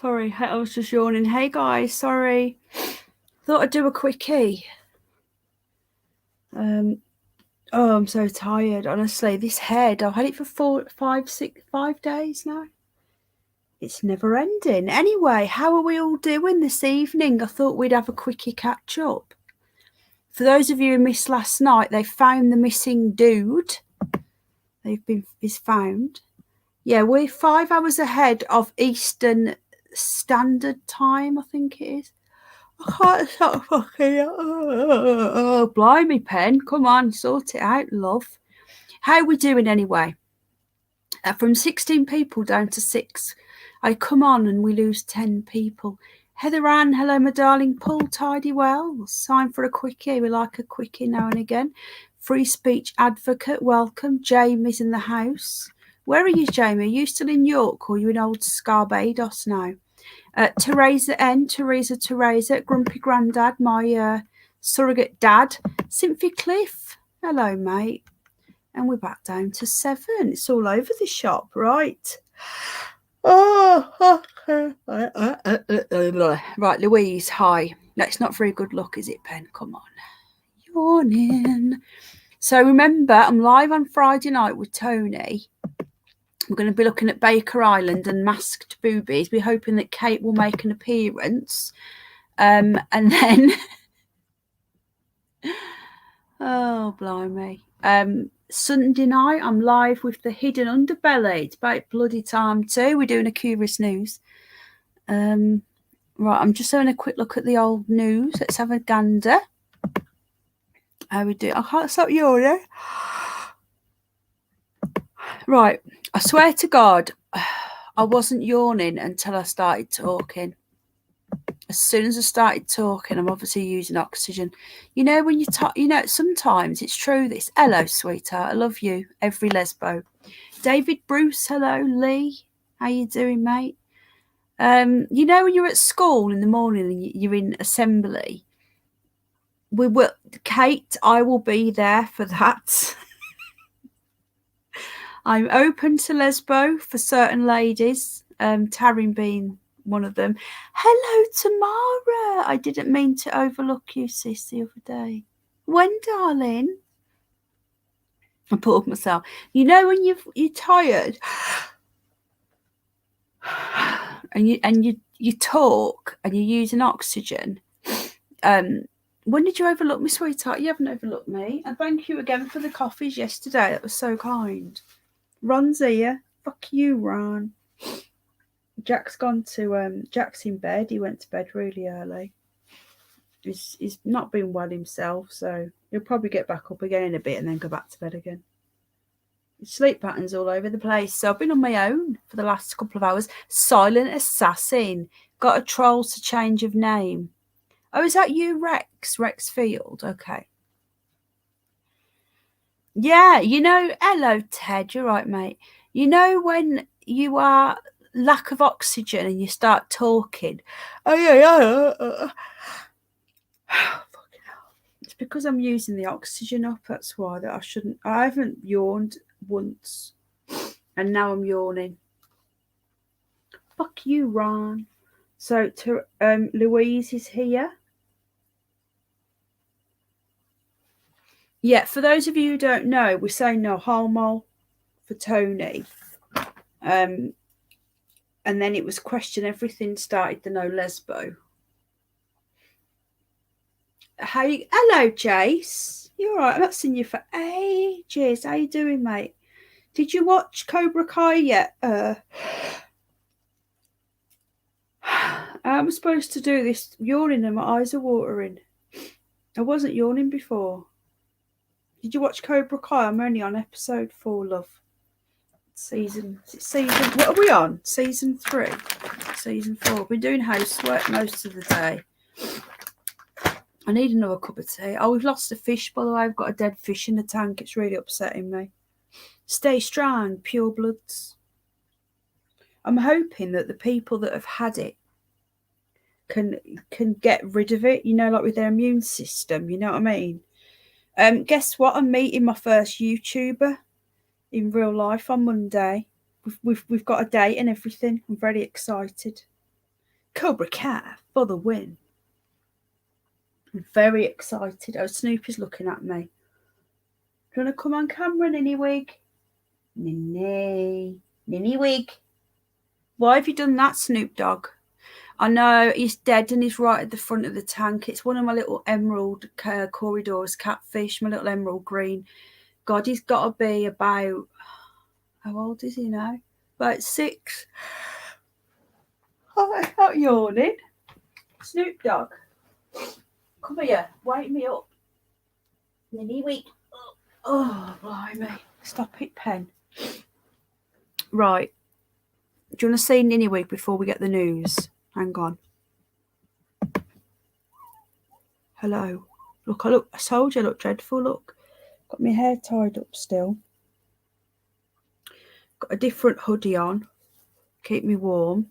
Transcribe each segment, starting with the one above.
Sorry, I was just yawning. Hey guys, sorry. Thought I'd do a quickie. Oh, I'm so tired. Honestly, this head, I've had it for 5 days now. It's never ending. Anyway, how are we all doing this evening? I thought we'd have a quickie catch up. For those of you who missed last night, they found the missing dude. He's found. Yeah, we're 5 hours ahead of Eastern Standard Time, I think it is. I can't stop fucking. Oh, blimey, Pen. Come on, sort it out, love. How are we doing anyway? From 16 people down to 6. I come on and we lose 10 people. Heather Ann, hello, my darling. Paul Tidy Wells, time for a quickie. We like a quickie now and again. Free speech advocate, welcome. Jamie's in the house. Where are you, Jamie? Are you still in York or are you in old Scarbados now? Teresa N, Teresa, Grumpy Grandad, my surrogate dad, Cynthia Cliff. Hello, mate. And we're back down to 7. It's all over the shop, right? Right, Louise, hi. That's not very good luck, is it, Pen? Come on. Yawning. So remember, I'm live on Friday night with Tony. We're going to be looking at Baker Island and masked boobies. We're hoping that Kate will make an appearance. And then, oh, blimey. Sunday night, I'm live with the Hidden Underbelly. It's about bloody time too. We're doing a Curious News. Right, I'm just having a quick look at the old news. Let's have a gander. How we do? I can't stop yawning. Right, I swear to God, I wasn't yawning until I started talking. As soon as I started talking, I'm obviously using oxygen. You know, when you talk, you know, sometimes it's true this. Hello, sweetheart. I love you. Every lesbo. David Bruce, hello. Lee, how you doing, mate? You know, when you're at school in the morning and you're in assembly, we will, Kate, I will be there for that. I'm open to lesbo for certain ladies, Taryn being one of them. Hello, Tamara. I didn't mean to overlook you, sis, the other day. When, darling? I pulled myself. You know when you're tired and you talk and you're using oxygen. When did you overlook me, sweetheart? You haven't overlooked me. And thank you again for the coffees yesterday. That was so kind. Ron's here. Fuck you, Ron. Jack's gone to Jack's in bed. He went to bed really early. He's not been well himself, so he'll probably get back up again in a bit and then go back to bed again. His sleep pattern's all over the place. So I've been on my own for the last couple of hours. Silent assassin. Got a troll to change of name. Oh, is that you, Rex? Rex Field. Okay. Yeah, you know, hello, Ted. You're right, mate. You know when you are lack of oxygen and you start talking. Oh, yeah. Fucking hell. It's because I'm using the oxygen up. That's why that I shouldn't. I haven't yawned once. And now I'm yawning. Fuck you, Ron. So Louise is here. Yeah, for those of you who don't know, we're saying no homo for Tony. And then it was question everything started the no lesbo. Hello, Jace. You're right. I've not seen you for ages. How you doing, mate? Did you watch Cobra Kai yet? I'm supposed to do this yawning and my eyes are watering. I wasn't yawning before. Did you watch Cobra Kai? I'm only on episode 4, love. Season. What are we on? Season 3. Season 4. I've been doing housework most of the day. I need another cup of tea. Oh, we've lost a fish, by the way. I've got a dead fish in the tank. It's really upsetting me. Stay strong, pure bloods. I'm hoping that the people that have had it can get rid of it, you know, like with their immune system, you know what I mean? Guess what? I'm meeting my first YouTuber in real life on Monday. We've got a date and everything. I'm very excited. Cobra Cat for the win. I'm very excited. Oh, Snoopy's looking at me. Do you want to come on camera, Ninny Wig? Ninny Wig. Why have you done that, Snoop Dogg? I know he's dead and he's right at the front of the tank. It's one of my little emerald corridors catfish, my little emerald green. God, he's got to be about, how old is he now? About 6. Oh, I'm not yawning. Snoop Dogg, come here, wake me up. Ninny Wig. Oh, blimey. Stop it, pen. Right. Do you want to see Ninny Wig before we get the news? Hang on. Hello. Look, I told you I look dreadful, look. Got my hair tied up still. Got a different hoodie on. Keep me warm.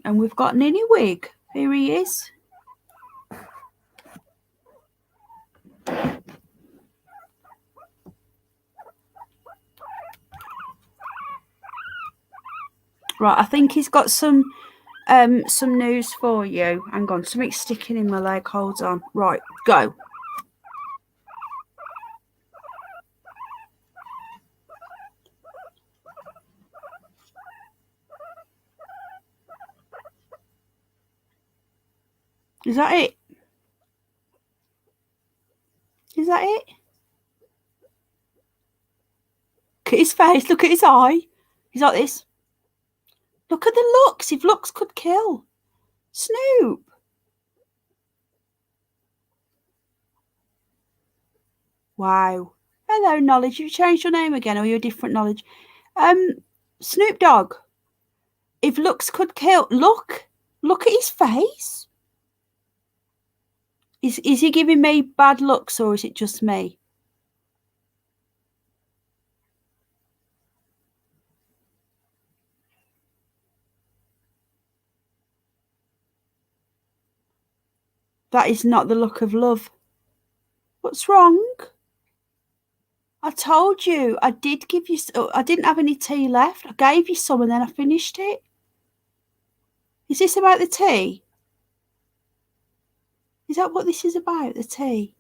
And we've got Ninny Wig. Here he is. Right, I think he's got some news for you. Hang on, something's sticking in my leg. Hold on. Right, go. Is that it? Is that it? Look at his face. Look at his eye. He's like this. Look at the looks. If looks could kill. Snoop. Wow. Hello, Knowledge. You've changed your name again, or you're a different Knowledge. Snoop Dogg. If looks could kill. Look at his face. Is he giving me bad looks, or is it just me? That is not the look of love. What's wrong? I told you I did give you. I didn't have any tea left. I gave you some and then I finished it. Is this about the tea? Is that what this is about, the tea?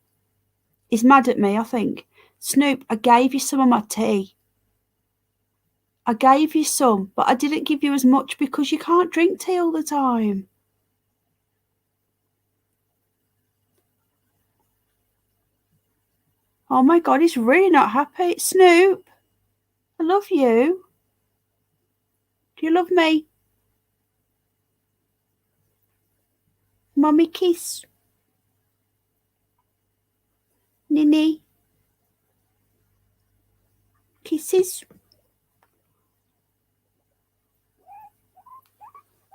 He's mad at me, I think. Snoop, I gave you some of my tea. I gave you some, but I didn't give you as much because you can't drink tea all the time. Oh my God, he's really not happy. Snoop, I love you. Do you love me? Mommy kiss. Ninny. Kisses.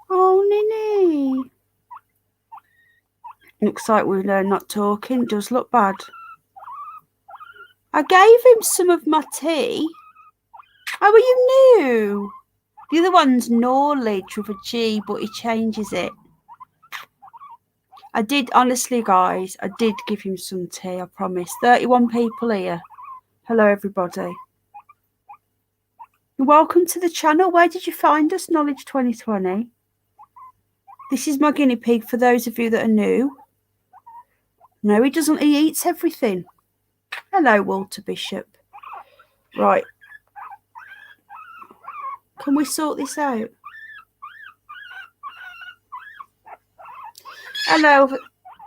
Oh, Ninny. Looks like we're not talking. It does look bad. I gave him some of my tea. Oh, well, you knew. The other one's knowledge with a G, but he changes it. I did, honestly, guys, I did give him some tea, I promise. 31 people here. Hello, everybody. Welcome to the channel. Where did you find us, Knowledge 2020? This is my guinea pig for those of you that are new. No, he doesn't. He eats everything. Hello, Walter Bishop. Right. Can we sort this out? Hello.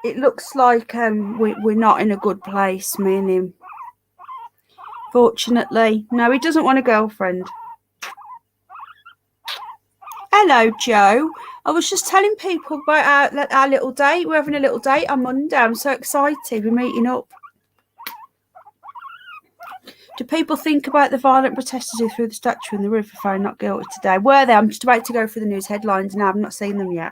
It looks like we're not in a good place, me and him. Fortunately. No, he doesn't want a girlfriend. Hello, Joe. I was just telling people about our little date. We're having a little date on Monday. I'm so excited. We're meeting up. Do people think about the violent protesters who threw the statue in the river found not guilty today? Were they? I'm just about to go through the news headlines now. I've not seen them yet.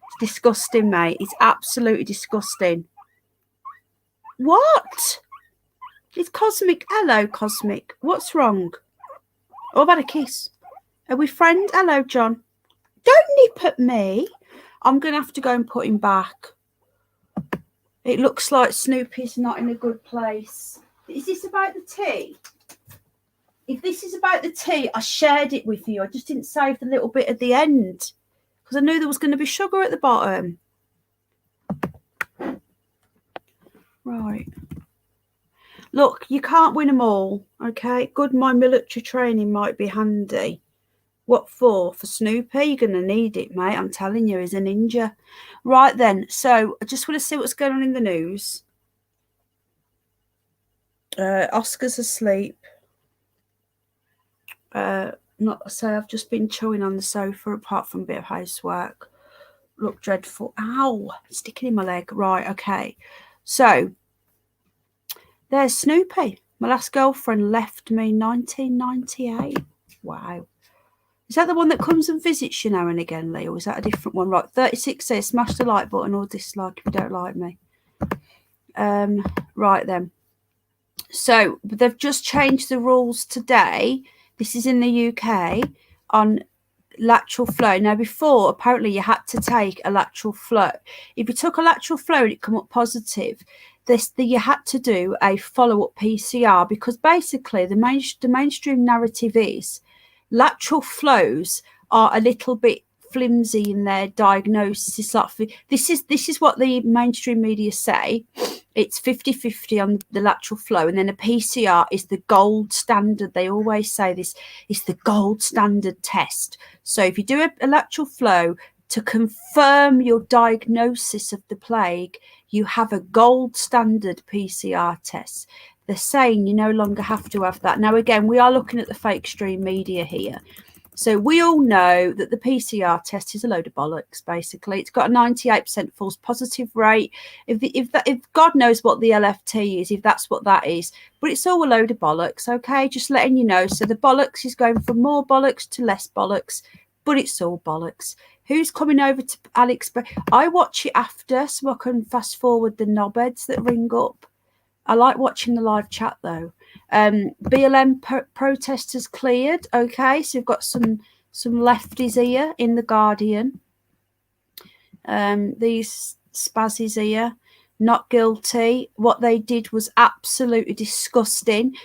It's disgusting, mate. It's absolutely disgusting. What? It's Cosmic. Hello, Cosmic. What's wrong? Oh, I've had a kiss. Are we friends? Hello, John. Don't nip at me. I'm going to have to go and put him back. It looks like Snoopy's not in a good place. Is this about the tea? If this is about the tea, I shared it with you. I just didn't save the little bit at the end because I knew there was going to be sugar at the bottom. Right. Look, you can't win them all, okay? Good, my military training might be handy. What for? For Snoopy? You're going to need it, mate. I'm telling you, he's a ninja. Right then, so I just want to see what's going on in the news. Oscar's asleep. Not so I've just been chewing on the sofa apart from a bit of housework. Look dreadful. Ow, sticking in my leg. Right, okay. So there's Snoopy. My last girlfriend left me 1998. Wow. Is that the one that comes and visits you now and again, Lee, or is that a different one? Right, 36 says smash the like button or dislike if you don't like me. Right then. So they've just changed the rules today. This is in the UK on lateral flow. Now, before, apparently you had to take a lateral flow. If you took a lateral flow and it come up positive, you had to do a follow-up PCR, because basically the mainstream narrative is lateral flows are a little bit flimsy in their diagnosis. This is what the mainstream media say. It's 50-50 on the lateral flow, and then a PCR is the gold standard. They always say this is the gold standard test. So if you do a lateral flow to confirm your diagnosis of the plague, you have a gold standard PCR test. They're saying you no longer have to have that. Now, again, we are looking at the fake stream media here. So we all know that the PCR test is a load of bollocks, basically. It's got a 98% false positive rate. If God knows what the LFT is, if that's what that is. But it's all a load of bollocks, okay? Just letting you know. So the bollocks is going from more bollocks to less bollocks, but it's all bollocks. Who's coming over to Alex? I watch it after so I can fast forward the knobheads that ring up. I like watching the live chat though. BLM protesters cleared. Okay, so we've got some lefties here in the Guardian. These spazzies here, not guilty. What they did was absolutely disgusting.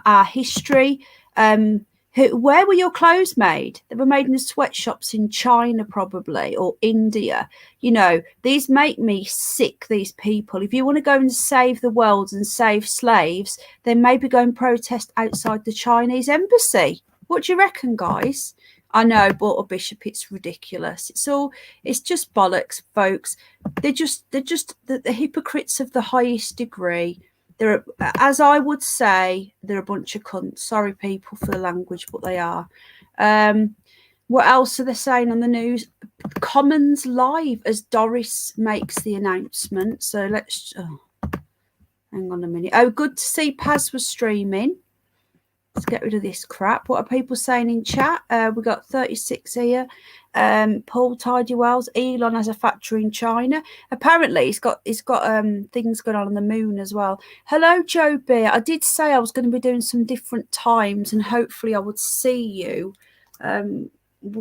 Our history. Where were your clothes made? They were made in sweatshops in China, probably, or India. You know, these make me sick, these people. If you want to go and save the world and save slaves, then maybe go and protest outside the Chinese embassy. What do you reckon, guys? I know, but Bishop, it's ridiculous. It's just bollocks, folks. They're just the hypocrites of the highest degree. They're, as I would say, they're a bunch of cunts. Sorry, people, for the language, but they are. What else are they saying on the news? Commons live as Doris makes the announcement. So let's... hang on a minute. Oh, good to see Paz was streaming. Let's get rid of this crap. What are people saying in chat? We got 36 here. Paul Tidywells. Elon has a factory in China. Apparently, he's got things going on the moon as well. Hello, Joe Beer. I did say I was going to be doing some different times, and hopefully, I would see you.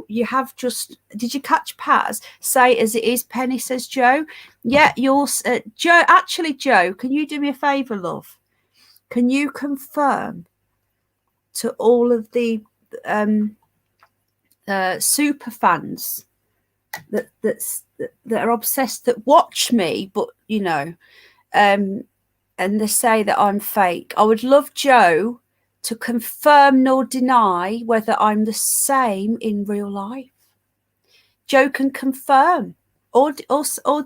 You have just... Did you catch Paz? Say as it is, Penny, says Joe. Yeah, yours, Joe. Actually, Joe, can you do me a favour, love? Can you confirm to all of the super fans that are obsessed, that watch me, but you know, and they say that I'm fake? I would love Joe to confirm nor deny whether I'm the same in real life. Joe can confirm or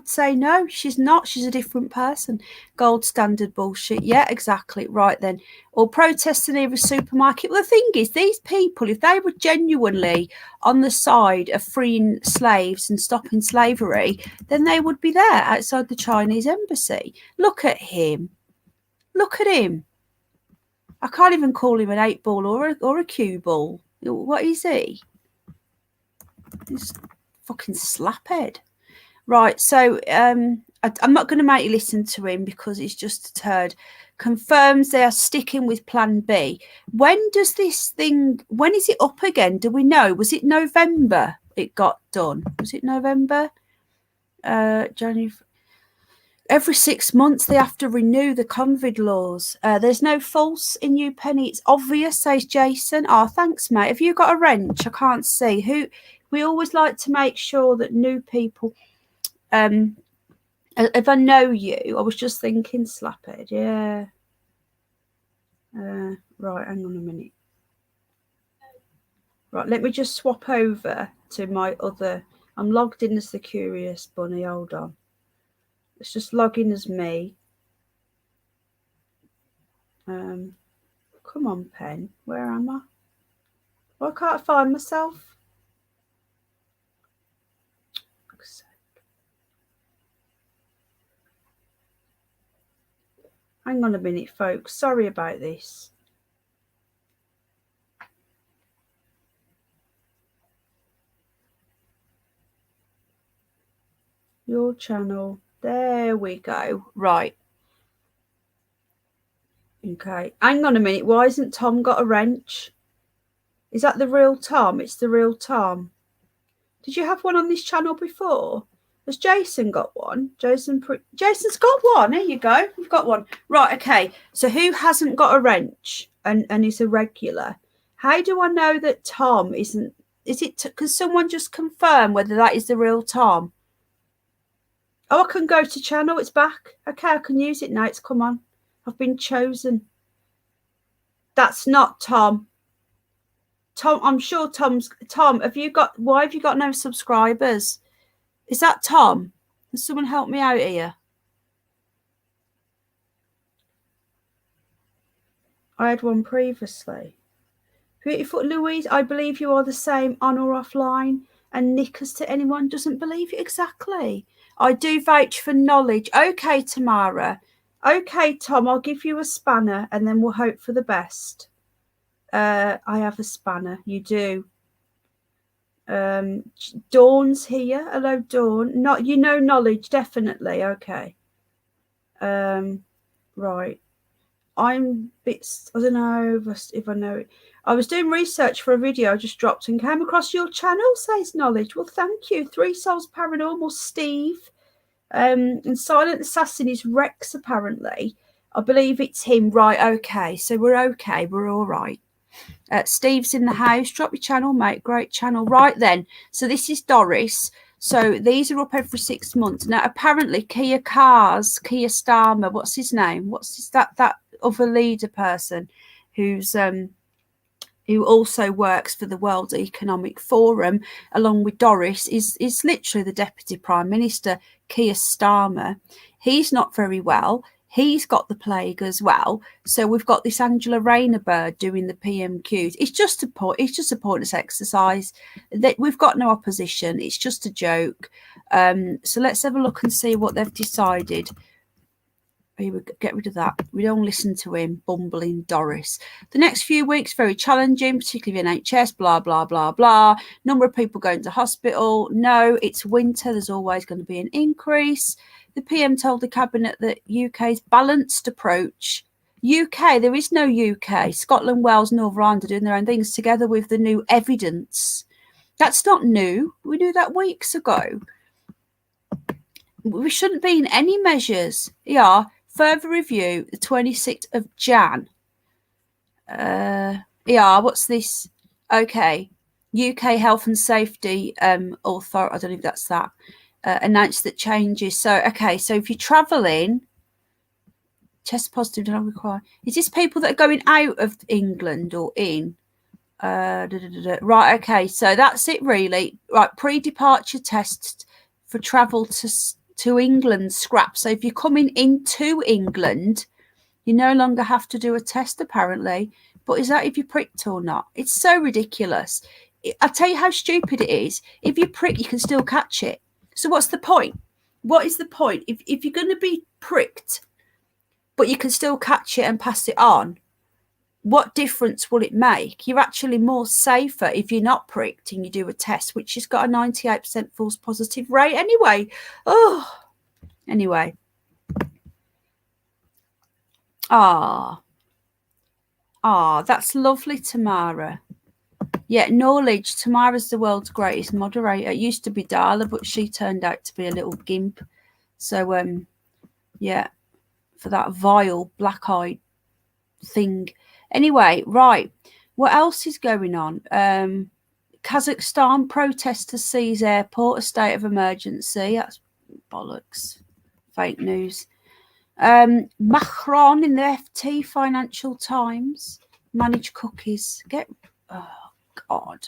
say no, she's not, she's a different person. Gold standard bullshit. Yeah, exactly. Right then. Or protesting near a supermarket. Well, the thing is, these people, if they were genuinely on the side of freeing slaves and stopping slavery, then they would be there outside the Chinese embassy. Look at him. Look at him. I can't even call him an 8-ball or a cue ball. What is he? He's fucking slaphead. Right, so I'm not going to make you listen to him because he's just a turd. Confirms they are sticking with Plan B. When is it up again? Do we know? Was it November it got done? Was it November? January. Every 6 months they have to renew the COVID laws. There's no false in you, Penny. It's obvious, says Jason. Oh, thanks, mate. Have you got a wrench? I can't see. we always like to make sure that new people, if I know you, I was just thinking Slapphead, yeah. Right, hang on a minute. Right, let me just swap over to my other. I'm logged in as the Curious Bunny. Hold on. Let's just log in as me. Come on, pen. Where am I? Why can't I find myself? Hang on a minute, folks. Sorry about this. Your channel. There we go. Right. Okay. Hang on a minute. Why hasn't Tom got a wrench? Is that the real Tom? It's the real Tom. Did you have one on this channel before? Has Jason got one? Jason's got one. There you go. We've got one. Right, okay. So who hasn't got a wrench and is a regular? How do I know that Tom isn't? Is it because someone just confirm whether that is the real Tom? Oh, I can go to channel. It's back. Okay, I can use it now. It's come on. I've been chosen. That's not Tom. Tom, I'm sure Tom, why have you got no subscribers? Is that Tom? Can someone help me out here? I had one previously. Beautiful Louise, I believe you are the same on or offline. And Nick, as to anyone doesn't believe you. Exactly. I do vouch for knowledge. Okay, Tamara. Okay, Tom, I'll give you a spanner and then we'll hope for the best. I have a spanner. You do. Dawn's here. Hello, Dawn. Not knowledge, definitely. Okay. Right. I'm bits. I don't know if I know it. I was doing research for a video I just dropped and came across your channel, says knowledge. Well, thank you. Three Souls Paranormal, Steve. And Silent Assassin is Rex, apparently. I believe it's him. Right, okay. So we're okay. We're all right. Steve's in the house. Drop your channel, mate. Great channel. Right then. So this is Doris. So these are up every 6 months. Now, apparently, Keir Starmer, what's his name? That other leader person who's who also works for the World Economic Forum, along with Doris, is literally the Deputy Prime Minister, Keir Starmer. He's not very well. He's got the plague as well. So we've got this Angela Rayner bird doing the PMQs. It's just a pointless exercise. That we've got no opposition. It's just a joke. So let's have a look and see what they've decided. Here we go. Get rid of that. We don't listen to him bumbling Doris. The next few weeks very challenging, particularly NHS. Blah blah blah blah. Number of people going to hospital. No, it's winter. There's always going to be an increase. The PM told the cabinet that UK's balanced approach. UK, there is no UK. Scotland, Wales, Northern Ireland are doing their own things together with the new evidence. That's not new. We knew that weeks ago. We shouldn't be in any measures. Yeah. Further review, the 26th of Jan. What's this? Okay. UK Health and Safety Authority, I don't know if that's that, announced that changes. So, okay, so if you're travelling, test positive, don't require. Is this people that are going out of England or in? Right, okay, so that's it really. Right, pre-departure tests for travel to England scrap. So if you're coming into England, you no longer have to do a test apparently. But is that if you're pricked or not? It's so ridiculous. I'll tell you how stupid it is. If you prick, you can still catch it. So what's the point? What is the point? If you're going to be pricked, but you can still catch it and pass it on, what difference will it make? You're actually more safer if you're not pricked and you do a test, which has got a 98% false positive rate anyway. Anyway. That's lovely, Tamara. Yeah, knowledge. Tamara's the world's greatest moderator. It used to be Darla, but she turned out to be a little gimp. So, yeah, for that vile black-eyed thing. Anyway, right. What else is going on? Kazakhstan protesters seize airport, a state of emergency. That's bollocks. Fake news. Macron in the FT Financial Times. Manage cookies. Oh, God.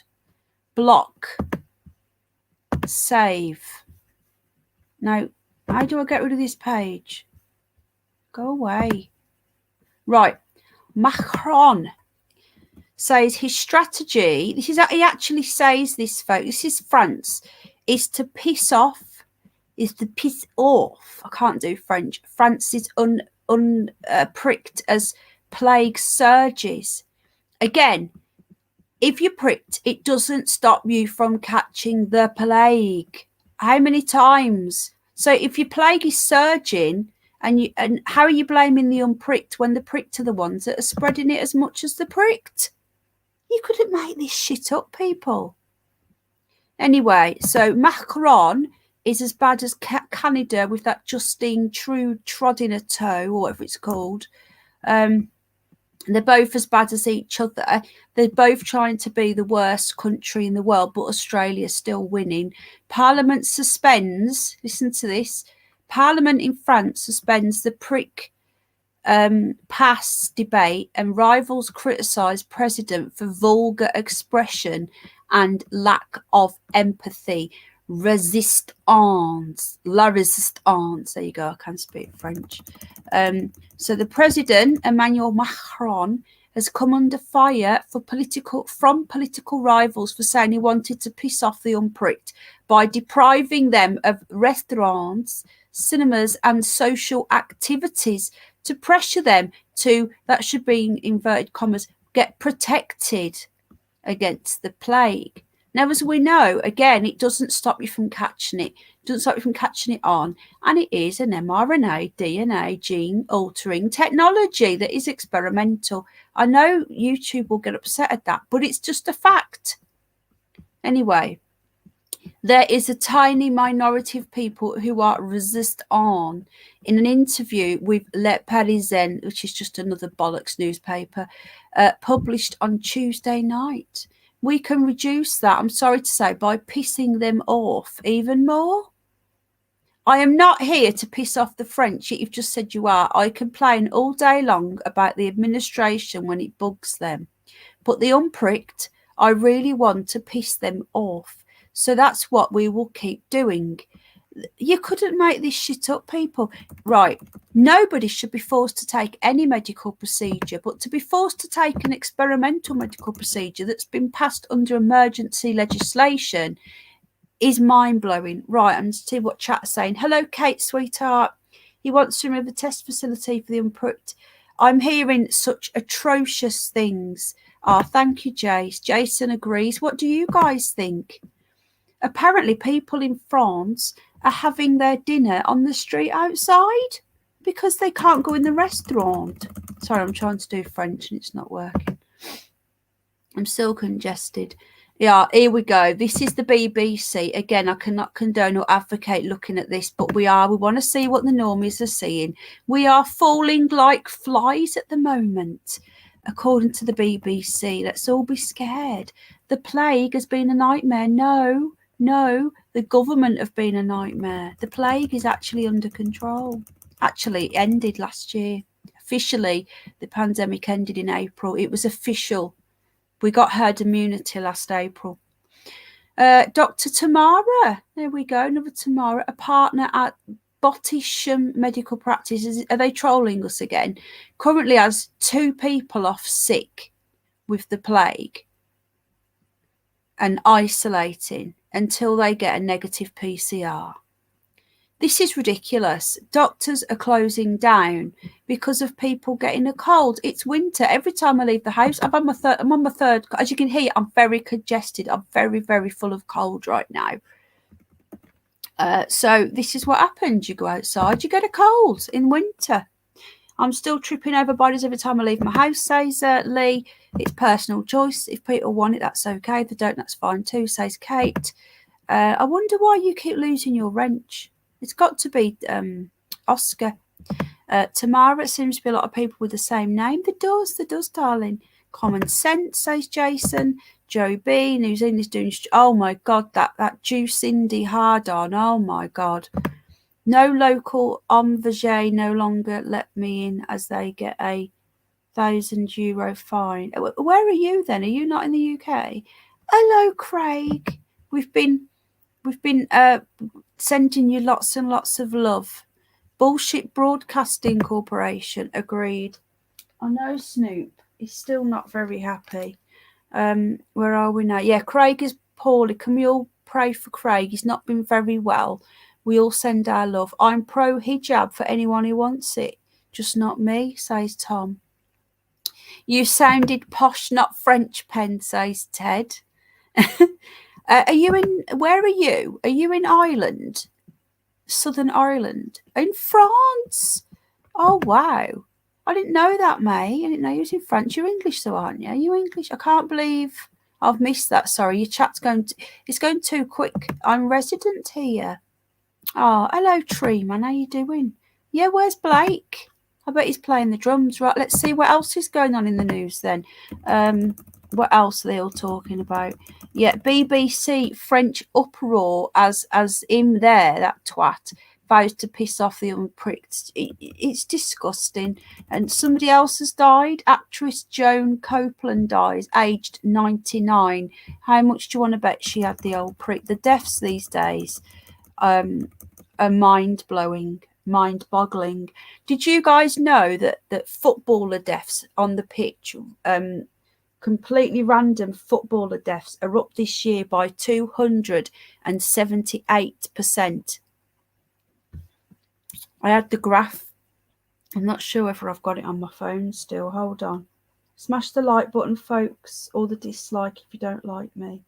Block. Save. Now, how do I get rid of this page? Go away. Right. Macron says his strategy, he actually says this, folks, this is France, is to piss off. I can't do French. France is pricked as plague surges. Again, if you're pricked, it doesn't stop you from catching the plague. How many times? So if your plague is surging, and how are you blaming the unpricked when the pricked are the ones that are spreading it as much as the pricked? You couldn't make this shit up, people. Anyway, so Macron is as bad as Canada with that Justine Trudeau trod in a toe, or whatever it's called. They're both as bad as each other. They're both trying to be the worst country in the world, but Australia's still winning. Parliament suspends, listen to this, Parliament in France suspends the prick pass debate, and rivals criticise president for vulgar expression and lack of empathy. Resistance. La resistance. There you go. I can speak French. So the president, Emmanuel Macron, has come under fire from political rivals for saying he wanted to piss off the unpricked by depriving them of restaurants, cinemas and social activities to pressure them to, that should be in inverted commas, get protected against the plague. Now, as we know, again, it doesn't stop you from catching it. It doesn't stop you from catching it on. And it is an mRNA, DNA, gene-altering technology that is experimental. I know YouTube will get upset at that, but it's just a fact. Anyway, there is a tiny minority of people who are resistant. In an interview with Le Parisien, which is just another bollocks newspaper, published on Tuesday night. We can reduce that, I'm sorry to say, by pissing them off even more. I am not here to piss off the French, yet you've just said you are. I complain all day long about the administration when it bugs them. But the unpricked, I really want to piss them off. So that's what we will keep doing. You couldn't make this shit up, people. Right. Nobody should be forced to take any medical procedure, but to be forced to take an experimental medical procedure that's been passed under emergency legislation is mind-blowing. Right, and see what chat's saying. Hello, Kate, sweetheart. He wants to remove the test facility for the unpricked. I'm hearing such atrocious things. Thank you, Jace. Jason agrees. What do you guys think? Apparently, people in France are having their dinner on the street outside because they can't go in the restaurant. Sorry, I'm trying to do French and it's not working. I'm still congested. Yeah, here we go. This is the BBC. Again, I cannot condone or advocate looking at this, but we want to see what the normies are seeing. We are falling like flies at the moment, according to the BBC. Let's all be scared. The plague has been a nightmare. No, the government have been a nightmare. The plague is actually under control. Actually, it ended last year. Officially, the pandemic ended in April. It was official. We got herd immunity last April. Dr. Tamara, there we go, another Tamara, a partner at Bottisham Medical Practice. Are they trolling us again? Currently has 2 people off sick with the plague and isolating until they get a negative PCR. This is ridiculous. Doctors are closing down because of people getting a cold. It's winter. Every time I leave the house, I'm on my third. As you can hear, I'm very congested. I'm very, very full of cold right now. So this is what happens. You go outside, you get a cold in winter. I'm still tripping over bodies every time I leave my house, says Lee. It's personal choice. If people want it, that's okay. If they don't, that's fine too, says Kate. I wonder why you keep losing your wrench. It's got to be Oscar. Tamara, it seems to be a lot of people with the same name. There does, darling. Common sense, says Jason. Joe B, New Zealand's doing. Oh my God, that Juice Indie hard on. Oh my God. No local envisage no longer let me in as they get a €1,000 fine. Where are you then? Are you not in the UK? Hello, Craig. We've been sending you lots and lots of love. Bullshit Broadcasting Corporation agreed. I know Snoop. He's still not very happy. Where are we now? Yeah, Craig is poorly. Can we all pray for Craig? He's not been very well. We all send our love. I'm pro hijab for anyone who wants it. Just not me, says Tom. You sounded posh, not French, Pen, says Ted. Are you in? Where are you? Are you in Ireland? Southern Ireland? In France? Oh wow! I didn't know that, May. I didn't know you was in France. You're English, though, aren't you? Are you English? I can't believe I've missed that. Sorry, your chat's it's going too quick. I'm resident here. Oh, hello, Tree Man. How you doing? Yeah, where's Blake? I bet he's playing the drums. Right, let's see what else is going on in the news then. What else are they all talking about? Yeah, BBC French uproar as him there, that twat, vows to piss off the unpricked. It's disgusting. And somebody else has died. Actress Joan Copeland dies, aged 99. How much do you want to bet she had the old prick? The deaths these days are mind-blowing. Mind-boggling. Did you guys know that footballer deaths on the pitch, completely random footballer deaths, are up this year by 278%? I had the graph. I'm not sure whether I've got it on my phone still. Hold on. Smash the like button, folks, or the dislike if you don't like me,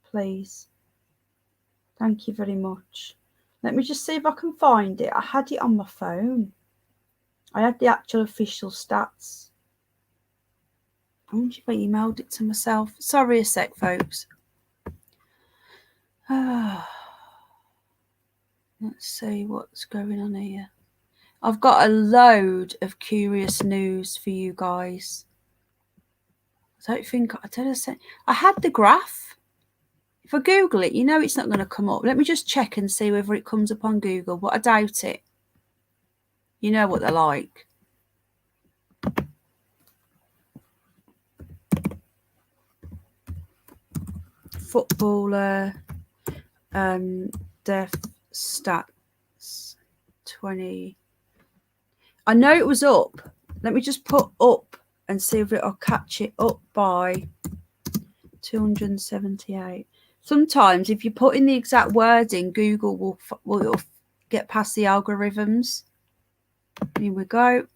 please. Thank you very much. Let me just see if I can find it. I had it on my phone. I had the actual official stats. I wonder if I emailed it to myself. Sorry a sec, folks. Let's see what's going on here. I've got a load of curious news for you guys. I had the graph. If I Google it, you know it's not going to come up. Let me just check and see whether it comes up on Google, but I doubt it. You know what they're like. Footballer death stats 20. I know it was up. Let me just put up and see if it'll catch it up by 278. Sometimes if you put in the exact wording, Google will get past the algorithms. Here we go.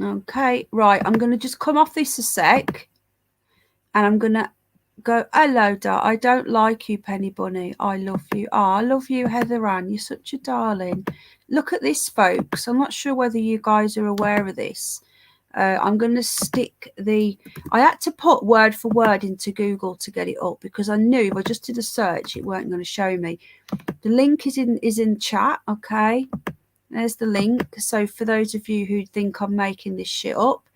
Okay, right. I'm going to just come off this a sec. And I'm going to go, hello, I don't like you, Penny Bunny. I love you. Oh, I love you, Heather Ann. You're such a darling. Look at this, folks. I'm not sure whether you guys are aware of this. I'm going to stick I had to put word for word into Google to get it up because I knew if I just did a search, it weren't going to show me. The link is in chat. Okay. There's the link. So for those of you who think I'm making this shit up,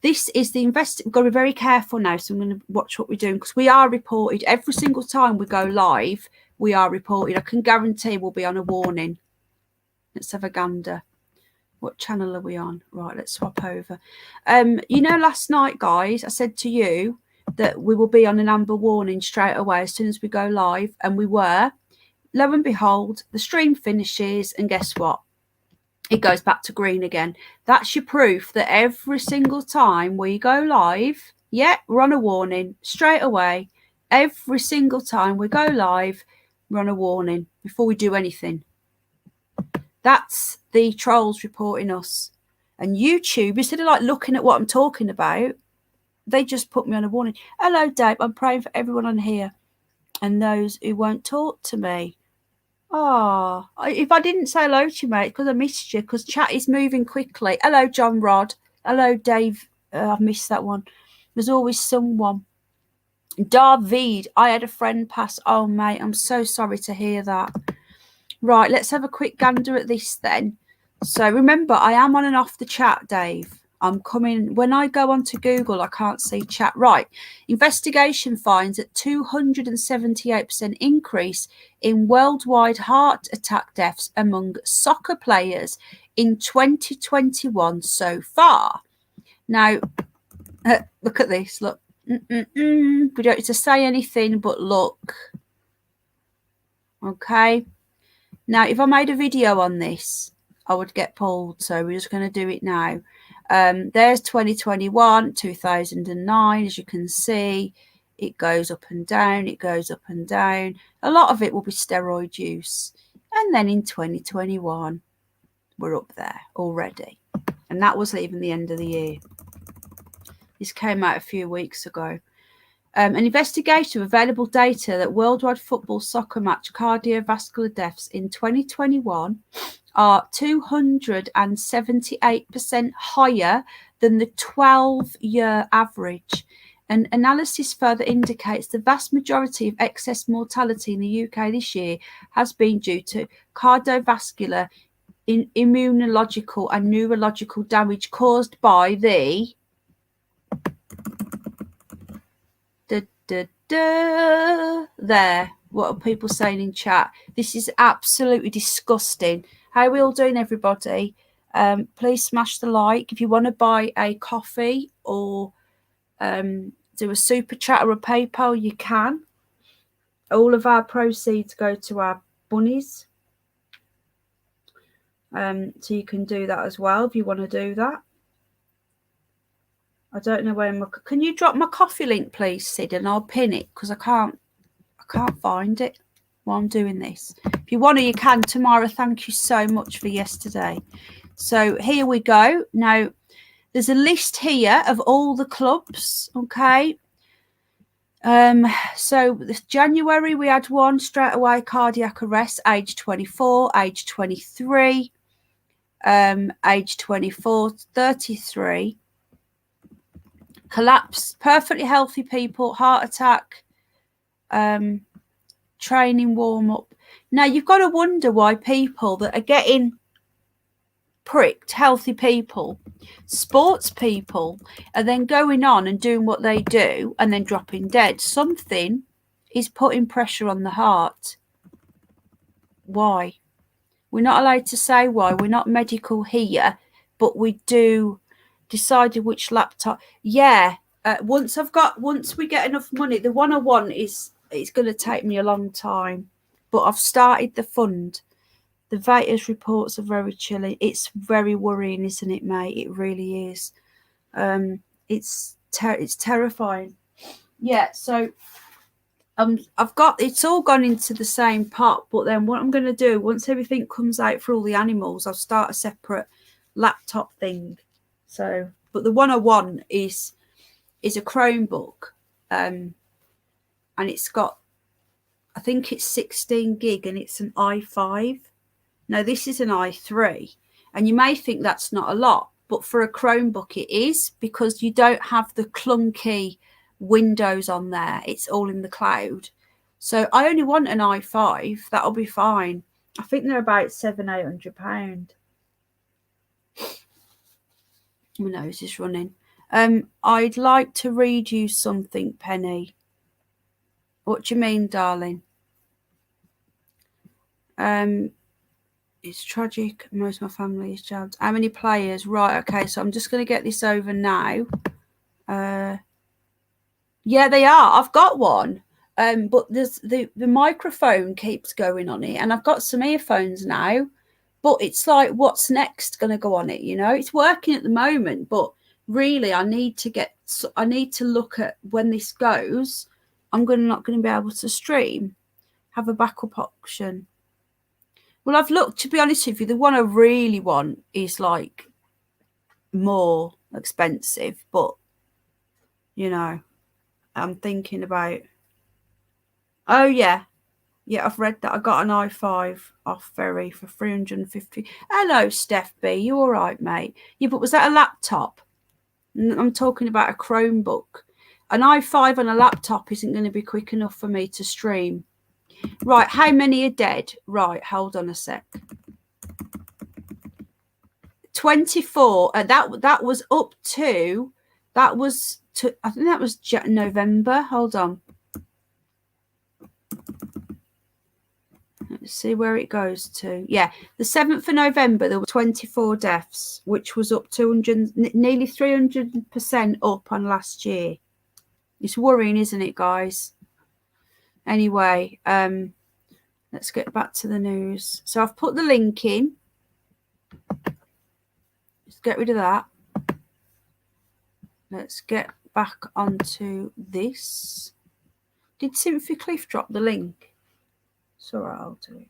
this is the We've got to be very careful now. So I'm going to watch what we're doing because we are reported every single time we go live. We are reported. I can guarantee we'll be on a warning. Let's have a gander. What channel are we on? Right, let's swap over. You know, last night, guys, I said to you that we will be on an amber warning straight away as soon as we go live, and we were. Lo and behold, the stream finishes, and guess what? It goes back to green again. That's your proof that every single time we go live, yeah, we're on a warning straight away. Every single time we go live, we're on a warning before we do anything. That's the trolls reporting us. And YouTube, instead of like looking at what I'm talking about, they just put me on a warning. Hello, Dave. I'm praying for everyone on here and those who won't talk to me. Oh, if I didn't say hello to you, mate, because I missed you, because chat is moving quickly. Hello, John Rod. Hello, Dave. I've missed that one. There's always someone. David, I had a friend pass. Oh, mate, I'm so sorry to hear that. Right, let's have a quick gander at this then. So remember, I am on and off the chat, Dave. I'm coming. When I go onto Google, I can't see chat. Right. Investigation finds a 278% increase in worldwide heart attack deaths among soccer players in 2021 so far. Now, look at this. Look. We don't need to say anything, but look. Okay. Now, if I made a video on this, I would get pulled. So we're just going to do it now. There's 2021, 2009. As you can see, it goes up and down. It goes up and down. A lot of it will be steroid use. And then in 2021, we're up there already. And that was even the end of the year. This came out a few weeks ago. An investigation of available data that worldwide football soccer match cardiovascular deaths in 2021 are 278% higher than the 12-year average. An analysis further indicates the vast majority of excess mortality in the UK this year has been due to cardiovascular, immunological and neurological damage caused by the there. What are people saying in chat? This is absolutely disgusting. How are we all doing, everybody? Please smash the like. If you want to buy a coffee or do a super chat or a PayPal, you can. All of our proceeds go to our bunnies. So you can do that as well if you want to do that. I don't know where my... Can you drop my coffee link, please, Sid, and I'll pin it because I can't find it while I'm doing this. If you want to, you can. Tamara, thank you so much for yesterday. So here we go. Now, there's a list here of all the clubs, okay? So this January, we had one straight away, cardiac arrest, age 24, age 23, age 24, 33. Collapse, perfectly healthy people, heart attack, training warm-up. Now, you've got to wonder why people that are getting pricked, healthy people, sports people, are then going on and doing what they do and then dropping dead. Something is putting pressure on the heart. Why? We're not allowed to say why. We're not medical here, but we do decided which laptop. Yeah, once we get enough money, the one I want it's going to take me a long time, but I've started the fund. The Vaters reports are very chilly. It's very worrying, isn't it, mate? It really is. It's terrifying. Yeah, so I've got it's all gone into the same pot, but then what I'm going to do once everything comes out for all the animals, I'll start a separate laptop thing. So, but the one I want is a Chromebook, and it's got, I think it's 16 gig, and it's an i5. Now this is an i3, and you may think that's not a lot, but for a Chromebook it is, because you don't have the clunky Windows on there. It's all in the cloud. So I only want an i5. That'll be fine. I think they're about £700-800. My nose is running. I'd like to read you something, Penny. What do you mean, darling? It's tragic. Most of my family is jabbed. How many players? Right, okay, so I'm just going to get this over now. Yeah, they are. I've got one. But there's the microphone keeps going on it, and I've got some earphones now. But it's like, what's next going to go on it? You know, it's working at the moment, but really, I need to look at when this goes. I'm not going to be able to stream. Have a backup option. Well, I've looked. To be honest with you, the one I really want is like more expensive, but you know, I'm thinking about. Oh yeah. Yeah, I've read that. I got an i5 off Ferry for 350. Hello, Steph B. You all right, mate? Yeah, but was that a laptop? I'm talking about a Chromebook. An i5 on a laptop isn't going to be quick enough for me to stream. Right, how many are dead? Right, hold on a sec. 24. That was up to, I think that was November. Hold on. Let's see where it goes to. Yeah, the 7th of November, there were 24 deaths, which was up 200, nearly 300% up on last year. It's worrying, isn't it, guys? Anyway, let's get back to the news. So I've put the link in. Let's get rid of that. Let's get back onto this. Did Sympathy Cliff drop the link? It's all right, I'll do it.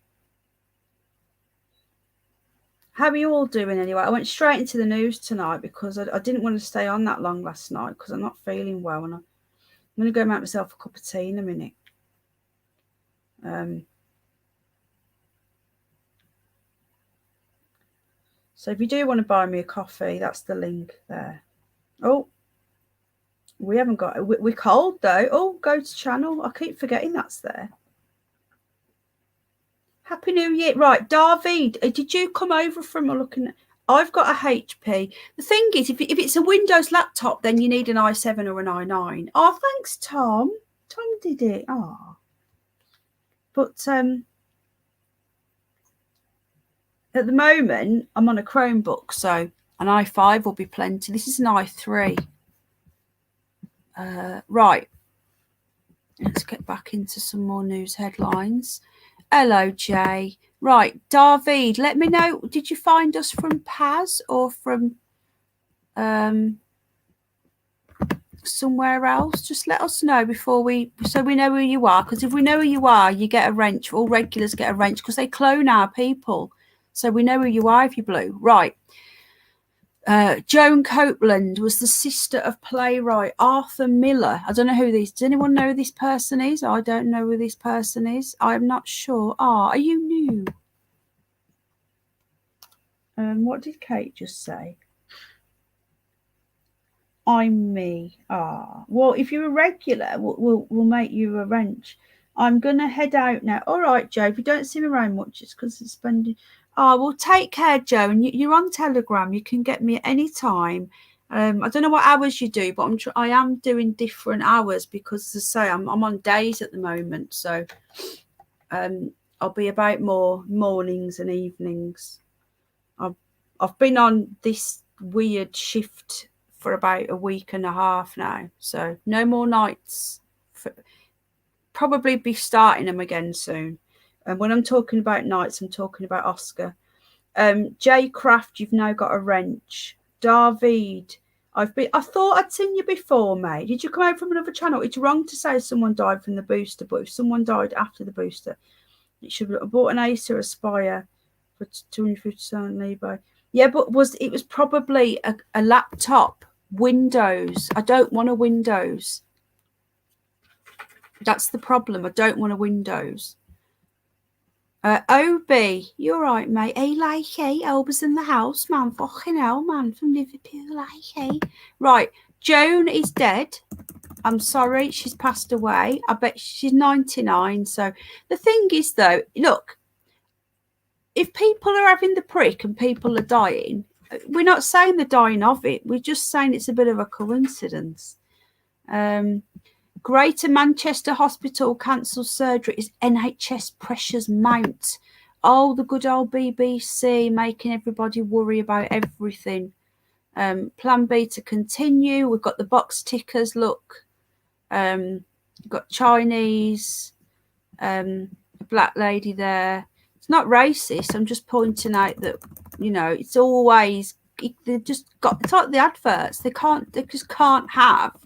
How are you all doing anyway? I went straight into the news tonight because I didn't want to stay on that long last night because I'm not feeling well, and I'm going to go make myself a cup of tea in a minute. So if you do want to buy me a coffee, that's the link there. Oh, we haven't got, we're cold though. Oh, go to channel. I keep forgetting that's there. Happy New Year. Right, David, did you come over from looking at, I've got a HP. The thing is, if it's a Windows laptop, then you need an i7 or an i9. Oh, thanks, Tom. Tom did it. Oh. But at the moment, I'm on a Chromebook, so an i5 will be plenty. This is an i3. Right. Let's get back into some more news headlines. Hello, Jay. Right, David, let me know. Did you find us from Paz or from somewhere else? Just let us know before so we know who you are. Because if we know who you are, you get a wrench. All regulars get a wrench because they clone our people. So we know who you are if you're blue. Right. Joan Copeland was the sister of playwright Arthur Miller. I don't know who does anyone know who this person is? I don't know who this person is. I'm not sure. Are you new? What did Kate just say? I'm me. Well, if you're a regular, we'll make you a wrench. I'm gonna head out now. All right, Joe. If you don't see me around much, it's because it's spending. Well, take care, Joe. And you're on Telegram. You can get me at any time. I don't know what hours you do, but I am doing different hours because, as I say, I'm on days at the moment. So I'll be about more mornings and evenings. I've been on this weird shift for about a week and a half now. So no more nights. Probably be starting them again soon. And when I'm talking about nights, I'm talking about Oscar. Jay Craft, you've now got a wrench. David, I thought I'd seen you before, mate. Did you come out from another channel? It's wrong to say someone died from the booster, but if someone died after the booster, it should have bought an Acer Aspire for 250 Libre. Yeah, but it was probably a laptop, Windows. I don't want a Windows. That's the problem. I don't want a Windows. Obi, you're right, mate. Hey, like, hey, Elba's in the house, man. Fucking hell, man, from Liverpool, like, hey. Right, Joan is dead. I'm sorry, she's passed away. I bet she's 99. So the thing is, though, look, if people are having the prick and people are dying, we're not saying they're dying of it. We're just saying it's a bit of a coincidence. Greater Manchester Hospital cancels surgery as NHS pressures mount. Oh, the good old BBC making everybody worry about everything. Plan B to continue. We've got the box tickers. Look, we've got Chinese, a black lady there. It's not racist. I'm just pointing out that, you know, it's always, they've just got, it's like the adverts. They just can't have,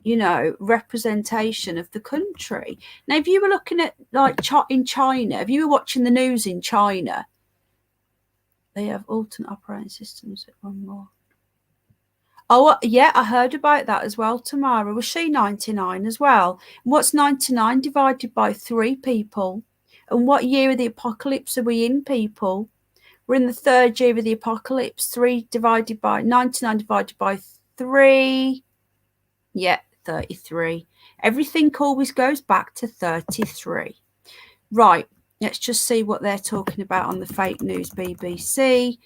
you know, representation of the country. Now, if you were looking at, like, in China, if you were watching the news in China, they have alternate operating systems. One more. Oh, yeah, I heard about that as well, Tamara. Was she 99 as well? And what's 99 divided by 3, people? And what year of the apocalypse are we in, people? We're in the 3rd year of the apocalypse. 99 divided by 3. Yeah, 33. Everything always goes back to 33. Right, let's just see what they're talking about on the fake news BBC.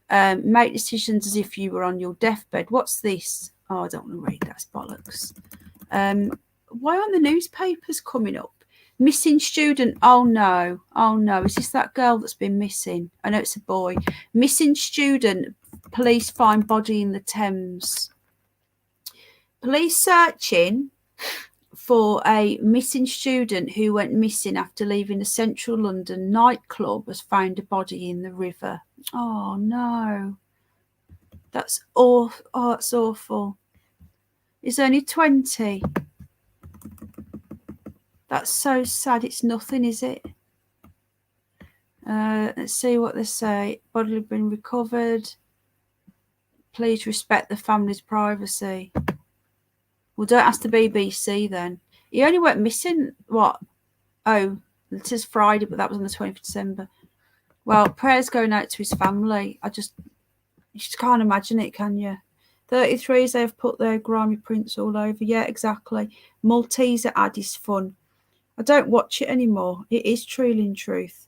Make decisions as if you were on your deathbed. What's this? Oh, I don't want to read that. It's bollocks. Why aren't the newspapers coming up? Missing student. Oh no. Is this that girl that's been missing? I know it's a boy. Missing student. Police find body in the Thames. Police searching for a missing student who went missing after leaving a central London nightclub has found a body in the river. Oh no. That's awful. Oh, that's awful. It's only 20. That's so sad. It's nothing, is it? Let's see what they say. Body has been recovered. Please respect the family's privacy. Well, don't ask the BBC then. He only went missing, what? Oh, it says Friday, but that was on the 20th of December. Well, prayers going out to his family. You just can't imagine it, can you? 33s, they've put their grimy prints all over. Yeah, exactly. Malteser ad is fun. I don't watch it anymore. It is truly in truth.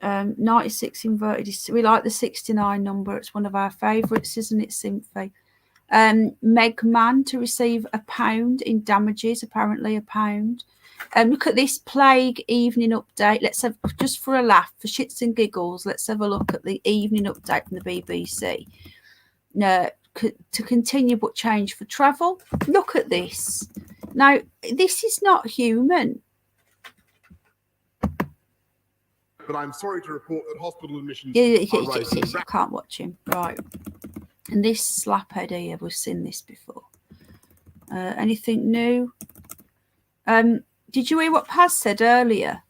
96 inverted. We like the 69 number. It's one of our favourites, isn't it, Symphy? Meg Mann to receive £1 in damages, apparently £1. Look at this plague evening update. Let's have, just for a laugh, for shits and giggles, let's have a look at the evening update from the BBC. To continue but change for travel. Look at this. Now, this is not human. But I'm sorry to report that hospital admissions are rising. I can't watch him. Right. And this slaphead here, we've seen this before. Anything new? Did you hear what Paz said earlier?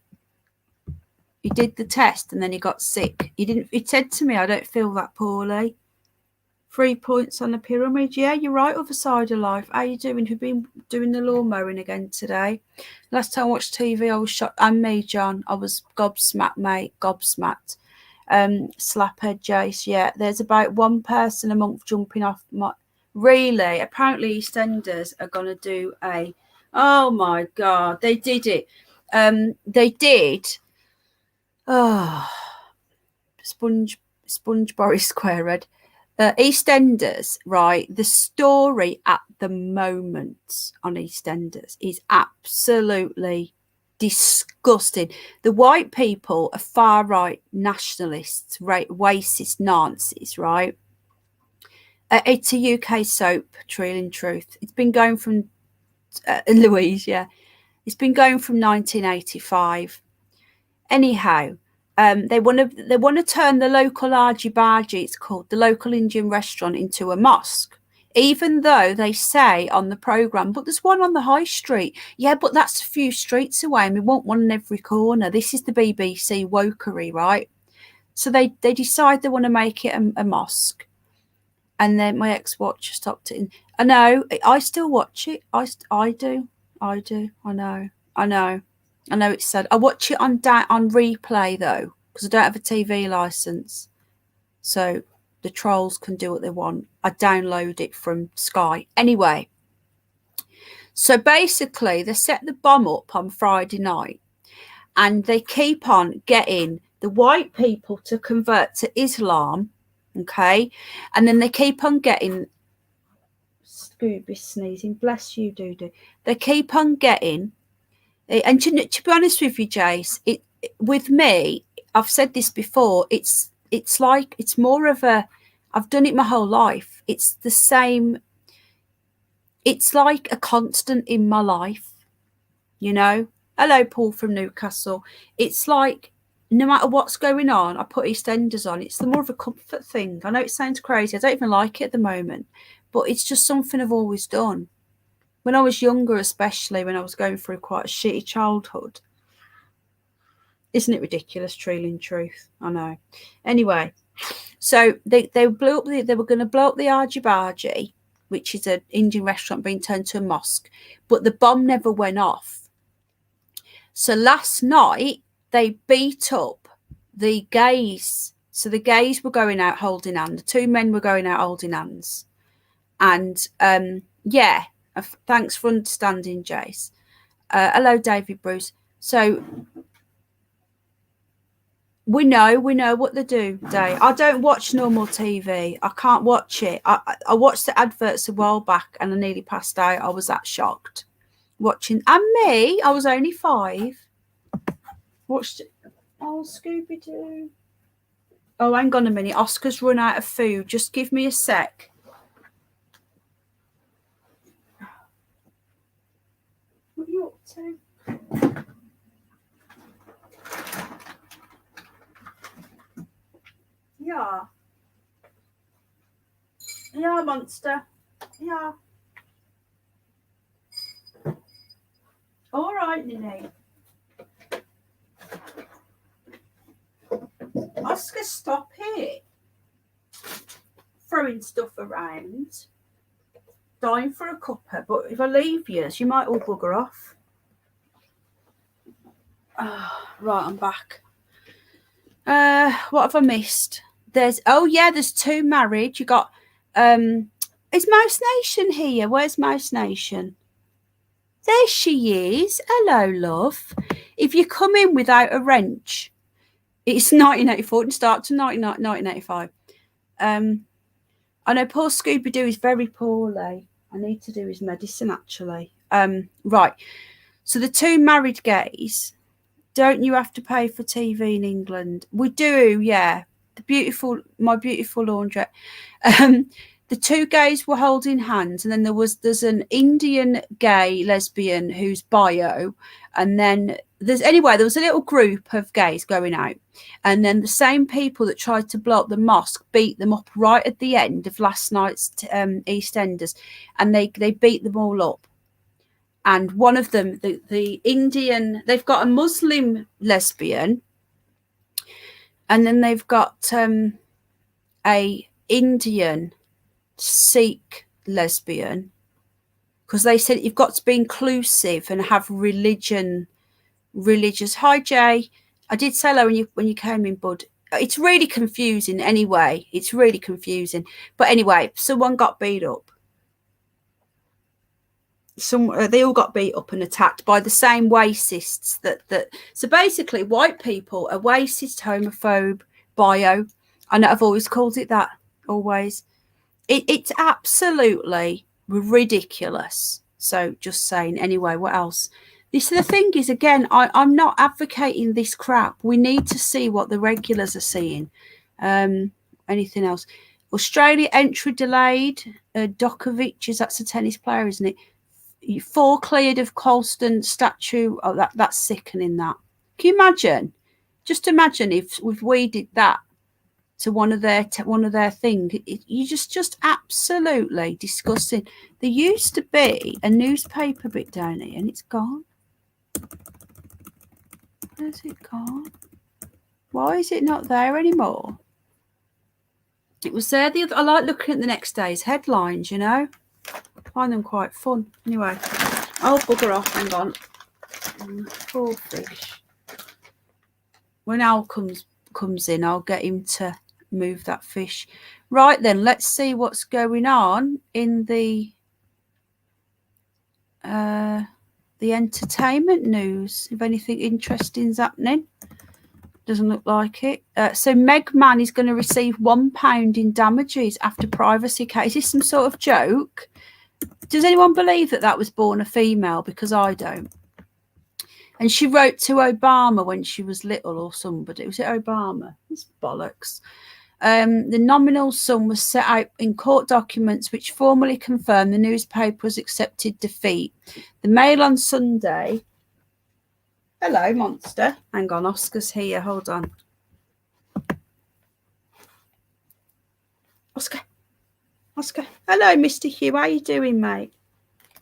He did the test and then he got sick. He said to me, I don't feel that poorly. 3 points on the pyramid. Yeah, you're right, other side of life. How you doing? Who've been doing the lawn mowing again today? Last time I watched TV, I was shocked. And me, John. I was gobsmacked, mate. Gobsmacked. Slaphead Jace. Yeah, there's about one person a month jumping off my... Really? Apparently EastEnders are going to do a... Oh, my God. They did it. They did... Oh... Spongebury Squarehead. EastEnders, right? The story at the moment on EastEnders is absolutely disgusting. The white people are far right nationalists, right? Racist Nazis, right? It's a UK soap, Truly in Truth. It's been going from Louise, yeah. It's been going from 1985. Anyhow. They want to turn the local argy bargy, it's called, the local Indian restaurant, into a mosque, even though they say on the programme, but there's one on the high street. Yeah, but that's a few streets away and we want one in every corner. This is the BBC wokery, right? So they decide they want to make it a mosque. And then my ex-watcher stopped it. I know, I still watch it. I do. I know. I know it's sad. I watch it on replay though, because I don't have a TV license, so the trolls can do what they want. I download it from Sky anyway. So basically, they set the bomb up on Friday night, and they keep on getting the white people to convert to Islam, okay, and then they keep on getting. Scooby sneezing. Bless you, Doodoo. They keep on getting. And to be honest with you, Jace, with me, I've said this before, it's like, it's more of a, I've done it my whole life. It's the same, it's like a constant in my life, you know. Hello, Paul from Newcastle. It's like, no matter what's going on, I put EastEnders on. It's the more of a comfort thing. I know it sounds crazy. I don't even like it at the moment, but it's just something I've always done. When I was younger, especially when I was going through quite a shitty childhood. Isn't it ridiculous, Truly in Truth? I know. Anyway, so they blew up they were going to blow up the Argy Bargy, which is an Indian restaurant being turned to a mosque, but the bomb never went off. So last night they beat up the gays. So the gays were going out holding hands. The two men were going out holding hands. And yeah. Thanks for understanding, Jace. Hello, David Bruce. So We know what they do, Dave. I don't watch normal TV. I can't watch it. I watched the adverts a while back and I nearly passed out. I was that shocked watching. And me, I was only 5. Watched it. Oh, Scooby-Doo. Oh, hang on a minute. Oscar's run out of food. Just give me a sec. What are you up to? Yeah. Yeah, monster. Yeah. All right, Nene. Oscar, stop it. Throwing stuff around. Dying for a cuppa, but if I leave you, you might all bugger off. Right, I'm back. What have I missed? There's 2 married. You got is Mouse Nation here? Where's Mouse Nation? There she is. Hello, love. If you come in without a wrench, it's 1984 and start to 1985. I know poor Scooby-Doo is very poorly. I need to do his medicine, actually. Right. So the 2 married gays, don't you have to pay for TV in England? We do, yeah. My beautiful laundrette. The 2 gays were holding hands, and then there's an Indian gay lesbian who's bio, and then there was a little group of gays going out, and then the same people that tried to blow up the mosque beat them up right at the end of last night's EastEnders, and they beat them all up. And one of them, the Indian, they've got a Muslim lesbian, and then they've got a Indian Sikh lesbian, because they said you've got to be inclusive and have religious. Hi, Jay. I did say hello when you came in, bud. It's really confusing anyway. It's really confusing. But anyway, someone got beat up. They all got beat up and attacked by the same racists so basically white people are racist, homophobe, bio. I know I've always called it that, always. It's absolutely ridiculous. So just saying. Anyway, what else? The thing is, again, I'm not advocating this crap. We need to see what the regulars are seeing. Anything else? Australia entry delayed. Djokovic, that's a tennis player, isn't it? 4 cleared of Colston statue. Oh, that's sickening. That. Can you imagine? Just imagine if we did that to one of their things. You just absolutely disgusting. There used to be a newspaper bit down here, and it's gone. Where's it gone? Why is it not there anymore? It was there I like looking at the next day's headlines, you know. I find them quite fun. Anyway, I'll bugger off. Hang on. Poor fish. When Al comes in, I'll get him to move that fish. Right then, let's see what's going on in the entertainment news. If anything interesting's happening. Doesn't look like it. So Meg Mann is going to receive £1 in damages after privacy case. Is this some sort of joke? Does anyone believe that was born a female? Because I don't. And she wrote to Obama when she was little, or somebody. Was it Obama? It's bollocks. The nominal sum was set out in court documents which formally confirmed the newspaper's accepted defeat. The Mail on Sunday. Hello, monster. Hang on, Oscar's here. Hold on. Oscar. Hello, Mr. Hugh. How you doing, mate?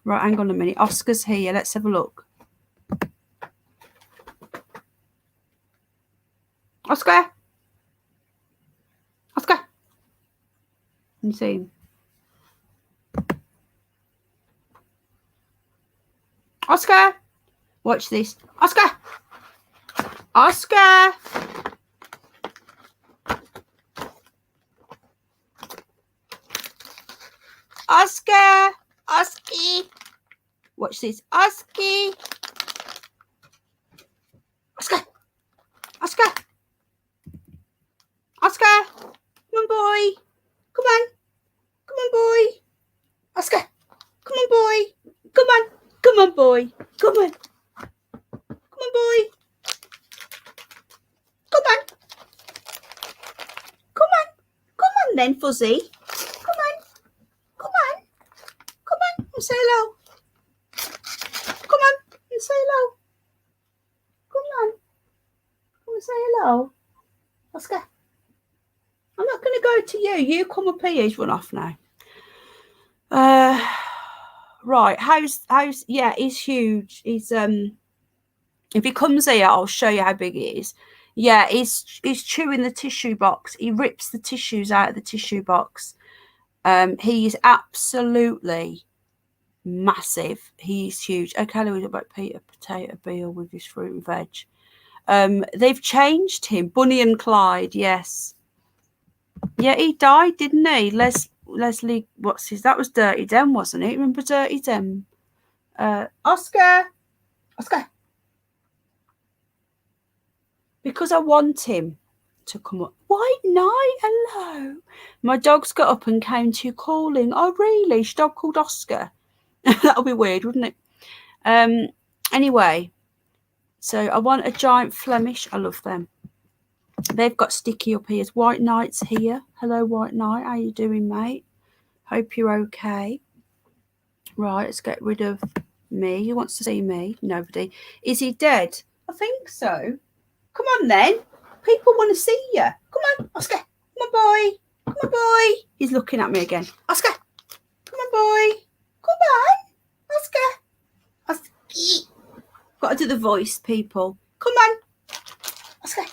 Right, hang on a minute. Oscar's here. Let's have a look. Oscar. And see. Oscar. Watch this. Oscar. Oscar. Osky. Watch this. Oscar. Oscar, come on, boy. Come on. Come on, boy. Oscar, come on, boy. Come on. Come on, boy. Come on. Come on, boy. Come on. Come on. Come on then, Fuzzy. Come on. Come on. Come on and say hello. Come on and say hello. Come on. Come and say hello. Oscar. I'm not going to go to you. You come up here. He's run off now. Right. How's yeah, he's huge. He's if he comes here, I'll show you how big he is. Yeah, he's chewing the tissue box. He rips the tissues out of the tissue box. He is absolutely massive. He's huge. Okay, Louise, about Peter Potato Beale with his fruit and veg. They've changed him. Bunny and Clyde, yes. Yeah, he died, didn't he? Leslie, what's his? That was Dirty Den, wasn't it? Remember Dirty Den? Oscar. Because I want him to come up. White Knight, hello. My dog's got up and came to you calling. Oh, really? Is your dog called Oscar? That would be weird, wouldn't it? Anyway, so I want a giant Flemish. I love them. They've got sticky up here. White Knight's here. Hello, White Knight. How you doing, mate? Hope you're okay. Right, let's get rid of me. Who wants to see me? Nobody. Is he dead? I think so. Come on, then. People want to see you. Come on, Oscar. Come on, boy. Come on, boy. He's looking at me again. Oscar. Come on, boy. Come on, Oscar. Oscar. Got to do the voice, people. Come on, Oscar.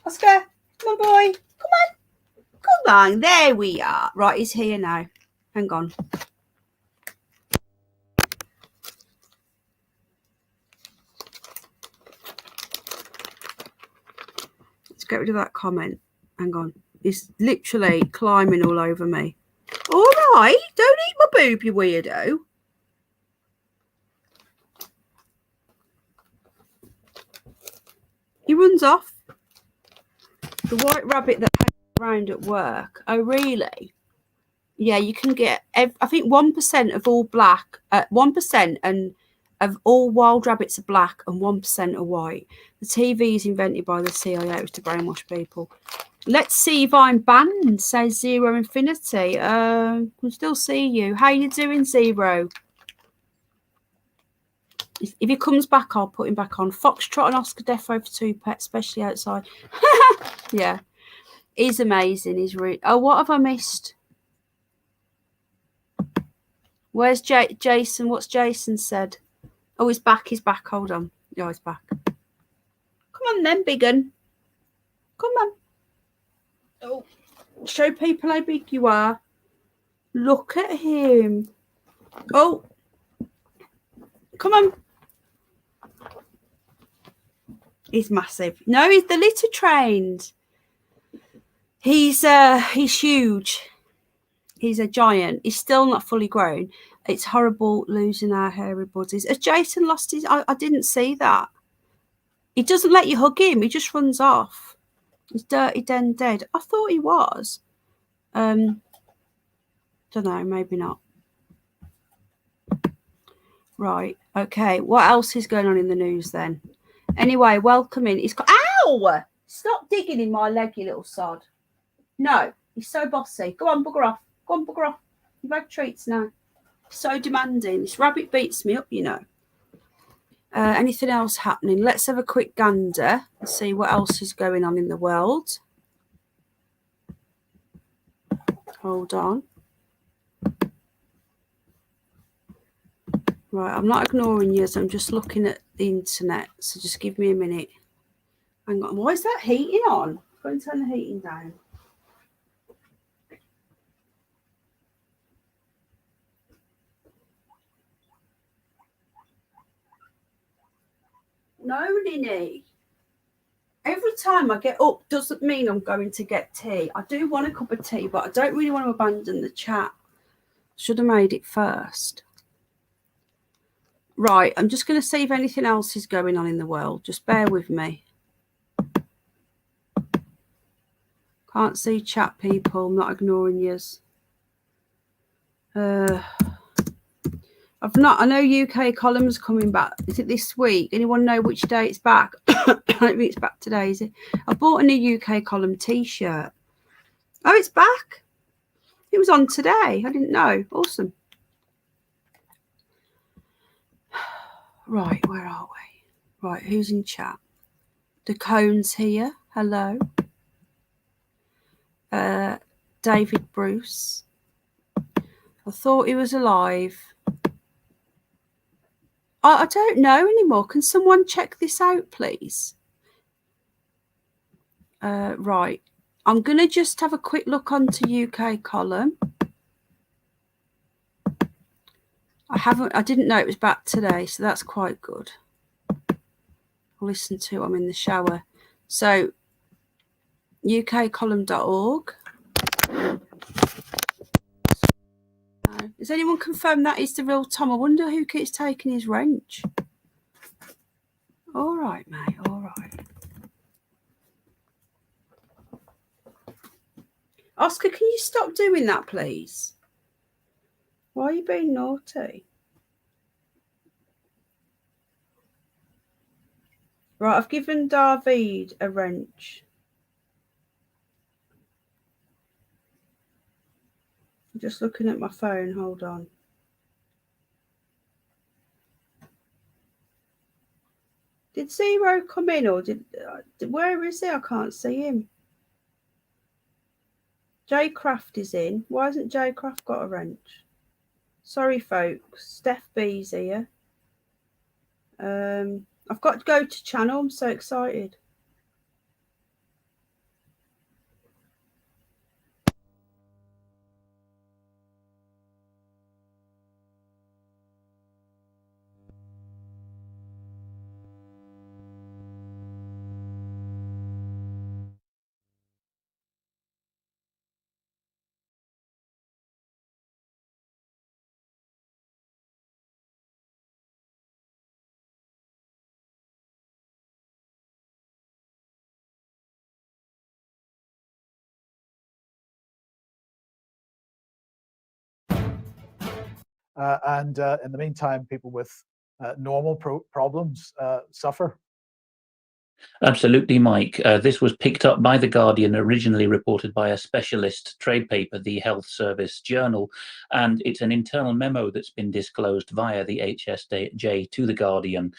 Oscar. Come on, boy. Come on. Come on. There we are. Right, he's here now. Hang on. Get rid of that comment. Hang on. He's literally climbing all over me. All right. Don't eat my boob, you weirdo. He runs off. The white rabbit that hangs around at work. Oh, really? Yeah, you can get, I think 1% of all black, 1% and of all wild rabbits are black and 1% are white. The TV is invented by the CIA to brainwash people. Let's see if I'm banned, says Zero Infinity. Can still see you. How you doing, Zero? If he comes back, I'll put him back on. Foxtrot and Oscar Defo for 2 pets, especially outside. Yeah, he's amazing. He's really. Oh, what have I missed? Where's Jason? What's Jason said? Oh, he's back. He's back. Hold on. Oh, he's back. Come on then, big un. Come on. Oh, show people how big you are. Look at him. Oh, come on. He's massive. No, he's the litter trained. He's huge. He's a giant. He's still not fully grown. It's horrible losing our hairy buddies. Has Jason lost his? I didn't see that. He doesn't let you hug him. He just runs off. He's Dirty Den dead. I thought he was. Don't know. Maybe not. Right. Okay. What else is going on in the news then? Anyway, welcoming. He's got. Ow! Stop digging in my leg, you little sod. No, he's so bossy. Go on, bugger off. Go on, bugger off. You've had treats now. So demanding. This rabbit beats me up, you know. Anything else happening? Let's have a quick gander and see what else is going on in the world. Hold on. Right, I'm not ignoring you, so I'm just looking at the internet. So just give me a minute. Hang on. Why is that heating on? Go and turn the heating down. No, Ninny. Every time I get up doesn't mean I'm going to get tea. I do want a cup of tea, but I don't really want to abandon the chat. Should have made it first. Right, I'm just going to see if anything else is going on in the world. Just bear with me. Can't see chat, people. I'm not ignoring yous. I know UK column's coming back. Is it this week? Anyone know which day it's back? I don't think it's back today, is it? I bought a new UK column t-shirt. Oh, it's back. It was on today. I didn't know. Awesome. Right, where are we? Right, who's in chat? The Cone's here. Hello. David Bruce. I thought he was alive. I don't know anymore. Can someone check this out, please? Right. I'm going to just have a quick look onto UK column. I didn't know it was back today, so that's quite good. I'll listen to it. I'm in the shower. So, ukcolumn.org. Has anyone confirmed that is the real Tom? I wonder who keeps taking his wrench. All right, mate. All right. Oscar, can you stop doing that, please? Why are you being naughty? Right, I've given David a wrench. I'm just looking at my phone. Hold on. Did Zero come in, or did where is he? I can't see him. J Craft is in. Why hasn't J Craft got a wrench? Sorry, folks. Steph B's here. I've got to go to channel. I'm so excited. And in the meantime, people with normal problems suffer. Absolutely, Mike. This was picked up by The Guardian, originally reported by a specialist trade paper, the Health Service Journal, and it's an internal memo that's been disclosed via the HSJ to The Guardian,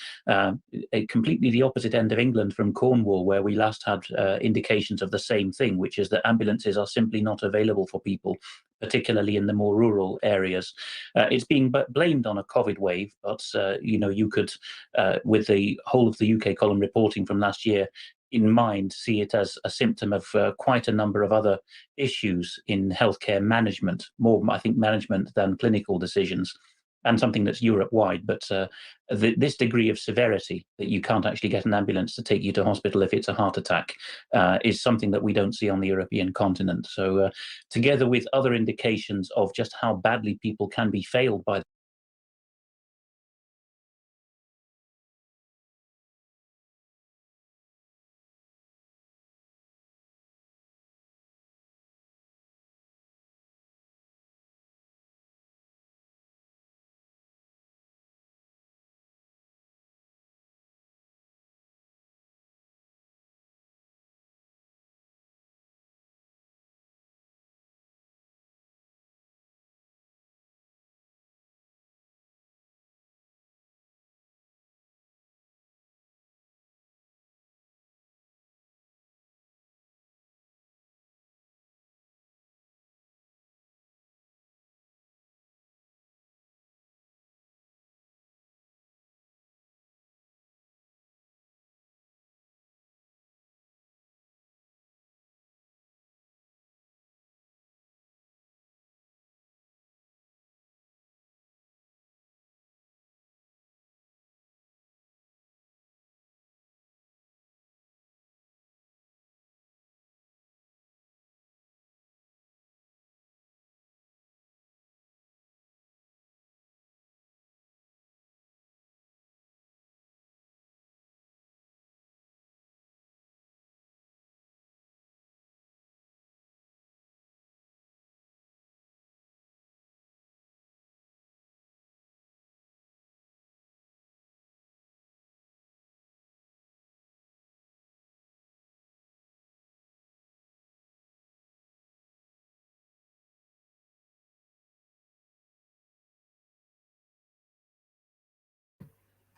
completely the opposite end of England from Cornwall, where we last had indications of the same thing, which is that ambulances are simply not available for people, particularly in the more rural areas. It's being blamed on a COVID wave, but you could, with the whole of the UK column reporting from last year in mind, see it as a symptom of quite a number of other issues in healthcare management, more, I think, management than clinical decisions, and something that's Europe-wide. But this degree of severity, that you can't actually get an ambulance to take you to hospital if it's a heart attack, is something that we don't see on the European continent. So together with other indications of just how badly people can be failed by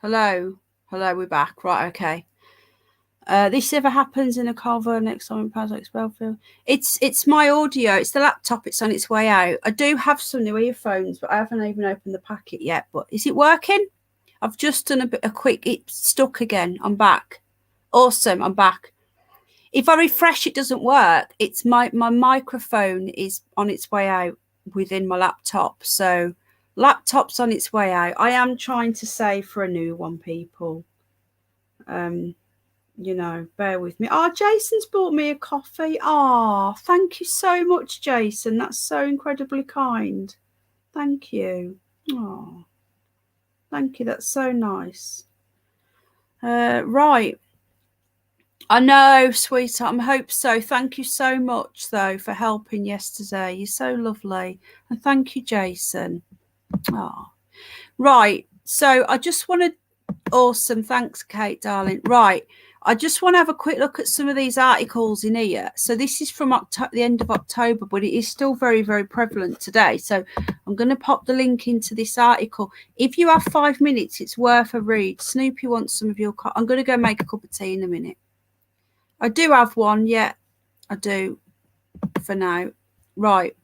Hello, we're back. Right, okay. This ever happens in a Carver next time in Paradise Belfield. It's my audio. It's the laptop. It's on its way out. I do have some new earphones, but I haven't even opened the packet yet. But is it working? I've just done a quick. It's stuck again. I'm back. Awesome. I'm back. If I refresh, it doesn't work. It's my microphone is on its way out within my laptop. So laptop's on its way out. I am trying to save for a new one, people. You know, bear with me. Oh, Jason's bought me a coffee. Oh, thank you so much, Jason. That's so incredibly kind. Thank you. Oh, thank you. That's so nice. Right. I know, sweetheart. I hope so. Thank you so much, though, for helping yesterday. You're so lovely. And thank you, Jason. Oh, right. So I just want to... Awesome. Thanks, Kate, darling. Right. I just want to have a quick look at some of these articles in here. So this is from the end of October, but it is still very, very prevalent today. So I'm going to pop the link into this article. If you have 5 minutes, it's worth a read. Snoopy wants some of your... I'm going to go make a cup of tea in a minute. I do have one. Yeah, I do for now. Right.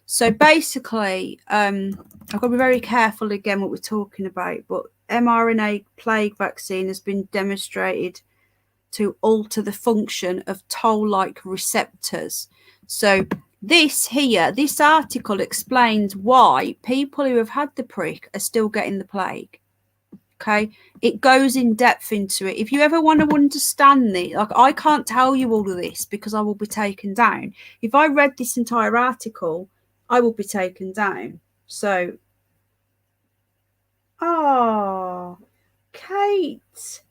So basically, I've got to be very careful again what we're talking about, but mRNA plague vaccine has been demonstrated to alter the function of toll-like receptors. So this article explains why people who have had the prick are still getting the plague. Okay, it goes in depth into it. If you ever want to understand it, like I can't tell you all of this because I will be taken down. If I read this entire article, I will be taken down. So, Kate.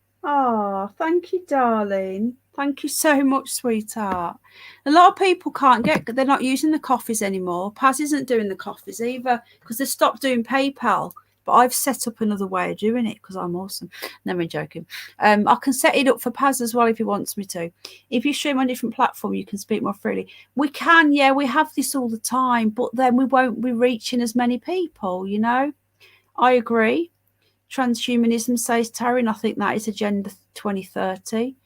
Thank you, darling. Thank you so much, sweetheart. A lot of people they're not using the coffees anymore. Paz isn't doing the coffees either because they stopped doing PayPal. But I've set up another way of doing it because I'm awesome. Never joking. I can set it up for Paz as well if he wants me to. If you stream on a different platform, you can speak more freely. We can, yeah, we have this all the time, but then we won't be reaching as many people, you know? I agree. Transhumanism, says Taryn. I think that is Agenda 2030.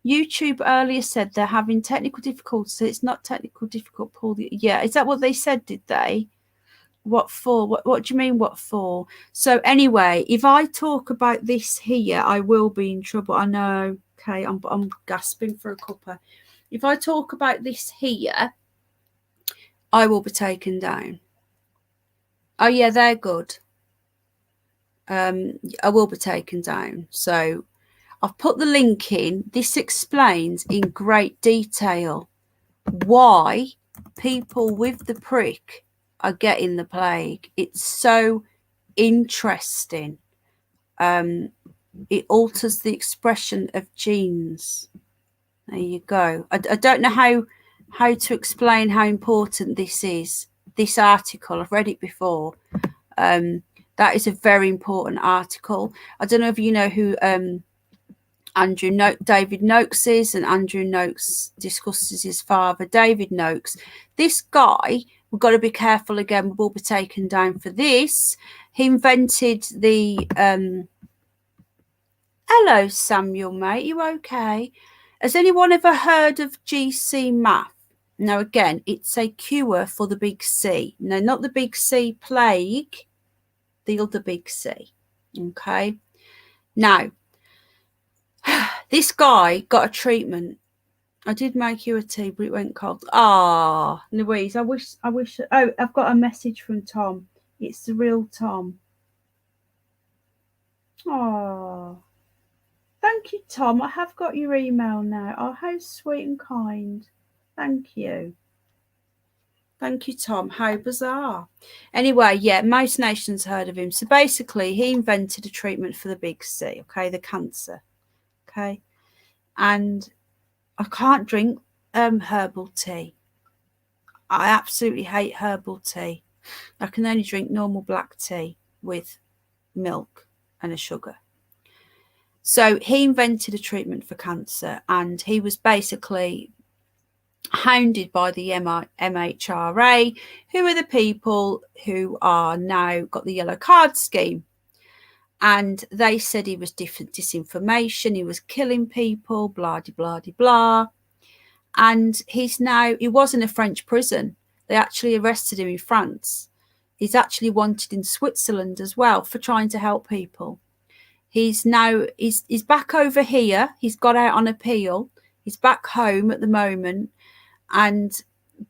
YouTube earlier said they're having technical difficulties. It's not technical difficult, Paul. Yeah, is that what they said, did they? What for? What do you mean, what for? So anyway, if I talk about this here, I will be in trouble. I know. Okay, I'm gasping for a cuppa. If I talk about this here, I will be taken down. Oh yeah, they're good. I will be taken down. So I've put the link in. This explains in great detail why people with the prick are getting the plague. It's so interesting. It alters the expression of genes. There you go. I don't know how to explain how important this is. This article, I've read it before. That is a very important article. I don't know if you know who David Noakes is, and Andrew Noakes discusses his father, David Noakes. This guy, we've got to be careful again, we'll be taken down for this. He invented the hello, Samuel, mate, you okay? Has anyone ever heard of GC math? Now again, it's a cure for the big C. No, not the big C plague, the other big C. Okay. Now, this guy got a treatment. I did make you a tea, but it went cold. Ah, Louise, I wish. Oh, I've got a message from Tom. It's the real Tom. Oh, thank you, Tom. I have got your email now. Oh, how sweet and kind. Thank you. Thank you, Tom. How bizarre. Anyway, yeah, most nations heard of him. So basically, he invented a treatment for the big C, okay, the cancer. Okay. And I can't drink herbal tea. I absolutely hate herbal tea. I can only drink normal black tea with milk and a sugar. So he invented a treatment for cancer, and he was basically hounded by the MHRA, who are the people who are now got the yellow card scheme. And they said he was disinformation, he was killing people, blah, blah, blah, blah. And he was in a French prison. They actually arrested him in France. He's actually wanted in Switzerland as well for trying to help people. He's back over here. He's got out on appeal. He's back home at the moment. And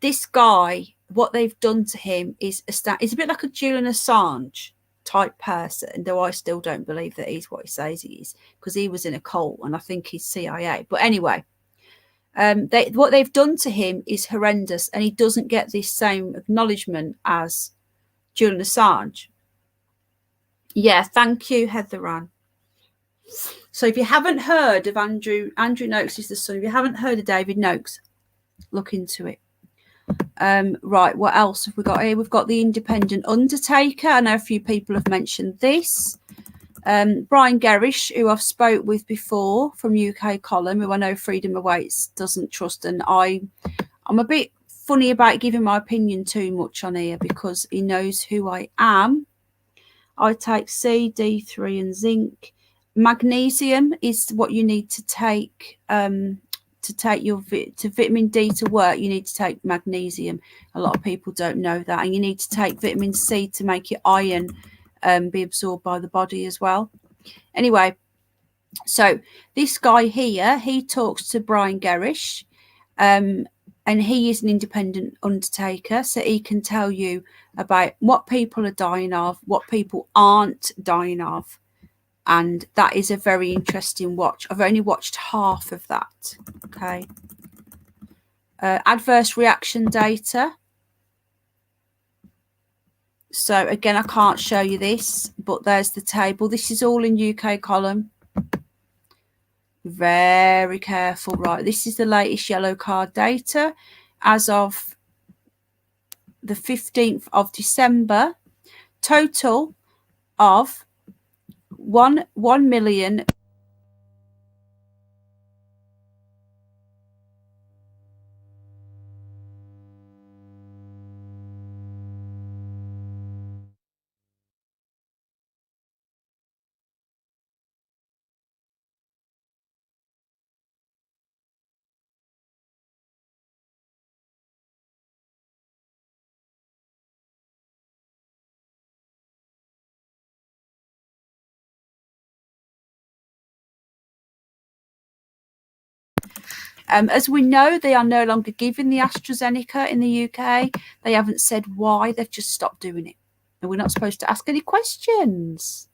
this guy, what they've done to him is he's a bit like a Julian Assange type person, though I still don't believe that he's what he says he is, because he was in a cult and I think he's CIA. But anyway, what they've done to him is horrendous, and he doesn't get this same acknowledgement as Julian Assange. Yeah, thank you, Heather Ann. So if you haven't heard of Andrew Noakes is the son, if you haven't heard of David Noakes, look into it. Right, what else have we got here? We've got the independent undertaker. I know a few people have mentioned this. Brian Gerrish, who I've spoke with before from UK Column, who I know Freedom Awaits doesn't trust, and I'm a bit funny about giving my opinion too much on here because he knows who I am. I take C, D3 and zinc. Magnesium is what you need to take to vitamin D to work. You need to take magnesium. A lot of people don't know that. And you need to take vitamin C to make your iron be absorbed by the body as well. Anyway, so this guy here, he talks to Brian Gerrish, and he is an independent undertaker, so he can tell you about what people are dying of, what people aren't dying of. And that is a very interesting watch. I've only watched half of that. Okay. Adverse reaction data. So again, I can't show you this, but there's the table. This is all in UK Column. Very careful. Right. This is the latest yellow card data as of the 15th of December. Total of 1 million. As we know, they are no longer giving the AstraZeneca in the UK. They haven't said why. They've just stopped doing it. And we're not supposed to ask any questions.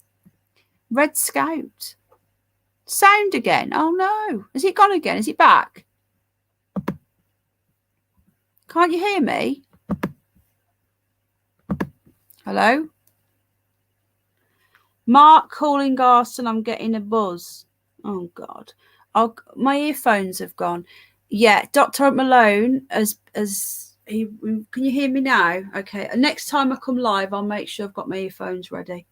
Red Scout. Sound again. Oh, no. Is it gone again? Is it back? Can't you hear me? Hello? Mark calling Garson. I'm getting a buzz. Oh, God. My earphones have gone. Yeah, Dr. Malone, can you hear me now? Okay. Next time I come live, I'll make sure I've got my earphones ready.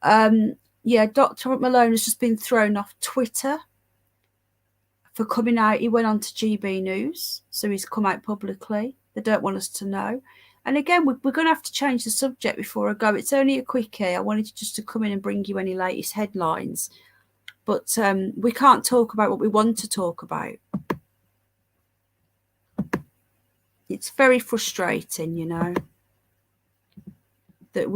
Yeah, Dr. Malone has just been thrown off Twitter for coming out. He went on to GB News, so he's come out publicly. They don't want us to know. And again, we're going to have to change the subject before I go. It's only a quickie. I wanted just to come in and bring you any latest headlines. But we can't talk about what we want to talk about. It's very frustrating, you know, that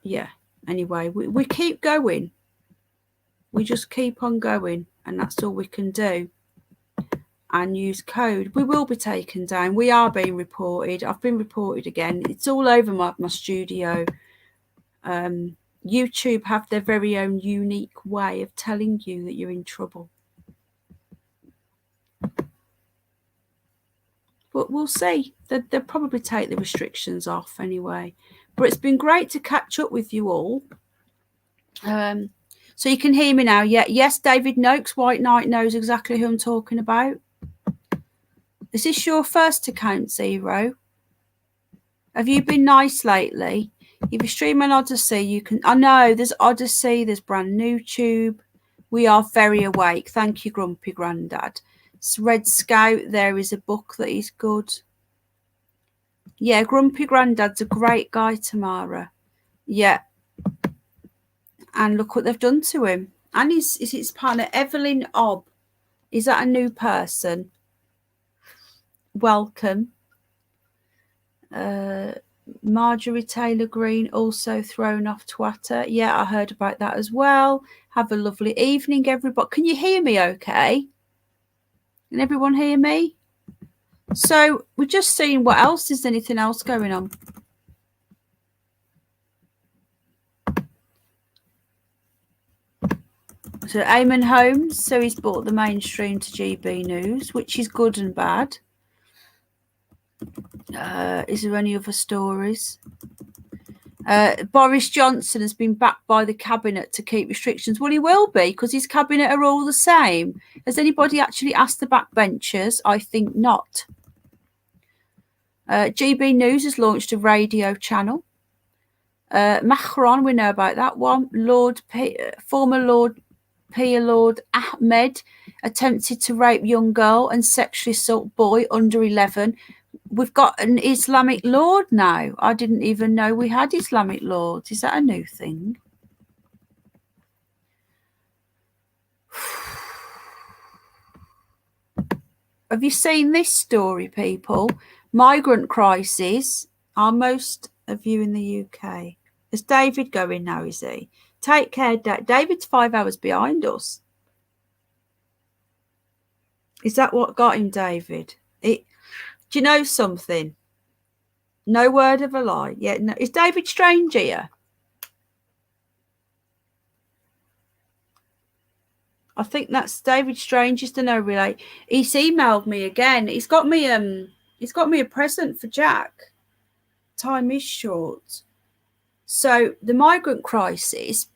yeah. Anyway, we keep going. We just keep on going, and that's all we can do. And use code. We will be taken down. We are being reported. I've been reported again. It's all over my studio. YouTube have their very own unique way of telling you that you're in trouble. But we'll see. They'll probably take the restrictions off anyway. But it's been great to catch up with you all. So you can hear me now. Yeah, yes, David Noakes, White Knight, knows exactly who I'm talking about. Is this your first account, Zero? Have you been nice lately? If you stream on Odyssey, you can... I know, there's Odyssey, there's brand new tube. We are very awake. Thank you, Grumpy Grandad. It's Red Scout, there is a book that is good. Yeah, Grumpy Grandad's a great guy, Tamara. Yeah. And look what they've done to him. And his partner, Evelyn Obb. Is that a new person? Welcome. Marjorie Taylor Greene also thrown off Twitter. Yeah, I heard about that as well. Have a lovely evening, everybody. Can you hear me okay? Can everyone hear me? So we're just seeing what else. Is anything else going on? So Eamon Holmes, so he's brought the mainstream to GB News, which is good and bad. Is there any other stories? Boris Johnson has been backed by the cabinet to keep restrictions. Well, he will be, because his cabinet are all the same. Has anybody actually asked the backbenchers? I think not. GB News has launched a radio channel. Macron, we know about that one. Former Lord Ahmed attempted to rape young girl and sexually assault boy under 11. We've got an Islamic lord now. I didn't even know we had Islamic lords. Is that a new thing? Have you seen this story, people? Migrant crisis. Are most of you in the UK? Is David going now, is he? Take care, David's 5 hours behind us. Is that what got him, David? Do you know something? No word of a lie. Yeah, no. Is David Strange here? I think that's David Strange. Is to no relate. He's emailed me again. He's got me a present for Jack. Time is short. So the migrant crisis.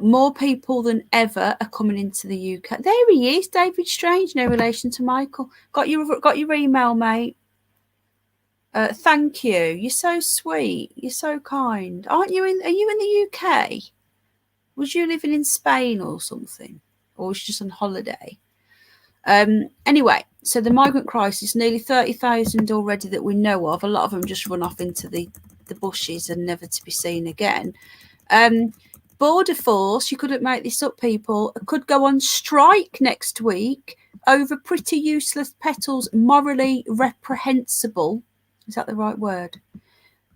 More people than ever are coming into the UK. There he is, David Strange. No relation to Michael. Got your email, mate. Thank you. You're so sweet. You're so kind. Aren't you in? Are you in the UK? Was you living in Spain or something, or was you just on holiday? Anyway, so the migrant crisis, nearly 30,000 already that we know of. A lot of them just run off into the bushes and never to be seen again. Border Force, you couldn't make this up, people, could go on strike next week over pretty useless petals, morally reprehensible. Is that the right word?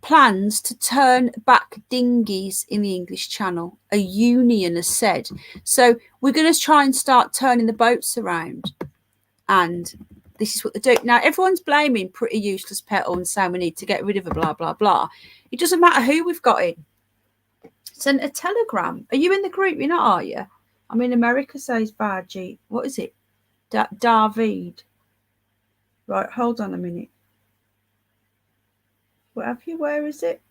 Plans to turn back dinghies in the English Channel, a union has said. So we're going to try and start turning the boats around. And this is what they do. Now, everyone's blaming pretty useless petal and saying we need to get rid of it, blah, blah, blah. It doesn't matter who we've got in. Sent a telegram. Are you in the group? You're not, are you? I mean, America says Varji. What is it? David. Right, hold on a minute. What have you? Where is it?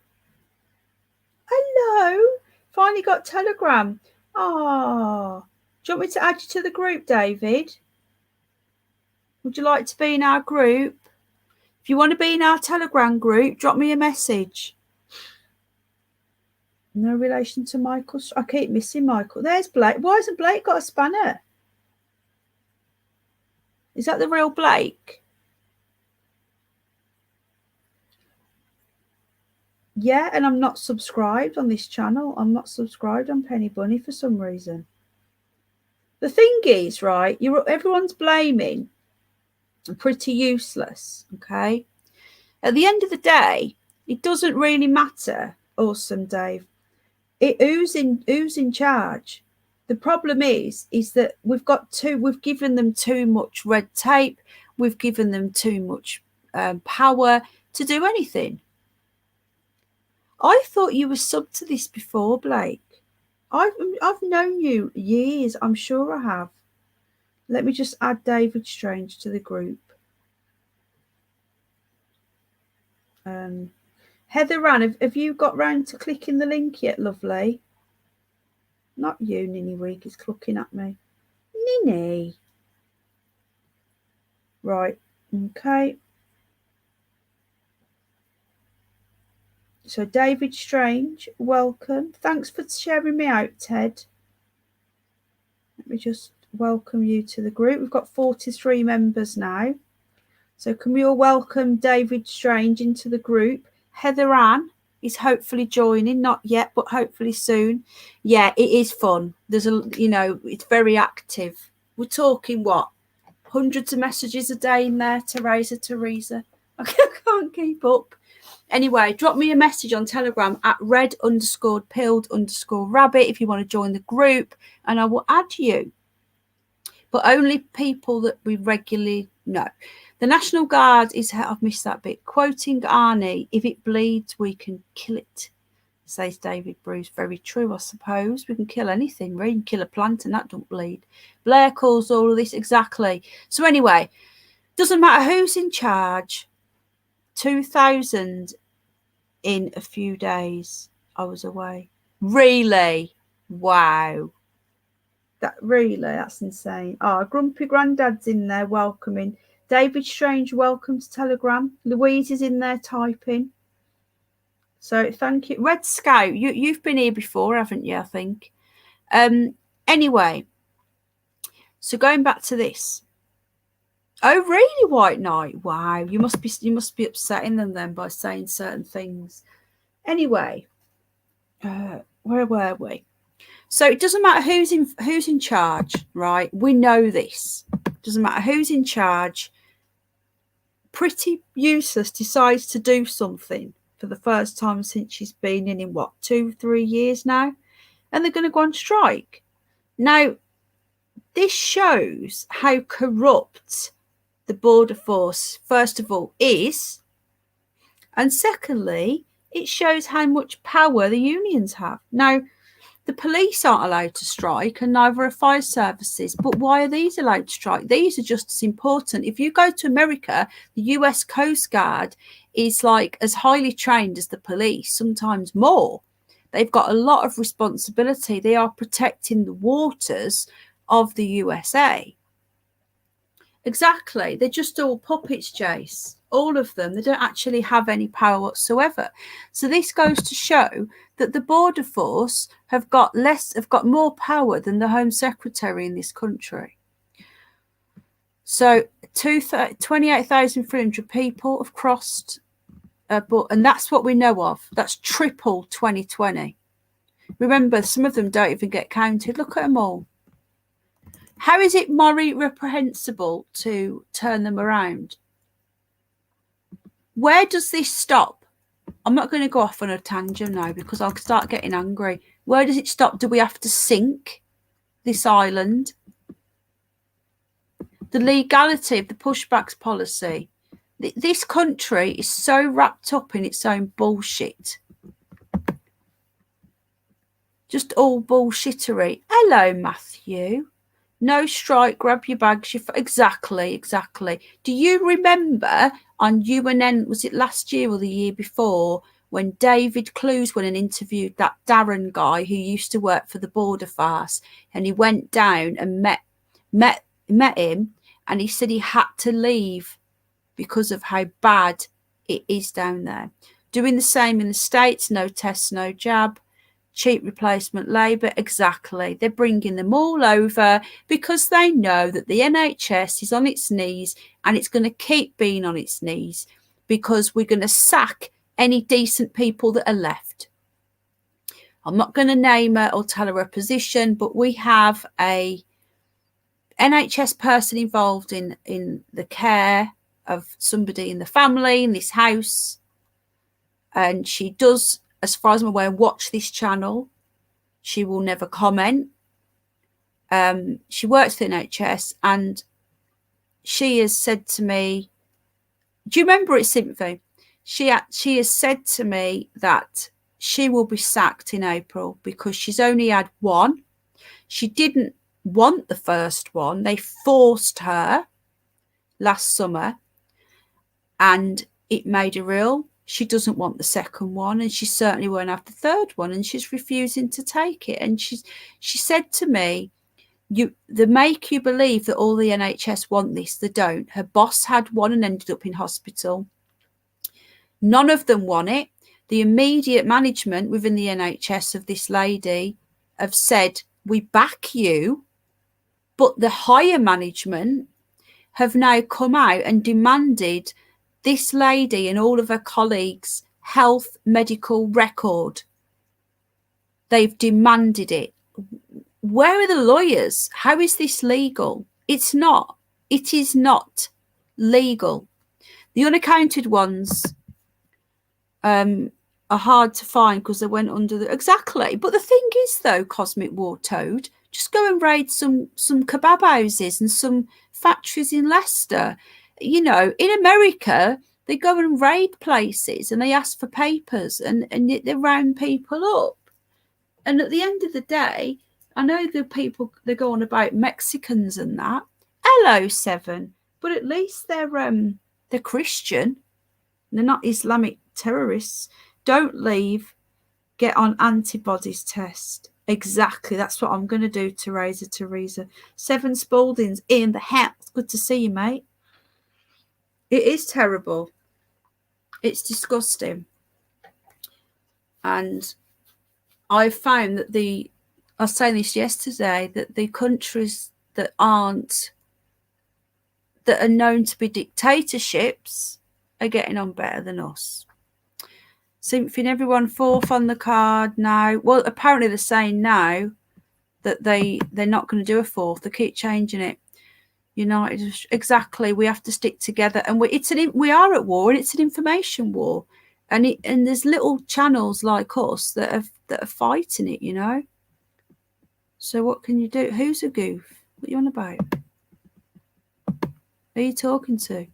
Hello. Finally got telegram. Ah. Do you want me to add you to the group, David? Would you like to be in our group? If you want to be in our Telegram group, drop me a message. No relation to Michael. I keep missing Michael. There's Blake. Why hasn't Blake got a spanner? Is that the real Blake? Yeah, and I'm not subscribed on this channel. I'm not subscribed on Penny Bunny for some reason. The thing is, right, everyone's blaming. Pretty useless, okay? At the end of the day, it doesn't really matter. Awesome, Dave. Who's in charge? The problem is that we've given them too much red tape. We've given them too much power to do anything. I thought you were sub to this before, Blake. I've known you years. I'm sure I have. Let me just add David Strange to the group. Heather Ann, have you got round to clicking the link yet, lovely? Not you, Ninny Week, is looking at me. Ninny. Right, okay. So David Strange, welcome. Thanks for sharing me out, Ted. Let me just welcome you to the group. We've got 43 members now. So can we all welcome David Strange into the group? Heather Ann, is hopefully joining. Not yet, but hopefully soon. Yeah, it is fun. There's it's very active. We're talking what? Hundreds of messages a day in there, Teresa. I can't keep up. Anyway, drop me a message on Telegram at red_pilled_rabbit if you want to join the group, and I will add you. But only people that we regularly know. The National Guard is, I've missed that bit, quoting Arnie, if it bleeds, we can kill it, says David Bruce. Very true, I suppose. We can kill anything, really. You can kill a plant and that don't bleed. Blair calls all of this, exactly. So anyway, doesn't matter who's in charge. 2,000 in a few days. I was away. Really? Wow. That's insane. Grumpy Grandad's in there welcoming. David Strange welcomes Telegram. Louise is in there typing. So thank you. Red Scout, you've been here before, haven't you, I think? Anyway, so going back to this. Oh, really, White Knight? Wow, you must be upsetting them then by saying certain things. Anyway, where were we? So it doesn't matter who's in charge, right? We know this. Doesn't matter who's in charge. Pretty Useless decides to do something for the first time since she's been in what, 2-3 years now, and they're going to go on strike. Now, this shows how corrupt the border force, first of all, is, and secondly, it shows how much power the unions have. Now, the police aren't allowed to strike, and neither are fire services. But why are these allowed to strike? These are just as important. If you go to America, the US Coast Guard is like as highly trained as the police, sometimes more. They've got a lot of responsibility. They are protecting the waters of the USA. Exactly. They're just all puppets, Jace. All of them. They don't actually have any power whatsoever. So this goes to show that the border force have got more power than the Home Secretary in this country. So 28,300 people have crossed, and that's what we know of. That's triple 2020. Remember, some of them don't even get counted. Look at them all. How is it morally reprehensible to turn them around? Where does this stop? I'm not going to go off on a tangent now because I'll start getting angry. Where does it stop? Do we have to sink this island? The legality of the pushbacks policy. This country is so wrapped up in its own bullshit. Just all bullshittery. Hello, Matthew. No strike, grab your bags. Exactly. Do you remember on UNN, was it last year or the year before, when David Clues went and interviewed that Darren guy who used to work for the Border Force, and he went down and met him, and he said he had to leave because of how bad it is down there. Doing the same in the States, no tests, no jab. Cheap replacement labour, exactly. They're bringing them all over because they know that the NHS is on its knees, and it's going to keep being on its knees because we're going to sack any decent people that are left. I'm not going to name her or tell her a position, but we have a NHS person involved in the care of somebody in the family in this house, and she does, as far as I'm aware, watch this channel. She will never comment. She works for the NHS, and she has said to me, do you remember it, Sympathy? She has said to me that she will be sacked in April because she's only had one. She didn't want the first one. They forced her last summer, and it made her ill. She doesn't want the second one, and she certainly won't have the third one, and she's refusing to take it. And she said to me, they make you believe that all the NHS want this. They don't. Her boss had one and ended up in hospital. None of them want it. The immediate management within the NHS of this lady have said, we back you, but the higher management have now come out and demanded this lady and all of her colleagues health medical record. They've demanded it. Where are the lawyers? How is this legal? It's not. It is not legal. The unaccounted ones are hard to find because they went under the... Exactly. But the thing is, though, Cosmic War Toad, just go and raid some kebab houses and some factories in Leicester. You know, in America, they go and raid places and they ask for papers and they round people up. And at the end of the day, I know the people, they go on about Mexicans and that. Hello, Seven. But at least they're Christian. They're not Islamic terrorists. Don't leave. Get on antibodies test. Exactly. That's what I'm going to do, Teresa. Seven Spalding's in the house. Good to see you, mate. It is terrible. It's disgusting. And I found that I was saying this yesterday, that the countries that are known to be dictatorships are getting on better than us. Symphony, everyone, fourth on the card now. Well, apparently they're saying now that they're not going to do a fourth. They keep changing it. United, exactly. We have to stick together, and we are at war, and it's an information war, and there's little channels like us that are fighting it. You know. So what can you do? Who's a goof? What are you on about? Who are you talking to?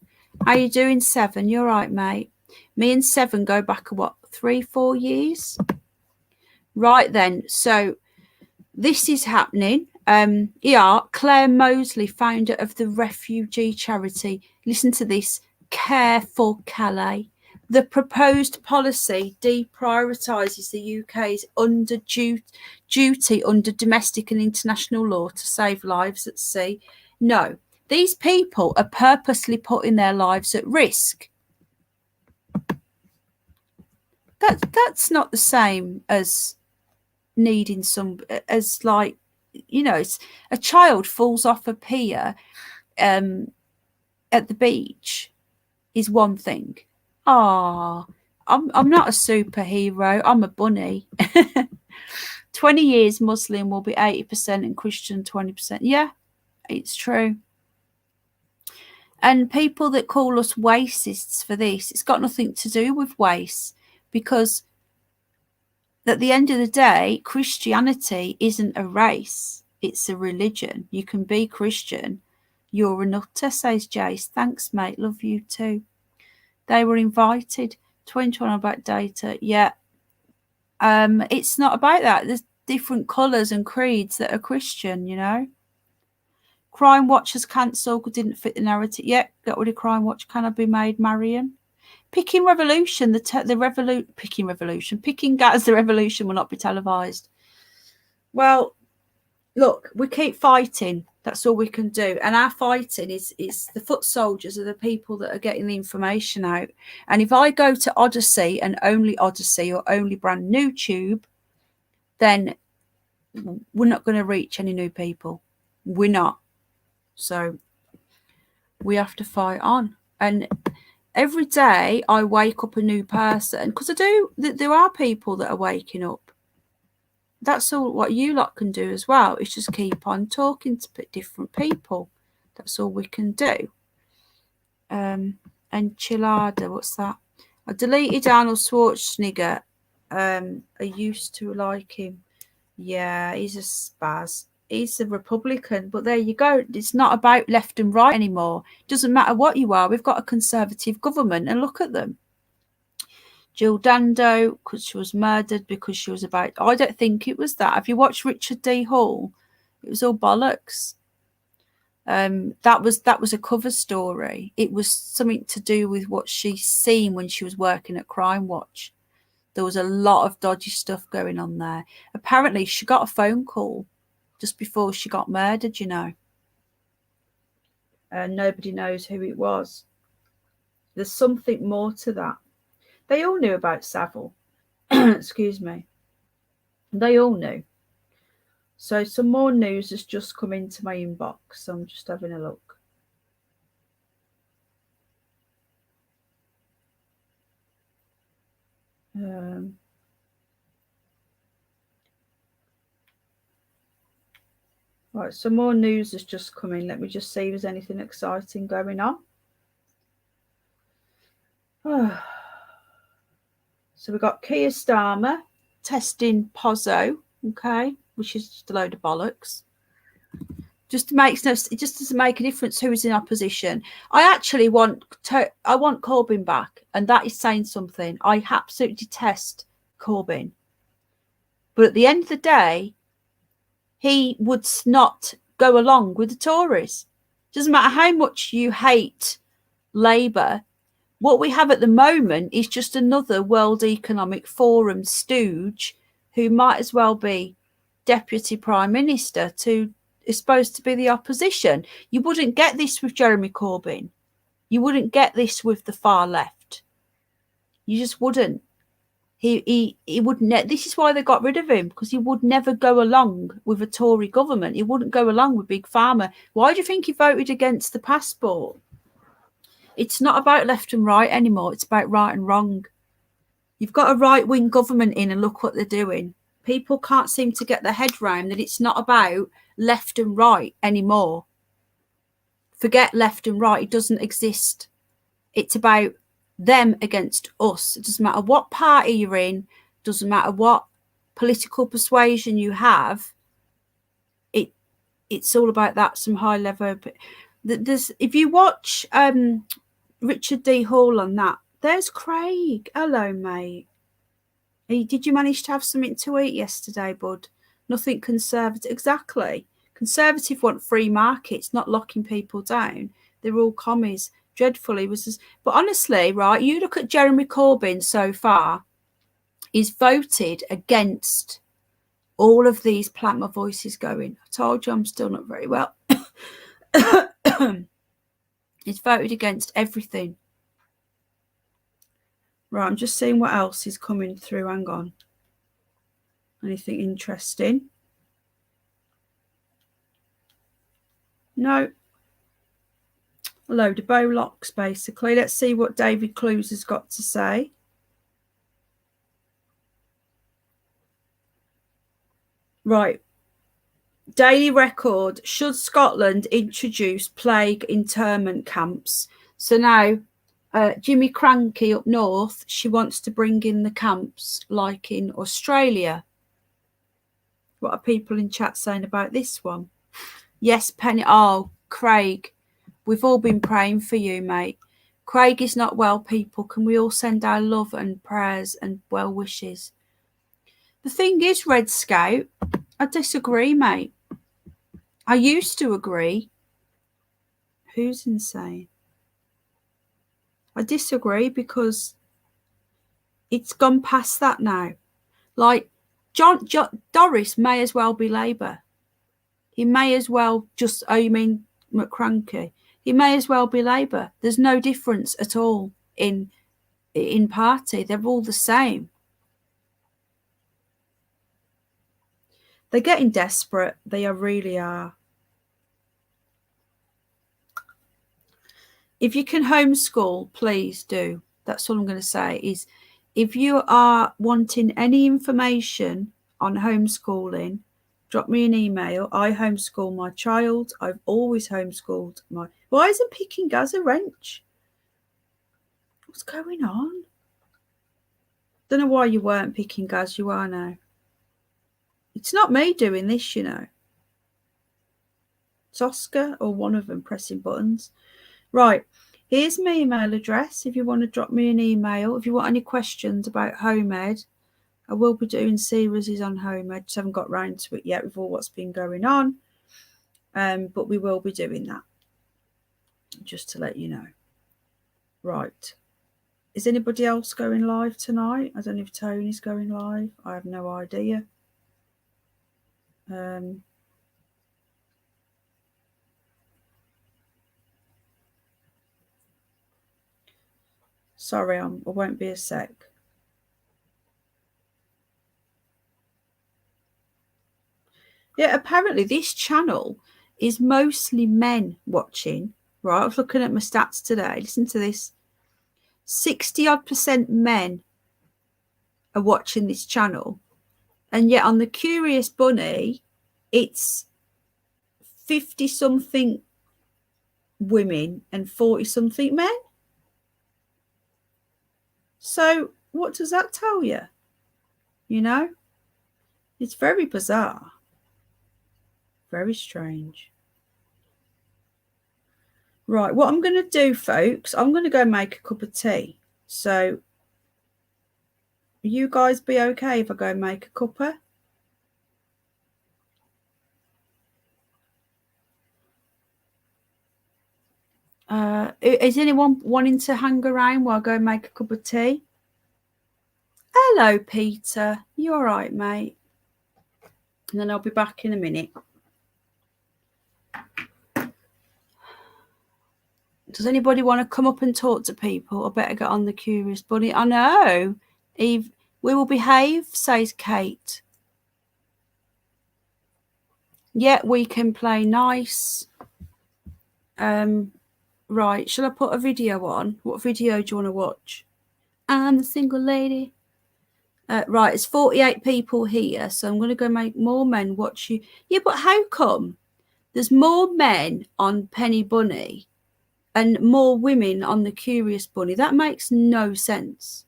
How you doing, Seven? You're right, mate. Me and Seven go back, what, 3-4 years? Right then. So this is happening. Claire Mosley, founder of the refugee charity. Listen to this. Care for Calais. The proposed policy deprioritises the UK's duty under domestic and international law to save lives at sea. No, these people are purposely putting their lives at risk. That's not the same as needing as like, you know, it's a child falls off a pier at the beach is one thing. I'm not a superhero. I'm a bunny. 20 years Muslim will be 80% and Christian 20%. Yeah, it's true. And people that call us wastists for this, it's got nothing to do with waste, because at the end of the day, Christianity isn't a race. It's a religion. You can be Christian. You're a nutter, says Jace. Thanks, mate. Love you too. They were invited. 21 about data. Yeah. It's not about that. There's different colours and creeds that are Christian, you know. Crime Watch has cancelled, didn't fit the narrative. Yeah, got rid of Crime Watch. Can I be made, Marion? Picking Revolution, Picking Gatters, the revolution will not be televised. Well, look, we keep fighting. That's all we can do. And our fighting is the foot soldiers are the people that are getting the information out. And if I go to Odyssey and only Odyssey or only brand new tube, then we're not going to reach any new people. We're not. So we have to fight on. And every day I wake up a new person, because there are people that are waking up. That's all what you lot can do as well, is just keep on talking to different people. That's all we can do. Enchilada, what's that? I deleted Arnold Schwarzenegger. I used to like him. Yeah, he's a spaz. He's a Republican, but there you go. It's not about left and right anymore. It doesn't matter what you are. We've got a Conservative government, and look at them. Jill Dando, because she was murdered because she was about... I don't think it was that. Have you watched Richard D. Hall? It was all bollocks. That was a cover story. It was something to do with what she's seen when she was working at Crime Watch. There was a lot of dodgy stuff going on there. Apparently, she got a phone call just before she got murdered, you know. And nobody knows who it was. There's something more to that. They all knew about Savile. Excuse me. They all knew. So some more news has just come into my inbox. So I'm just having a look. Right, some more news has just come in. Let me just see if there's anything exciting going on. So we've got Keir Starmer testing Pozzo, okay, which is just a load of bollocks. It just doesn't make a difference who is in opposition. I want Corbyn back, and that is saying something. I absolutely detest Corbyn, but at the end of the day, he would not go along with the Tories. Doesn't matter how much you hate Labour. What we have at the moment is just another World Economic Forum stooge who might as well be Deputy Prime Minister is supposed to be the opposition. You wouldn't get this with Jeremy Corbyn. You wouldn't get this with the far left. You just wouldn't. He wouldn't. This is why they got rid of him, because he would never go along with a Tory government. He wouldn't go along with Big Pharma. Why do you think he voted against the passport? It's not about left and right anymore. It's about right and wrong. You've got a right-wing government in, and look what they're doing. People can't seem to get their head round that it's not about left and right anymore. Forget left and right. It doesn't exist. It's about them against us. It doesn't matter what party you're in. It doesn't matter what political persuasion you have. It's all about that, some high level. If you watch Richard D. Hall on that, there's Craig. Hello, mate. Did you manage to have something to eat yesterday, bud? Nothing conservative. Exactly. Conservative want free markets, not locking people down. They're all commies. Dreadfully but honestly, right, you look at Jeremy Corbyn so far, he's voted against all of these. Plant my voice is going. I told you I'm still not very well. He's voted against everything. Right, I'm just seeing what else is coming through. Hang on. Anything interesting? No. A load of bowlocks, basically. Let's see what David Clues has got to say. Right. Daily Record. Should Scotland introduce plague internment camps? So now Jimmy Cranky up north, she wants to bring in the camps like in Australia. What are people in chat saying about this one? Yes, Penny. Oh, Craig. We've all been praying for you, mate. Craig is not well, people. Can we all send our love and prayers and well wishes? The thing is, Red Scout, I disagree, mate. I used to agree. Who's insane? I disagree because it's gone past that now. Like, Doris may as well be Labour. He may as well McCranky. He may as well be Labour. There's no difference at all in party. They're all the same. They're getting desperate. They really are. If you can homeschool, please do. That's all I'm going to say is if you are wanting any information on homeschooling, drop me an email. I homeschool my child. I've always homeschooled my... Why isn't picking Gaz a wrench? What's going on? Don't know why you weren't picking Gaz. You are now. It's not me doing this, you know. It's Oscar or one of them pressing buttons. Right. Here's my email address if you want to drop me an email. If you want any questions about home ed, I will be doing series on home ed. Just haven't got round to it yet with all what's been going on. But we will be doing that. Just to let you know. Right. Is anybody else going live tonight? I don't know if Tony's going live. I have no idea. Sorry, I won't be a sec. Yeah, apparently this channel is mostly men watching. Right, I was looking at my stats today. Listen to this. 60% men are watching this channel, and yet on the Curious Bunny, it's 50-something women and 40-something men. So what does that tell you? You know, it's very bizarre, very strange. Right, what I'm going to do, folks, I'm going to go make a cup of tea. So you guys be okay if I go make a cuppa? Is anyone wanting to hang around while I go make a cup of tea? Hello, Peter. You all right, mate? And then I'll be back in a minute. Does anybody want to come up and talk to people? I better get on the Curious Bunny. I know. Eve, we will behave, says Kate. Yeah, we can play nice. Right, shall I put a video on? What video do you want to watch? I'm the single lady. Right, it's 48 people here, so I'm going to go make more men watch you. Yeah, but how come there's more men on Penny Bunny and more women on the Curious Bunny? That makes no sense.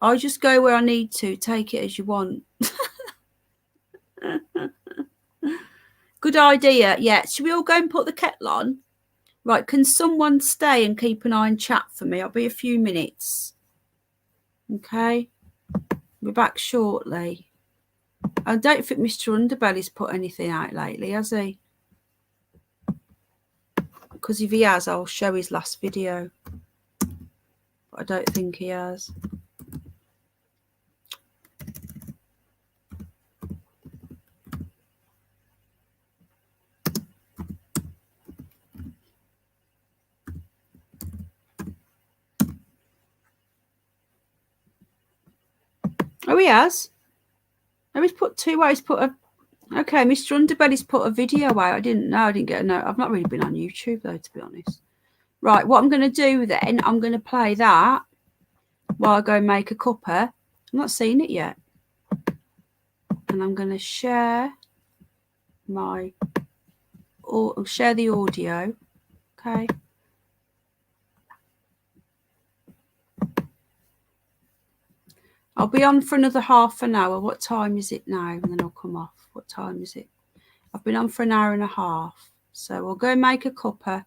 I just go where I need to. Take it as you want. Good idea. Yeah, should we all go and put the kettle on? Right, can someone stay and keep an eye on chat for me? I'll be a few minutes. Okay. We're back shortly. I don't think Mr. Underbelly's put anything out lately, has he? Because if he has, I'll show his last video. But I don't think he has. Oh, he has. Oh, he's put two out. He's put a... Okay, Mr. Underbelly's put a video out. I didn't know. I didn't get a note. I've not really been on YouTube, though, to be honest. Right, what I'm going to do then, I'm going to play that while I go and make a cuppa. I've not seen it yet. And I'm going to share my... or share the audio. Okay. I'll be on for another half an hour. What time is it now? And then I'll come off. What time is it? I've been on for an hour and a half. So I'll go and make a cuppa.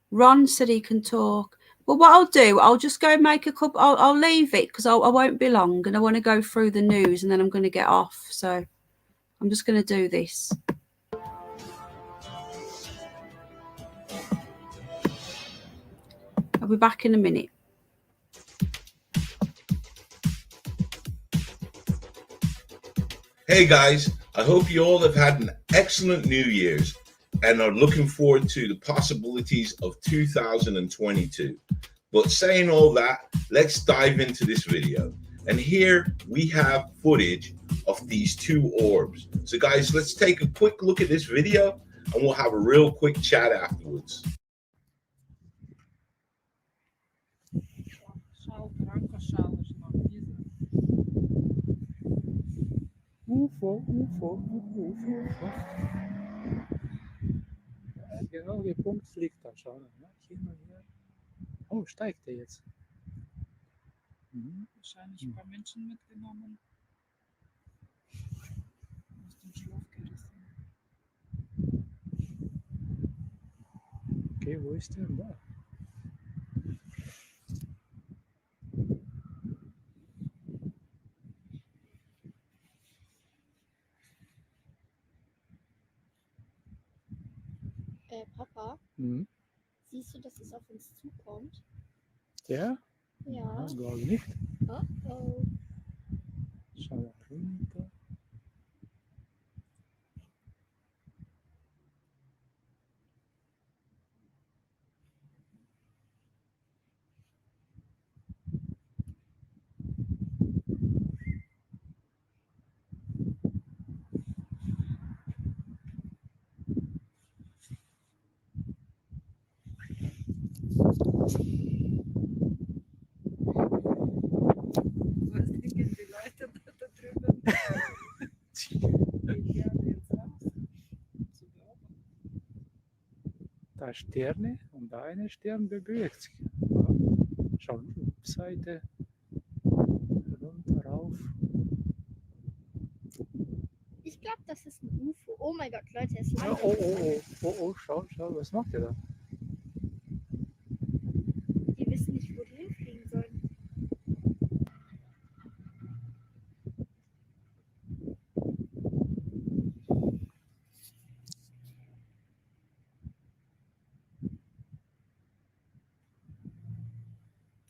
Ron said he can talk. Well, what I'll do, I'll just go and make a cup. I'll leave it because I won't be long and I want to go through the news and then I'm going to get off. So I'm just going to do this. I'll be back in a minute. Hey guys, I hope you all have had an excellent New Year's and are looking forward to the possibilities of 2022. But saying all that, let's dive into this video. And here we have footage of these two orbs. So guys, let's take a quick look at this video and we'll have a real quick chat afterwards. UFO. Genau, der Punkt fliegt da, schau mal. Ja, hier mal hier. Oh, steigt der jetzt? Wahrscheinlich ein paar Menschen mitgenommen. Aus dem Schlaf gerissen. Okay, wo ist der denn da? Papa, siehst du, dass es auf uns zukommt? Der? Ja. Glaube nicht. Oh. Schau da runter. Da Sterne und eine Stern bewegt sich. Schau, Seite, runter, rauf. Ich glaube, das ist ein UFO. Oh mein Gott, Leute, es Ja, landet. schau, was macht ihr da? Die wissen nicht, wo die hinfliegen sollen.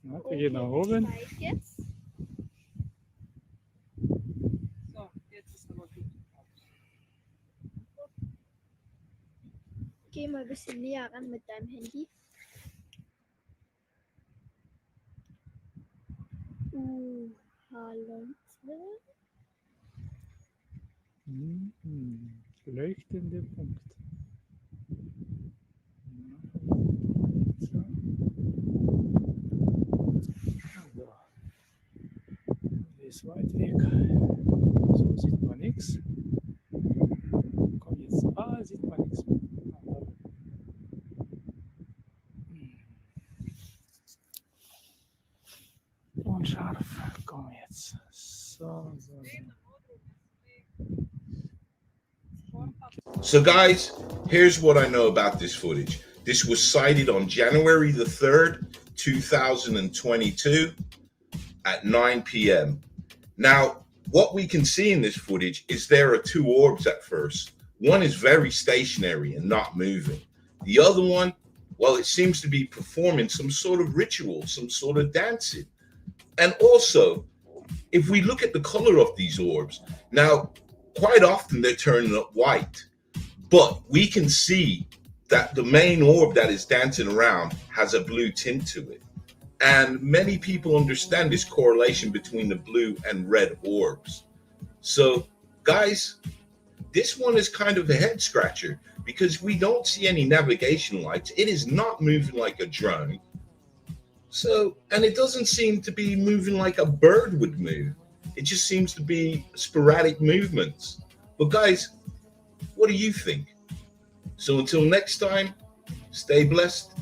Ja, wir gehen nach der oben. steigt jetzt. So, jetzt ist aber gut. Geh mal ein bisschen näher ran mit deinem Handy. Leute. Leuchtende Punkt. So. Die ist weit weg. So sieht man nichts. Komm jetzt. Sieht man nichts mehr. Unscharf. Komm jetzt. So. So, guys, here's what I know about this footage. This was sighted on January the 3rd, 2022 at 9 p.m. Now, what we can see in this footage is there are two orbs at first. One is very stationary and not moving. The other one, well, it seems to be performing some sort of ritual, some sort of dancing. And also, if we look at the color of these orbs, now, quite often they're turning up white, but we can see that the main orb that is dancing around has a blue tint to it. And many people understand this correlation between the blue and red orbs. So, guys, this one is kind of a head scratcher because we don't see any navigation lights. It is not moving like a drone. So, and it doesn't seem to be moving like a bird would move. It just seems to be sporadic movements. But guys, what do you think? So until next time, stay blessed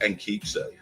and keep safe.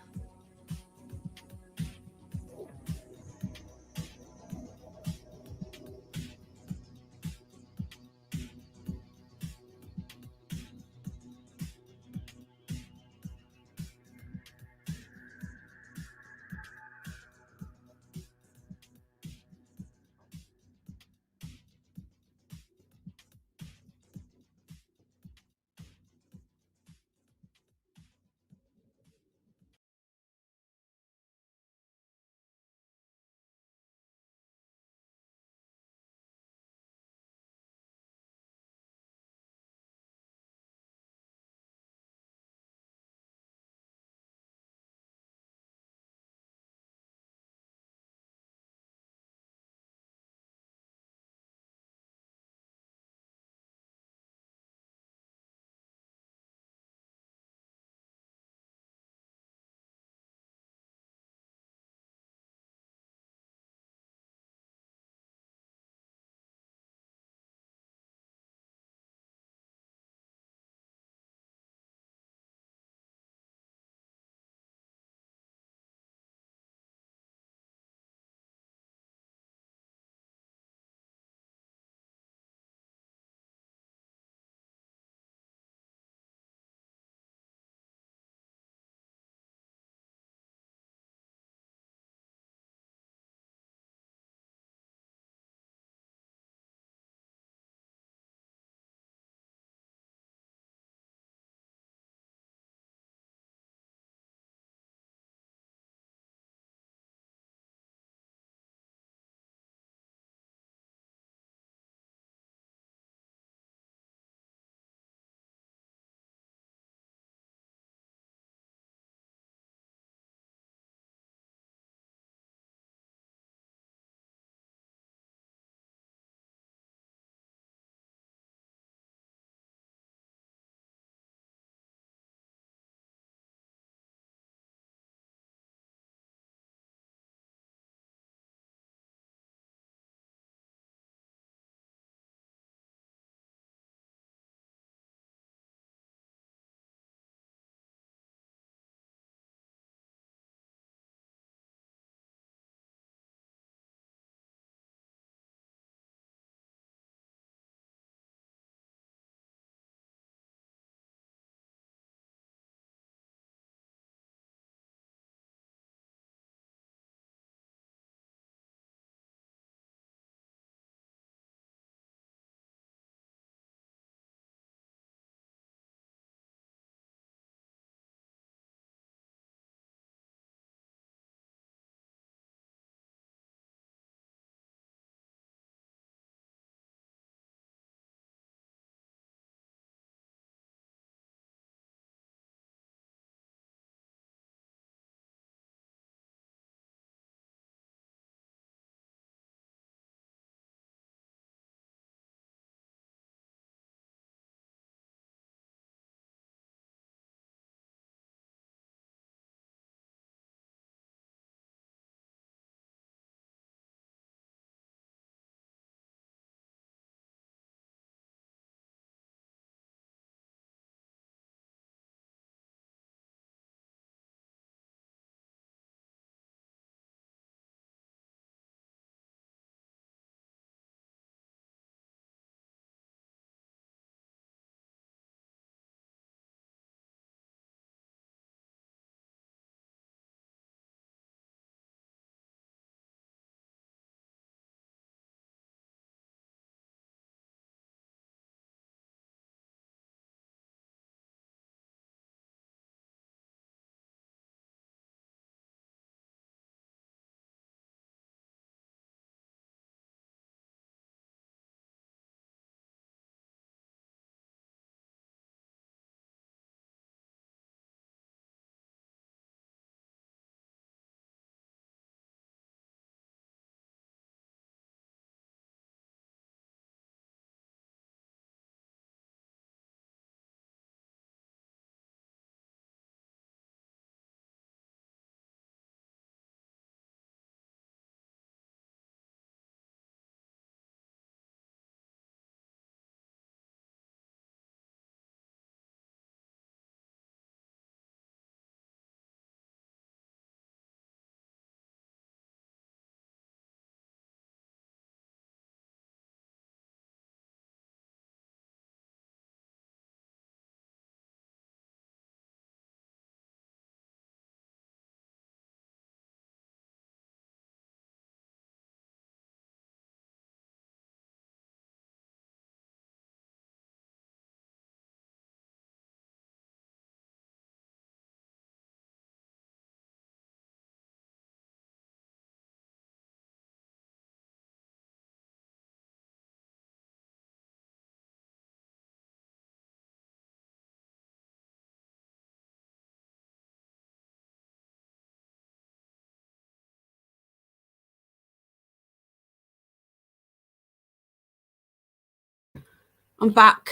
I'm back.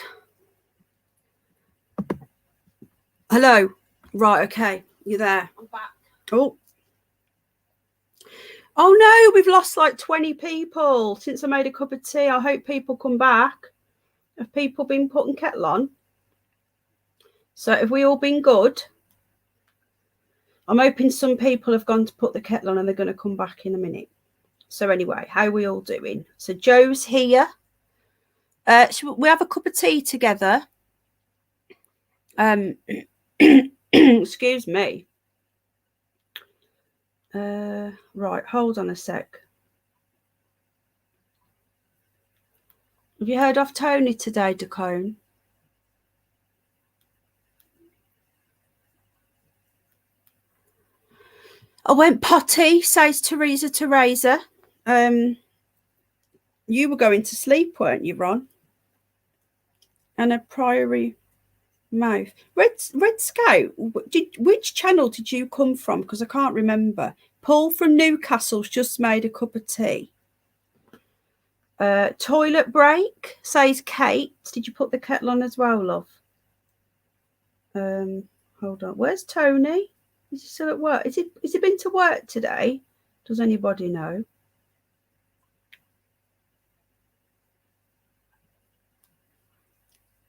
Hello. Right, okay. You there? I'm back. Oh. Oh no, we've lost like 20 people since I made a cup of tea. I hope people come back. Have people been putting kettle on? So have we all been good? I'm hoping some people have gone to put the kettle on and they're going to come back in a minute. So anyway, how are we all doing? So Joe's here. Should we have a cup of tea together? Excuse me. Right, hold on a sec. Have you heard of Tony today, Dacone? I went potty, says Teresa. You were going to sleep, weren't you, Ron? And a priory mouth. Red Scout, which channel did you come from? Because I can't remember. Paul from Newcastle's just made a cup of tea. Toilet break, says Kate. Did you put the kettle on as well, love? Hold on. Where's Tony? Is he still at work? Is he been to work today? Does anybody know?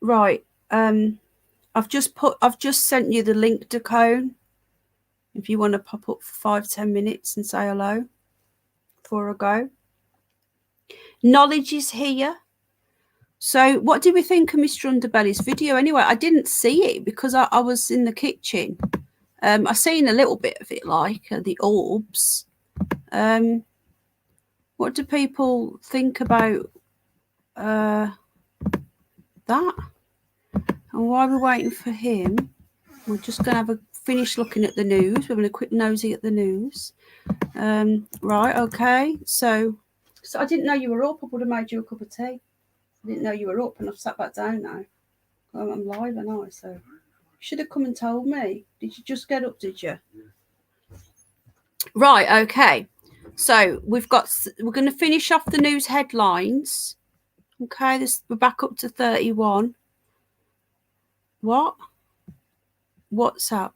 Right. I've just sent you the link to Cone. If you want to pop up for 5-10 minutes and say hello before I go. Knowledge is here. So what did we think of Mr. Underbelly's video? Anyway, I didn't see it because I was in the kitchen. I seen a little bit of it, like the orbs. What do people think about that? And while we're waiting for him, we're just going to have a finish looking at the news. We're having a quick nosy at the news. Right, okay. So I didn't know you were up. I would have made you a cup of tea. I didn't know you were up, and I've sat back down now. I'm live, and I so you should have come and told me. Did you just get up? Did you? Right, okay. So we're going to finish off the news headlines. Okay, we're back up to 31. What? What's up?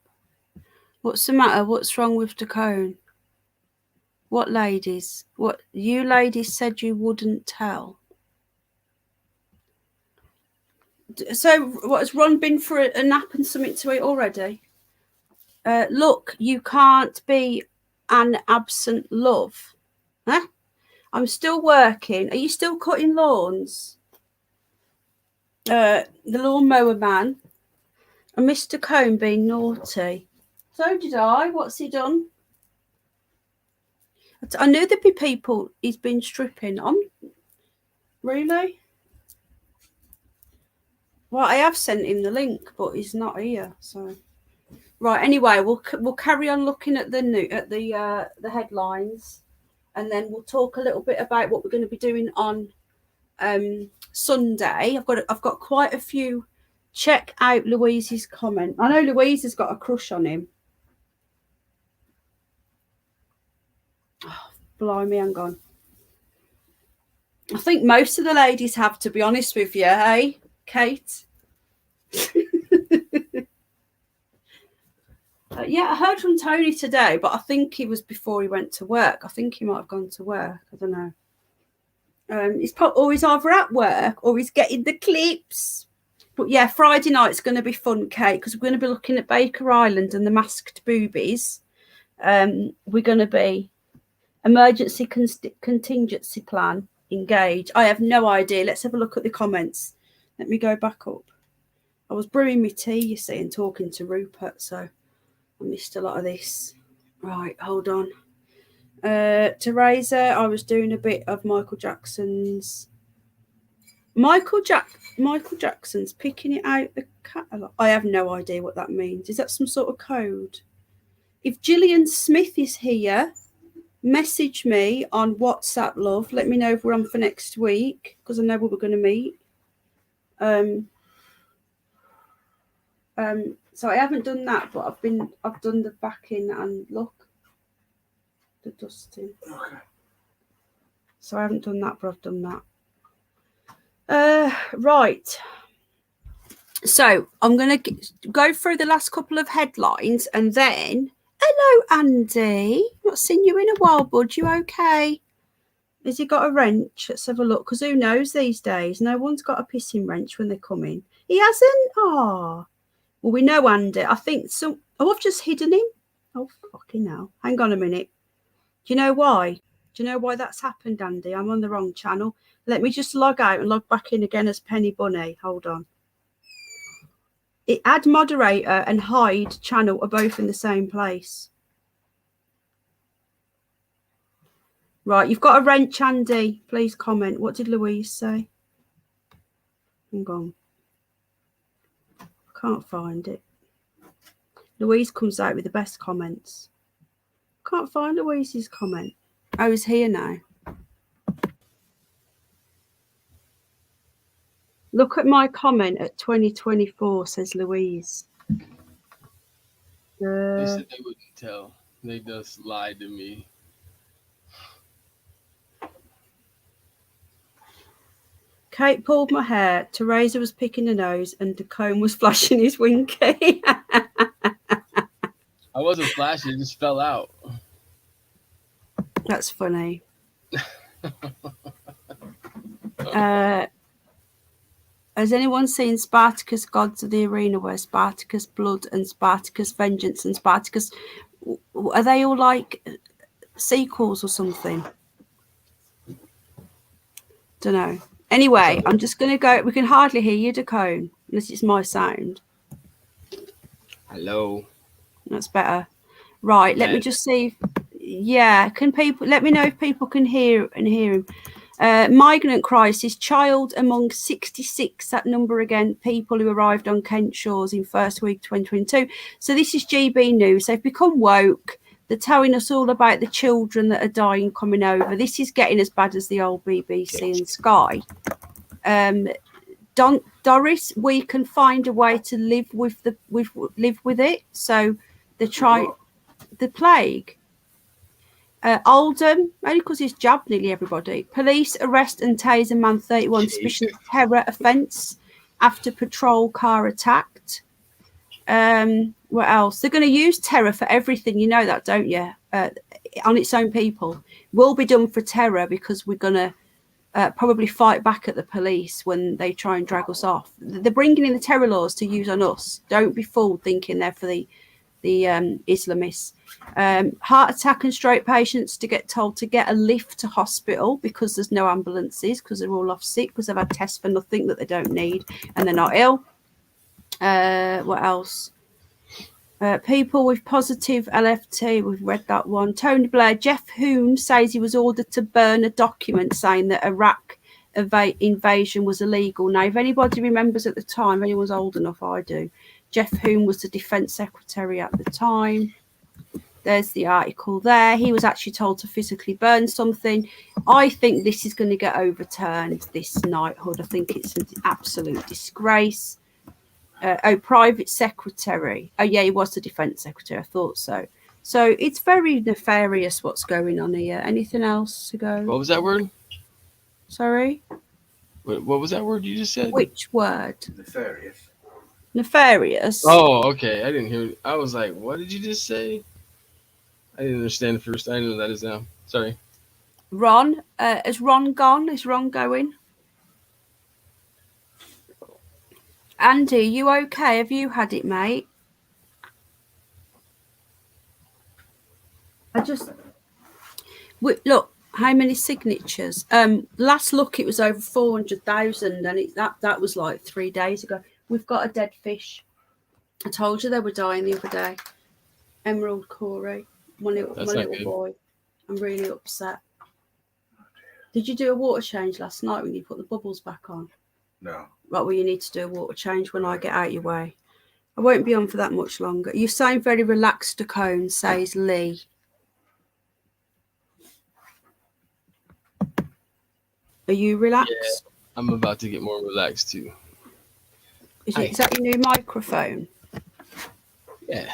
What's the matter? What's wrong with the cone? What ladies? What you ladies said you wouldn't tell. So what, has Ron been for a nap and something to eat already? Look, you can't be an absent love. Huh? I'm still working. Are you still cutting lawns? The lawnmower man. And Mr. Cone being naughty. So did I. What's he done? I knew there'd be people he's been stripping on. Really? Well, I have sent him the link, but he's not here. So, right. Anyway, we'll carry on looking at the headlines, and then we'll talk a little bit about what we're going to be doing on Sunday. I've got quite a few. Check out Louise's comment. I know Louise has got a crush on him. Oh, blimey, hang on. I think most of the ladies have, to be honest with you, hey, Kate? Yeah, I heard from Tony today, but I think he was before he went to work. I think he might have gone to work. I don't know. He's either at work or he's getting the clips. But yeah, Friday night's going to be fun, Kate, because we're going to be looking at Baker Island and the masked boobies. We're going to be emergency contingency plan, engage. I have no idea. Let's have a look at the comments. Let me go back up. I was brewing my tea, you see, and talking to Rupert, so I missed a lot of this. Right, hold on. Teresa, I was doing a bit of Michael Jackson's. Michael Jackson's picking it out the catalogue. I have no idea what that means. Is that some sort of code? If Gillian Smith is here, message me on WhatsApp, love. Let me know if we're on for next week, because I know we're going to meet. So I haven't done that, but I've done the backing and look, the dusting. Okay. So I haven't done that, but I've done that. Right. So I'm going to go through the last couple of headlines and then, hello, Andy. Not seen you in a while, bud. You okay? Has he got a wrench? Let's have a look, because who knows these days? No one's got a pissing wrench when they come in. He hasn't? Oh. Well, we know Andy. I think some... Oh, I've just hidden him. Oh, fucking hell. Hang on a minute. Do you know why? Do you know why that's happened, Andy? I'm on the wrong channel. Let me just log out and log back in again as Penny Bunny. Hold on. Add moderator and hide channel are both in the same place. Right, you've got a wrench, Andy. Please comment. What did Louise say? Hang on. Can't find it. Louise comes out with the best comments. Can't find Louise's comment. Oh, he's here now. Look at my comment at 2024, says Louise. They said they wouldn't tell. They just lied to me. Kate pulled my hair. Teresa was picking her nose, and the comb was flashing his winky. I wasn't flashing, it just fell out. That's funny. Has anyone seen Spartacus Gods of the Arena, where Spartacus Blood and Spartacus Vengeance and Spartacus, are they all like sequels or something? Don't know. Anyway, I'm just going to go. We can hardly hear you, Dacone, unless it's my sound. Hello. That's better. Right, let me just see. Yeah, can people let me know if people can hear him? Migrant crisis, child among 66, that number again, people who arrived on Kent shores in first week 2022. So this is GB News. They've become woke. They're telling us all about the children that are dying coming over. This is getting as bad as the old BBC and Sky. Doris, we can find a way to live with it. So they try the plague. Oldham, only because he's jabbed nearly everybody. Police arrest and tase a man 31 suspicion of terror offence after patrol car attacked. What else? They're going to use terror for everything. You know that, don't you? On its own people. Will be done for terror because we're going to probably fight back at the police when they try and drag us off. They're bringing in the terror laws to use on us. Don't be fooled thinking they're for the Islamists. Heart attack and stroke patients to get told to get a lift to hospital because there's no ambulances, because they're all off sick, because they've had tests for nothing that they don't need and they're not ill. What else? People with positive LFT, we've read that one. Tony Blair, Jeff Hoon says he was ordered to burn a document saying that Iraq invasion was illegal. Now, if anybody remembers at the time, anyone's old enough, I do. Jeff Hoon was the Defence Secretary at the time. There's the article there. He was actually told to physically burn something. I think this is going to get overturned, this knighthood. I think it's an absolute disgrace. Private secretary. Oh, yeah, he was the Defence Secretary. I thought so. So it's very nefarious what's going on here. Anything else to go? What was that word? Sorry? What was that word you just said? Which word? Nefarious. Nefarious. Oh, okay. I didn't hear. I was like, what did you just say? I didn't understand first. I didn't know that is now. Sorry. Ron, is Ron gone? Is Ron going? Andy, you okay? Have you had it, mate? Look, how many signatures? Last look, it was over 400,000, and that was like 3 days ago. We've got a dead fish. I told you they were dying the other day. Emerald Corey, my little boy. I'm really upset. Did you do a water change last night when you put the bubbles back on? No. Right, well, you need to do a water change when I get out your way. I won't be on for that much longer. You sound very relaxed, Dacone, says Lee. Are you relaxed? Yeah, I'm about to get more relaxed too. Is that your new microphone? Yeah.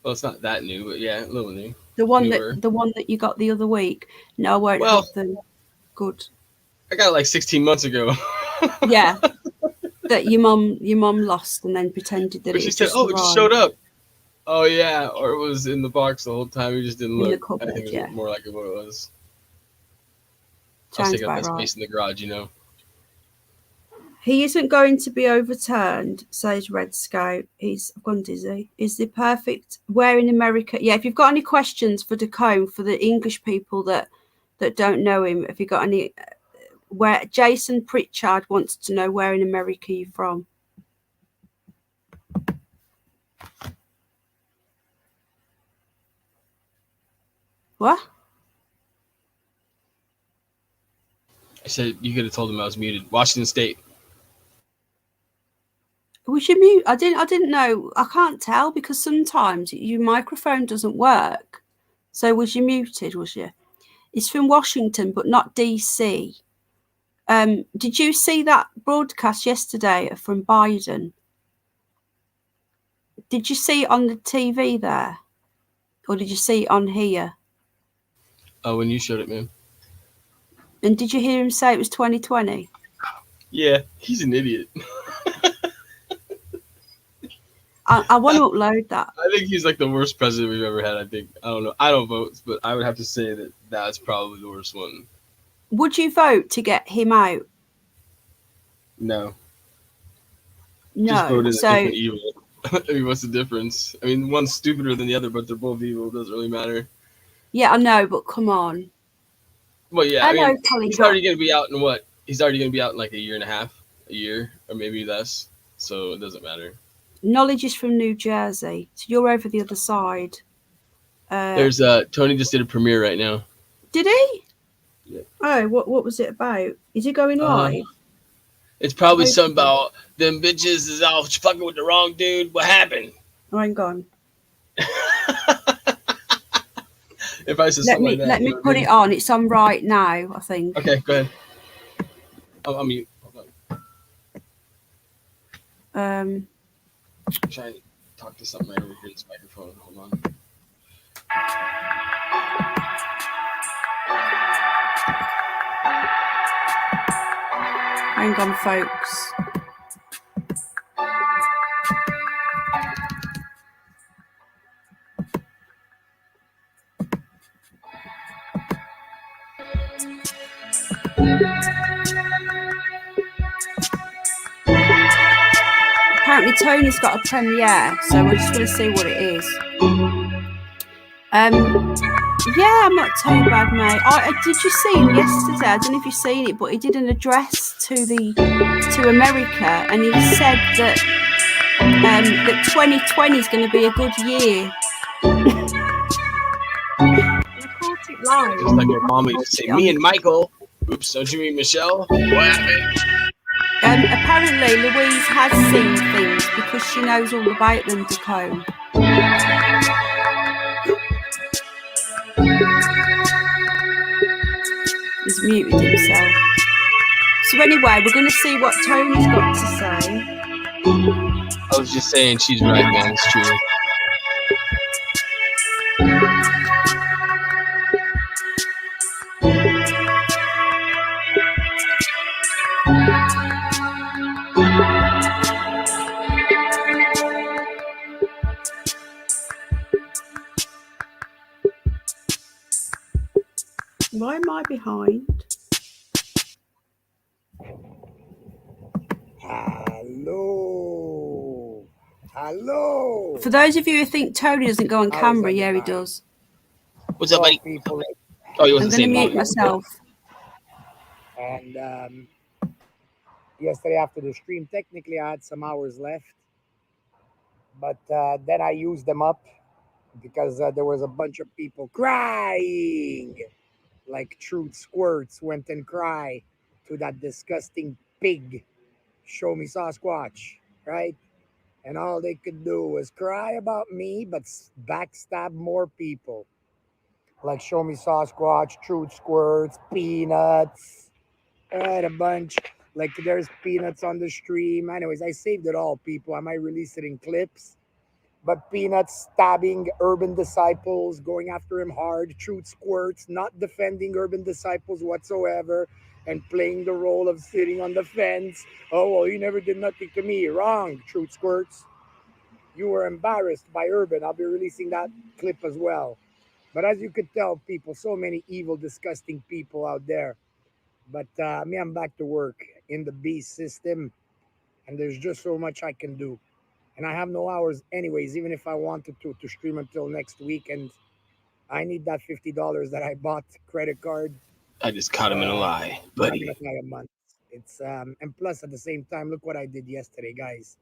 Well, it's not that new, but yeah, a little new. The one that you got the other week. No, I won't have them. Good. I got it like 16 months ago. Yeah. That your mum lost and then pretended that But it she had said, just "Oh, it just arrived showed up." Oh yeah, or it was in the box the whole time. You just didn't in the look. I cupboard. think it was Yeah, more like what it was. I was sounds taking up about that right. space in the garage, you know. He isn't going to be overturned, says Red Scout. I've gone dizzy. Is the perfect where in America? Yeah, if you've got any questions for Dacombe, for the English people that don't know him, if you got any, where Jason Pritchard wants to know where in America you're from. What? I said you could have told him I was muted. Washington State. Was you mute? I didn't know. I can't tell because sometimes your microphone doesn't work. So was you muted? Was you? It's from Washington, but not DC. Did you see that broadcast yesterday from Biden? Did you see it on the TV there, or did you see it on here? Oh, when you showed it, man. And did you hear him say it was 2020? Yeah, he's an idiot. I want to upload that. I think he's like the worst president we've ever had. I don't know. I don't vote, but I would have to say that that's probably the worst one. Would you vote to get him out? No. No. Just vote in So a different evil. I mean, what's the difference? I mean, one's stupider than the other, but they're both evil. It doesn't really matter. yeah, I know, but come on. Well, yeah, Hello, I mean, Polly he's Drop. already going to be out in what? He's already going to be out in like a year and a half, a year, or maybe less. So it doesn't matter. Knowledge is from New Jersey. So you're over the other side. There's Tony just did a premiere right now. Did he? Yeah. Oh, what was it about? Is it going live? It's probably something about them bitches is out fucking with the wrong dude. What happened? Oh, hang on. If I said something like that. Let me put it on. It's on right now, I think. Okay, go ahead. Oh, I'm mute. Hold on. I'm trying to talk to something right over here in this microphone. Hold on. Hang on, folks. Apparently Tony's got a premiere, so we're just going to see what it is. Yeah, I'm not too bad, mate. Did you see him yesterday? I don't know if you've seen it, but he did an address to America, and he said that 2020 is going to be a good year. Just like Obama used to say, me and Michael. Oops, don't you mean Michelle? What happened? Apparently Louise has seen things because she knows all about them, Dacombe. He's muted himself. So anyway, we're going to see what Tony's got to say. I was just saying she's right, man. It's true. Why am I behind? Hello. Hello. For those of you who think Tony doesn't go on camera, yeah, he does. What's up, buddy? People. Oh, you I'm wasn't going to saying mute mom. myself. And yesterday after the stream, technically I had some hours left, but then I used them up because there was a bunch of people crying like Truth Squirts went and cried to that disgusting pig, Show Me Sasquatch, right? And all they could do was cry about me, but backstab more people. Like Show Me Sasquatch, Truth Squirts, Peanuts, and a bunch. Like there's Peanuts on the stream. Anyways, I saved it all, people. I might release it in clips. But Peanuts stabbing Urban Disciples, going after him hard. Truth Squirts, not defending Urban Disciples whatsoever. and playing the role of sitting on the fence. Oh, well, you never did nothing to me. Wrong, Truth Squirts. You were embarrassed by Urban. I'll be releasing that clip as well. But as you could tell, people, so many evil, disgusting people out there. But me, I'm back to work in the beast system, and there's just so much I can do. And I have no hours anyways, even if I wanted to stream until next week. And I need that $50 that I bought credit card. I just caught him in a lie, I'm buddy. gonna buy a month. It's and plus at the same time, look what I did yesterday, guys.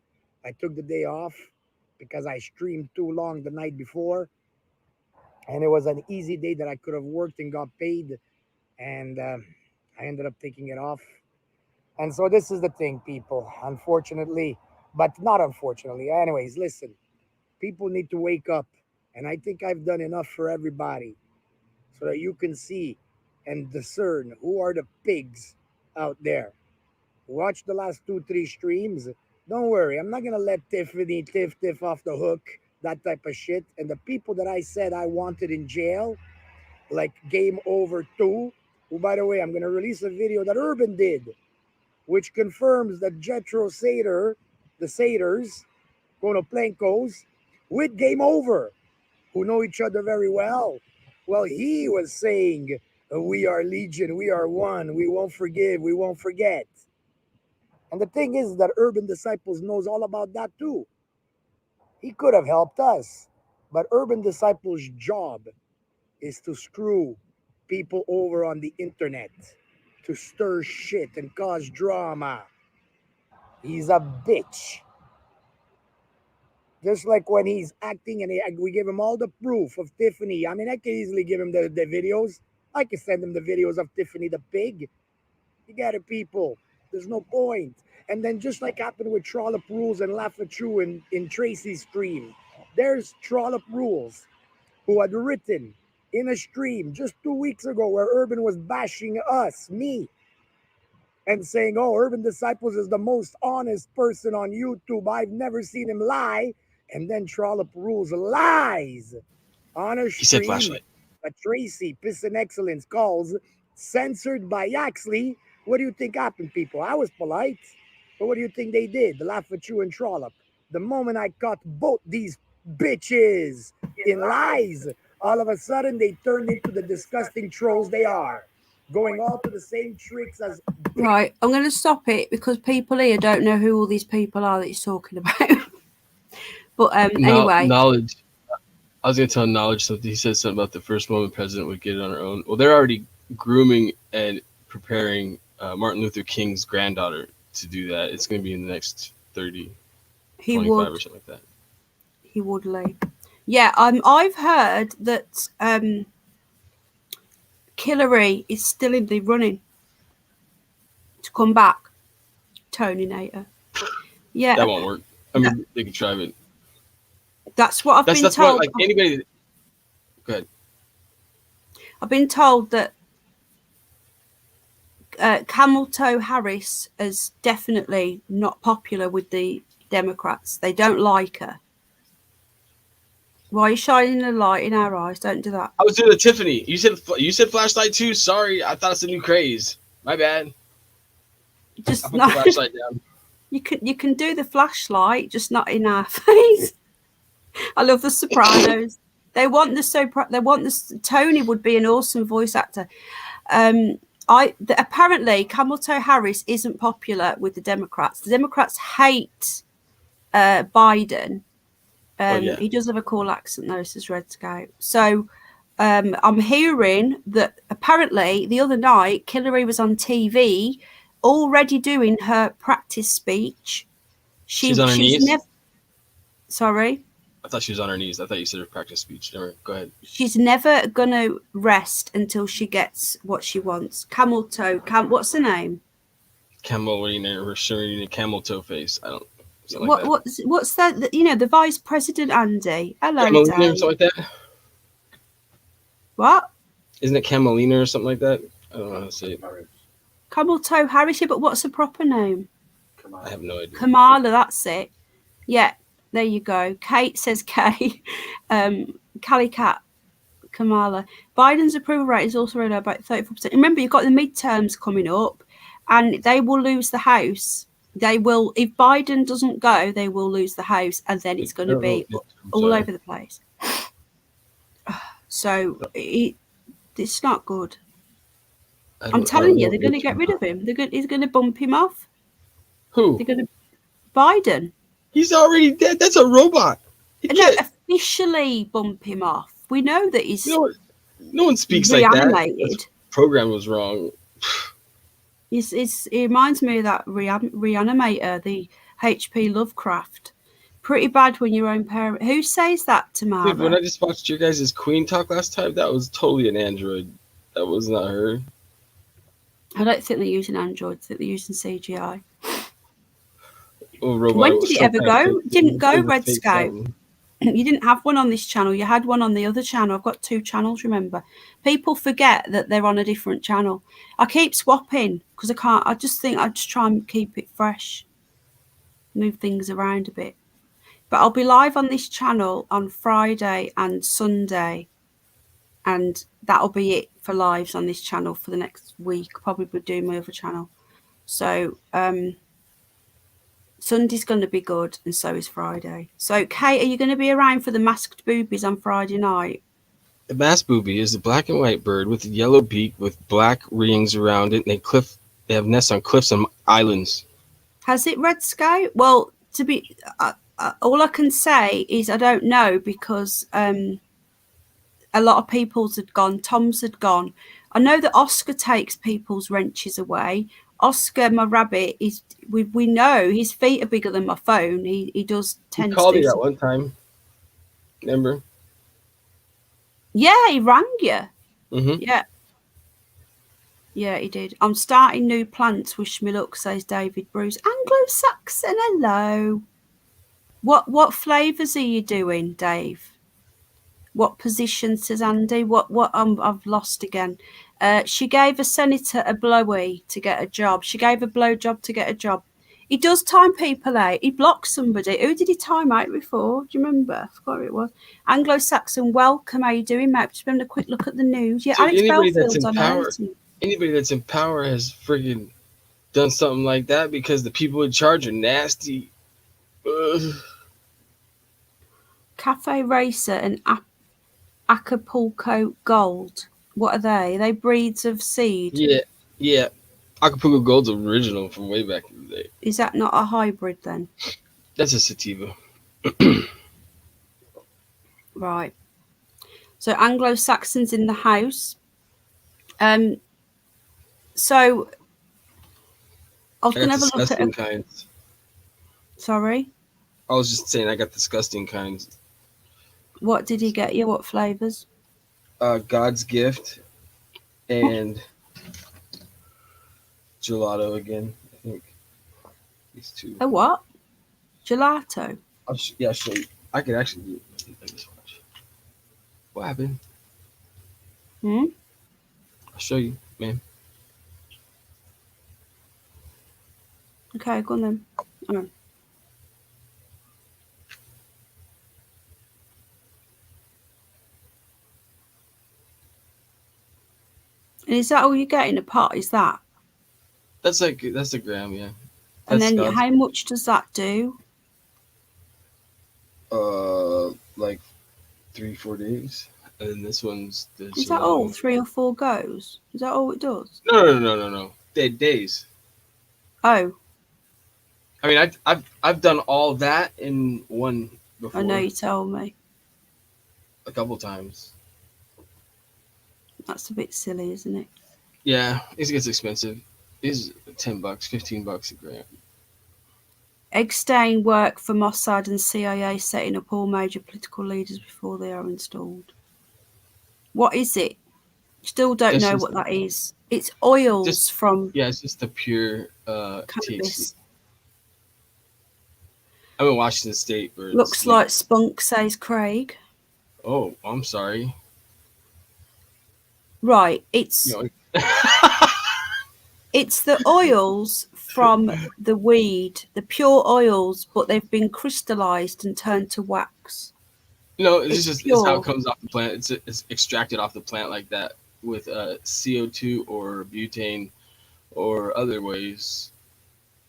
I took the day off because I streamed too long the night before, and it was an easy day that I could have worked and got paid, and I ended up taking it off. And so this is the thing, people. Unfortunately, but not unfortunately. Anyways, listen, people need to wake up, and I think I've done enough for everybody, so that you can see and discern who are the pigs out there. Watch the last 2-3 streams. Don't worry, I'm not gonna let Tiffany Tiff off the hook, that type of shit. And the people that I said I wanted in jail, like Game Over 2, who, by the way, I'm gonna release a video that Urban did, which confirms that Jetro Sater, the Saters, Konoplankos, with Game Over, who know each other very well. Well, he was saying, we are Legion, we are one, we won't forgive, we won't forget. And the thing is that Urban Disciples knows all about that too. He could have helped us, but Urban Disciples' job is to screw people over on the internet, to stir shit and cause drama. He's a bitch. Just like when he's acting and we give him all the proof of Tiffany. I mean, I can easily give him the videos. I can send him the videos of Tiffany the pig. You got it, people. There's no point. And then just like happened with Trollop Rules and Laugh at You in Tracy's stream, there's Trollop Rules who had written in a stream just 2 weeks ago where Urban was bashing us, me, and saying, oh, Urban Disciples is the most honest person on YouTube. I've never seen him lie. And then Trollop Rules lies on a He said stream flashlight. that Tracy, Piston Excellence, calls censored by Yaxley. What do you think happened, people? I was polite. But what do you think they did? The Laugh at You and Trollop. The moment I caught both these bitches in lies, all of a sudden they turned into the disgusting trolls they are, going all to the same tricks as... Right, I'm going to stop it because people here don't know who all these people are that he's talking about. But anyway. Knowledge. I was going to tell Knowledge something. He said something about the first woman president would get it on her own. Well, they're already grooming and preparing Martin Luther King's granddaughter to do that. It's going to be in the next 30, 25 or something like that. He would, Lee. Yeah, I've heard that Hillary is still in the running to come back. Tony Nater. Yeah. That won't work. I mean, they can try it. That's what I've been told. What, like anybody. Go ahead. I've been told that Camel Toe Harris is definitely not popular with the Democrats. They don't like her. Why are you shining a light in our eyes? Don't do that. I was doing the Tiffany. You said flashlight too. Sorry, I thought it's a new craze. My bad. Just I put the flashlight down. You can do the flashlight, just not in our face. I love The Sopranos. They want the Tony would be an awesome voice actor. Apparently Camel Toe Harris isn't popular with the Democrats. The Democrats hate Biden. He does have a cool accent though, says Red Scout. So I'm hearing that apparently the other night Hillary was on TV already doing her practice speech. She's on her knees? Sorry? I thought she was on her knees. I thought you said her practice speech. Never. Go ahead. She's never going to rest until she gets what she wants. Camel Toe. What's the name? Camelina, Camel Toe Face. I don't. What's that? You know, the Vice President, Andy. Hello, Camelina or something like that? What? Isn't it Camelina or something like that? I don't know how to say it. Camel Toe Harris, yeah, but what's the proper name? I have no idea. Kamala, that's it. Yeah, there you go. Kate says K. Cali Cat Kamala. Biden's approval rate is also around about 34%. Remember, you've got the midterms coming up, and they will lose the House. They will, if Biden doesn't go, they will lose the House, and then it's going to be all over the place. So it's not good. I'm telling you, they're going to get rid of him. He's going to bump him off. Who? They're going to Biden. He's already dead. That's a robot. No, officially bump him off. We know that he's no one speaks like that. Reanimated. The program was wrong. It reminds me of that Reanimator, the H.P. Lovecraft. Pretty bad when your own parent. Who says that to Mara? Dude, when I just watched your guys' Queen talk last time, that was totally an android. That was not her. I don't think they're using androids. I think they're using CGI. Oh, robot. When did it ever go? Didn't go, Red Scout. You didn't have one on this channel. You had one on the other channel. I've got 2 channels, remember. People forget that they're on a different channel. I keep swapping because I can't. I just think I just try and keep it fresh. Move things around a bit. But I'll be live on this channel on Friday and Sunday. And that'll be it for lives on this channel for the next week. Probably will do my other channel. So Sunday's going to be good, and so is Friday. So, Kate, are you going to be around for the masked boobies on Friday night? The masked booby is a black and white bird with a yellow beak with black rings around it, and they have nests on cliffs and islands. Has it, Red Scout? Well, to be all I can say is I don't know, because a lot of people's had gone. Tom's had gone. I know that Oscar takes people's wrenches away. Oscar, my rabbit, we know his feet are bigger than my phone. He does tend to. He called you that one time. Remember? Yeah, he rang you. Mm-hmm. Yeah, he did. I'm starting new plants. Wish me luck, says David Bruce. Anglo-Saxon, hello. What flavours are you doing, Dave? What position, says Andy? I've lost again. She gave a senator a blowy to get a job. She gave a blowjob to get a job. He does time people out. He blocked somebody. Who did he time out before? Do you remember? I forgot who it was. Anglo-Saxon, welcome. How you doing, mate? Just having a quick look at the news. Yeah, so Alex Bellfield's on air. Anybody that's in power has friggin' done something like that because the people in charge are nasty. Ugh. Cafe Racer and Acapulco Gold. What are they? Are they breeds of seed? Yeah. Acapulco Gold's original from way back in the day. Is that not a hybrid then? That's a sativa. Right. So Anglo-Saxons in the house. So I was going to have a look at kinds. Sorry? I was just saying I got disgusting kinds. What did he get you? What flavors? God's Gift and gelato again, I think. These 2. A what? Gelato? I'll show you. I could actually do it. What happened? I'll show you, man. Okay, go on then. All right. And is that all you get in a pot? Is that? That's a gram, yeah. And then how much does that do? Like 3-4 days. And then this one's Is that all? 3 or 4 goes? Is that all it does? No. Days. Oh. I mean, I've done all that in one before. I know you told me. A couple times. That's a bit silly, isn't it? Yeah, it gets expensive. It's $10, $15 a gram. Egg stain work for Mossad and CIA setting up all major political leaders before they are installed. What is it? Still don't know what that is. It's oils from. Yeah, it's just the pure cannabis. THC. I'm in Washington State. Looks like spunk, says Craig. Oh, I'm sorry. Right, it's it's the oils from the weed, the pure oils, but they've been crystallized and turned to wax. No, it's just it's how pure. it comes off the plant. It's extracted off the plant like that with CO2 or butane or other ways.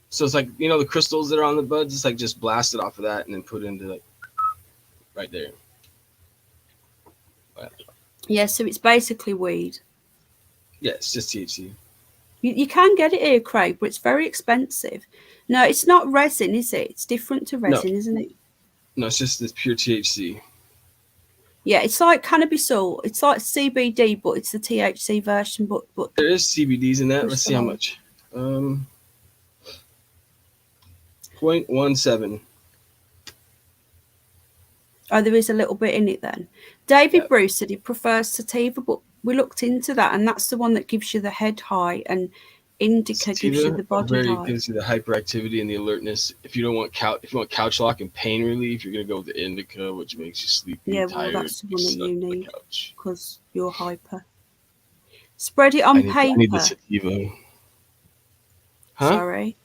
So it's like the crystals that are on the buds. It's like just blasted off of that and then put into like right there. Yeah, so it's basically weed. Yeah, it's just THC. You can get it here, Craig, but it's very expensive. No, it's not resin, is it? It's different to resin, isn't it? No, it's just this pure THC. Yeah, it's like cannabis oil. It's like CBD, but it's the THC version. But there is CBDs in that. Let's see how much. 0.17. Oh, there is a little bit in it then. David Bruce said he prefers sativa, but we looked into that, and that's the one that gives you the head high, and indica gives you the body high. Gives you the hyperactivity and the alertness. If you want couch lock and pain relief, you're gonna go with the indica, which makes you sleepy. Yeah, tired, well, that's the one that you need couch because you're hyper. Spread it on paper. I need the sativa. Huh? Sorry.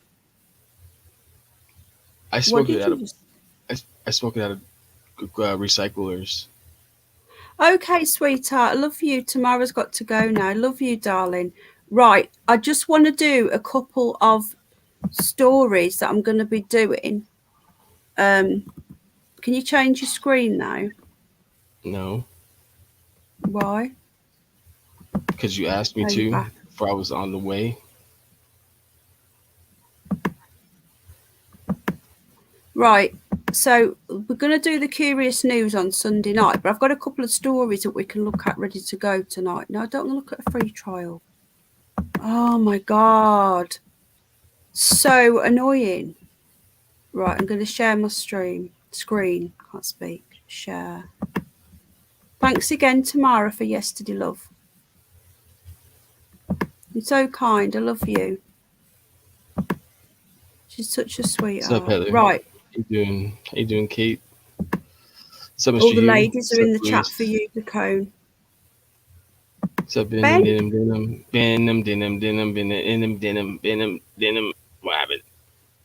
I smoke it out of. I smoke it out of recyclers. Okay, sweetheart. I love you. Tamara's got to go now. Love you, darling. Right. I just want to do a couple of stories that I'm going to be doing. Can you change your screen now? No. Why? Because you asked me to before I was on the way. Right. So we're going to do the curious news on Sunday night, but I've got a couple of stories that we can look at ready to go tonight. No, I don't want to look at a free trial. Oh my God. So annoying. Right, I'm going to share my screen. Can't speak. Share. Thanks again, Tamara, for yesterday, love. You're so kind. I love you. She's such a sweetheart. What's up, Heather? Right. How you doing, Kate? All the ladies are in the chat for you, the cone. What's up, Ben? What happened?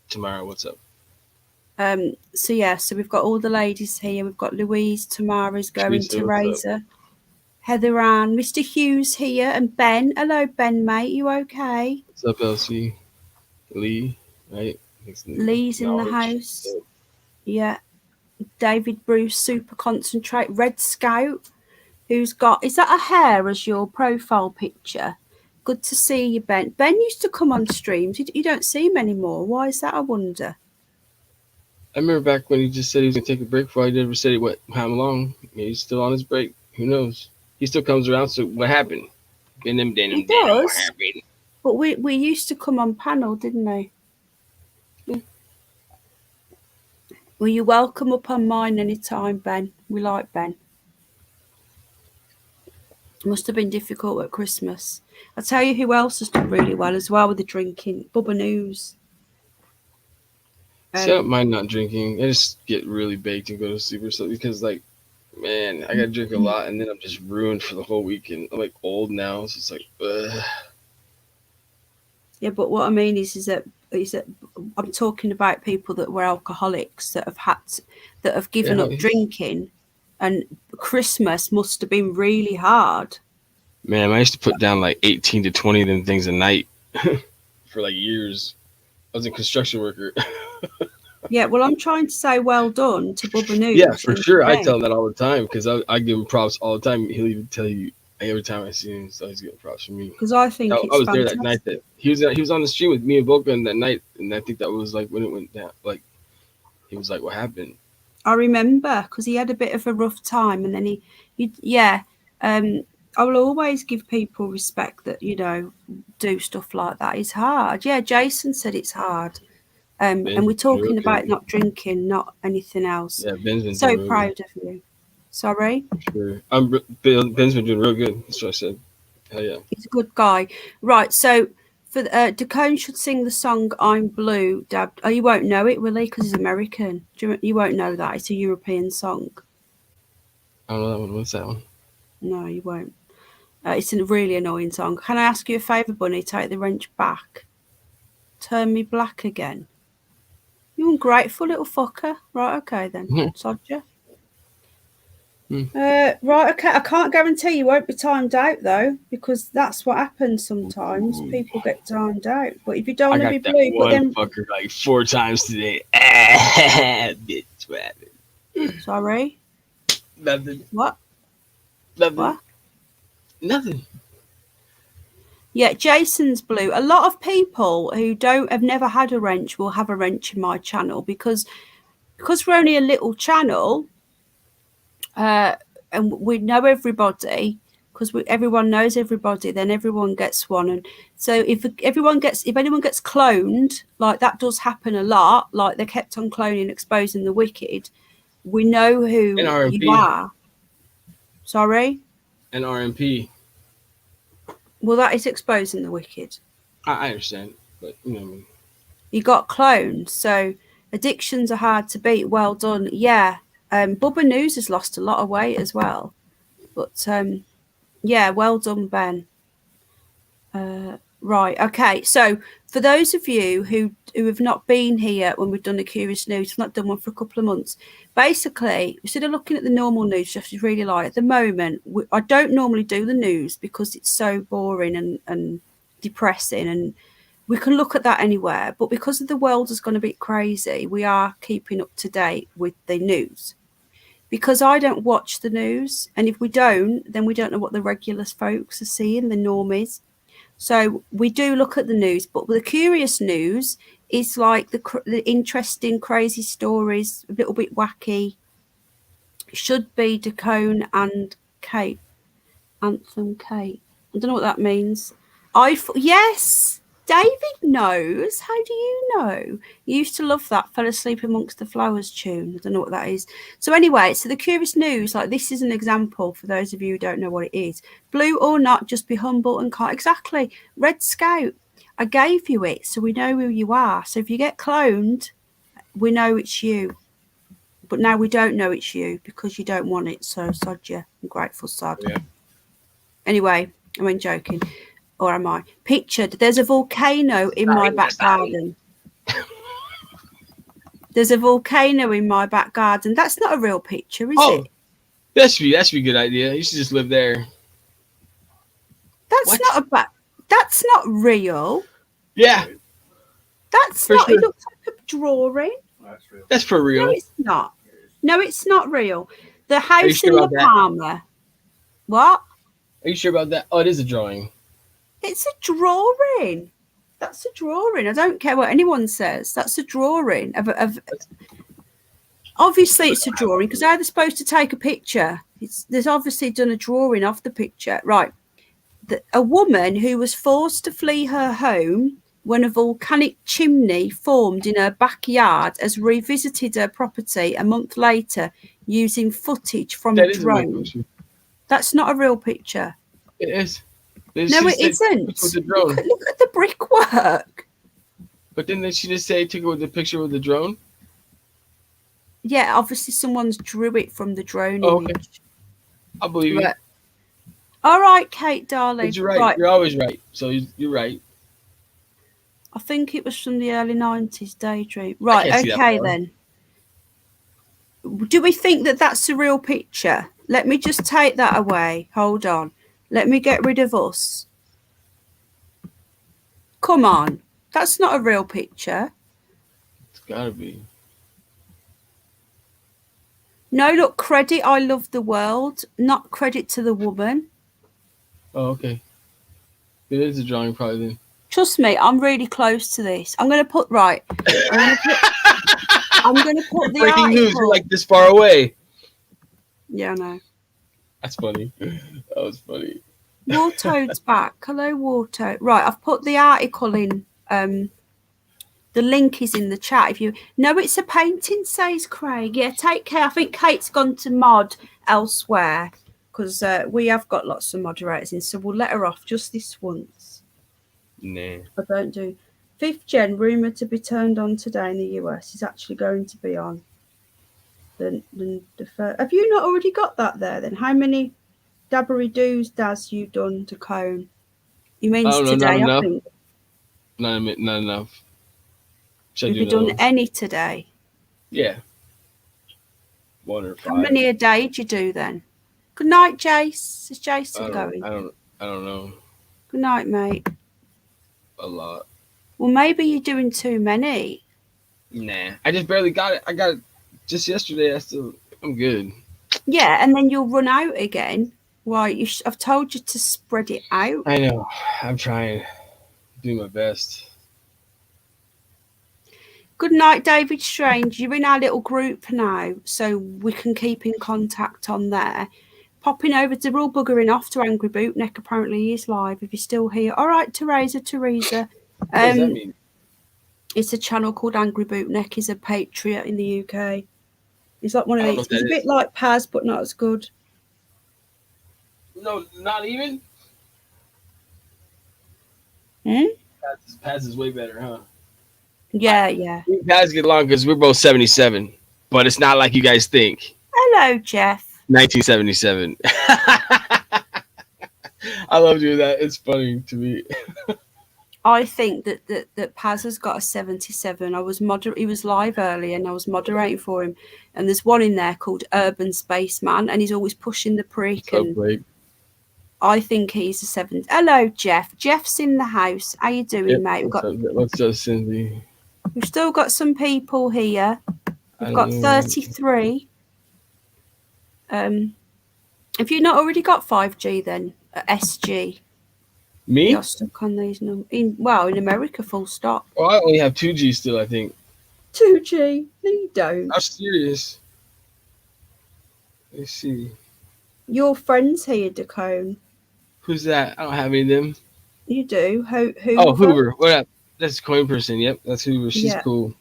Tamara, what's up? So we've got all the ladies here. We've got Louise, Tamara's going, Teresa, Heather Ann, Mr. Hughes here, and Ben. Hello, Ben, mate. You okay? What's up, Elsie? Lee, right? Lee's in the house. Yeah. David Bruce, super concentrate. Red Scout, who's got, is that a hair as your profile picture? Good to see you, Ben. Ben used to come on streams. You don't see him anymore. Why is that, I wonder? I remember back when he just said he was going to take a break before I never said how long. Maybe he's still on his break. Who knows? He still comes around. So what happened? He does. What happened? But we used to come on panel, didn't they? Yeah. Well, you're welcome up on mine anytime, Ben. We like Ben. Must have been difficult at Christmas. I'll tell you who else has done really well as well with the drinking. Bubba News. See, I don't mind not drinking. I just get really baked and go to sleep or something because, like, man, I got to drink a lot and then I'm just ruined for the whole weekend. I'm, like, old now, so it's like, ugh. Yeah, but what I mean is that I'm talking about people that were alcoholics that have given up drinking, and Christmas must have been really hard. Man, I used to put down like 18 to 20 of them things a night for like years. I was a construction worker. Yeah, well, I'm trying to say well done to Bubba News. Yeah, for sure. I tell him that all the time because I give him props all the time. He'll even tell you every time I see him, so he's getting props from me. Because I think I was there that night that he was on the stream with me and Vulcan that night, and I think that was like when it went down. Like he was like, "What happened?" I remember because he had a bit of a rough time, and then I will always give people respect that do stuff like that. It's hard. Yeah, Jason said it's hard. And we're talking about not drinking, not anything else. Yeah, Ben's been so proud of you. Sorry? Sure. Ben's been doing real good. That's what I said. Hell yeah. He's a good guy. Right, so for Dacone should sing the song I'm Blue, Dad. Oh, you won't know it, will he? Because he's American. You won't know that. It's a European song. I don't know that one. What's that one? No, you won't. It's a really annoying song. Can I ask you a favour, Bunny? Take the wrench back. Turn me black again. You ungrateful little fucker. Right, okay then. Sodger. Right, okay. I can't guarantee you won't be timed out though, because that's what happens sometimes. People get timed out. But if you don't want to be that blue, but one then fucker like 4 times today. Bitch, what happened? sorry, Nothing. what? Nothing. What? Nothing. Yeah, Jason's blue. A lot of people who have never had a wrench will have a wrench in my channel because we're only a little channel, and we know everybody because everyone knows everybody. Then everyone gets one, and so if anyone gets cloned, like that does happen a lot. Like they kept on cloning, exposing the wicked. We know who And you are. Sorry. And RMP. Well, that is exposing the wicked. I understand, but you know what I mean. You got cloned, so addictions are hard to beat. Well done. Yeah. Bubba News has lost a lot of weight as well. But yeah, well done, Ben. Right, okay. So for those of you who have not been here when we've done the Curious News, we've not done one for a couple of months. Basically, instead of looking at the normal news, just really like at the moment, I don't normally do the news because it's so boring and depressing, and we can look at that anywhere. But because of the world has gone a bit crazy, we are keeping up to date with the news. Because I don't watch the news, and if we don't, then we don't know what the regular folks are seeing, the normies. So we do look at the news, but the curious news is like the interesting, crazy stories, a little bit wacky. Should be Decone and Kate, Anthem Kate. I don't know what that means. Yes, David knows. How do you know? You used to love that Fell Asleep Amongst the Flowers tune. I don't know what that is. So anyway, so the curious news, like this is an example for those of you who don't know what it is. Blue or not, just be humble and kind. Exactly. Red Scout, I gave you it so we know who you are. So if you get cloned, we know it's you. But now we don't know it's you because you don't want it. So sod you. I'm grateful sod. Yeah. Anyway, I mean joking. Or am I? Pictured, there's a volcano in my back garden. There's a volcano in my back garden. That's not a real picture, is it? That should be a good idea. You should just live there. That's that's not real. Yeah. That's For not sure. It looks like a drawing. That's real. That's for real. No, it's not. No, it's not real. The house sure in La about that? Palma. What? Are you sure about that? Oh, it is a drawing. It's a drawing. That's a drawing. I don't care what anyone says. That's a drawing of obviously it's a drawing because how they're supposed to take a picture. There's obviously done a drawing of the picture. Right. A woman who was forced to flee her home when a volcanic chimney formed in her backyard has revisited her property a month later using footage from a drone. That's not a real picture. It is. No, it isn't. With the drone. Look at the brickwork. But then she just say took it with the picture with the drone? Yeah, obviously someone's drew it from the drone Okay. image. I believe you. All right, Kate, darling. But you're right. You're always right. So you're right. I think it was from the early 90s, Daydream. Right, okay then. Do we think that that's a real picture? Let me just take that away. Hold on. Let me get rid of us. Come on. That's not a real picture. It's gotta be. No, look, credit I love the world, not credit to the woman. Oh, okay. It is a drawing probably then. Trust me, I'm really close to this. I'm going to put, right. I'm going to put the breaking article. news. You're like this far away. Yeah, I know. That's funny. That was funny. War Toad's back. Hello, War Toad. Right, I've put the article in. The link is in the chat. If you know it's a painting, says Craig. Yeah, take care. I think Kate's gone to mod elsewhere because we have got lots of moderators in, so we'll let her off just this once. Nah. I don't do 5th gen rumored to be turned on today in the US is actually going to be on. The first. Have you not already got that there? Then how many dabbery doos does you done to Cone? You means today? Not I enough. think. Not enough. Have you done any today? Yeah. 1 or 5. How many a day do you do then? Good night, Jace. Is Jason going? I don't know. Good night, mate. A lot. Well, maybe you're doing too many. Nah, I just barely got it. I got it just yesterday. I'm good. Yeah, and then you'll run out again. Why? I've told you to spread it out. I know. I'm trying. Do my best. Good night, David Strange. You're in our little group now, so we can keep in contact on there. Popping over to, we're all buggering off to Angry Bootneck. Apparently he is live if you're still here. All right, Teresa. What does that mean? It's a channel called Angry Bootneck. He's a patriot in the UK. He's like one of these. He's a bit like Paz, but not as good. No, not even? Paz is way better, huh? Yeah. We guys get along because we're both 77, but it's not like you guys think. Hello, Jeff. 1977. I love doing that. It's funny to me. I think that Paz has got a 77. He was live earlier and I was moderating for him. And there's one in there called Urban Spaceman, and he's always pushing the prick. And I think he's a 70. Hello, Jeff. Jeff's in the house. How you doing, mate? What's up, Cindy? We've still got some people here. We've got 33. Have you not already got 5G then? SG. Me? You're stuck on these numbers. In America, full stop. Oh, I only have 2G still, I think. 2G? No, you don't. I'm serious. Let's see. Your friend's here, Dacone. Who's that? I don't have any of them. You do? Hoover? Oh, Hoover. What up? That's Coin Person. Yep, that's Hoover. She's cool.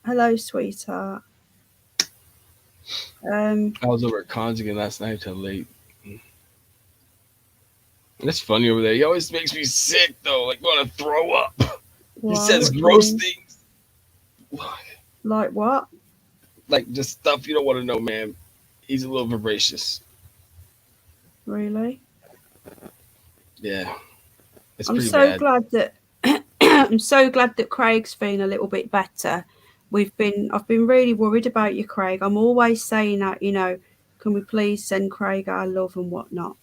Hello, sweetheart. I was over at Cons again last night till late. That's funny over there. He always makes me sick though, like want to throw up. He says gross things. Like what? Like just stuff you don't want to know, man. He's a little voracious. Really? Yeah. I'm so glad that I'm so glad that Craig's feeling a little bit better. I've been really worried about you, Craig. I'm always saying that, can we please send Craig our love and whatnot?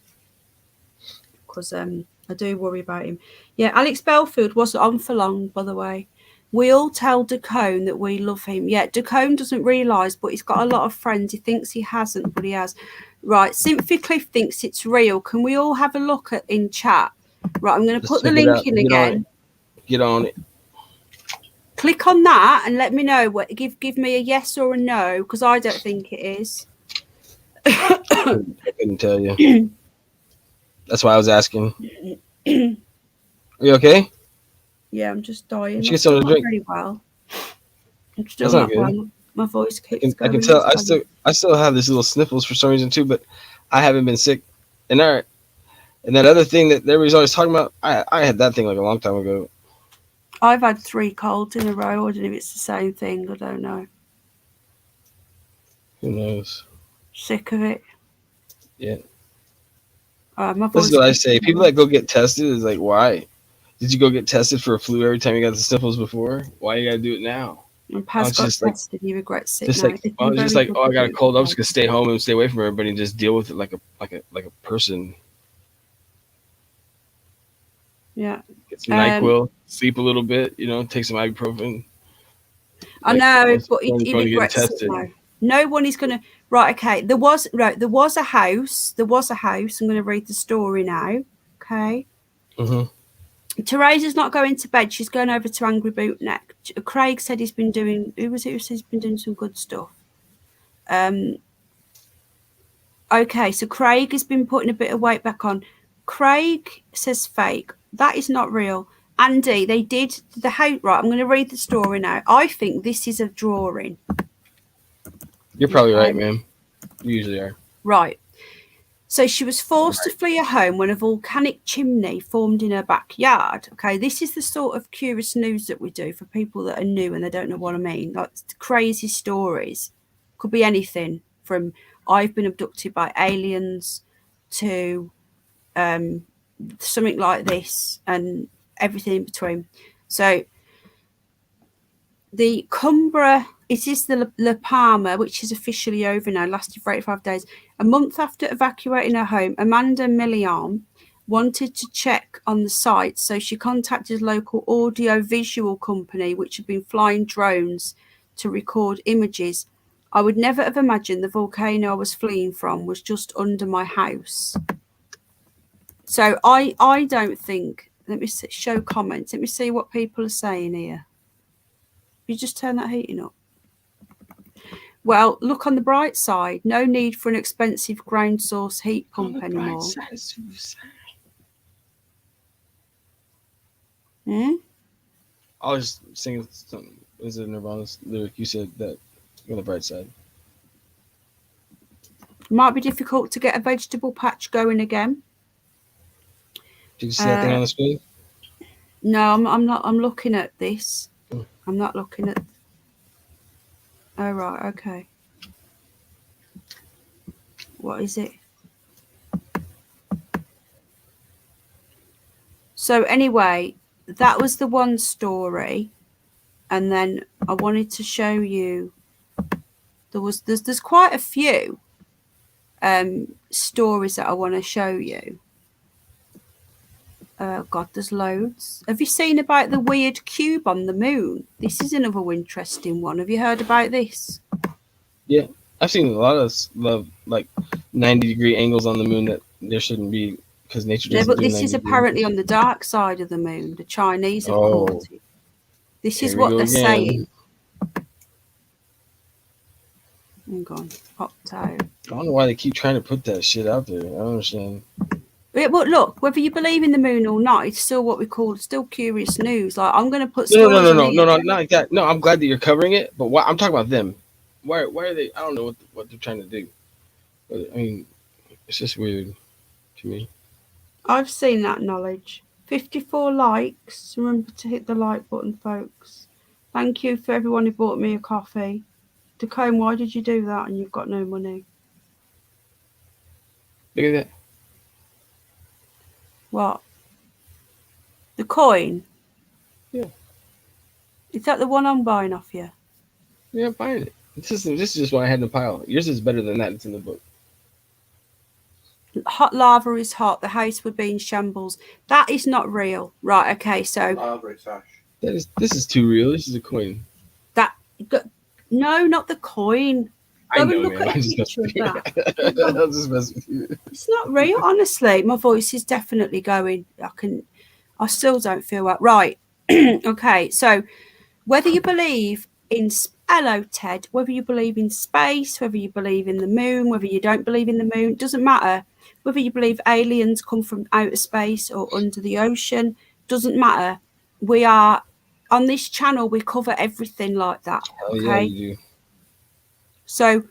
Because I do worry about him. Yeah, Alex Belfield wasn't on for long, by the way. We all tell Dacone that we love him. Yeah, Dacone doesn't realise, but he's got a lot of friends. He thinks he hasn't, but he has. Right, Cynthia Cliff thinks it's real. Can we all have a look in chat? Right, I'm going to put the link in again. Get on it. Click on that and let me know. Give me a yes or a no, because I don't think it is. I couldn't tell you. That's why I was asking. Are you okay? Yeah, I'm just dying. Get something to drink. Really well. I'm still not well. My voice keeps going. I can tell. I still have this little sniffles for some reason too, but I haven't been sick. And all right. And that other thing that everybody's always talking about, I had that thing like a long time ago. I've had 3 colds in a row. I don't know if it's the same thing. I don't know. Who knows? Sick of it. Yeah. This is what I say. People that go get tested is like, why? Did you go get tested for a flu every time you got the sniffles before? Why you gotta do it now? And Paz got tested. You regret sick just now. I got a cold. I'm just gonna stay home and stay away from everybody and just deal with it like a person. Yeah. Get some NyQuil, sleep a little bit, take some ibuprofen. I know, but he regrets it now. No one is going to. Right, okay. There was a house. I'm going to read the story now. Okay. Mm-hmm. Teresa's not going to bed. She's going over to Angry Bootneck. Craig said he's been doing. Who was it who said he's been doing some good stuff? Okay, so Craig has been putting a bit of weight back on. Craig says fake. That is not real. Andy, they did the house. Right, I'm going to read the story now. I think this is a drawing. You're probably right, man. You usually are. Right. So she was forced to flee her home when a volcanic chimney formed in her backyard. Okay, this is the sort of curious news that we do for people that are new and they don't know what I mean. Like crazy stories. Could be anything from I've been abducted by aliens to something like this and everything in between. So the Cumbria it is the La Palma, which is officially over now, lasted for 85 days. A month after evacuating her home, Amanda Millian wanted to check on the site, so she contacted a local audio-visual company, which had been flying drones to record images. I would never have imagined the volcano I was fleeing from was just under my house. So I don't think, let me see, show comments. Let me see what people are saying here. You just turn that heating up. Well, look on the bright side. No need for an expensive ground source heat pump anymore. Hmm? I was just singing something. Was it Nirvana's lyric? You said that on the bright side. Might be difficult to get a vegetable patch going again. Did you see that thing on the screen? No, I'm not. I'm looking at this. I'm not looking at. Oh right, okay. What is it? So anyway, that was the one story, and then I wanted to show you. There's quite a few stories that I want to show you. Oh God, there's loads. Have you seen about the weird cube on the moon? This is another interesting one. Have you heard about this? Yeah, I've seen a lot of like 90-degree angles on the moon that there shouldn't be because nature doesn't. No, but this is apparently on the dark side of the moon. The Chinese have caught it. This is what they're saying. Hang on, popped out. I don't know why they keep trying to put that shit out there. I don't understand. But look, whether you believe in the moon or not, it's still what we call curious news. Like I'm going to put No, not like that. No, I'm glad that you're covering it, but why, I'm talking about them. Why are they? I don't know what they're trying to do. But, I mean, it's just weird to me. I've seen that knowledge. 54 likes. Remember to hit the like button, folks. Thank you for everyone who bought me a coffee. Tacombe, why did you do that and you've got no money? Look at that. What? The coin? Yeah. Is that the one I'm buying off you? Yeah, I'm buying it. This is just what I had in the pile. Yours is better than that. It's in the book. Hot lava is hot. The house would be in shambles. That is not real. Right, okay, so... Lava is ash. This is too real. This is a coin. No, not the coin. I know, look man. at a picture of that. I'll just mess with you. It's not real, honestly. My voice is definitely going. I still don't feel well. Right. Okay, so whether you believe in... Hello, Ted. Whether you believe in space, whether you believe in the moon, whether you don't believe in the moon, doesn't matter. Whether you believe aliens come from outer space or under the ocean, doesn't matter. We are... On this channel, we cover everything like that. Hell okay? Yeah, you do. So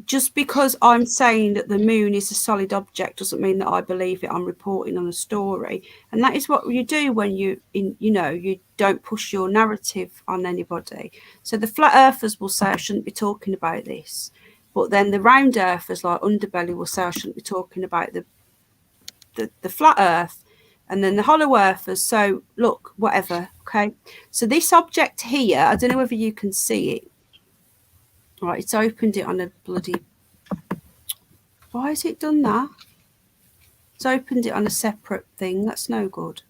just because I'm saying that the moon is a solid object doesn't mean that I believe it. I'm reporting on a story. And that is what you do when you don't push your narrative on anybody. So the flat earthers will say I shouldn't be talking about this. But then the round earthers like Underbelly will say I shouldn't be talking about the flat earth. And then the hollow earthers. So look, whatever. Okay. So this object here, I don't know whether you can see it. Right, it's opened it on a bloody... Why has it done that? It's opened it on a separate thing. That's no good.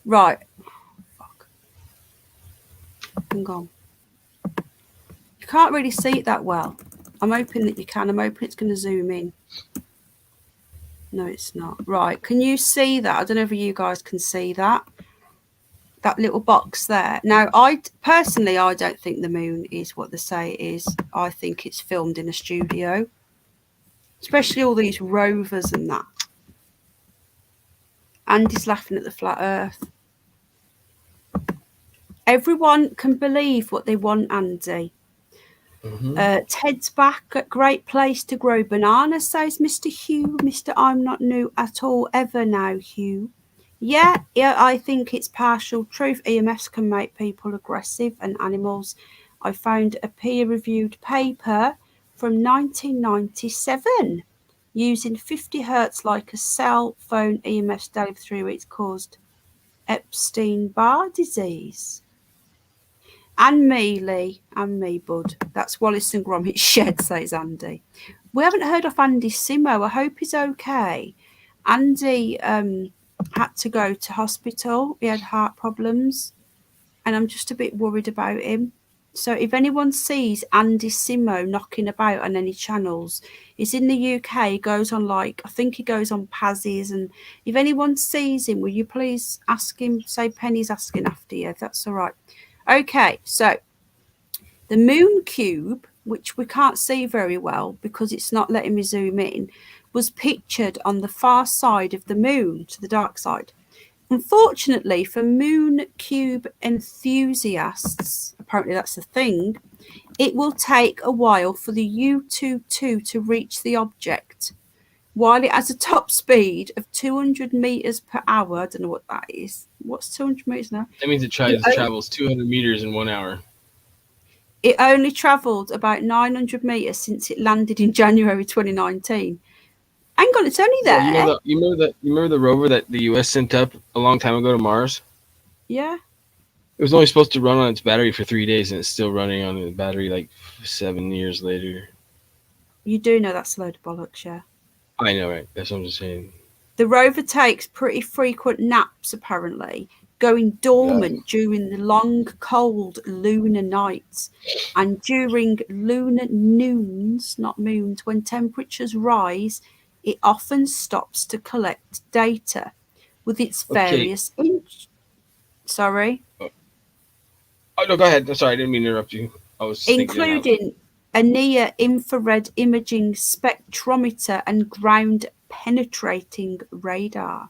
Right. Fuck. Hang on. You can't really see it that well. I'm hoping that you can. I'm hoping it's going to zoom in. No, it's not. Right, can you see that? I don't know if you guys can see that. That little box there. Now, I personally don't think the moon is what they say it is. I think it's filmed in a studio, especially all these rovers and that. Andy's laughing at the flat earth. Everyone can believe what they want, Andy. Ted's back. A great place to grow bananas, says Mr. Hugh. Mr. I'm not new at all ever now, Hugh. Yeah, I think it's partial truth. EMFs can make people aggressive and animals. I found a peer-reviewed paper from 1997 using 50 hertz like a cell phone EMFs daily for 3 weeks caused Epstein-Barr disease. And me, Lee. And me, bud. That's Wallace and Gromit's shed, says Andy. We haven't heard of Andy Simo. I hope he's okay. Andy had to go to hospital. He had heart problems. And I'm just a bit worried about him. So if anyone sees Andy Simo knocking about on any channels, he's in the UK, he goes on I think he goes on Pazzies. And if anyone sees him, will you please ask him, say Penny's asking after you, if that's all right. Okay, so the moon cube, which we can't see very well because it's not letting me zoom in, was pictured on the far side of the moon, to the dark side. Unfortunately for moon cube enthusiasts, apparently that's the thing, it will take a while for the U-22 to reach the object. While it has a top speed of 200 meters per hour, I don't know what that is. What's 200 meters now? That means it travels 200 meters in 1 hour. It only travelled about 900 meters since it landed in January 2019. Hang on, it's only there. Yeah, you remember the rover that the US sent up a long time ago to Mars? Yeah. It was only supposed to run on its battery for 3 days, and it's still running on the battery like 7 years later. You do know that's a load of bollocks, yeah. I know, right? That's what I'm just saying. The rover takes pretty frequent naps, apparently, going dormant during the long, cold lunar nights. And during lunar noons, not moons, when temperatures rise, it often stops to collect data with its various... Sorry? Oh, no, go ahead. I'm sorry, I didn't mean to interrupt you. I was including a near-infrared imaging spectrometer and ground-penetrating radar.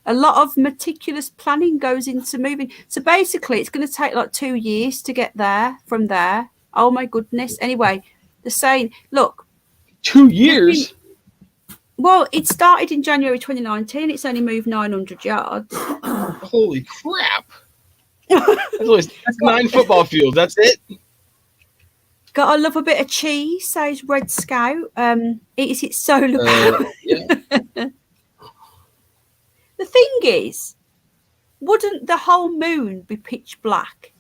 A lot of meticulous planning goes into moving. So basically, it's going to take like 2 years to get there from there. Oh, my goodness. Anyway, they're saying, look. 2 years? Well, it started in January 2019. It's only moved 900 yards. Holy crap. That's 9 football fields. That's it? Gotta love a bit of cheese, says Red Scout. It's its solar power. Yeah. The thing is, wouldn't the whole moon be pitch black?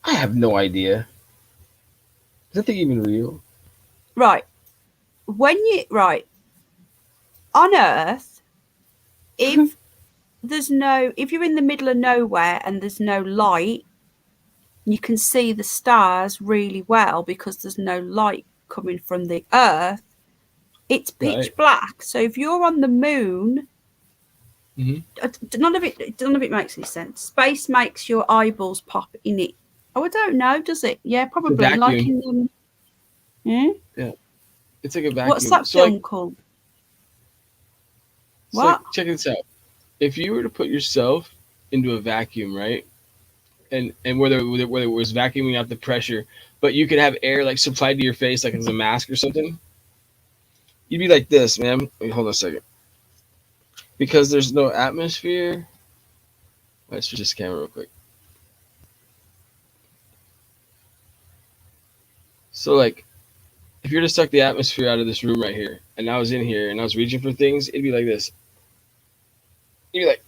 I have no idea. Is that thing even real? Right. On Earth, if you're in the middle of nowhere and there's no light, you can see the stars really well because there's no light coming from the Earth. It's pitch black. So if you're on the moon, none of it makes any sense. Space makes your eyeballs pop in it. Oh, I don't know, does it? Yeah, probably. Like in them. Yeah. It's like a vacuum. What's that film called? What? Check this out. If you were to put yourself into a vacuum, right? And whether it was vacuuming out the pressure, but you could have air like supplied to your face like as a mask or something, you'd be like this, man. Wait, hold on a second. Because there's no atmosphere. Let's switch this camera real quick. So like, if you were to suck the atmosphere out of this room right here, and I was in here and I was reaching for things, it'd be like this. You'd be like,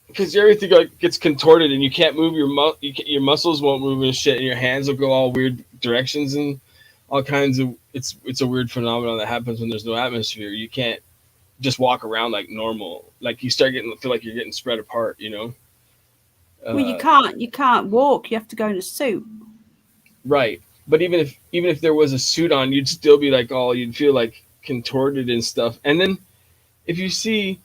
because everything like gets contorted and you can't move your muscles won't move and shit, and your hands will go all weird directions and all kinds of. It's a weird phenomenon that happens when there's no atmosphere. You can't just walk around like normal. Like you start feel like you're getting spread apart. You know. Well, you can't walk. You have to go in a suit. Right. But even if there was a suit on, you'd still be like you'd feel like contorted and stuff. And then if you see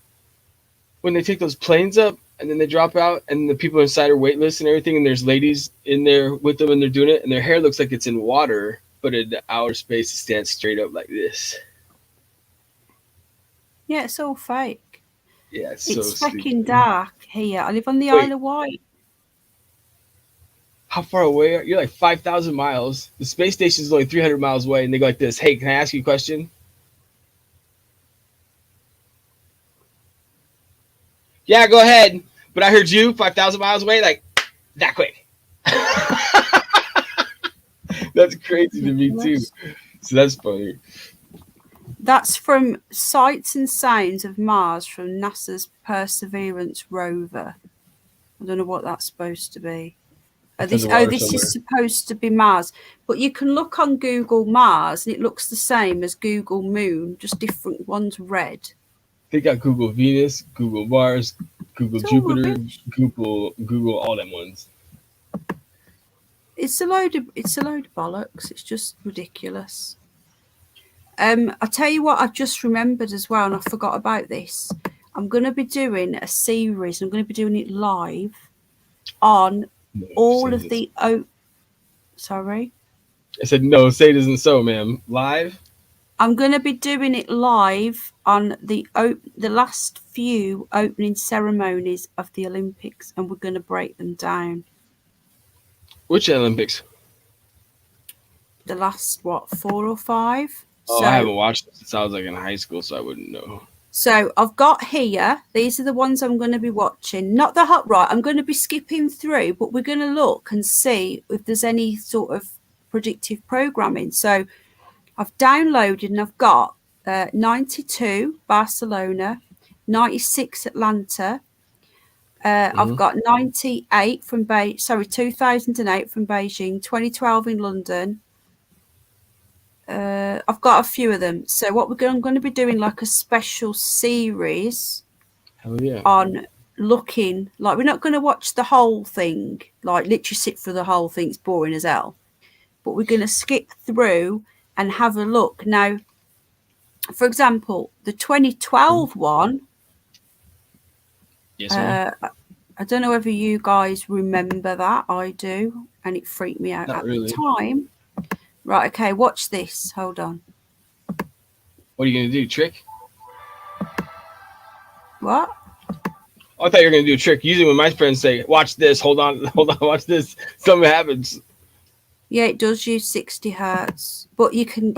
when they take those planes up and then they drop out and the people inside are weightless and everything, and there's ladies in there with them and they're doing it, and their hair looks like it's in water, but in outer space it stands straight up like this. Yeah, it's all fake. Yeah, it's fucking dark here. I live on the Isle of Wight. How far away are you? You're like 5,000 miles. The space station is only 300 miles away, and they go like this. Hey, can I ask you a question? Yeah, go ahead. But I heard you 5,000 miles away, like that quick. That's crazy to me too. So that's funny. That's from Sights and Sounds of Mars from NASA's Perseverance rover. I don't know what that's supposed to be. It's underwater This somewhere. is supposed to be Mars. But you can look on Google Mars and it looks the same as Google Moon, just different. One's red. They got Google Venus, Google Mars, Google It's all Jupiter, rubbish. Google all them ones. It's a load of bollocks. It's just ridiculous. I tell you what, I've just remembered as well, and I forgot about this. I'm going to be doing a series. I'm going to be doing it live on all of the. Sorry. I said no. Say it isn't so, ma'am. Live. I'm going to be doing it live on the last few opening ceremonies of the Olympics, and we're going to break them down. Which Olympics? The last, 4 or 5? Oh, I haven't watched it since I was like in high school, so I wouldn't know. So I've got here, these are the ones I'm going to be watching. Not the hot right, I'm going to be skipping through, but we're going to look and see if there's any sort of predictive programming. So I've downloaded and I've got 92 Barcelona, 96 Atlanta. I've got 98 from 2008 from Beijing, 2012 in London. I've got a few of them. So what I'm going to be doing like a special series on looking, like we're not going to watch the whole thing, like literally sit for the whole thing. It's boring as hell. But we're going to skip through and have a look. Now, for example, the 2012 one, yes, ma'am. I don't know whether you guys remember that. I do. And it freaked me out the time. Right, okay, watch this. Hold on. What are you going to do? Trick? What? Oh, I thought you were going to do a trick. Usually when my friends say, watch this, hold on, watch this, something happens. Yeah, it does use 60 hertz, but you can,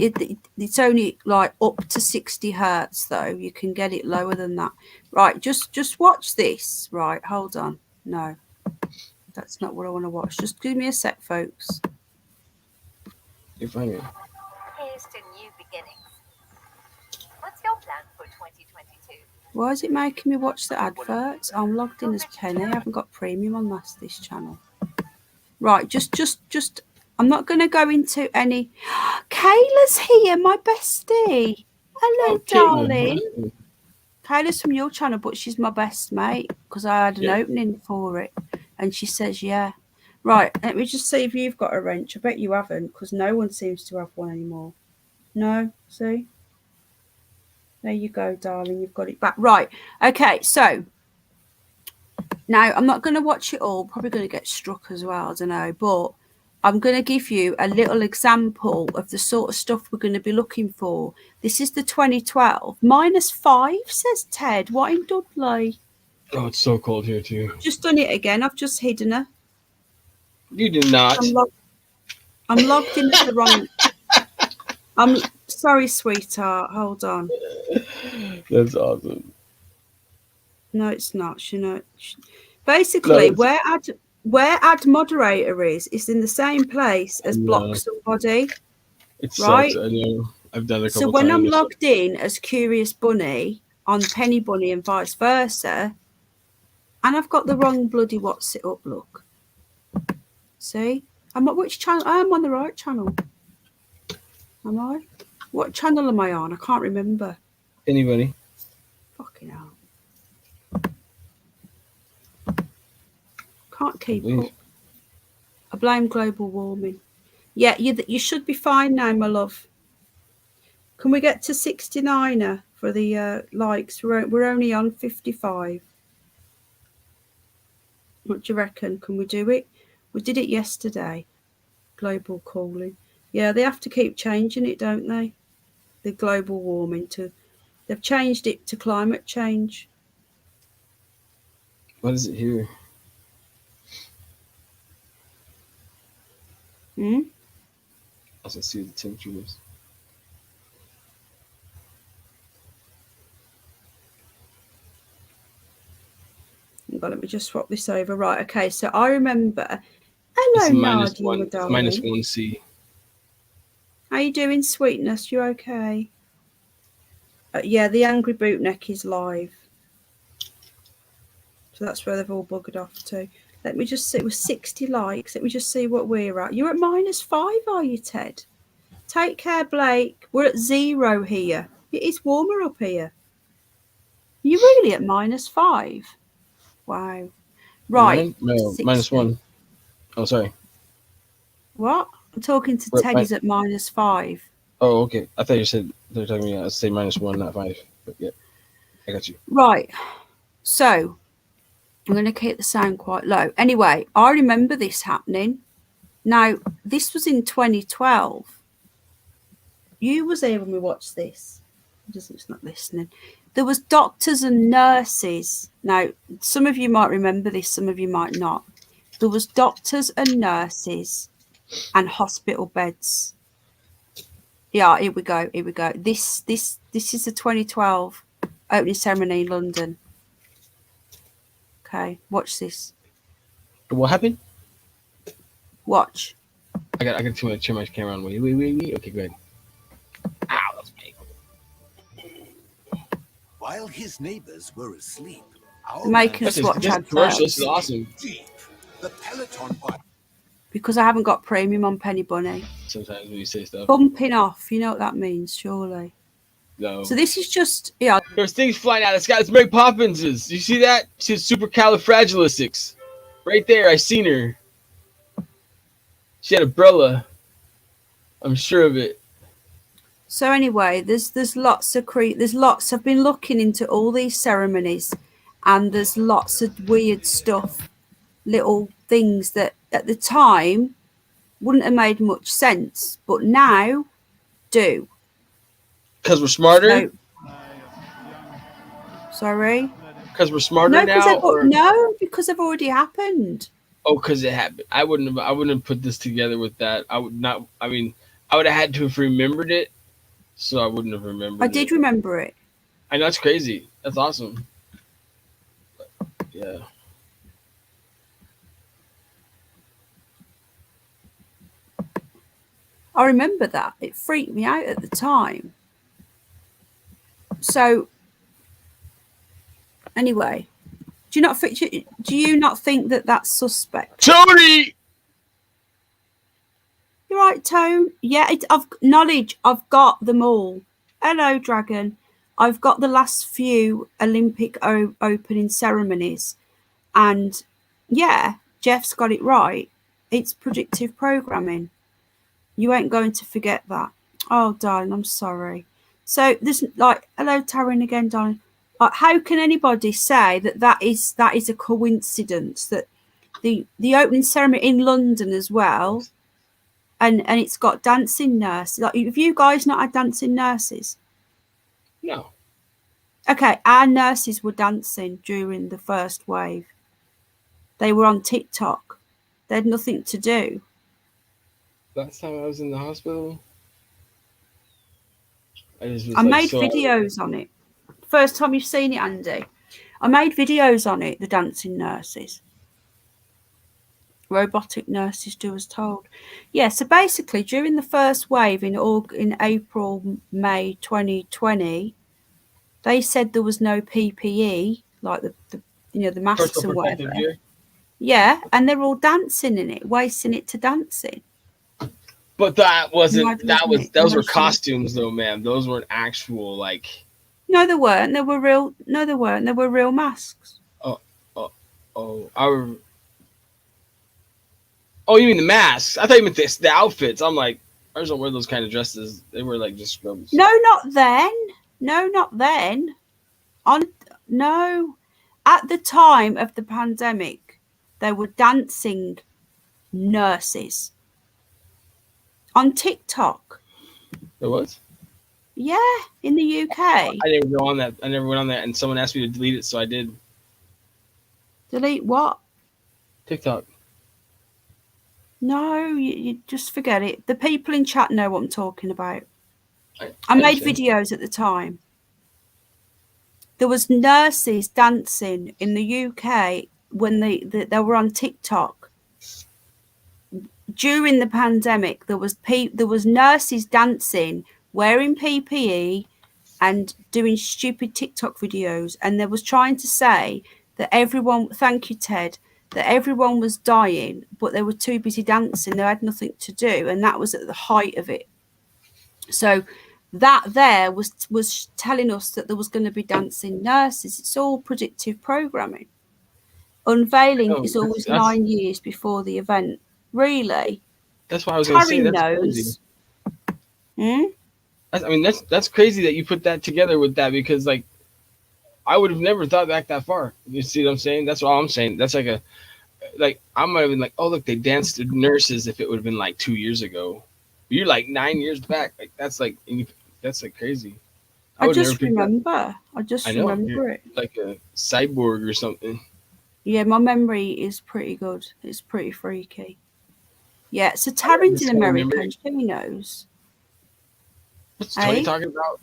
it's only like up to 60 hertz though. You can get it lower than that. Right, just watch this. Right, hold on. No, that's not what I want to watch. Just give me a sec, folks. You're fine. Here's to new beginnings. What's your plan for 2022? Why is it making me watch the adverts? I'm logged in as Penny. I haven't got premium on this channel. Right, just. I'm not going to go into any. Kayla's here, my bestie. Hello, darling. Kayla's from your channel, but she's my best mate because I had an opening for it, and she says, yeah. Right, let me just see if you've got a wrench. I bet you haven't because no one seems to have one anymore. No, see? There you go, darling. You've got it back. Right, okay, so now I'm not going to watch it all. Probably going to get struck as well, I don't know, but I'm going to give you a little example of the sort of stuff we're going to be looking for. This is the 2012. -5, says Ted. What in Dudley? Oh, it's so cold here, too. Just done it again. I've just hidden her. You did not. I'm logged in as the wrong... I'm sorry, sweetheart. Hold on. That's awesome. No, it's not. You know, basically, where add moderator is in the same place as block somebody. It right? sucks. I know. I've done it a couple So when times. I'm logged in as Curious Bunny on Penny Bunny and vice versa, and I've got the wrong bloody what's it up. Look, see, I'm at which channel? I am on the right channel. Am I? What channel am I on? I can't remember. Anybody? Fucking hell. Can't keep up. I blame global warming. Yeah, you should be fine now, my love. Can we get to 69er for the likes? We're only on 55. What do you reckon? Can we do it? We did it yesterday. Global cooling. Yeah, they have to keep changing it, don't they? The global warming they've changed it to climate change. What is it here? I was gonna see what the temperature was. Let me just swap this over. Right, okay, so I remember. Hello, Nadia, my darling. -1C. How you doing, sweetness? You okay? Yeah, the Angry Bootneck is live. So that's where they've all buggered off to. Let me just see. It was 60 likes. Let me just see what we're at. You're at -5, are you, Ted? Take care, Blake. We're at 0 here. It is warmer up here. You're really at -5? Wow. Right. No, 60. -1. Oh, sorry. What? I'm talking to Right, Ted. He's at -5. Oh, okay. I thought you said they're talking to me. I say -1, not 5. But yeah, I got you. Right. So I'm going to keep the sound quite low. Anyway, I remember this happening. Now, this was in 2012. You was there when we watched this. It's not listening. There was doctors and nurses. Now, some of you might remember this, some of you might not. There was doctors and nurses and hospital beds. Yeah, here we go. Here we go. This is the 2012 opening ceremony in London. Okay, watch this. What happened? Watch. I got too much camera on. Wait. Okay, go ahead. Ow, that was me. While his neighbors were asleep, Making us watch this commercial. This is awesome. deep, the Peloton bike. Because I haven't got premium on Penny Bunny. Sometimes when you say stuff. Bumping off, you know what that means, surely. No. So this is just, yeah. There's things flying out of the sky. It's Mary Poppins's. You see that? She's supercalifragilistic. Right there, I seen her. She had a umbrella. I'm sure of it. So anyway, there's lots of I've been looking into all these ceremonies, and there's lots of weird stuff, little things that at the time wouldn't have made much sense, but now do. Because we're smarter? Sorry? Because we're smarter now? No, because they've already happened. Oh, because it happened. I wouldn't have put this together with that. I would have had to have remembered it, so I wouldn't have remembered I did remember it. I know, that's crazy. That's awesome. But, yeah. I remember that. It freaked me out at the time. So, anyway, do you not think that that's suspect? Tony! You're right, Tone. Yeah, I've got them all. Hello, Dragon. I've got the last few Olympic opening ceremonies. And, yeah, Jeff's got it right. It's predictive programming. You ain't going to forget that. Oh, darling, I'm sorry. So there's hello, Taryn again, darling. How can anybody say that is a coincidence that the opening ceremony in London as well, and it's got dancing nurses? Like, have you guys not had dancing nurses? No. Okay, our nurses were dancing during the first wave. They were on TikTok. They had nothing to do. Last time I was in the hospital, I made videos on it. First time you've seen it, Andy. I made videos on it, the dancing nurses. Robotic nurses do as told. Yeah, so basically during the first wave in April, May 2020, they said there was no PPE, like the masks and whatever. Yeah, and they're all dancing in it, wasting it to dancing. But that wasn't. Those were costumes, though, ma'am. Those weren't actual No, they weren't. They were real. No, they weren't. They were real masks. Oh, you mean the masks? I thought you meant the outfits. I'm like, I just don't wear those kind of dresses. They were just scrubs. No, not then. No, not then. No. At the time of the pandemic, they were dancing nurses on TikTok. There was? Yeah, in the UK. I didn't go on that. I never went on that, and someone asked me to delete it, so I did. Delete what? TikTok. No, you just forget it. The people in chat know what I'm talking about. I made videos at the time. There was nurses dancing in the UK when they were on TikTok. During the pandemic, there was nurses dancing, wearing PPE and doing stupid TikTok videos, and they was trying to say that everyone, thank you, Ted, that everyone was dying, but they were too busy dancing. They had nothing to do. And that was at the height of it. So that there was telling us that there was going to be dancing nurses. It's all predictive programming. Unveiling is always 9 years before the event. Really? That's what I was going to say. Taryn That's knows. crazy. I mean, that's crazy that you put that together with that, because like I would have never thought back that far. You see what I'm saying? That's all I'm saying. That's like I might have been like, oh look, they danced to nurses if it would have been like 2 years ago. You're like 9 years back. Like that's like crazy. I just remember. I know, remember it. Like a cyborg or something. Yeah, my memory is pretty good. It's pretty freaky. Yeah, so Taryn's in America and she knows. What's Tony talking about?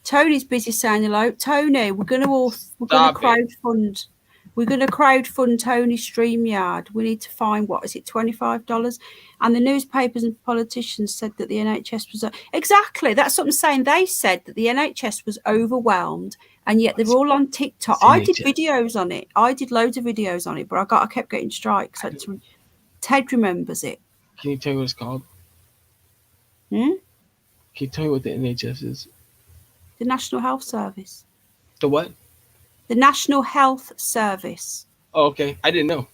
Tony's busy saying hello. Tony, we're gonna crowdfund. We're gonna crowdfund Tony's StreamYard. We need to find, what is it, $25? And the newspapers and politicians said that the NHS was exactly. That's what I'm saying. They said that the NHS was overwhelmed, and yet they're all on TikTok. I did videos on it. I did loads of videos on it, but I kept getting strikes. Ted remembers it. Can you tell me what it's called? Can you tell me what the NHS is? The National Health Service. The what? The National Health Service. Oh, okay. I didn't know.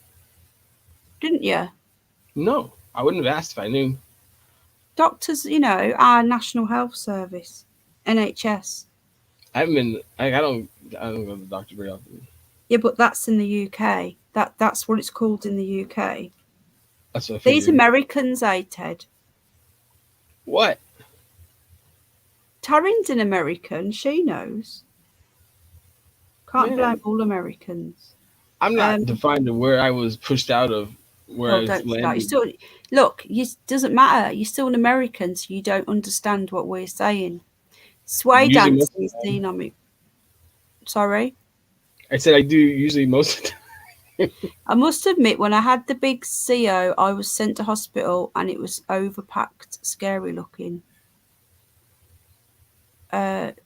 Didn't you? No, I wouldn't have asked if I knew. Doctors, our National Health Service, NHS. I haven't been. I don't go to the doctor very often. Yeah, but that's in the UK. That's what it's called in the UK. That's what I figured. These Americans, Ted. What? Taryn's an American. She knows. Can't blame all Americans. I'm not defined to where I was pushed out of where I landed. Doesn't matter. You're still an American, so you don't understand what we're saying. Sway dancing is dynamic. Sorry? I said I do usually most of the time. I must admit, when I had the big CO, I was sent to hospital and it was overpacked, scary looking.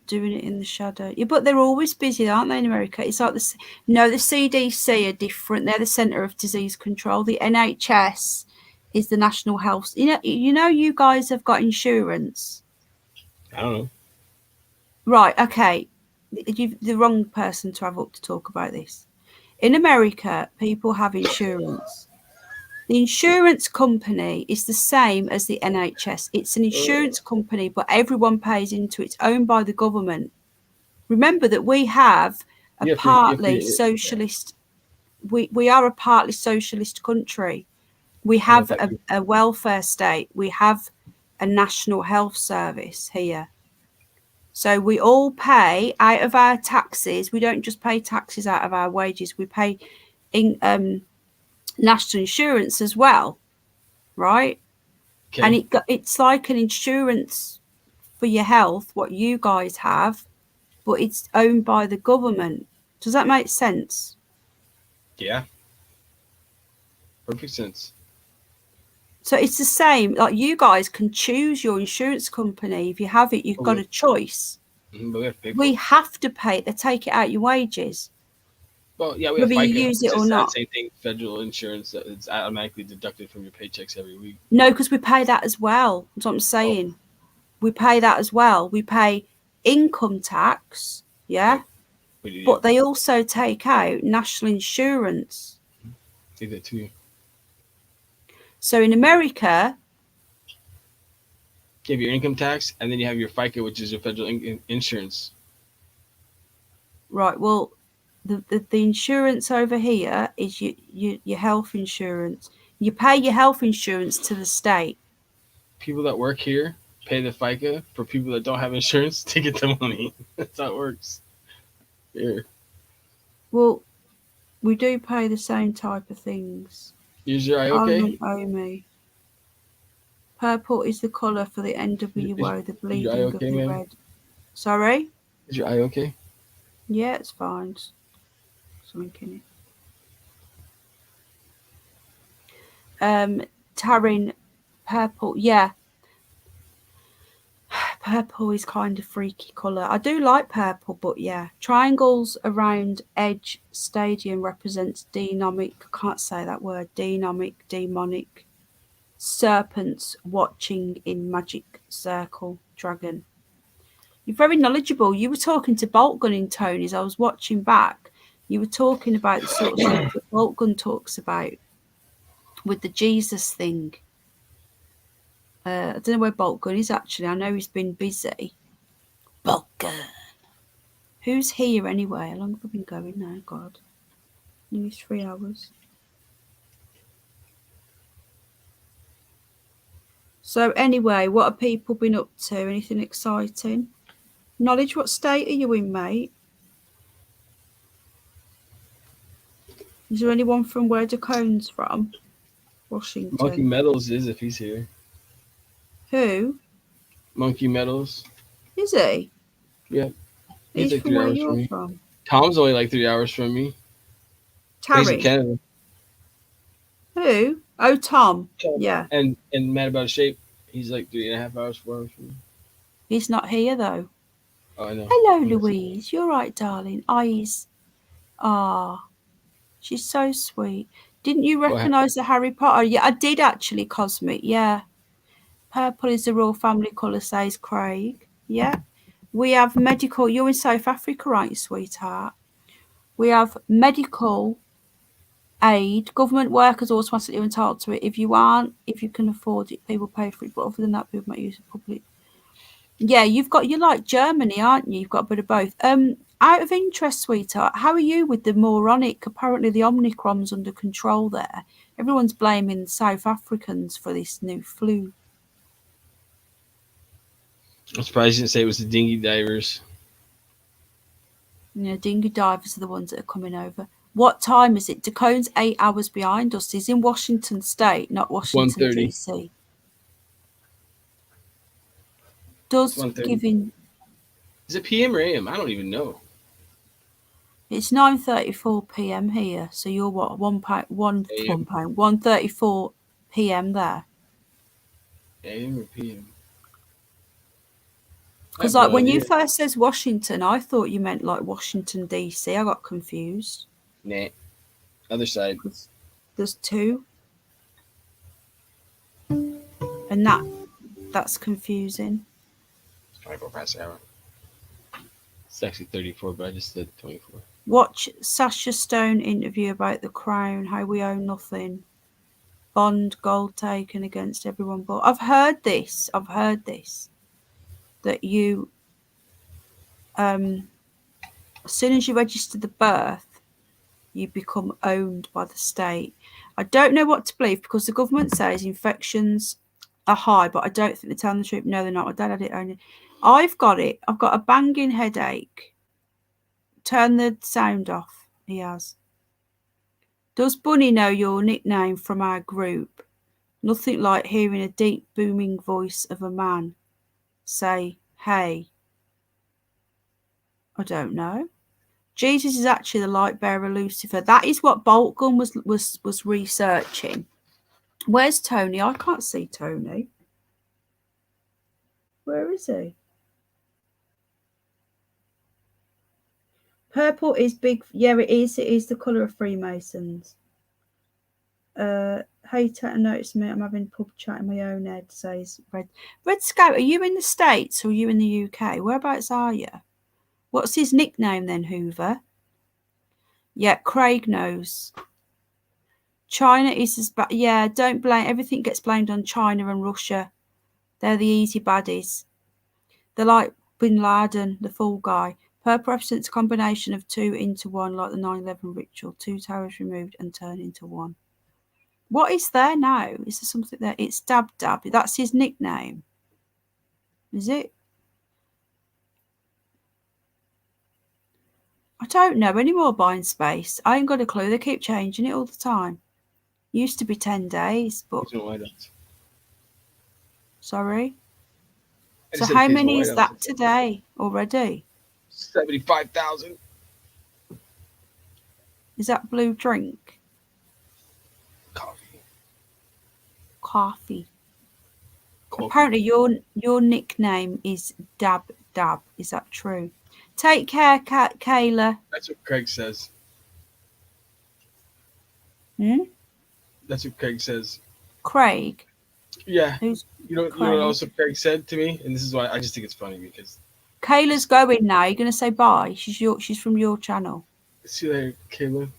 Doing it in the shadow. Yeah, but they're always busy, aren't they, in America? It's like the CDC are different. They're the Centre of Disease Control. The NHS is the National Health. You guys have got insurance. I don't know. Right, okay. You're the wrong person to have up to talk about this. In America, people have insurance. The insurance company is the same as the NHS. It's an insurance company, but everyone pays into it. It's owned by the government. Remember that we have a partly socialist. We are a partly socialist country. We have a welfare state. We have a national health service here. So we all pay out of our taxes. We don't just pay taxes out of our wages. We pay national insurance as well, right? Okay. And it's like an insurance for your health, what you guys have, but it's owned by the government. Does that make sense? Yeah. Perfect sense. So it's the same. Like, you guys can choose your insurance company. If you have it, you've got a choice. We have to pay it. They take it out your wages. Well, yeah, we whether have you use it or not. Same thing, federal insurance, it's automatically deducted from your paychecks every week. No, because we pay that as well. That's what I'm saying. We pay that as well. We pay income tax, yeah? But they also take out national insurance. Take that too. So in America, you have your income tax, and then you have your FICA, which is your federal insurance. Right, well, the insurance over here is your health insurance. You pay your health insurance to the state. People that work here pay the FICA for people that don't have insurance to get the money. That's how it works. Here. Well, we do pay the same type of things. Is your eye okay? Owe me. Purple is the colour for the NWO, the bleeding of the red. Sorry? Is your eye okay? Yeah, it's fine. Something in it. Taryn, purple, yeah. Purple is kind of freaky colour. I do like purple, but yeah. Triangles around edge stadium represents demonic, I can't say that word, demonic. Serpents watching in magic circle, dragon. You're very knowledgeable. You were talking to Bolt Gun in Tony's. I was watching back. You were talking about the sort of stuff that Bolt Gun talks about with the Jesus thing. I don't know where Bolt Gun is actually. I know he's been busy. Bolt Gun. Who's here anyway? How long have I been going now? God. Nearly 3 hours. So anyway, what have people been up to? Anything exciting? Knowledge, what state are you in, mate? Is there anyone from where Dacone's from? Washington. Monkey Meadows is if he's here. Who? Monkey Meadows. Is he? Yeah. He's like from 3 where hours you're from me. from. Tom's only like 3 hours from me. He's in Tarry. Canada. Who? Oh, Tom. Yeah. And Mad About Shape, he's like 3.5 hours, 4 hours from me. He's not here though. Oh, I know. Hello, Louise. You're right, darling. Eyes. Ah, she's so sweet. Didn't you recognise the Harry Potter? Yeah, I did actually, Cosmic. Yeah. Purple is the royal family colour, says Craig. Yeah. We have medical. You're in South Africa, aren't you, sweetheart? We have medical aid. Government workers automatically entitled to it. If you aren't, if you can afford it, people pay for it. But other than that, people might use it public. Yeah, you're like Germany, aren't you? You've got a bit of both. Out of interest, sweetheart, how are you with the moronic? Apparently the Omicron's under control there. Everyone's blaming South Africans for this new flu. I'm surprised you didn't say it was the dinghy divers. You know, dinghy divers are the ones that are coming over. What time is it? Dacone's 8 hours behind us. He's in Washington State, not Washington, 1:30. DC. Does 1:30. giving... Is it PM or AM? I don't even know. It's 9:34 p.m. here, so you're what, 1:34 p.m. there. AM or PM? Because like when you first says Washington, I thought you meant like Washington DC. I got confused. Nah. Other side. There's two, and that's confusing. It's 24 past the hour. It's actually 34, but I just said 24. Watch Sasha Stone interview about the crown, how we own nothing. Bond gold taken against everyone. But I've heard this. That you, as soon as you register the birth, you become owned by the state. I don't know what to believe because the government says infections are high, but I don't think they're telling the truth. No, they're not. My dad had it only. I've got it. I've got a banging headache. Turn the sound off. He has. Does Bunny know your nickname from our group? Nothing like hearing a deep booming voice of a man say, hey. I don't know. Jesus is actually the light bearer Lucifer. That is what Bolt Gun was researching. Where's Tony? I can't see Tony. Where is he? Purple is big. Yeah, it is. It is the colour of Freemasons. Hey, notice me. I'm having pub chat in my own head, says Red. Red Scout, are you in the States or are you in the UK? Whereabouts are you? What's his nickname then, Hoover? Yeah, Craig knows. China is as bad. Yeah, don't blame. Everything gets blamed on China and Russia. They're the easy baddies. They're like Bin Laden, the fall guy. Purple represents a combination of two into one, like the 9/11 ritual. 2 towers removed and turned into one. What is there now? Is there something there? It's Dab Dab. That's his nickname. Is it? I don't know anymore, buying space. I ain't got a clue. They keep changing it all the time. Used to be 10 days, but... Sorry? So how many is that today already? 75,000. Is that blue drink? Coffee. Coffee. Apparently, your nickname is Dab Dab. Is that true? Take care, Kayla. That's what Craig says. Hmm? That's what Craig says. Craig. Yeah. Who's You know Craig? what else Craig said to me? And this is why I just think it's funny because Kayla's going now. You're going to say bye. She's from your channel. see you later, Kayla.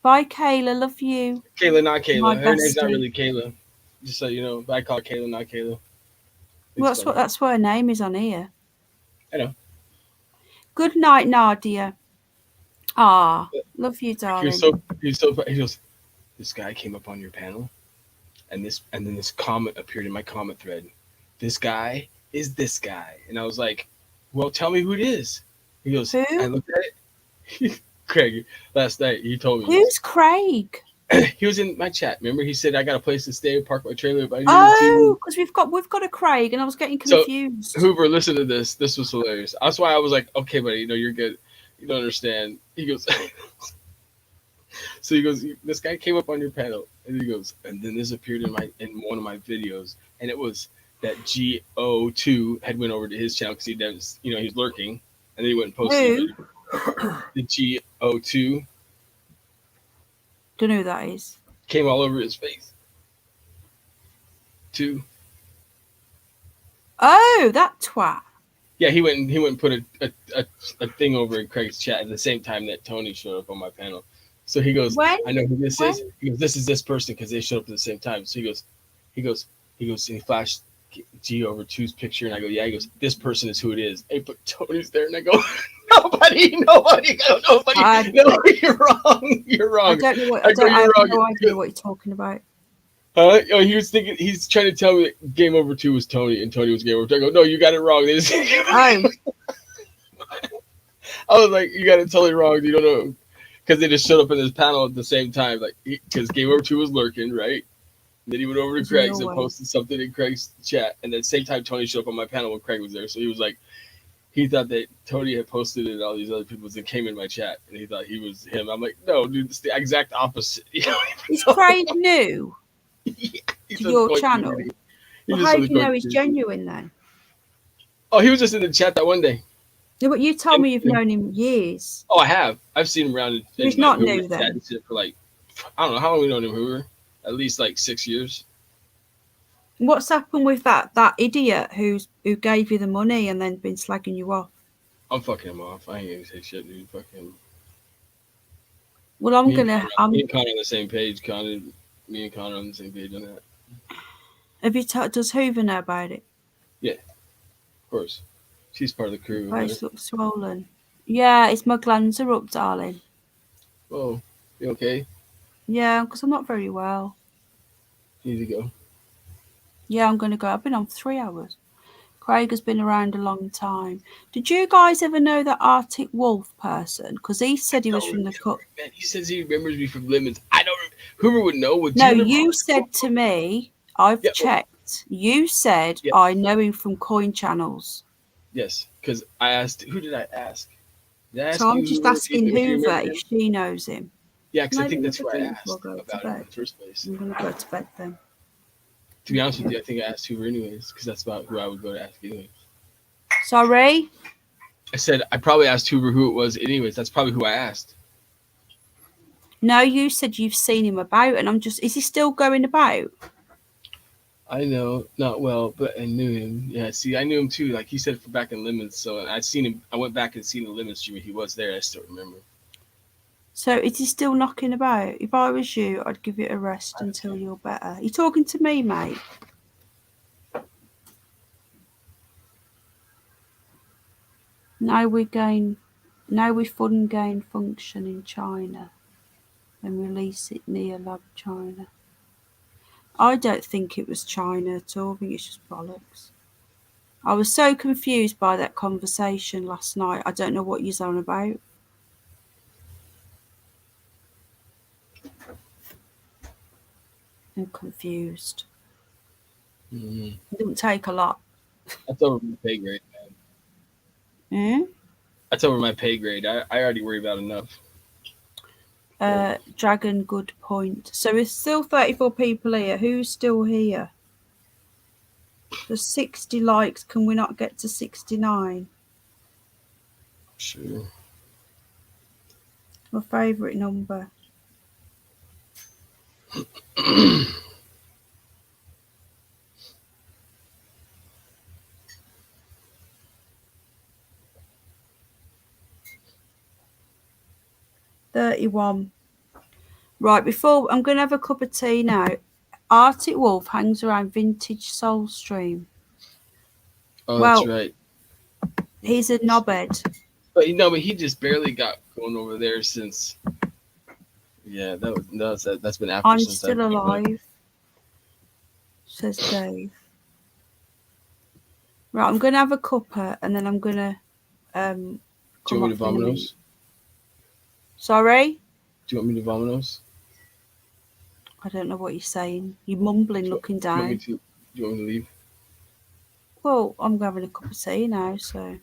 Bye, Kayla. Love you. Kayla, not Kayla. My Her name's not bestie. really Kayla. Just so you know, but I call her Kayla, not Kayla. Well, that's what her name is on here. I know. Good night, Nadia. Ah, love you, darling. He goes, this guy came up on your panel, and then this comment appeared in my comment thread. This guy is this guy, and I was like, well, tell me who it is. He goes, Who? I looked at it. Craig, last night he told me. Who's Craig? He was in my chat. Remember, he said I got a place to stay, park my trailer. Oh, because we've got a Craig, and I was getting confused. So, Hoover, listen to this. This was hilarious. That's why I was like, okay, buddy, you're good. You don't understand. He goes, so he goes, this guy came up on your panel, and he goes, and then this appeared in one of my videos, and it was that GO2 had went over to his channel because he was, he's lurking, and then he went and posted the GO2. Don't know who that is. Came all over his face. 2. Oh, that twat. Yeah, he went and put a thing over in Craig's chat at the same time that Tony showed up on my panel. So he goes, I know who this is. He goes, this is this person because they showed up at the same time. So he goes, and he flashed G over 2's picture, and I go, yeah. He goes, this person is who it is. Hey, but Tony's there, and I go, nobody. No, you're wrong. You're wrong. I don't know what. I have no idea what you're talking about. He was thinking. He's trying to tell me that Game Over 2 was Tony, and Tony was Game Over 2. I go, no, you got it wrong. They just I was like, you got it totally wrong. You don't know because they just showed up in this panel at the same time, like because Game Over 2 was lurking, right? And then he went over to Craig's and posted something in Craig's chat, and at the same time Tony showed up on my panel when Craig was there. So he was like, he thought that Tony had posted it, and all these other people that came in my chat, and he thought he was him. I'm like, no, dude, it's the exact opposite. Is Craig new to your channel? Well, how do you know he's genuine then? Oh, he was just in the chat that one day. Yeah, but you told me you've known him years. Oh, I have. I've seen him around. He's not new then. For like, I don't know how long we known him, Hoover. At least like 6 years. What's happened with that idiot who gave you the money and then been slagging you off? I'm fucking him off. I ain't gonna say shit, dude. Fuck him. Well, me and Connor on the same page. Me and Connor on the same page on that. Have you does Hoover know about it? Yeah, of course. She's part of the crew. Face looks swollen. Yeah, it's my glands are up, darling. Whoa, you okay? Yeah, because I'm not very well. You need to go. Yeah, I'm going to go. I've been on 3 hours. Craig has been around a long time. Did you guys ever know that Arctic Wolf person? Because he said he was from the cut. He says he remembers me from Lemons. I don't. Hoover would know. You said to me, I've checked. You said I know him from coin channels. Yes, because I asked. Who did I ask? So I'm just asking Hoover if she knows him. Yeah, because I think that's who I asked about him in the first place. I'm going to go to bed then. To be honest with you, I think I asked Hoover anyways, because that's about who I would go to ask anyways. Sorry? I said I probably asked Hoover who it was anyways. That's probably who I asked. No, you said you've seen him about, and I'm just... Is he still going about? I know, not well, but I knew him. Yeah, see, I knew him too. Like he said, back in Lemons. So I'd seen him. I went back and seen the Lemons stream. He was there. I still remember. So is he still knocking about? If I was you, I'd give it a rest until you're better. You talking to me, mate? Now we fund gain function in China and release it near Lab China. I don't think it was China at all. I think it's just bollocks. I was so confused by that conversation last night. I don't know what you're on about. I'm confused. It don't take a lot. That's over my pay grade, man. That's over my pay grade. I already worry about enough. Dragon, good point. So there's still 34 people here. Who's still here? There's 60 likes. Can we not get to 69? Sure. My favourite number. $31. Right, before I'm going to have a cup of tea now. Arctic Wolf hangs around Vintage Soul Stream. Oh, Well, that's right. He's a knobhead. But he just barely got going over there since. Yeah, that's been after. I'm since still alive, says Dave. Right, I'm going to have a cuppa and then I'm going to Do you want me to Vominos? Sorry? Do you want me to Vominos? I don't know what you're saying. You're mumbling, looking down. Do you want me to leave? Well, I'm having a cup of tea now, so do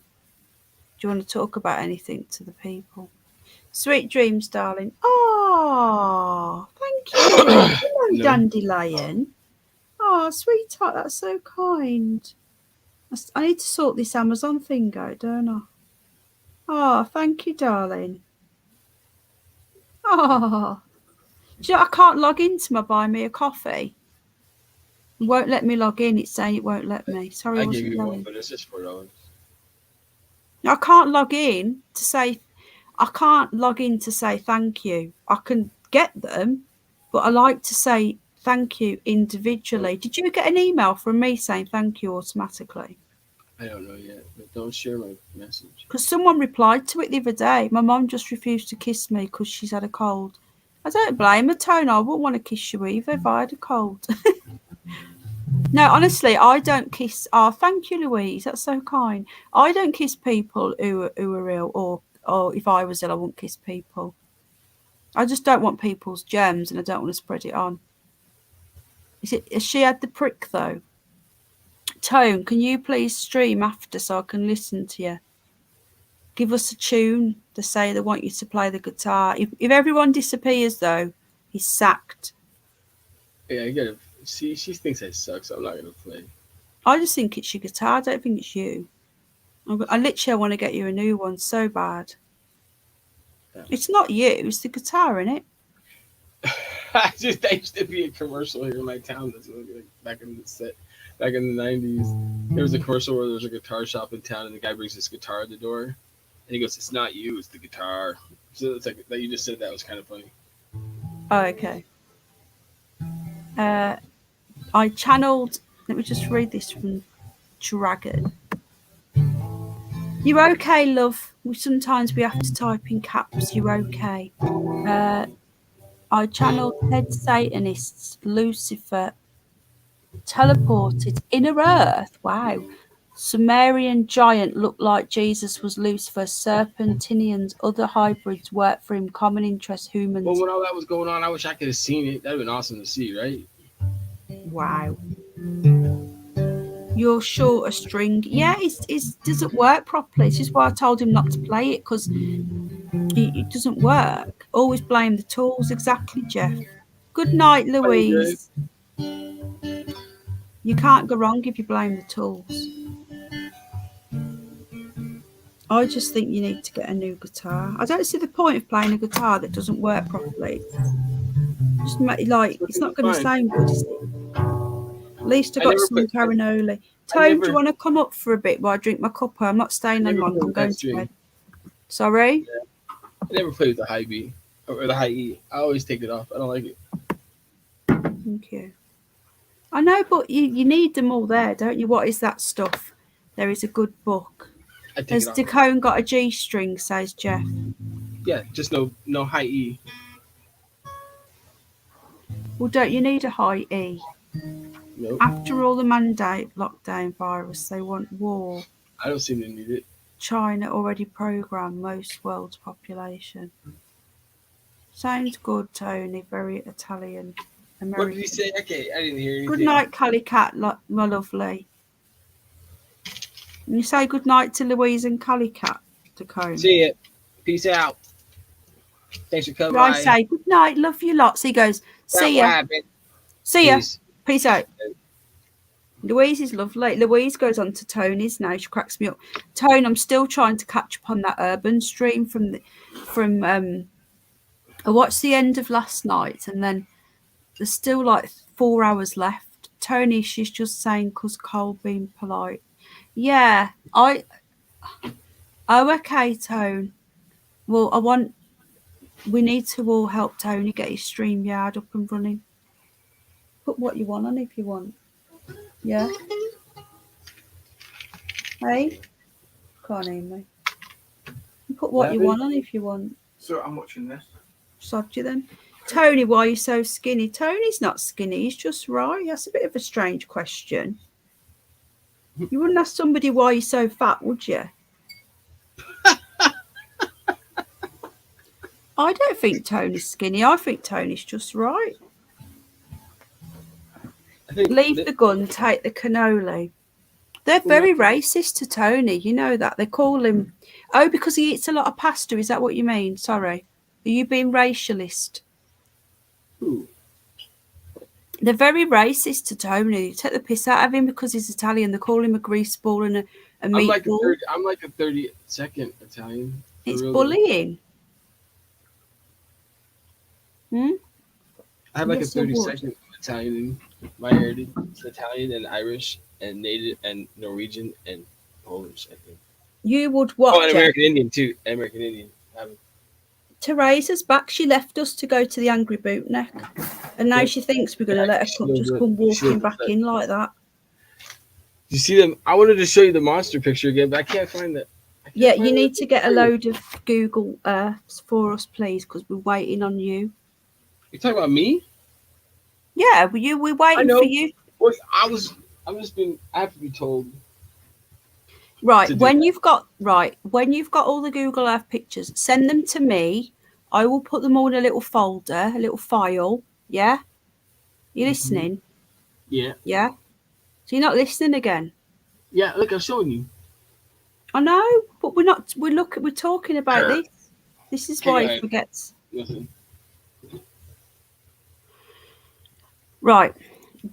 you want to talk about anything to the people? Sweet dreams, darling. Oh, thank you. Hello, No. Dandelion. Oh, sweetheart, that's so kind. I need to sort this Amazon thing out, don't I? Oh, thank you, darling. Oh, do you know, I can't log into my Buy Me a Coffee. It won't let me log in. It's saying it won't let me. Sorry, I I gave wasn't you going. one, but it's just $4. I can't log in to say. I can't log in to say thank you. I can get them, but I like to say thank you individually. Did you get an email from me saying thank you automatically? I don't know yet, but don't share my message. Because someone replied to it the other day. My mum just refused to kiss me because she's had a cold. I don't blame her, Tony. I wouldn't want to kiss you either if I had a cold. No, honestly, I don't kiss. Oh, thank you, Louise. That's so kind. I don't kiss people who are ill, or if I was ill, I wouldn't kiss people. I just don't want people's germs, and I don't want to spread it on. Has she had the prick though? Tone, can you please stream after so I can listen to you? Give us a tune. They say they want you to play the guitar. If everyone disappears though, he's sacked. Yeah, I gotta see. She thinks I suck, so I'm not gonna play. I just think it's your guitar. I don't think it's you. I literally want to get you a new one so bad. Yeah. It's not you. It's the guitar, innit? I used to be a commercial here in my town. That's like back in the 90s. There was a commercial where there was a guitar shop in town, and the guy brings his guitar at the door, and he goes, "It's not you, it's the guitar." So it's like that. You just said that was kind of funny. Oh, okay. I channeled. Let me just read this from Dragon. You're okay, love. Sometimes we have to type in caps. You're okay. I channeled head Satanists, Lucifer, teleported inner Earth. Wow. Sumerian giant looked like Jesus was Lucifer. Serpentinians, other hybrids work for him. Common interest humans. Well, when all that was going on, I wish I could have seen it. That'd have been awesome to see, right? Wow. You're short a string. Yeah, it doesn't work properly. This is why I told him not to play it, because it doesn't work. Always blame the tools. Exactly, Jeff. Good night, Louise. You can't go wrong if you blame the tools. I just think you need to get a new guitar. I don't see the point of playing a guitar that doesn't work properly. Just it's not going to sound good, is it? At least I got some Carinoli. Tone, do you want to come up for a bit while I drink my cuppa? I'm not staying on long. I'm going to bed. Sorry? Yeah. I never played with the high B or the high E. I always take it off. I don't like it. Thank you. I know, but you need them all there, don't you? What is that stuff? There is a good book. Has Decone got a G string, says Jeff? Yeah, just no high E. Well, don't you need a high E? Nope. After all the mandate lockdown virus, they want war. I don't seem to need it. China already programmed most world's population. Sounds good, Tony. Very Italian. American. What did he say? Okay, I didn't hear anything. Good night, Cali Cat, my lovely. And you say good night to Louise and Cali Cat, Decone. See ya. Peace out. Thanks for coming. I say good night, love you lots. He goes, see ya. See ya. Peace out. Louise is lovely. Louise goes on to Tony's now. She cracks me up. Tone, I'm still trying to catch up on that urban stream from I watched the end of last night, and then there's still like 4 hours left. Tony, she's just saying because Cole being polite. Yeah, oh, okay, Tone. Well, we need to all help Tony get his StreamYard up and running. Put what you want on if you want. Yeah. Hey, can't hear me. Put what you want on if you want. So I'm watching this. Sod you then. Tony, why are you so skinny? Tony's not skinny, he's just right. That's a bit of a strange question. You wouldn't ask somebody why you're so fat, would you? I don't think Tony's skinny. I think Tony's just right. Leave the gun, take the cannoli. They're very racist to Tony. You know that. They call him... Oh, because he eats a lot of pasta. Is that what you mean? Sorry. Are you being racialist? Who? They're very racist to Tony. They take the piss out of him because he's Italian. They call him a grease ball and a meatball. I'm like a 30-second Italian. It's bullying. I have like a 30-second Italian in my heritage. It's Italian and Irish and Native and Norwegian and Polish, I think. You would watch. Oh, and American Indian too. American Indian. Teresa's back. She left us to go to the Angry Bootneck, and now she thinks we're going to let her come walking back in like that. You see them? I wanted to show you the monster picture again, but I can't find it. Yeah, you need to get a load of Google Earths for us, please, because we're waiting on you. You talking about me? Yeah, we're waiting for you. I have to be told. Right, when you've got all the Google Earth pictures, send them to me. I will put them all in a little folder, a little file. Yeah, you listening? Yeah. Yeah. So you're not listening again? Yeah. Look, I'm showing you. I know, but we're not. We're talking about this. This is why it forgets. Listen. Right.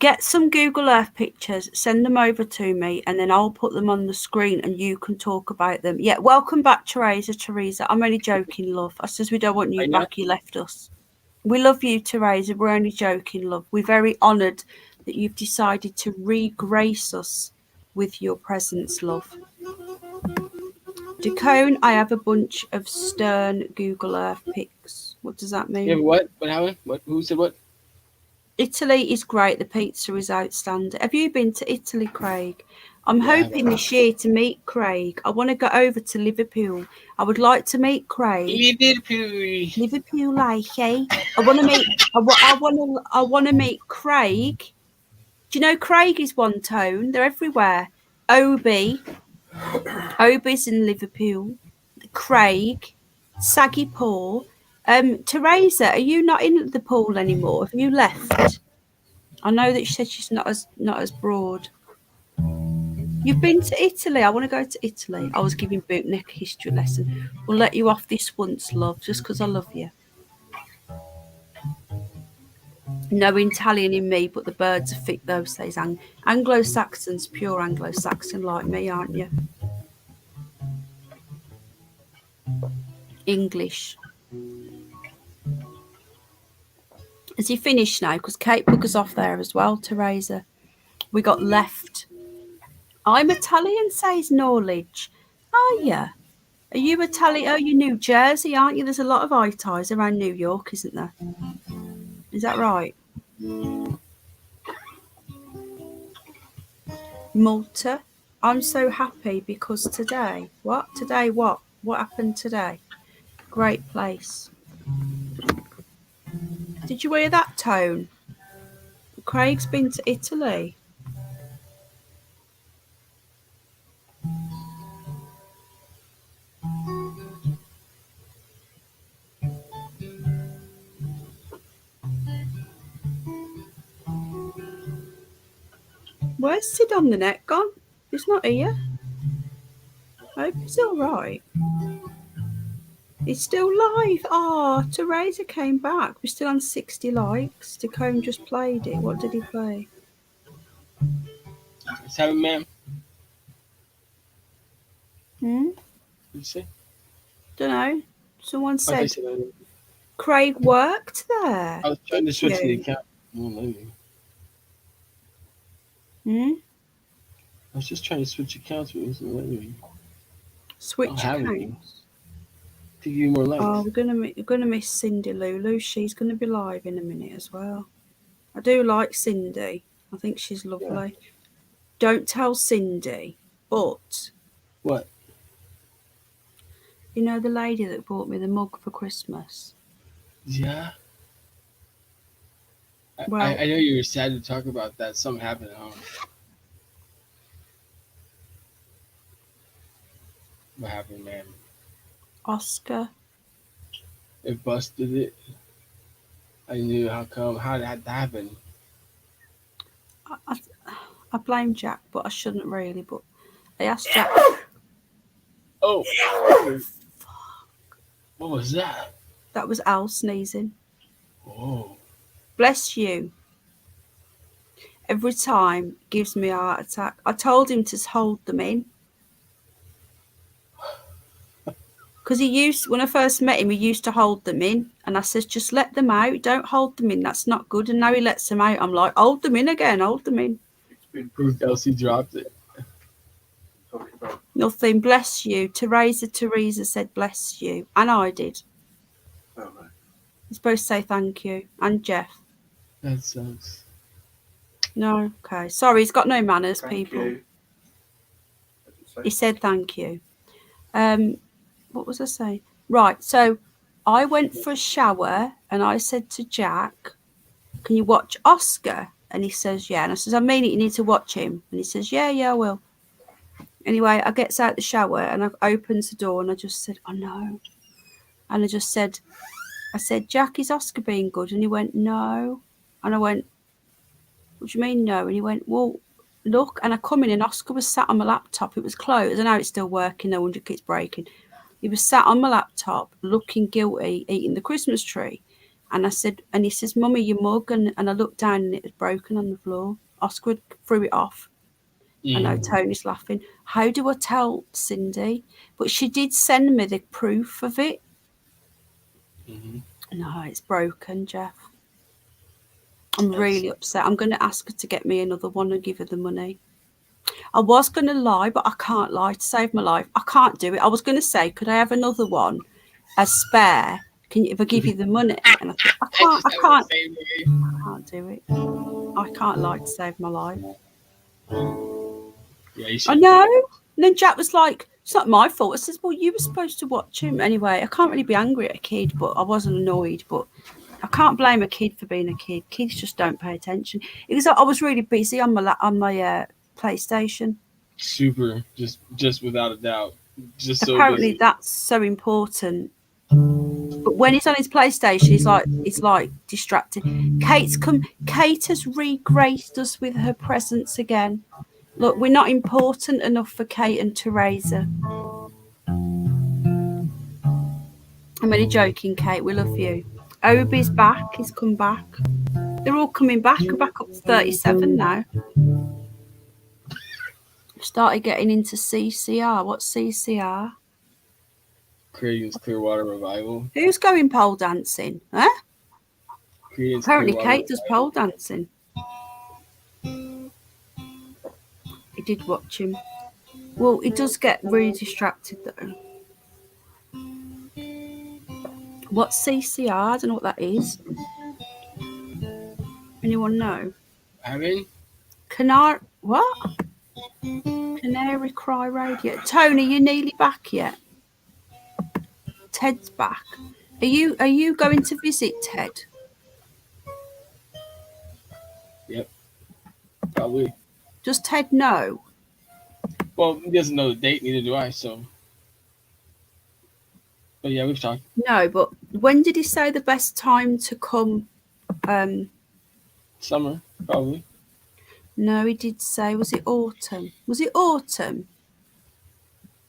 Get some Google Earth pictures, send them over to me, and then I'll put them on the screen and you can talk about them. Yeah, welcome back, Teresa. I'm only joking, love. I says we don't want you back. You left us. We love you, Teresa. We're only joking, love. We're very honoured that you've decided to re-grace us with your presence, love. Decone, I have a bunch of stern Google Earth pics. What does that mean? Yeah, what? What happened? What? Who said what? Italy is great. The pizza is outstanding. Have you been to Italy, Craig? I'm hoping this year to meet Craig. I want to go over to Liverpool. I would like to meet Craig. Liverpool, like, eh? I want to meet Craig. Do you know Craig is one tone? They're everywhere. Obi's in Liverpool. Craig, Saggy Paul. Teresa, are you not in the pool anymore? Have you left? I know that she said she's not as broad. You've been to Italy. I want to go to Italy. I was giving Bootneck a history lesson. We'll let you off this once, love, just because I love you. No Italian in me, but the birds are thick, though, says Anglo-Saxons, pure Anglo-Saxon like me, aren't you? English. Has he finished now? Because Kate put us off there as well, Teresa. We got left. I'm Italian, says Knowledge. Are you? Are you Italian? Oh, you're New Jersey, aren't you? There's a lot of Itais around New York, isn't there? Is that right? Malta. I'm so happy because today... What? Today what? What happened today? Great place. Did you hear that tone? Craig's been to Italy. Where's Sid on the net gone? He's not here. I hope he's all right. He's still live. Oh, Teresa came back. We're still on 60 likes. Decone just played it. What did he play? Let's have it, ma'am. Hmm? What did you say? Don't know. Someone Oh, they said said that. Craig worked there. I was trying to switch the you? account. Won't let me. Hmm? I was just trying to switch accounts, but it wasn't letting me. Switch have any. accounts. To give you more likes. Oh, we're gonna miss Cindy Lulu. She's gonna be live in a minute as well. I do like Cindy. I think she's lovely. Don't tell Cindy, but What? you know the lady that bought me the mug for Christmas? Yeah. Well, I know you were sad to talk about that. Something happened at home. What happened, man? Oscar. It busted it. I knew. How come? How did that happen? I blame Jack, but I shouldn't really. But I asked Jack. Oh. What was that? That was Al sneezing. Oh. Bless you. Every time gives me a heart attack. I told him to hold them in. Because when I first met him, he used to hold them in. And I says, just let them out. Don't hold them in. That's not good. And now he lets them out. I'm like, hold them in again. Hold them in. Elsie dropped it. Nothing. Bless you. Teresa said, bless you. And I did. Oh, right. You're supposed to say thank you. And Jeff. That sucks. No. Okay. Sorry. He's got no manners, Thank people. you. He said thank you. What was I saying? Right. So I went for a shower and I said to Jack, can you watch Oscar? And he says, yeah. And I says, I mean it, you need to watch him. And he says, yeah, I will. Anyway, I gets out the shower and I opens the door and I just said, oh no. And I said, Jack, is Oscar being good? And he went, no. And I went, what do you mean no? And he went, well, look. And I come in and Oscar was sat on my laptop. It was closed. I know it's still working. No wonder it keeps breaking. He was sat on my laptop looking guilty, eating the Christmas tree. And I said, and he says, Mummy, your mug. And I looked down and it was broken on the floor. Oscar threw it off. I know Tony's laughing. How do I tell Cindy? But she did send me the proof of it. Mm-hmm. No, it's broken, Jeff. I'm really upset. I'm going to ask her to get me another one and give her the money. I was going to lie, but I can't lie to save my life. I can't do it. I was going to say, could I have another one as spare? If I give you the money? And I thought, I can't do it. I can't lie to save my life. Yeah, you I know. And then Jack was like, it's not my fault. I says, well, you were supposed to watch him. Anyway, I can't really be angry at a kid, but I wasn't annoyed. But I can't blame a kid for being a kid. Kids just don't pay attention. Because I was really busy on my PlayStation. Super, just without a doubt. Just so apparently busy. That's so important. But when he's on his PlayStation, he's like distracted. Kate has re-graced us with her presence again. Look, we're not important enough for Kate and Teresa. I'm only joking, Kate. We love you. Obi's back. He's come back. They're all coming back. We're back up to 37 now. Started getting into CCR. What's CCR? Creedence Clearwater Revival. Who's going pole dancing? Huh? Creedence Apparently Clearwater Kate does pole dancing. He did watch him. Well, he does get really distracted though. What's CCR? I don't know what that is. Anyone know? I mean, what? Canary Cry Radio. Tony, you nearly back yet? Ted's back. Are you going to visit Ted? Yep. Probably. Does Ted know? Well, he doesn't know the date, neither do I, so. But yeah, we've talked. No, but when did he say the best time to come? Summer, probably. No, he did say, was it autumn? Was it autumn?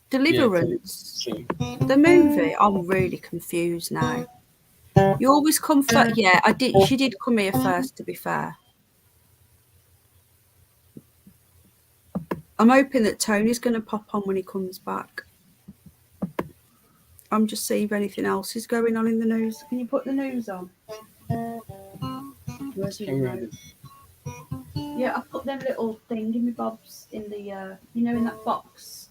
Deliverance. Yeah, the movie. I'm really confused now. You always come first. Yeah, I did. She did come here first, to be fair. I'm hoping that Tony's going to pop on when he comes back. I'm just seeing if anything else is going on in the news. Can you put the news on? Where's your remote? Yeah, I put them little thingy bobs in the, in that box.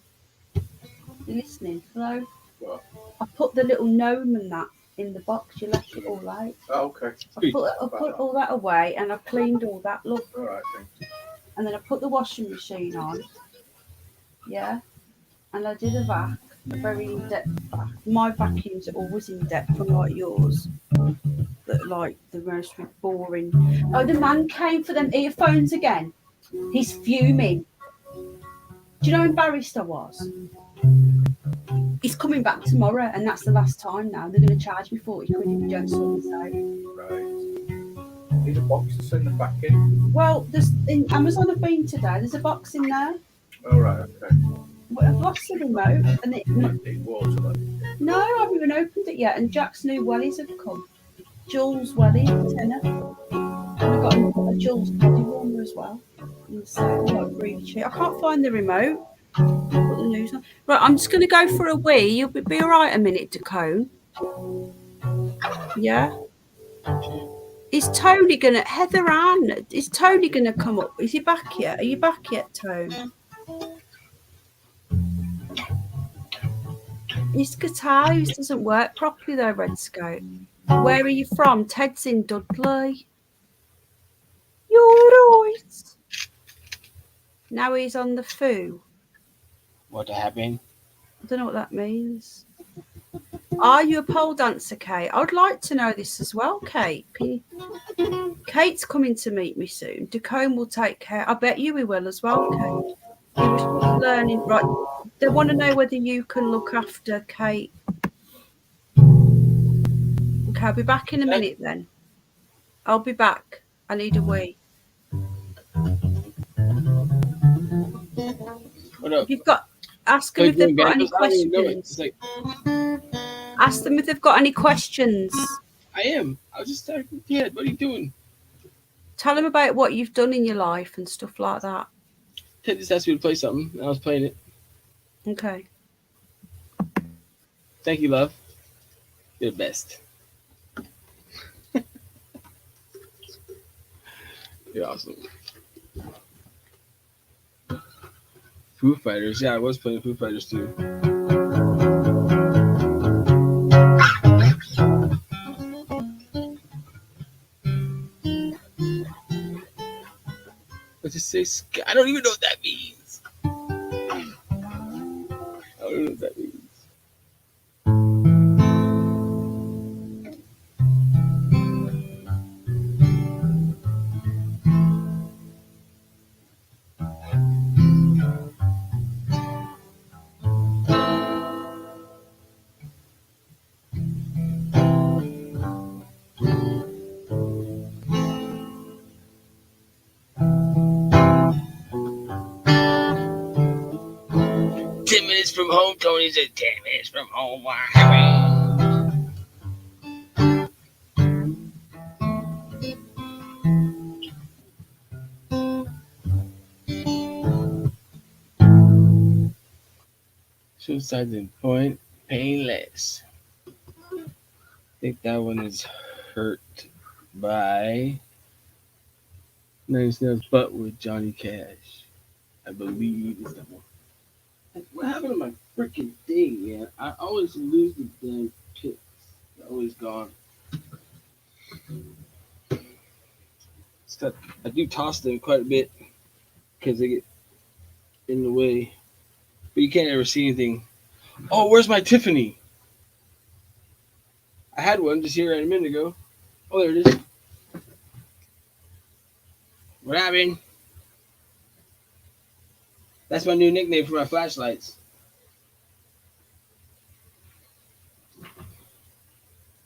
You listening? Hello? What? I put the little gnome and that in the box. You left it all out. Oh, okay. I put all that away and I cleaned all that. Look. All right, thank you. And then I put the washing machine on. Yeah. And I did a vac, a very in-depth vac. My vacuums are always in-depth, unlike yours. That like the most boring. Oh, the man came for them earphones again. He's fuming. Do you know how embarrassed I was? He's coming back tomorrow, and that's the last time now. They're going to charge me 40 quid if you don't sort this out. Right. These are boxes in the back in. Well, there's in Amazon I've been today. There's a box in there. All right, okay. Well, I've lost the remote, and it. Need water, like. No, I haven't even opened it yet. And Jack's new wellies have come. Jules welly, tenner. And I've got a Jules body warmer as well. So like really cheap. I can't find the remote. Put the news on. Right, I'm just going to go for a wee. You'll be all right a minute, Decone. Yeah. Is Tony going to... Heather Ann, is Tony going to come up? Is he back yet? Are you back yet, Tony? His guitar doesn't work properly though, Red Scout. Where are you from? Ted's in Dudley. You're right. Now he's on the foo. What happened? I don't know what that means. Are you a pole dancer, Kate? I'd like to know this as well, Kate. Kate's coming to meet me soon. Decone will take care. I bet you we will as well, Kate. He was learning. Right. They want to know whether you can look after Kate. Okay, I'll be back in a minute then. I'll be back. I need a wee. What up? You've got... Ask them if they've got any questions. Ask them if they've got any questions. I am. I was just talking. Yeah, what are you doing? Tell them about what you've done in your life and stuff like that. Ted just asked me to play something, and I was playing it. Okay. Thank you, love. You're the best. You're awesome. Foo Fighters. Yeah, I was playing Foo Fighters too. Let's just say, I don't even know what that means. I don't know what that means. From home, Tony said 10 minutes from home. Suicide in Point, Painless. I think that one is Hurt by Nine Inch Nails, but with Johnny Cash. I believe is that one. What happened to my freaking thing, man? I always lose the damn picks. They're always gone. I do toss them quite a bit because they get in the way. But you can't ever see anything. Oh, where's my Tiffany? I had one just here a minute ago. Oh, there it is. What happened? That's my new nickname for my flashlights.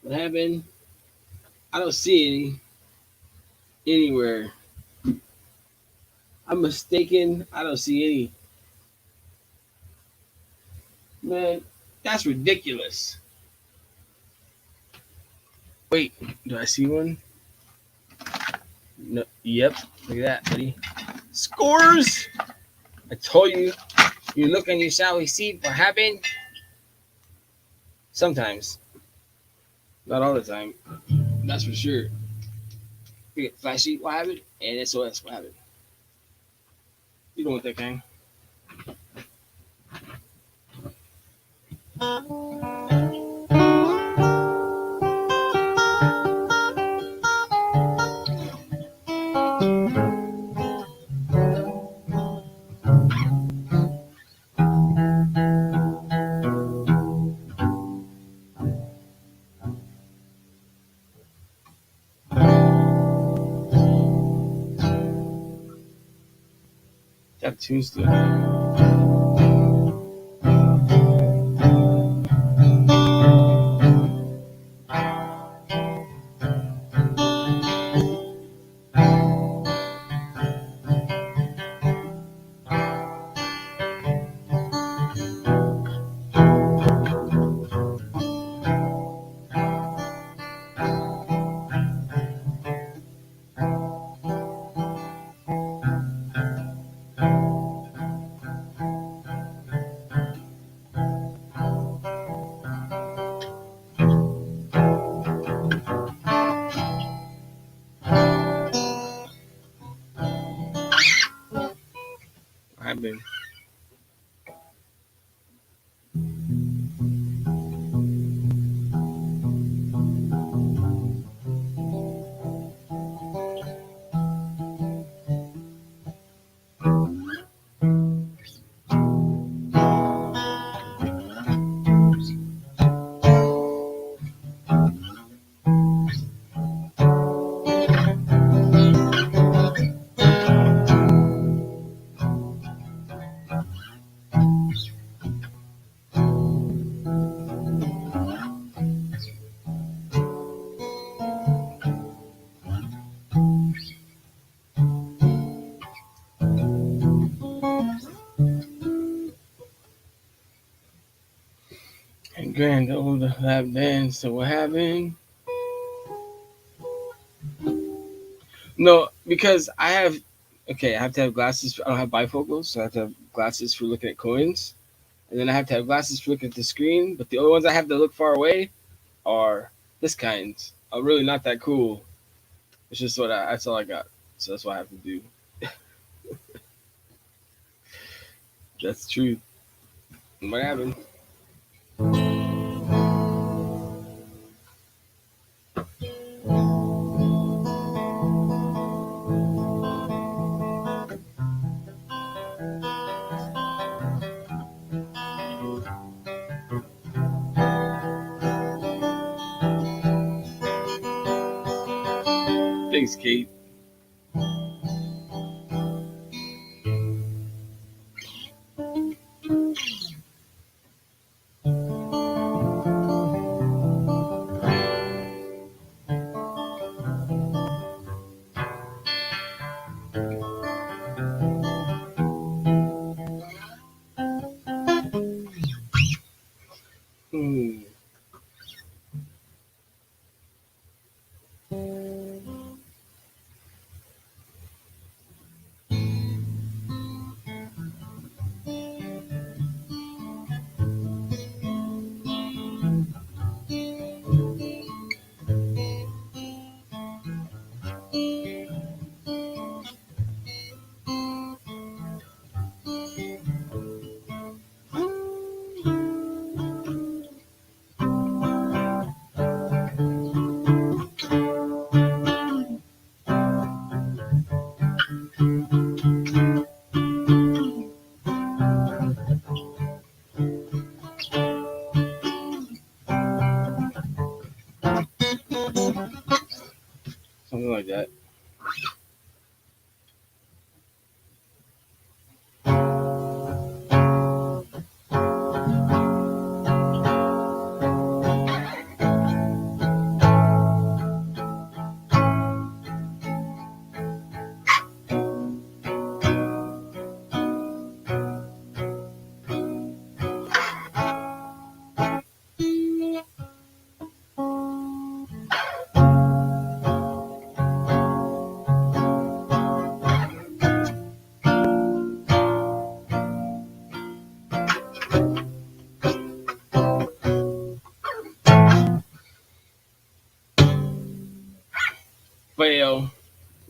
What happened? I don't see anywhere. I'm mistaken. I don't see any. Man, that's ridiculous. Wait, do I see one? No. Yep. Look at that, buddy. Scores! I told you, you look and you shall receive what happened. Sometimes. Not all the time. That's for sure. You get flash sheet, what happened? And SOS, what happened? You know what that gang. That tune's still. I've been. And grand old lap dance. So what happened? No, because I have. Okay, I have to have glasses. I don't have bifocals, so I have to have glasses for looking at coins, and then I have to have glasses for looking at the screen. But the only ones I have to look far away are this kind. Are really not that cool. It's just that's all I got. So that's what I have to do. That's the truth. What happened? Thanks, Kate.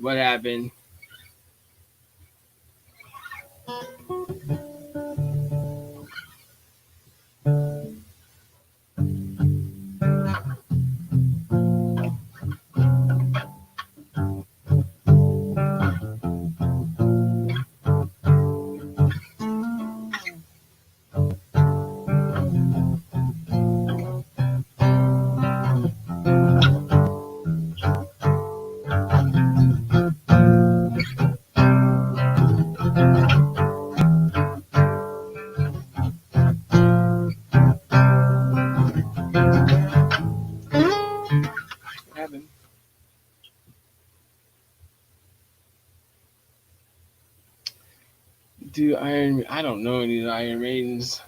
What happened? What happened? Do Iron? I don't know any of the Iron Maidens.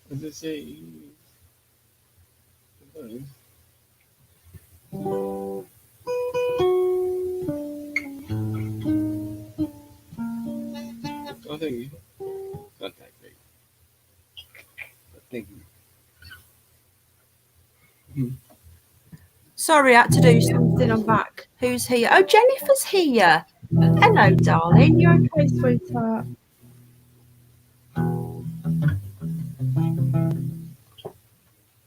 What does it say? Oh, thank you. Not that great. But thank you. Sorry, I had to do something. I'm back. Who's here? Oh, Jennifer's here. Hello, darling. You okay, sweetheart?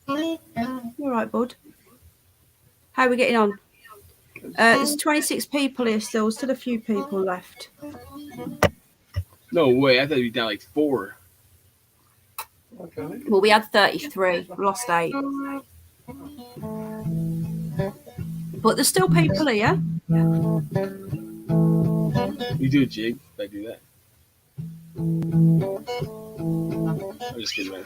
You all right, bud? How are we getting on? There's 26 people here still a few people left. No way. I thought you'd be down like 4. Okay. Well, we had 33. We lost 8. But there's still people here. You do a jig if I do that. I'm just kidding, man.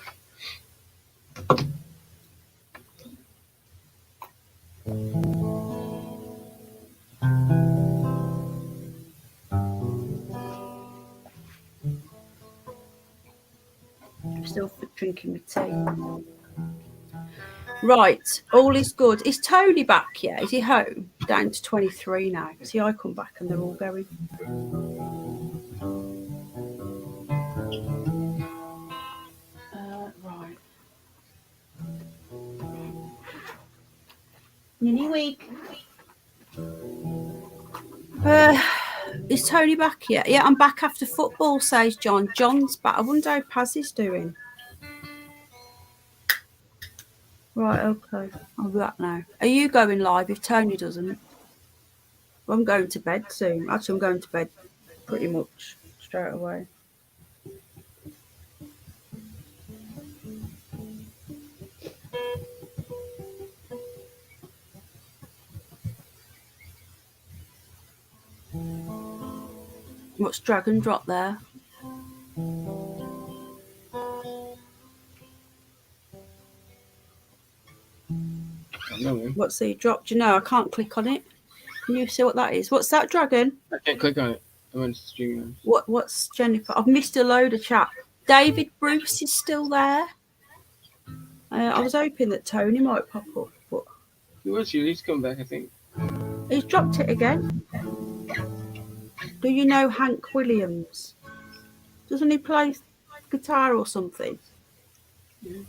I'm still drinking my tea. Right, all is good. Is Tony back yet? Is he home? Down to 23 now. See, I come back and they're all going. Right. Nearly week. Is Tony back yet? Yeah, I'm back after football, says John. John's back. I wonder how Paz is doing. Right, okay. I'll be back now. Are you going live if Tony doesn't? I'm going to bed soon. Actually, I'm going to bed pretty much straight away. What's drag and drop there? No, man. What's he dropped? You know, I can't click on it. Can you see what that is? What's that, Dragon? I can't click on it. I'm on stream. What's Jennifer? I've missed a load of chat. David Bruce is still there. I was hoping that Tony might pop up, but He was here. He's come back, I think. he's dropped it again. Do you know Hank Williams? Doesn't he play guitar or something? Yeah.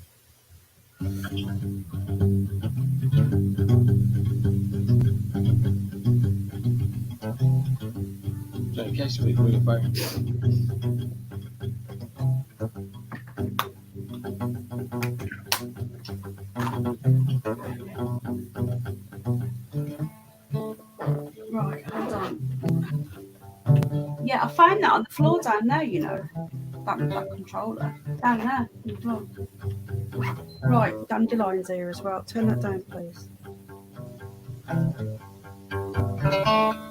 Trying to catch me with the fire. Right, hold on. Yeah, I found that on the floor down there, you know. That controller. Down there on the floor. Right, Dandelion's here as well. Turn that down, please.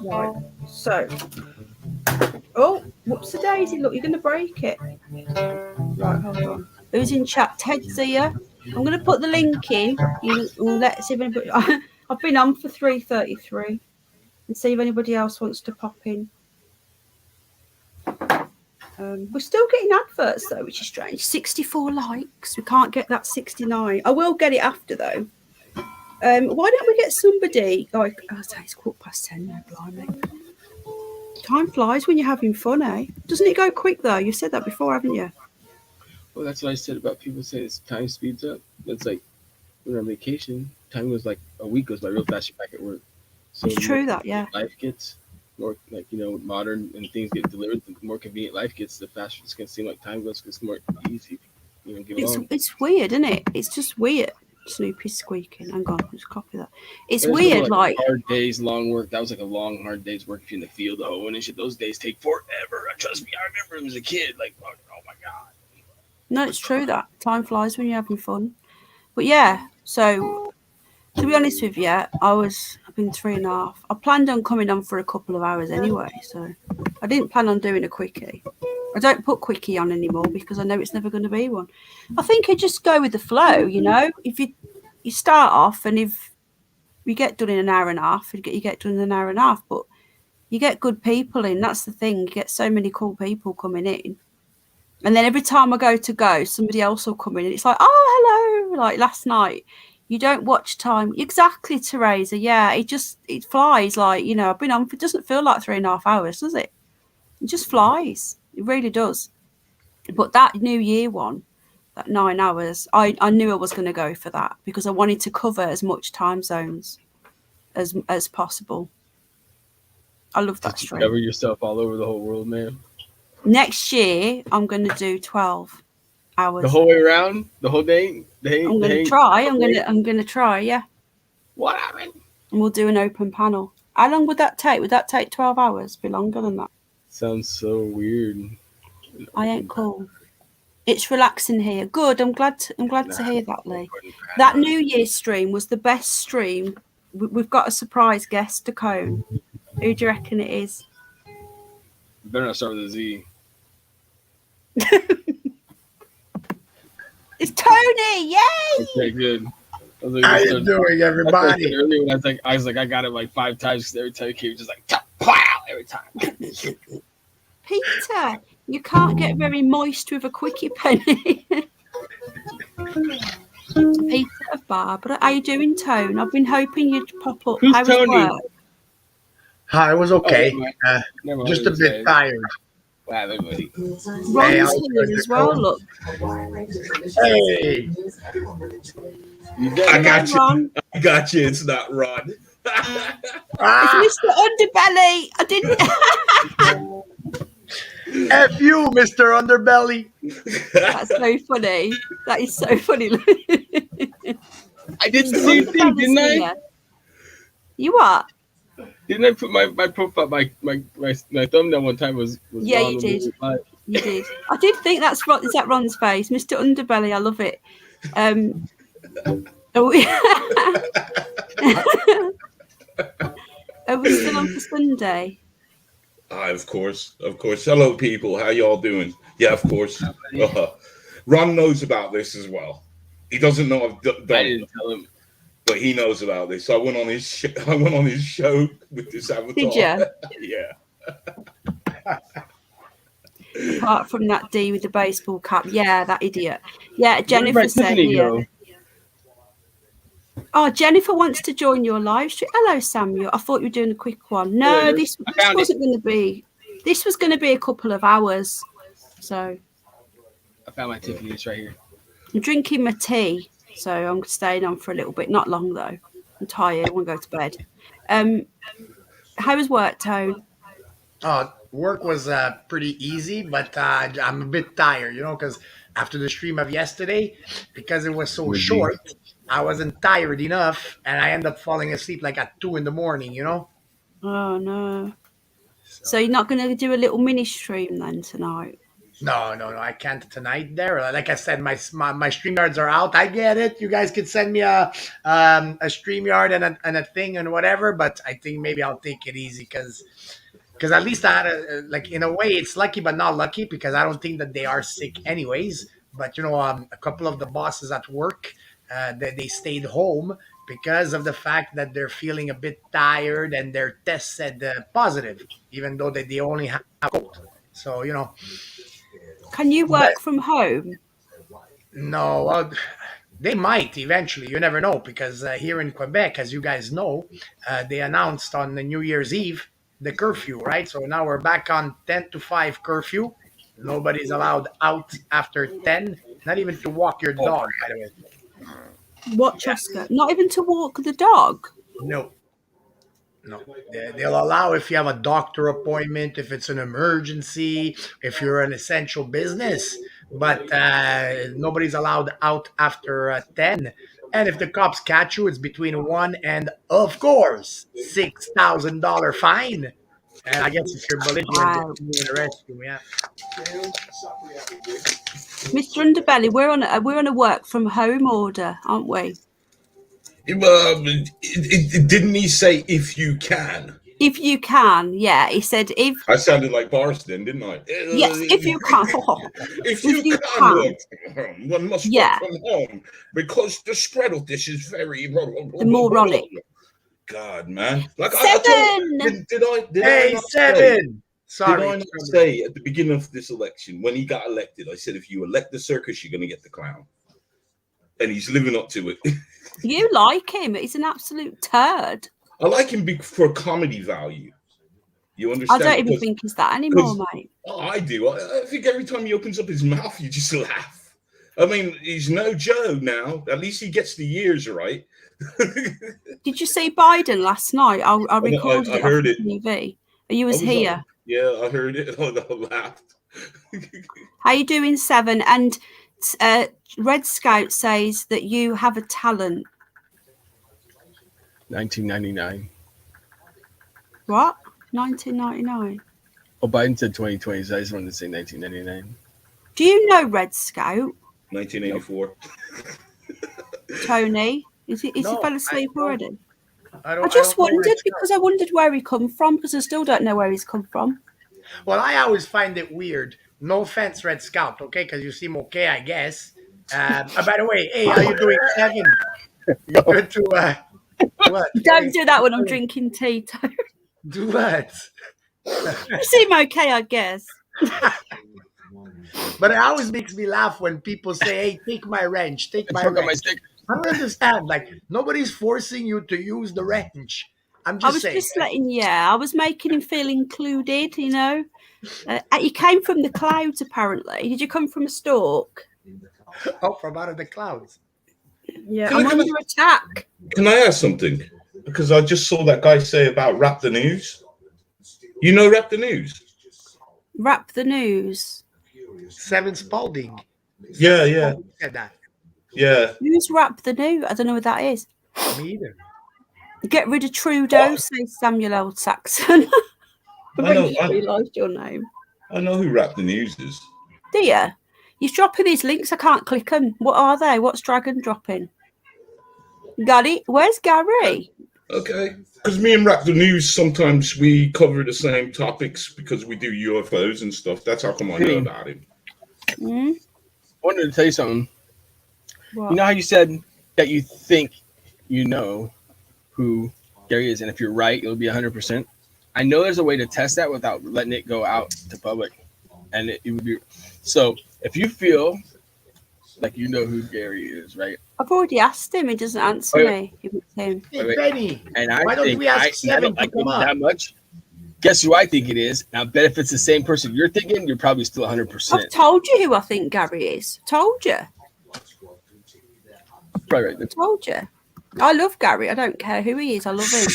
Right, so. Oh, whoops a daisy. Look, you're going to break it. Right, hold on. Who's in chat? Ted's here. I'm going to put the link in. Let's see if anybody. I've been on for 3:33. And see if anybody else wants to pop in. We're still getting adverts though, which is strange. 64 likes. We can't get that 69. I will get it after though. Why don't we get somebody like? Oh, it's 10:15 now. Blimey. Time flies when you're having fun, eh? Doesn't it go quick though? You said that before, haven't you? Well, that's what I said about people saying it's time speeds up. It's like when we're on vacation, time was like a week goes by real fast. You're back at work. So It's true that, yeah. Life gets more like, you know, modern and things get delivered. The more convenient life gets, the faster it's gonna seem like time goes. 'Cause it's more easy, you know. Get along. It's weird, isn't it? It's just weird. Snoopy's squeaking. Hang on, let's copy that. It's There's weird, like hard days, long work. That was like a long, hard day's work if you're in the field, the hoeing and shit. Those days take forever. Trust me, I remember them as a kid. Like, oh my god. no, it's true that time flies when you're having fun. But yeah, so to be honest with you, I've been 3.5. I planned on coming on for a couple of hours anyway, so I didn't plan on doing a quickie. I don't put quickie on anymore because I know it's never going to be one. I think I just go with the flow, you know. If you start off and if you get done in an hour and a half, you get done in an hour and a half, but you get good people in. That's the thing. You get so many cool people coming in. And then every time I go, somebody else will come in. And it's like, oh, hello. Like last night, you don't watch time. Exactly, Teresa. Yeah, it flies. Like, you know, I've been on. It doesn't feel like 3.5 hours, does it? It just flies. It really does. But that New Year one, that 9 hours, I knew I was going to go for that because I wanted to cover as much time zones as possible. I love that stream. Cover yourself all over the whole world, man. Next year, I'm going to do 12 hours. The whole way around, the whole day. I'm going to try. I'm going to try. Yeah. What happened? And we'll do an open panel. How long would that take? Would that take 12 hours? Be longer than that. Sounds so weird. I ain't cool. It's relaxing here. Good. I'm glad to hear that, Lee. That New Year stream was the best stream. We've got a surprise guest to Cone. Who do you reckon it is? Better not start with a Z. It's Tony! Yay! Okay, good. How you doing, everybody? Earlier when I was like, I got it like 5 times because every time he came, just like, pow, every time. Peter, you can't get very moist with a quickie penny. Peter of Barbara, how you doing, Tone? I've been hoping you'd pop up. Who's How was Tony? work? Hi, it was okay. Never Just a bit tired. Wow, everybody. Ron's here as well, look. Hey. I got you. Ron. I got you. It's not Ron. It's Mr. Underbelly. I didn't. F you, Mr. Underbelly. That's so funny. That is so funny. I did the same thing, didn't I? You what? Didn't I put my profile, my thumbnail one time was Yeah, Ron you did. Live. You did. I did think that's Ron. Is that Ron's face? Mr. Underbelly, I love it. Are we still on for Sunday? Of course. Hello, people. How y'all doing? Yeah, of course. Ron knows about this as well. He doesn't know I've done. I didn't tell him. but he knows about this. So I went on his show with this avatar. Did you? Yeah. Apart from that D with the baseball cap. Yeah, that idiot. Yeah, Jennifer Where'd said Tiffany here. go? Oh, Jennifer wants to join your live stream. Hello, Samuel. I thought you were doing a quick one. No, Yeah, this found wasn't going to be. This was going to be a couple of hours. So I found my Tiffany. It's right here. I'm drinking my tea, so I'm staying on for a little bit. Not long though. I'm tired. I want to go to bed. How was work, Tone? Work was pretty easy, but I'm a bit tired, because after the stream of yesterday, because it was so short, I wasn't tired enough, and I ended up falling asleep like at 2 a.m. Oh no. So you're not going to do a little mini stream then tonight? No, I can't tonight. There, like I said, my StreamYards are out. I get it. You guys could send me a StreamYard and a thing and whatever, but I think maybe I'll take it easy because at least I had in a way it's lucky but not lucky because I don't think that they are sick anyways. But a couple of the bosses at work they stayed home because of the fact that they're feeling a bit tired and their test said positive, even though they only have a cold. So Can you work from home? No, well, they might eventually. You never know because here in Quebec, as you guys know, they announced on the New Year's Eve the curfew, right? So now we're back on 10 to 5 curfew. Nobody's allowed out after 10, not even to walk your dog, by the way. What, Oscar? Not even to walk the dog? No. They'll allow if you have a doctor appointment, if it's an emergency, if you're an essential business, but nobody's allowed out after 10. And if the cops catch you, it's between 1 and, of course, $6,000 fine. And I guess if you're belligerent, you're in the rescue, yeah. Mr. Underbelly, we're on a work from home order, aren't we? Didn't he say if you can? If you can, yeah. He said if. I sounded like Boris then, didn't I? Yes, if you can. If you can work from home, one must work from home because the spread of this is very the moronic. God, man! Like Seven. Did I not Seven. Sorry. Did I not say at the beginning of this election when he got elected? I said if you elect the circus, you're going to get the clown, and he's living up to it. You like him? He's an absolute turd. I like him for comedy value. You understand? I don't even think he's that anymore, mate. Oh, I do. I think every time he opens up his mouth, you just laugh. I mean, he's no Joe now. At least he gets the years right. Did you see Biden last night? I recorded I heard it. TV. You was here. Yeah, I heard it. I laughed. How you doing, Seven? And Red Scout says that you have a talent. 1999. What? 1999. Oh, Biden said 2020, so I just wanted to say 1999. Do you know Red Scout? 1984. Tony? Is he fell asleep already? I just wondered because I wondered where he come from because I still don't know where he's come from. Well, I always find it weird. No offense, Red Scout, okay? Because you seem okay, I guess. By the way, hey, how you doing, Kevin? You good to what? Don't do that when I'm drinking tea, Tony. Do what? You seem okay, I guess. But it always makes me laugh when people say, hey, take my wrench, take my wrench. I don't understand. Like, nobody's forcing you to use the wrench. I was just letting, I was making him feel included, you know. He came from the clouds, apparently. Did you come from a stalk? Oh, from out of the clouds. Yeah, I'm under attack. Can I ask something? Because I just saw that guy say about Rap the News. You know Rap the News? Rap the News. Seven Spalding. Yeah. Said that. Yeah. Who's Rap the News? I don't know what that is. Me either. Get rid of Trudeau, says Samuel L. Saxon. I know. I realised your name. I know who Rap the News is. Do you? You're dropping these links. I can't click them. What are they? What's Dragon dropping? Gary? Where's Gary? Okay. Because me and Rap the News, sometimes we cover the same topics because we do UFOs and stuff. That's how come I know about him. I wanted to tell you something. What? You know how you said that you think you know who Gary is, and if you're right, it'll be 100%. I know there's a way to test that without letting it go out to public, and it would be so. If you feel like you know who Gary is, right? I've already asked him. He doesn't answer me. If it's him. Hey, Penny, And I why don't think we ask I Seven don't to like come him up? that much. Guess who I think it is? Now, I bet if it's the same person you're thinking, you're probably still 100%. I've told you who I think Gary is. Told you. Right. I told you. I love Gary. I don't care who he is. I love him.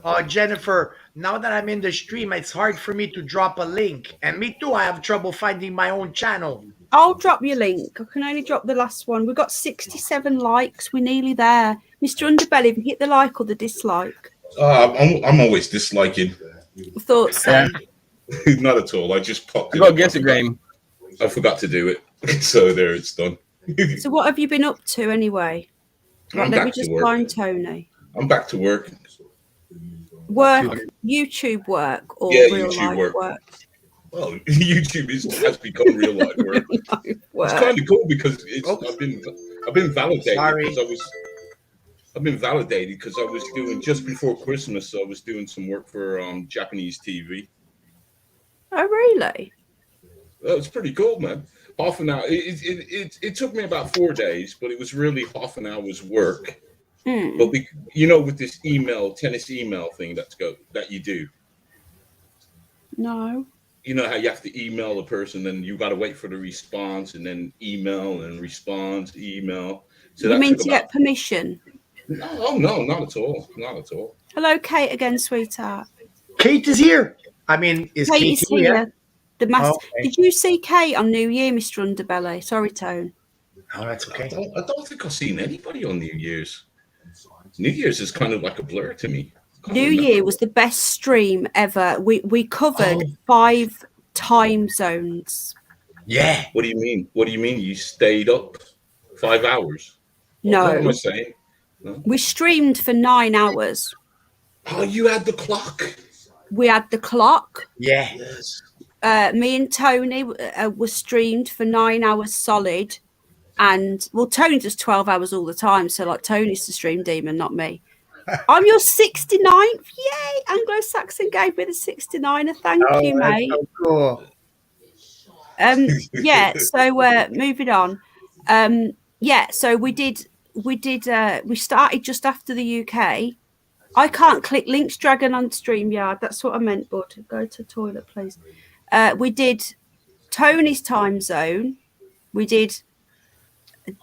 Oh, Jennifer, now that I'm in the stream, it's hard for me to drop a link. And me too, I have trouble finding my own channel. I'll drop your link. I can only drop the last one. We've got 67 likes. We're nearly there. Mr. Underbelly, have you hit the like or the dislike? I'm always disliking. I thought so. Not at all. I just popped it. Go guess a game. I forgot to do it. So there, it's done. So what have you been up to anyway? Right, let me just find Tony. I'm back to work. Work, YouTube work, or yeah, real YouTube life work. Well, YouTube has become real life work. It's kind of cool because I've been validated because I was doing just before Christmas. I was doing some work for Japanese TV. Oh, really? That was pretty cool, man. Half an hour. It took me about 4 days, but it was really half an hour's work. But with this tennis email thing that you do. No. You know how you have to email a person, then you got to wait for the response, and then email and response, email. So you mean to get permission? No, not at all. Not at all. Hello, Kate again, sweetheart. Kate is here. I mean, is Kate here? The okay. Did you see Kate on New Year, Mr. Underbelly? Sorry, Tone. Oh, that's okay. I don't think I've seen anybody on New Year's. New Year's is kind of like a blur to me. New Year was the best stream ever. We covered 5 time zones. Yeah. What do you mean? What do you mean? You stayed up 5 hours? No. What am I saying? No? We streamed for 9 hours. Oh, you had the clock. We had the clock. Yeah. Yes. Me and Tony were streamed for 9 hours solid. And, well, Tony does 12 hours all the time. So, like, Tony's the stream demon, not me. I'm your 69th. Yay! Anglo-Saxon gave me the 69er. Thank you, mate. So cool. Yeah, so moving on. Yeah, so we started just after the UK. I can't click links dragon on StreamYard. That's what I meant, bud. Go to the toilet, please. We did Tony's time zone. We did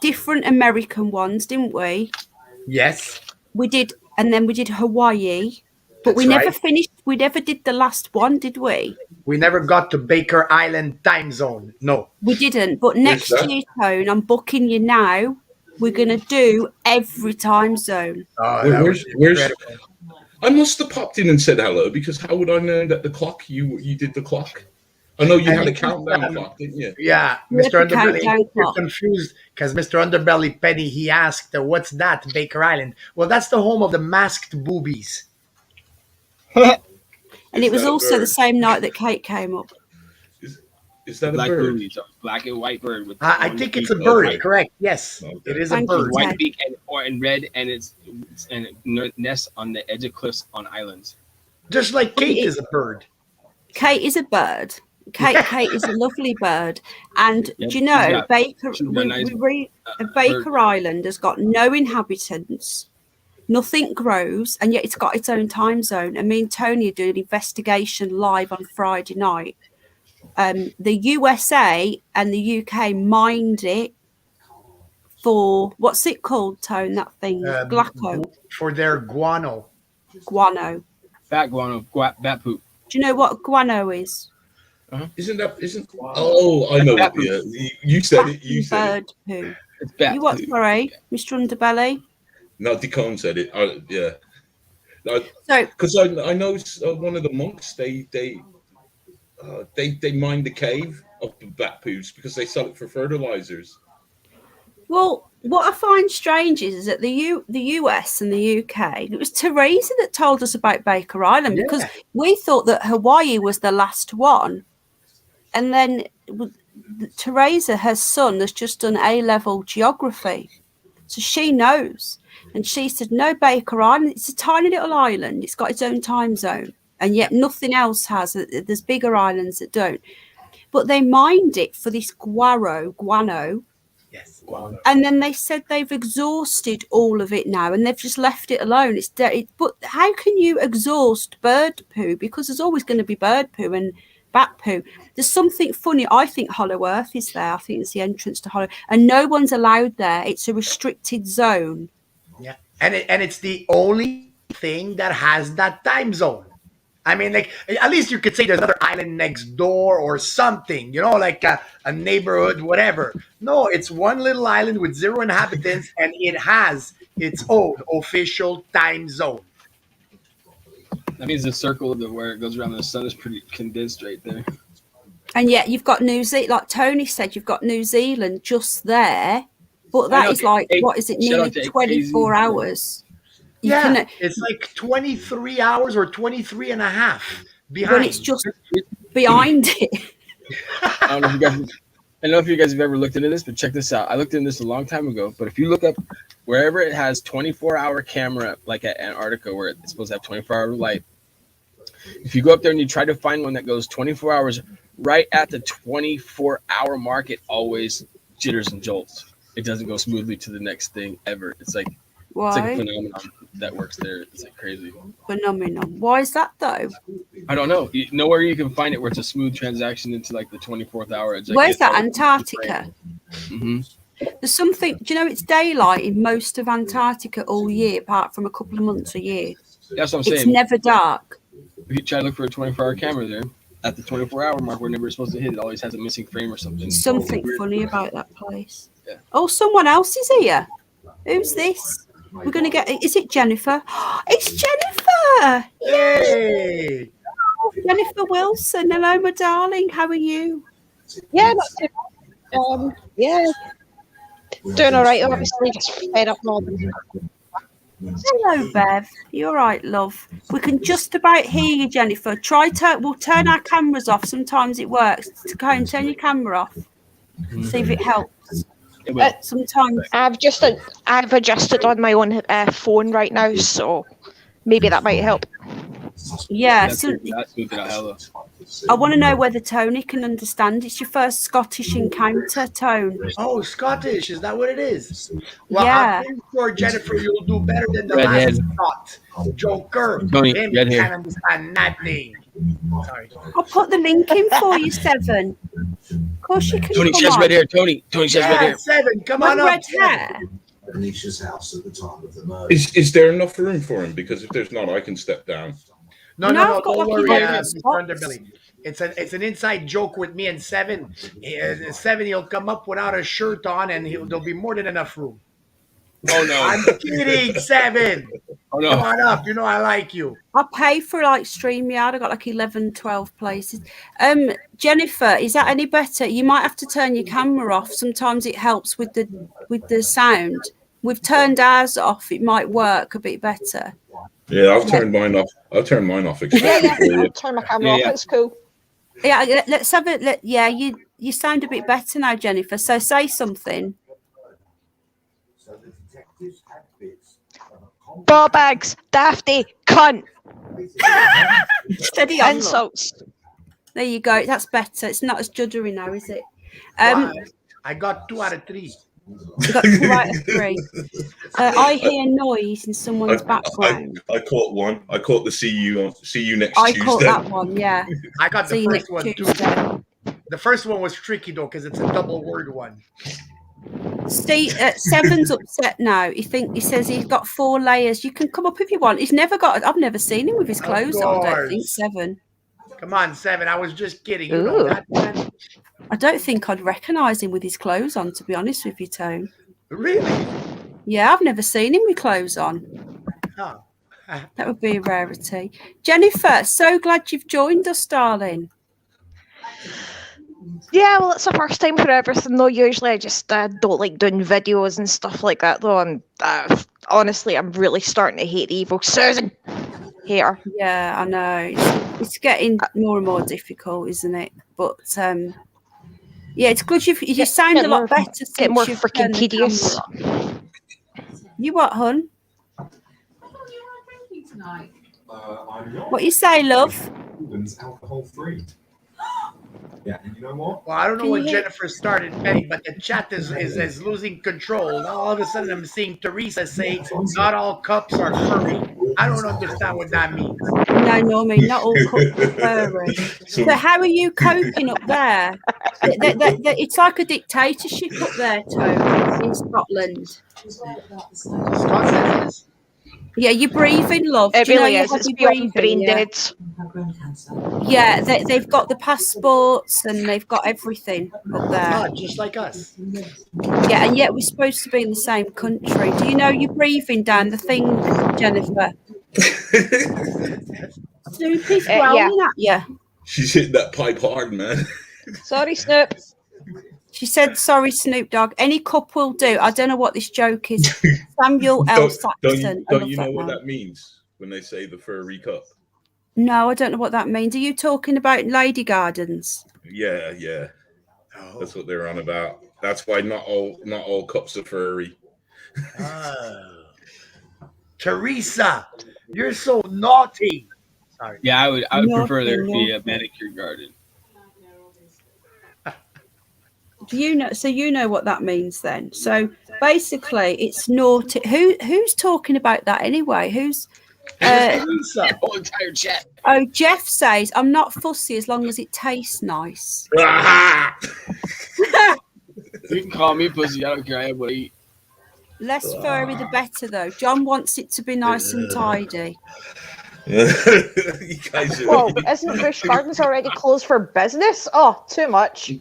different American ones, didn't we? Yes. We did, and then we did Hawaii. But we never finished. We never did the last one, did we? We never got to Baker Island time zone. No. We didn't. But next year, Tone, I'm booking you now. We're going to do every time zone. Oh, where's I must have popped in and said hello, because how would I know that the clock, you did the clock? I know you had a countdown clock, didn't you? Yeah, Mr. Underbelly, you're confused because Mr. Underbelly Penny, he asked, what's that, Baker Island? Well, that's the home of the masked boobies. And it was also the same night that Kate came up. Is that black a bird? Boobies, black and white bird. With I think it's a bird, correct. Yes, it is a bird. White beak and red, and it nests on the edge of cliffs on islands. Just like Kate is a bird. Kate is a bird. Kate is a lovely bird. And do you know, Baker Island has got no inhabitants. Nothing grows, and yet it's got its own time zone. And me and Tony are doing an investigation live on Friday night. The USA and the UK mined it for, what's it called, Tone, that thing? Glacco. For their guano. Guano. Fat guano, bat poop. Do you know what guano is? Oh, I know. Yeah, you said it. You said bird poo. It's bat you what, poo. sorry, Mr. Underbelly? No, Decon said it. Yeah. So, because I know one of the monks, they mine the cave of the bat poos because they sell it for fertilizers. Well, what I find strange is that the US and the UK, it was Teresa that told us about Baker Island, because we thought that Hawaii was the last one. And then Teresa, her son, has just done A-level geography. So she knows. And she said, no, Baker Island, it's a tiny little island. It's got its own time zone. And yet nothing else has. There's bigger islands that don't. But they mined it for this guano. Yes. And then they said they've exhausted all of it now, and they've just left it alone. But how can you exhaust bird poo? Because there's always going to be bird poo and bat poo. There's something funny. I think Hollow Earth is there. I think it's the entrance to Hollow, and no one's allowed there. It's a restricted zone. Yeah, and it's the only thing that has that time zone. I mean, like, at least you could say there's another island next door or something, like a neighborhood, whatever. No, it's one little island with 0 inhabitants, and it has its own official time zone. That means the circle of where it goes around the sun is pretty condensed right there. And yet you've got New Zealand, like Tony said, you've got New Zealand just there, but that is like, what is it, nearly 24 hours? It's like 23 hours or 23 and a half behind. When it's just behind it. I don't know if you guys have ever looked into this, but check this out. I looked into this a long time ago, but if you look up wherever it has 24-hour camera, like at Antarctica, where it's supposed to have 24-hour light, if you go up there and you try to find one that goes 24 hours, right at the 24-hour mark, it always jitters and jolts. It doesn't go smoothly to the next thing ever. It's like It's like a phenomenon that works there. It's like crazy. Phenomenon. Why is that though? I don't know. Nowhere you can find it where it's a smooth transaction into like the 24th hour. It's like, where's that? Antarctica. Mm-hmm. There's something. Do you know it's daylight in most of Antarctica all year, apart from a couple of months a year. That's what I'm saying. It's never dark. If you try to look for a 24-hour camera there, at the 24-hour mark, we're never supposed to hit. It always has a missing frame or something. Something funny about that place. Yeah. Oh, someone else is here. Who's this? We're going to get... Is it Jennifer? It's Jennifer! Yay! Oh, Jennifer Wilson. Hello, my darling. How are you? Yeah, not too bad. Yeah. Doing all right, obviously, just fed up more than... Hello, Bev. You all right, love? We can just about hear you, Jennifer. We'll turn our cameras off. Sometimes it works. Turn your camera off. See if it helps. Sometimes I've adjusted on my own phone right now, so maybe that might help. Yeah, That's moved it out hella. I want to know whether Tony can understand. It's your first Scottish encounter, Tone. Oh, Scottish, is that what it is? Well, Yeah. I'm pretty sure, Jennifer, you'll do better than the Redhead. last Scot. Joker. Tony, Him redhead. can't understand nothing. Sorry. I'll put the link in for you, Seven. Of course you can. Tony, she has red hair. Tony, she has red hair. Seven, come on up. Red hair. Anisha's house at the time of the murder. Is there enough room for him? Because if there's not, I can step down. No, I've got don't like worry, 11 Mr. spots. Underbelly. It's an inside joke with me and Seven. Seven, he'll come up without a shirt on, and there'll be more than enough room. Oh no! I'm kidding, Seven. Oh no! Come on up. You know I like you. I pay for like StreamYard. I got like 11, 12 places. Jennifer, is that any better? You might have to turn your camera off. Sometimes it helps with the sound. We've turned ours off. It might work a bit better. Yeah, I've turned mine off. I'll turn mine off. Yeah, I'll turn my camera off. It's cool. Yeah, let's have it. Yeah, you sound a bit better now, Jennifer. So say something. Ball bags, dafty, cunt. Steady on. Insults. There you go. That's better. It's not as juddery now, is it? I got 2 out of 3. You got 2 out of 3. I hear noise in someone's background. I caught one. I caught the see you next Tuesday. I caught that one. Yeah. I got See the you first next one Tuesday. too. The first one was tricky though because it's a double word one. Steve, Seven's upset now. He says he's got 4 layers. You can come up if you want. He's never got. I've never seen him with his clothes on. I don't think 7. Come on, 7. I was just kidding. You know that, man. I don't think I'd recognise him with his clothes on. To be honest with you, Tone. Really? Yeah, I've never seen him with clothes on. Oh. That would be a rarity. Jennifer, so glad you've joined us, darling. Yeah, well, it's the first time for everything, though. Usually I just don't like doing videos and stuff like that, though. And honestly, I'm really starting to hate Evil Susan here. Yeah, I know. It's getting more and more difficult, isn't it? But yeah, it's good you sound a lot better since Get more you've freaking turned the tedious. camera on. You what, hun? I'm not. What you say, love? Cuban's alcohol free. Yeah, and you know what? Well, I don't know Can what you hear- Jennifer started saying, but the chat is losing control. Now all of a sudden I'm seeing Teresa say, "Not all cups are furry." I don't understand what that means. No, Normie, not all cups are furry. So how are you coping up there? It's like a dictatorship up there, Tony, in Scotland. Scotland is. Yeah, you're breathing, love. It Do you know really you is. have It's your beyond breathing? brain Yeah. dead. Yeah, they've got the passports and they've got everything up there. Oh, just like us. Yeah, and yet we're supposed to be in the same country. Do you know you're breathing down the thing, Jennifer? Snoopy's growling at you. She's hitting that pipe hard, man. Sorry, Snoop. She said, sorry, Snoop Dogg. Any cup will do. I don't know what this joke is. Samuel L. Saxton. Don't you know what that means when they say the furry cup? No, I don't know what that means. Are you talking about Lady Gardens? Yeah. That's what they're on about. That's why not all cups are furry. Teresa, you're so naughty. Sorry. Yeah, I would prefer there to be a Naughty. manicured garden. Do you know? So you know what that means then. So basically, it's naughty. Who's talking about that anyway? Who's? Teresa. Whole entire chat. Oh, Jeff says I'm not fussy as long as it tastes nice. You can call me pussy. I don't care. I have what I eat. Less furry, the better, though. John wants it to be nice and tidy. You guys are- Well, isn't Bush Gardens already closed for business? Oh, too much.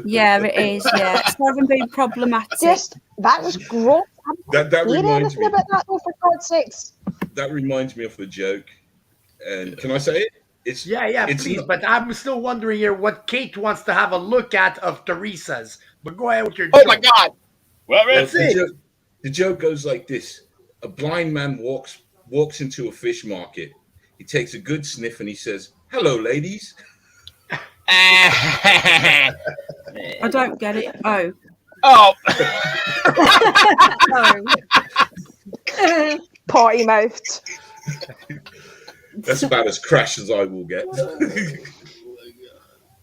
Yeah, it is. Yeah, it's never been problematic. That is gross. That Hear reminds anything me. about that, though, for God's sakes? That reminds me of the joke. And can I say it? It's it's please. not- But I'm still wondering here what Kate wants to have a look at of Teresa's. But go ahead with your. Oh joke. my God! Well, That's it. The joke goes like this: a blind man walks into a fish market. He takes a good sniff and he says, "Hello, ladies." I don't get it. Oh. Oh. Sorry. Potty mouthed. That's about as crash as I will get.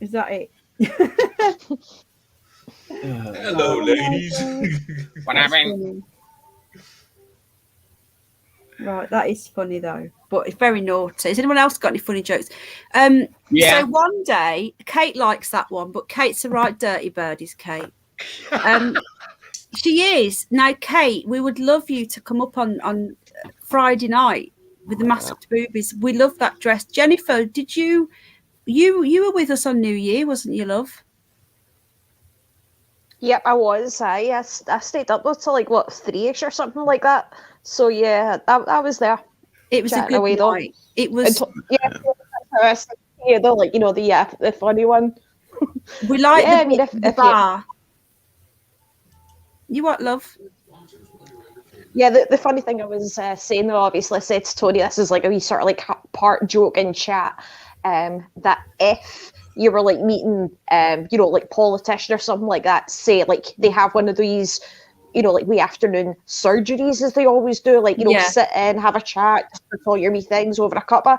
Is that it? Hello, ladies. What happened? Right, that is funny though, but it's very naughty. Has anyone else got any funny jokes? Yeah. So one day, Kate likes that one, but Kate's a right dirty bird, is Kate. She is. Now, Kate, we would love you to come up on Friday night with the masked boobies. We love that dress. Jennifer, did you were with us on New Year, wasn't you, love? Yep, I was. I stayed up till like what 3ish or something like that. So yeah, I was there. It was a chatting good away, night. It was. Yeah, the funny one. We like Yeah, the, I mean, if the you- bar. You what, love? Yeah, the funny thing I was saying though, obviously I said to Tony, this is like a wee sort of like part joke in chat, that if you were like meeting, like politician or something like that, say like they have one of these, like wee afternoon surgeries as they always do, like, Yeah. sit in, have a chat, discuss all your wee things over a cuppa.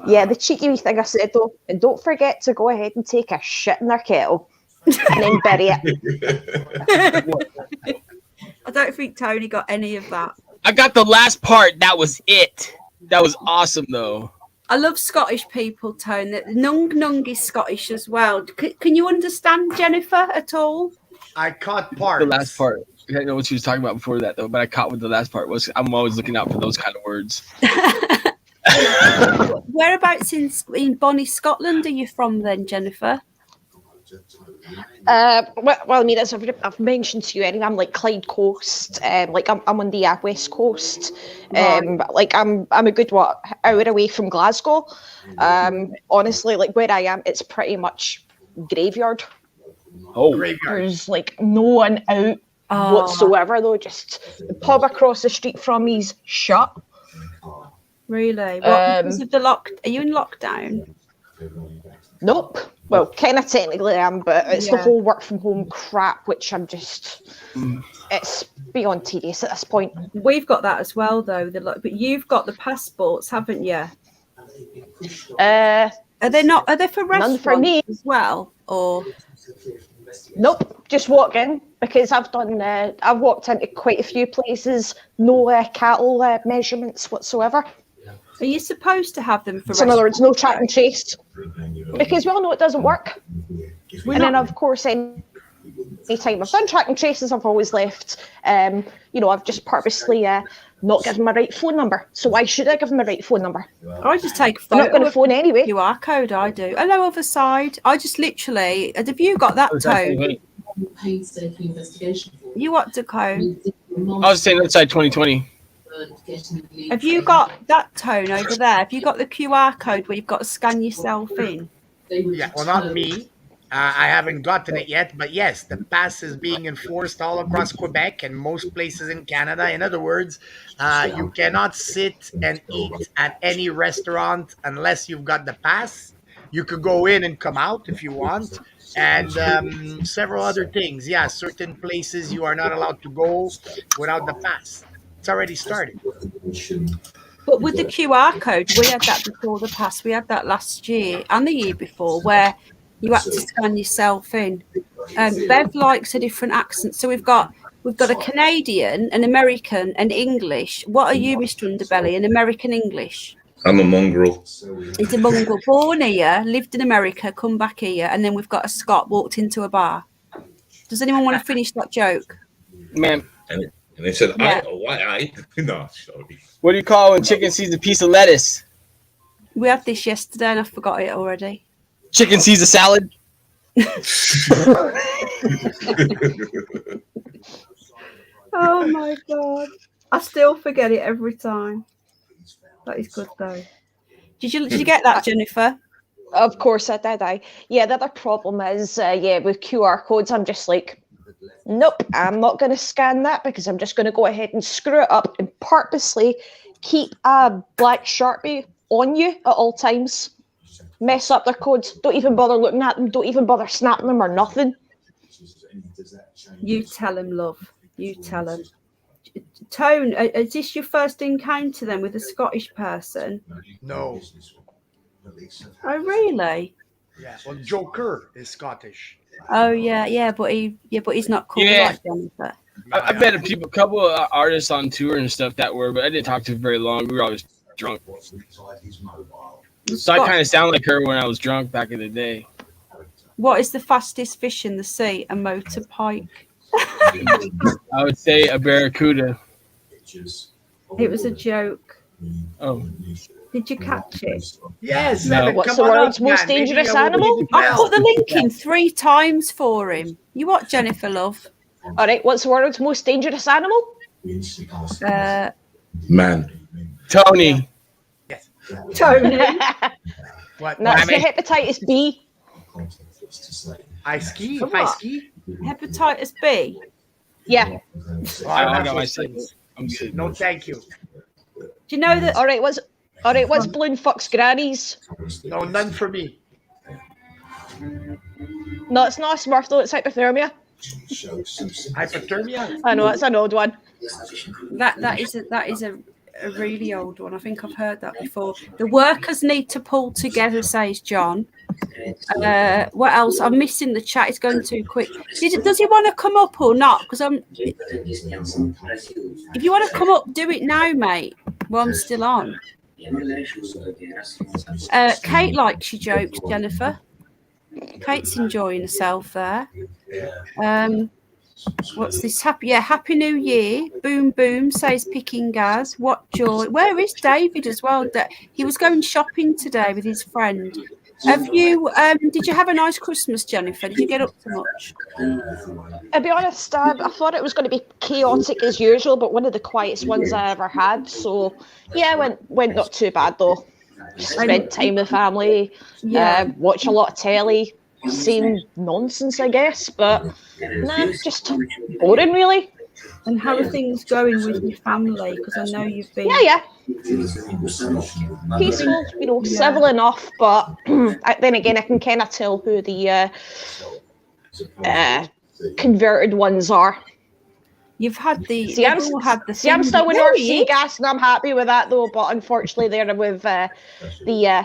Yeah, the cheeky wee thing I said though, and don't forget to go ahead and take a shit in their kettle and then bury it. I don't think Tony got any of that. I got the last part. That was it. That was awesome, though. I love Scottish people, Tony. Nung is Scottish as well. Can you understand Jennifer at all? I caught part. The last part. I didn't know what she was talking about before that, though, but I caught what the last part was. I'm always looking out for those kind of words. Whereabouts in Bunnies, Scotland are you from then, Jennifer? Well, I mean, as I've mentioned to you anyway, I'm like Clyde Coast, like I'm on the West Coast, like I'm a good hour away from Glasgow. Honestly, like where I am, it's pretty much graveyard. Oh, graveyard. There's like no one out whatsoever though. Just the pub across the street from me's shut. Really? What, because of the are you in lockdown? Nope. Well, kind of technically I am, but it's the Yeah. whole work from home crap, which I'm just, it's beyond tedious at this point. We've got that as well, though. But you've got the passports, haven't you? Are they not? Are they for none restaurants for me as well, or? Nope, just walk in because I've done. I've walked into quite a few places, no cattle measurements whatsoever. Are you supposed to have them for? So in other words, no track and trace, because we all know it doesn't work. Then of course, any time I've done track and traces, I've always left. I've just purposely not given my right phone number. So why should I give them the right phone number? I just take a I'm photo. not going to phone anyway. QR code. I do. Hello, other side. I just literally. Have you got that tone? Painstaking investigation. You what, Dakone? I was saying outside 2020. Have you got that tone over there? Have you got the QR code where you've got to scan yourself in? Yeah, well, not me. I haven't gotten it yet, but yes, the pass is being enforced all across Quebec and most places in Canada. In other words, you cannot sit and eat at any restaurant unless you've got the pass. You could go in and come out if you want, and several other things. Yeah, certain places you are not allowed to go without the pass. It's already started. But with the QR code, we had that before the pass. We had that last year and the year before, where you had to scan yourself in. Bev likes a different accent, so we've got a Canadian, an American, an English. What are you, Mr. Underbelly? An American English? I'm a mongrel. He's a mongrel, born here, lived in America, come back here, and then we've got a Scot walked into a bar. Does anyone want to finish that joke? Ma'am. And they said, Yeah. I no, sorry. What do you call when chicken sees a piece of lettuce? We had this yesterday and I forgot it already. Chicken sees a salad. Oh my god. I still forget it every time. That is good though. Did you get that, Jennifer? Of course I did. Yeah, the other problem is, with QR codes, I'm just like, nope, I'm not going to scan that because I'm just going to go ahead and screw it up and purposely keep a black Sharpie on you at all times. Mess up their codes. Don't even bother looking at them. Don't even bother snapping them or nothing. You tell him, love. You tell him. Tone, is this your first encounter then with a Scottish person? No. Oh, really? Yeah. Well, Joker is Scottish. Oh, yeah, but he's not called like Jennifer. I met a couple of artists on tour and stuff that were, but I didn't talk to her very long. We were always drunk. So I kind of sound like her when I was drunk back in the day. What is the fastest fish in the sea? A motor pike. I would say a barracuda. It was a joke. Oh. Did you catch it? Yes. No. What's the world's most dangerous animal? I put the link in 3 times for him. You what, Jennifer, love? All right, what's the world's most dangerous animal? Man. Tony. Yes. Tony. What? That's the hepatitis B. I ski. For If I what? ski. Hepatitis B? Yeah. Oh, I I'm got not my so sick. sins. I'm good. No, thank you. Do you know that? All right, what's balloon fucks grannies? No, none for me. No, it's not a Smurf though. It's hypothermia. Hypothermia? I know it's an old one. That is a really old one. I think I've heard that before. The workers need to pull together, says John. What else? I'm missing the chat. It's going too quick. Does he want to come up or not? Because if you want to come up, do it now, mate. Well, I'm still on. Kate likes your jokes, Jennifer. Kate's enjoying herself there. What's this? Happy New Year. Boom boom, says Picking Gaz. What joy. Where is David as well? He was going shopping today with his friend. Have you did you have a nice Christmas, Jennifer? Did you get up to much? To be honest, I thought it was going to be chaotic as usual, but one of the quietest ones I ever had. So yeah, went not too bad though. Spent time with family, watch a lot of telly, same nonsense I guess, but nah, just boring really. And how are things going with your family? Because I know you've been. Yeah. Peaceful, you know, civil enough, but then again, I can kind of tell who the converted ones are. You've had the. See, I'm still with North Sea gas, and I'm happy with that though. But unfortunately, they're with the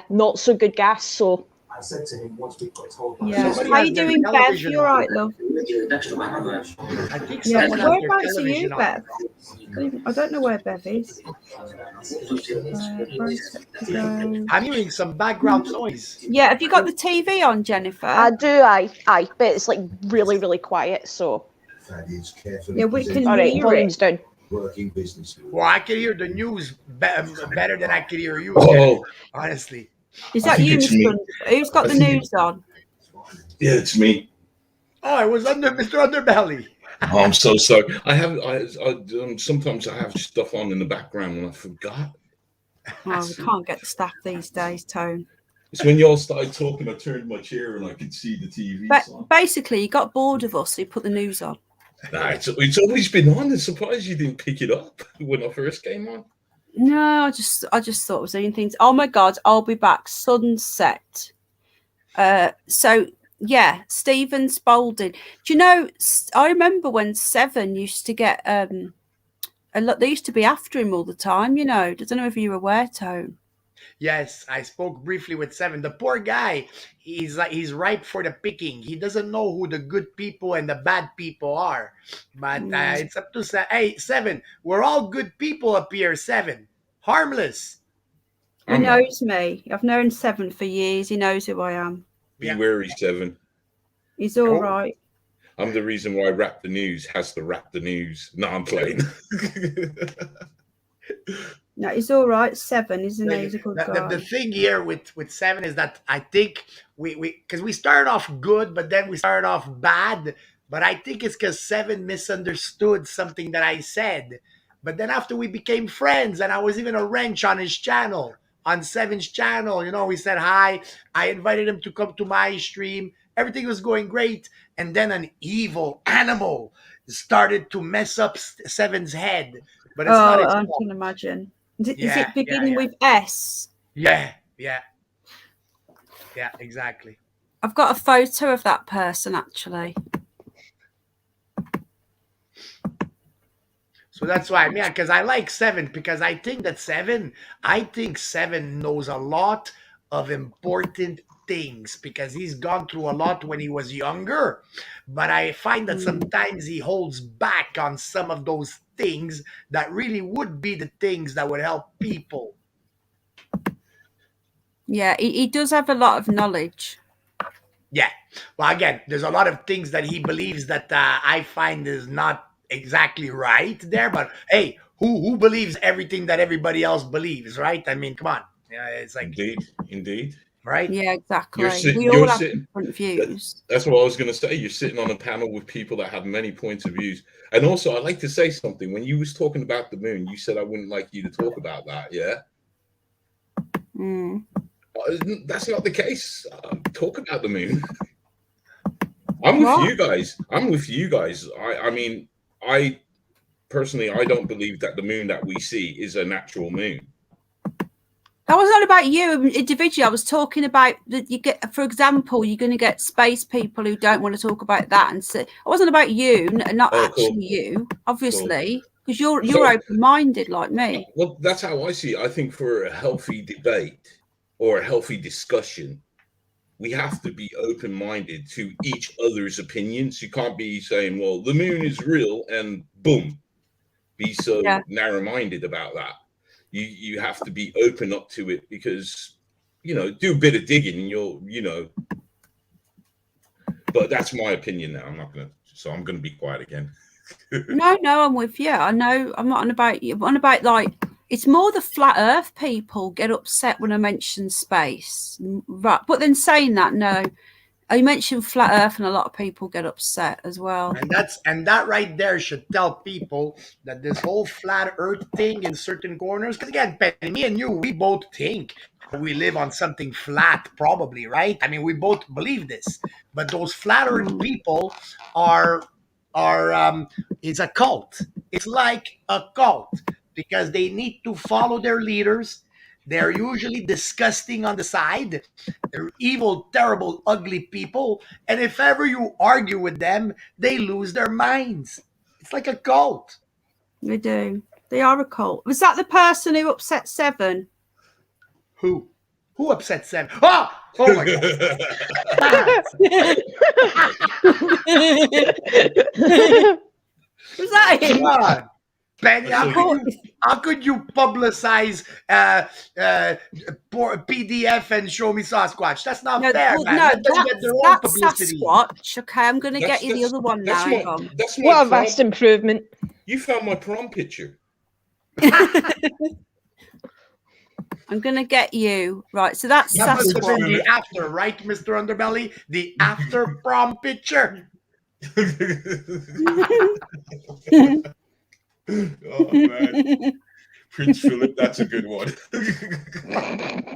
not so good gas. So. I said to him once we got told. Yeah. How are you doing, Bev? You all right, love? I think Yeah. someone has their Whereabouts are you, television on. Bev? I don't know where Bev is. I'm hearing some background noise. Yeah. Have you got the TV on, Jennifer? I do, aye, but it's like really, really quiet. So. Yeah, we can All right, hear volume's it. down. Working business. Well, I can hear the news better than I can hear you. Oh. Honestly. Is that you, Mr. Who's got the news on? Yeah, it's me. Oh, it was Mr. Underbelly. Oh, I'm so sorry. Sometimes I have stuff on in the background and I forgot. Oh, we can't get the staff these days, Tone. It's when y'all started talking, I turned my chair and I could see the TV. But basically, you got bored of us, so you put the news on. Nah, it's always been on. I'm surprised you didn't pick it up when I first came on. No, I just thought I was doing things. Oh my God, I'll be back. Sunset. So yeah, Stephen Spalding. Do you know? I remember when Seven used to get a lot. They used to be after him all the time. You know, I don't know if you were aware, Tone. Yes, I spoke briefly with Seven. The poor guy, he's ripe for the picking. He doesn't know who the good people and the bad people are. But it's up to Seven. Hey, Seven, we're all good people up here, Seven. Harmless. He knows me. I've known Seven for years. He knows who I am. Be wary, Seven. He's all right. I'm the reason why Rap the News has to rap the news. No, I'm playing. No, he's all right. Seven, isn't he? He's a good guy. The thing here with Seven is that I think because we started off good, but then we started off bad. But I think it's because Seven misunderstood something that I said. But then after we became friends, and I was even a wrench on his channel, on Seven's channel, you know, we said hi. I invited him to come to my stream. Everything was going great. And then an evil animal started to mess up Seven's head. But it's not his I fault. can imagine. Is it beginning with S? Yeah, exactly. I've got a photo of that person, actually. So that's why, because I like Seven, because I think Seven knows a lot of important things, because he's gone through a lot when he was younger. But I find that sometimes he holds back on some of those things that really would be the things that would help people. Yeah, he does have a lot of knowledge. Yeah. Well, again, there's a lot of things that he believes that I find is not exactly right there. But hey, who believes everything that everybody else believes, right? I mean, come on. Yeah, it's like Indeed. Right? Yeah, exactly. We all have different views. That's what I was going to say. You're sitting on a panel with people that have many points of views. And also, I'd like to say something. When you was talking about the moon, you said I wouldn't like you to talk about that, yeah? That's not the case. Talk about the moon. I'm with you guys. I mean, I personally, I don't believe that the moon that we see is a natural moon. That was not about you individually. I was talking about that you get, for example, you're going to get space people who don't want to talk about that, and say it wasn't about you, not actually you, obviously, because you're open-minded like me. Well, that's how I see it. I think for a healthy debate or a healthy discussion, we have to be open-minded to each other's opinions. You can't be saying, "Well, the moon is real," and boom, be so narrow-minded about that. You have to be open up to it, because, you know, do a bit of digging and you'll, you know. But that's my opinion now. I'm going to be quiet again. No, I'm with you. I know I'm not on about you. I'm on about, like, it's more the flat earth people get upset when I mention space. Right. But then saying that, no, I mentioned flat earth and a lot of people get upset as well. And that right there should tell people that this whole flat earth thing in certain corners, because again, Penny, me and you, we both think we live on something flat, probably, right? I mean, we both believe this, but those flat earth people are it's a cult. It's like a cult because they need to follow their leaders. They're usually disgusting on the side. They're evil, terrible, ugly people. And if ever you argue with them, they lose their minds. It's like a cult. They do. They are a cult. Was that the person who upset Seven? Who? Who upset Seven? Oh my God. Was that him? Come on. Penny, how could you publicize PDF and show me Sasquatch? That's not fair, man. Let them get their own publicity. Sasquatch. Okay, I'm going to get you the other one now. Hang on. What a vast improvement. You found my prom picture. I'm going to get you. Right, so that's That must have been Sasquatch. the after, right, Mr. Underbelly? The after prom picture. Oh, man. Prince Philip, that's a good one.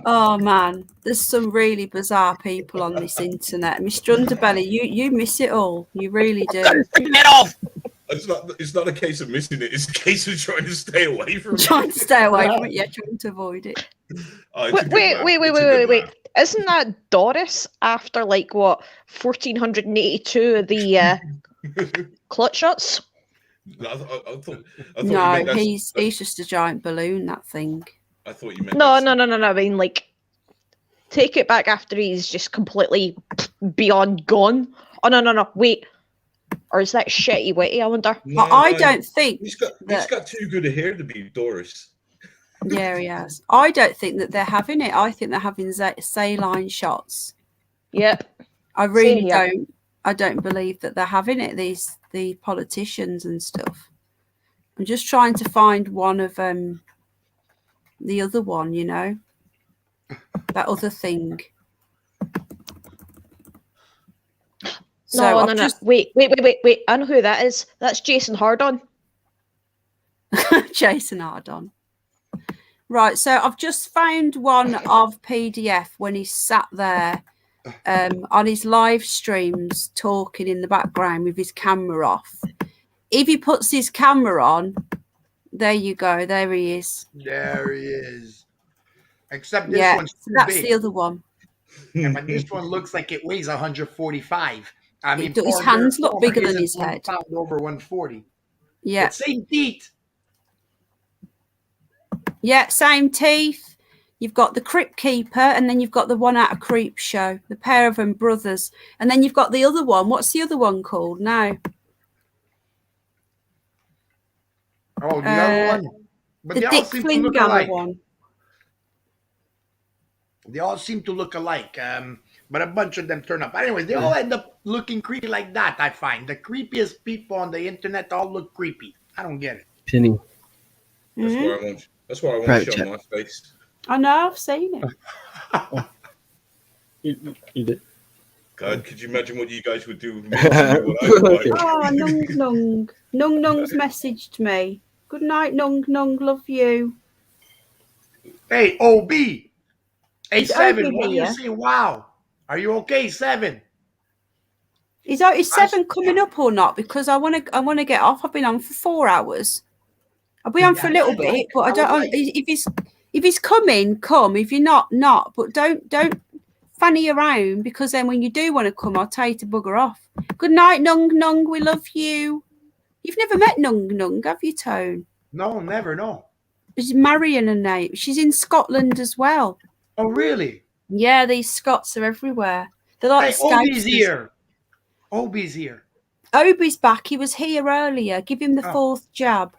Oh, man. There's some really bizarre people on this internet. Mr. Underbelly, you miss it all. You really do. Get off! It's not a case of missing it. It's a case of trying to stay away from it. Trying to stay away from it. Yeah, trying to avoid it. Oh, Wait. Isn't that Doris after, like, what, 1482 of the clutch shots? I thought No, he's just a giant balloon, that thing. I thought you meant No. I mean, like, take it back after he's just completely beyond gone. Oh, no. Wait. Or is that Shitty Witty, I wonder? I don't think he's got too good a hair to be Doris. Yeah, he has. I don't think that they're having it. I think they're having saline shots. Yep. I really Same here. don't. I don't believe that they're having it. The politicians and stuff. I'm just trying to find one of the other one. You know, that other thing. No. Wait. I know who that is. That's Jason Hardon. Jason Hardon. Right, so I've just found one of PDF when he sat there on his live streams talking in the background with his camera off. If he puts his camera on, there you go. There he is. There he is. Except this one's too that's big. the other one. Yeah, but this one looks like it weighs 145. I mean, His hands look bigger than his head. Over 140. Yeah. But same teeth. Yeah, same teeth. You've got the Crypt Keeper, and then you've got the one out of Creep Show. The pair of them brothers, and then you've got the other one. What's the other one called now? Oh, the other one. But The they all Dick seem to look Flingammer alike. one. They all seem to look alike, but a bunch of them turn up. Anyways, they all end up looking creepy like that, I find. The creepiest people on the internet all look creepy. I don't get it. Penny. That's why I want Private to show chat. my face. I know, I've seen it. You did. God, could you imagine what you guys would do with me? What I would like? Oh, Nung. Nung's messaged me. Good night, Nung. Love you. Hey, OB. Hey, Is Seven, Obi why do you here? say wow? Are you okay, Seven? Is Seven coming up or not? Because I want to get off. I've been on for 4 hours. I'll be on for a little bit, but I don't. If he's coming, come. If you're not. But don't fanny around, because then when you do want to come, I'll tell you to bugger off. Good night, Nung. We love you. You've never met Nung, have you, Tone? No, never, no. She's Marion her name. She's in Scotland as well. Oh, really? Yeah, these Scots are everywhere. They're like Hey, Obi's Scousers. here. Obi's here. Obi's back. He was here earlier. Give him the 4th jab.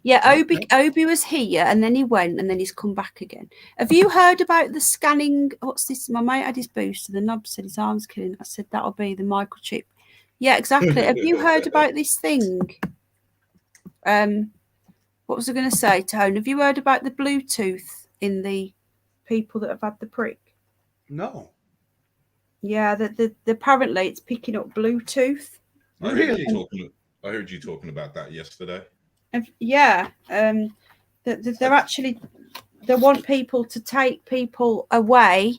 Yeah, Obi was here, and then he went, and then he's come back again. Have you heard about the scanning? What's this? My mate had his booster. The knob said his arm's killing. I said that'll be the microchip. Yeah, exactly. Have you heard about this thing? What was I going to say, Tone? Have you heard about the Bluetooth in the people that have had the prick? No. Yeah, the apparently it's picking up Bluetooth. I heard you talking about that yesterday. Yeah, they're actually, they want people to take people away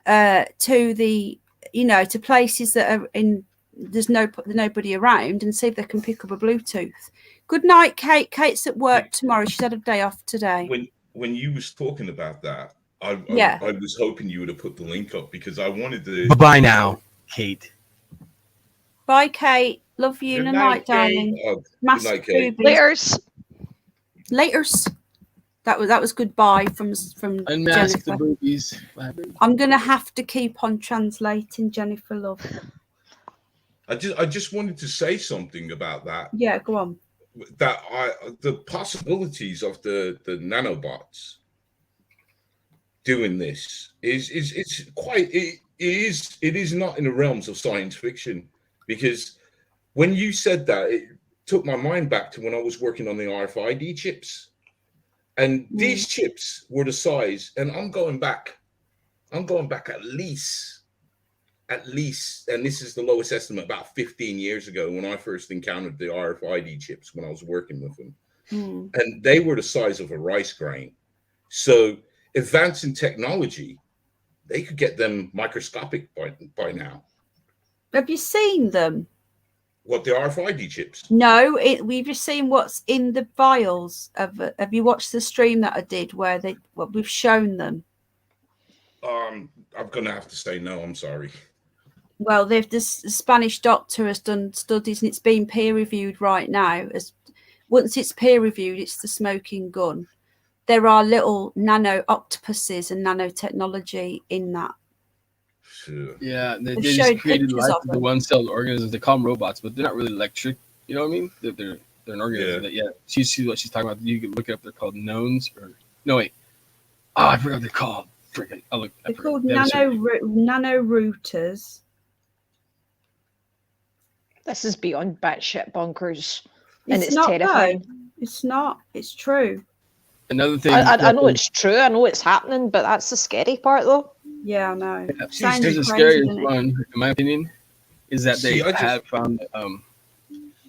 to the, to places that are in there's nobody around and see if they can pick up a Bluetooth. Good night, Kate. Kate's at work tomorrow. She's had a day off today. When you was talking about that, I was hoping you would have put the link up because I wanted to. Bye now, Kate. Bye, Kate. Love you. Good night, darling. Oh, good night, Kate. Laters. That was goodbye from Unmask Jennifer. the boobies. I'm gonna have to keep on translating, Jennifer love. I just wanted to say something about that. Yeah, go on. That the possibilities of the nanobots doing this is quite it is not in the realms of science fiction, because when you said that, it took my mind back to when I was working on the RFID chips, and these chips were the size, and I'm going back at least, and this is the lowest estimate, about 15 years ago when I first encountered the RFID chips when I was working with them. And they were the size of a rice grain. So advancing technology, they could get them microscopic by now. Have you seen them? What, the RFID chips? No, we've just seen what's in the vials. Have you watched the stream that I did where we've shown them? I'm gonna have to say no. I'm sorry. Well, this Spanish doctor has done studies, and it's being peer reviewed right now. Once it's peer reviewed, it's the smoking gun. There are little nano octopuses and nanotechnology in that. Yeah, they They've just showed created pictures life of with the them. one-celled organisms. They call them robots, but they're not really electric. You know what I mean? They're an organism. She sees what she's talking about. You can look it up. They're called gnomes, or no, wait. Oh, I forgot what they're called. Freaking, They're called nanorouters. This is beyond batshit bonkers, and it's not, terrifying. though. It's not. It's true. Another thing. I know it's true. I know it's happening, but that's the scary part, though. Yeah, I know. Here's the scariest one, in my opinion, is that they have found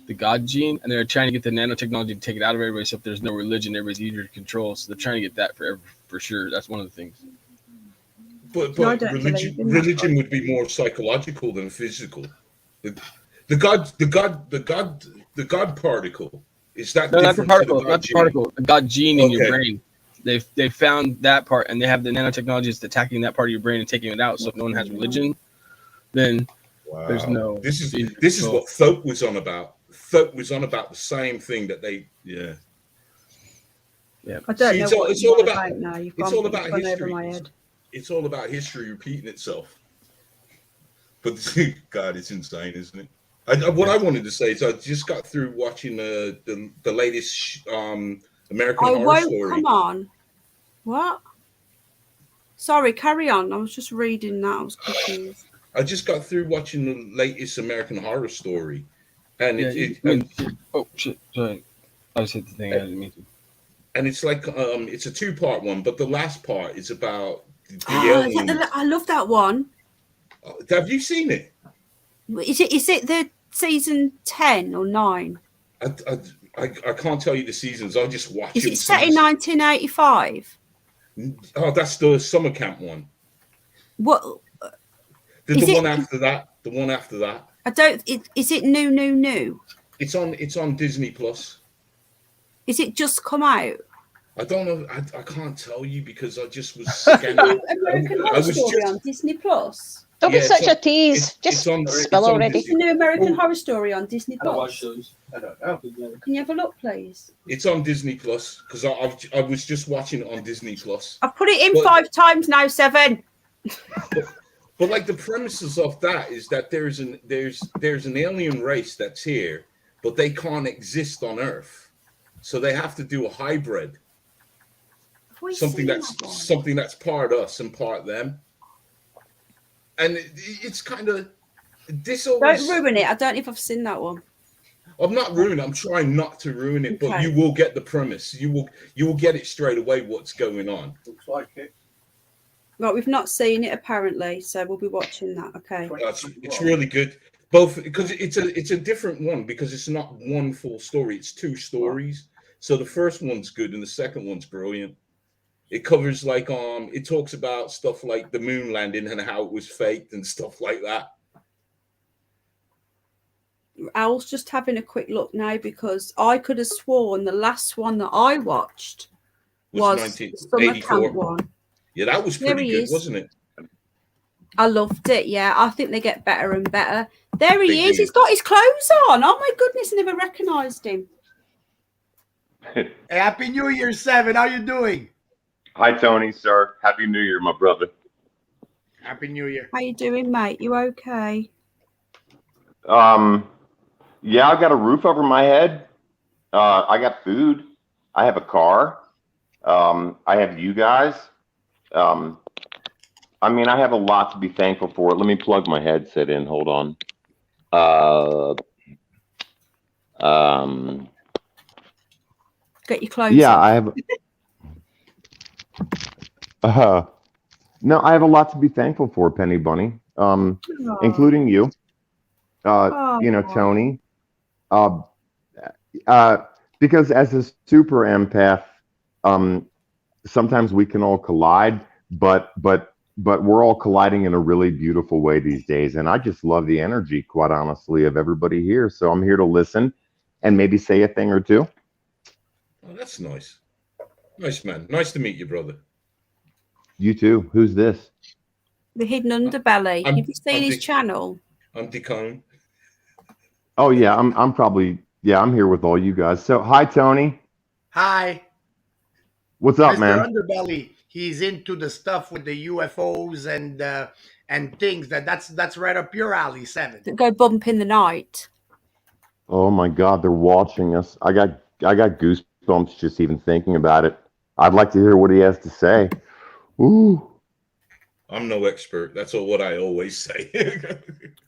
the God gene, and they're trying to get the nanotechnology to take it out of everybody. So if there's no religion, everybody's easier to control. So they're trying to get that for sure. That's one of the things. But religion would be more psychological than physical. The God particle, is that no, not the different particle, to the not the particle. The God gene in your brain. They found that part, and they have the nanotechnology that's attacking that part of your brain and taking it out. So if no one has religion, then there's no. This is what Thope was on about. Thope was on about the same thing that they Yeah. I don't know what it's all about now. It's all about history. history. Over my head. It's all about history repeating itself. But God, it's insane, isn't it? What I wanted to say is I just got through watching the latest American Horror Story. Come on. What? Sorry, carry on. I was just reading that. I was confused. I just got through watching the latest American Horror Story, and oh shit! Sorry, I just hit the thing. I didn't mean to. And it's like it's a 2-part one, but the last part is about the aliens. I love that one. Have you seen it? Is it the season 10 or 9? I can't tell you the seasons. I'll just watch it. Is it set in 1985? Oh, that's the summer camp one. What? The one after that. The one after that. I don't. Is it new? It's on Disney Plus. Is it just come out? I don't know. I can't tell you because I just was scanning. American Horror Story on Disney Plus. Don't be such a tease. Just spill already. The new American Horror Story on Disney Plus. I watch those. I don't know. Can you have a look, please? It's on Disney Plus because I was just watching it on Disney Plus. I've put it in 5 times now, 7. But like the premises of that is that there's an alien race that's here, but they can't exist on Earth, so they have to do a hybrid. Something that's part us and part them. And it's kind of this. Always, don't ruin it. I don't know if I've seen that one. I'm not ruining it. I'm trying not to ruin it, but you will get the premise. You will get it straight away. What's going on? Looks like it. Right, we've not seen it apparently, so we'll be watching that. Okay. It's really good. Both because it's a different one because it's not one full story. It's 2 stories. So the first one's good and the second one's brilliant. It covers it talks about stuff like the moon landing and how it was faked and stuff like that. Al's just having a quick look now because I could have sworn the last one that I watched was the summer camp one. Yeah, that was pretty good, wasn't it? I loved it. Yeah, I think they get better and better. There he is. do. He's got his clothes on. Oh my goodness, I never recognised him. Hey, Happy New Year, Seven. How you doing? Hi, Tony, sir. Happy New Year, my brother. Happy New Year. How you doing, mate? You okay? Yeah, I got a roof over my head. I got food. I have a car. I have you guys. I mean, I have a lot to be thankful for. Let me plug my headset in. Hold on. Get your clothes. Yeah, on. I have. No, I have a lot to be thankful for, Penny Bunny. Including you. You know, Tony. Because as a super empath, sometimes we can all collide, but we're all colliding in a really beautiful way these days. And I just love the energy, quite honestly, of everybody here. So I'm here to listen and maybe say a thing or two. Oh, that's nice. Nice, man. Nice to meet you, brother. You too. Who's this? The Hidden Underbelly. Have you seen his channel? I'm Decone. Oh yeah, I'm probably, yeah, I'm here with all you guys. So hi, Tony. Hi. What's up, Mr. man? Underbelly. He's into the stuff with the UFOs and things that's right up your alley, Seven. That go bump in the night. Oh my God, they're watching us. I got goosebumps just even thinking about it. I'd like to hear what he has to say. Ooh. I'm no expert. That's what I always say.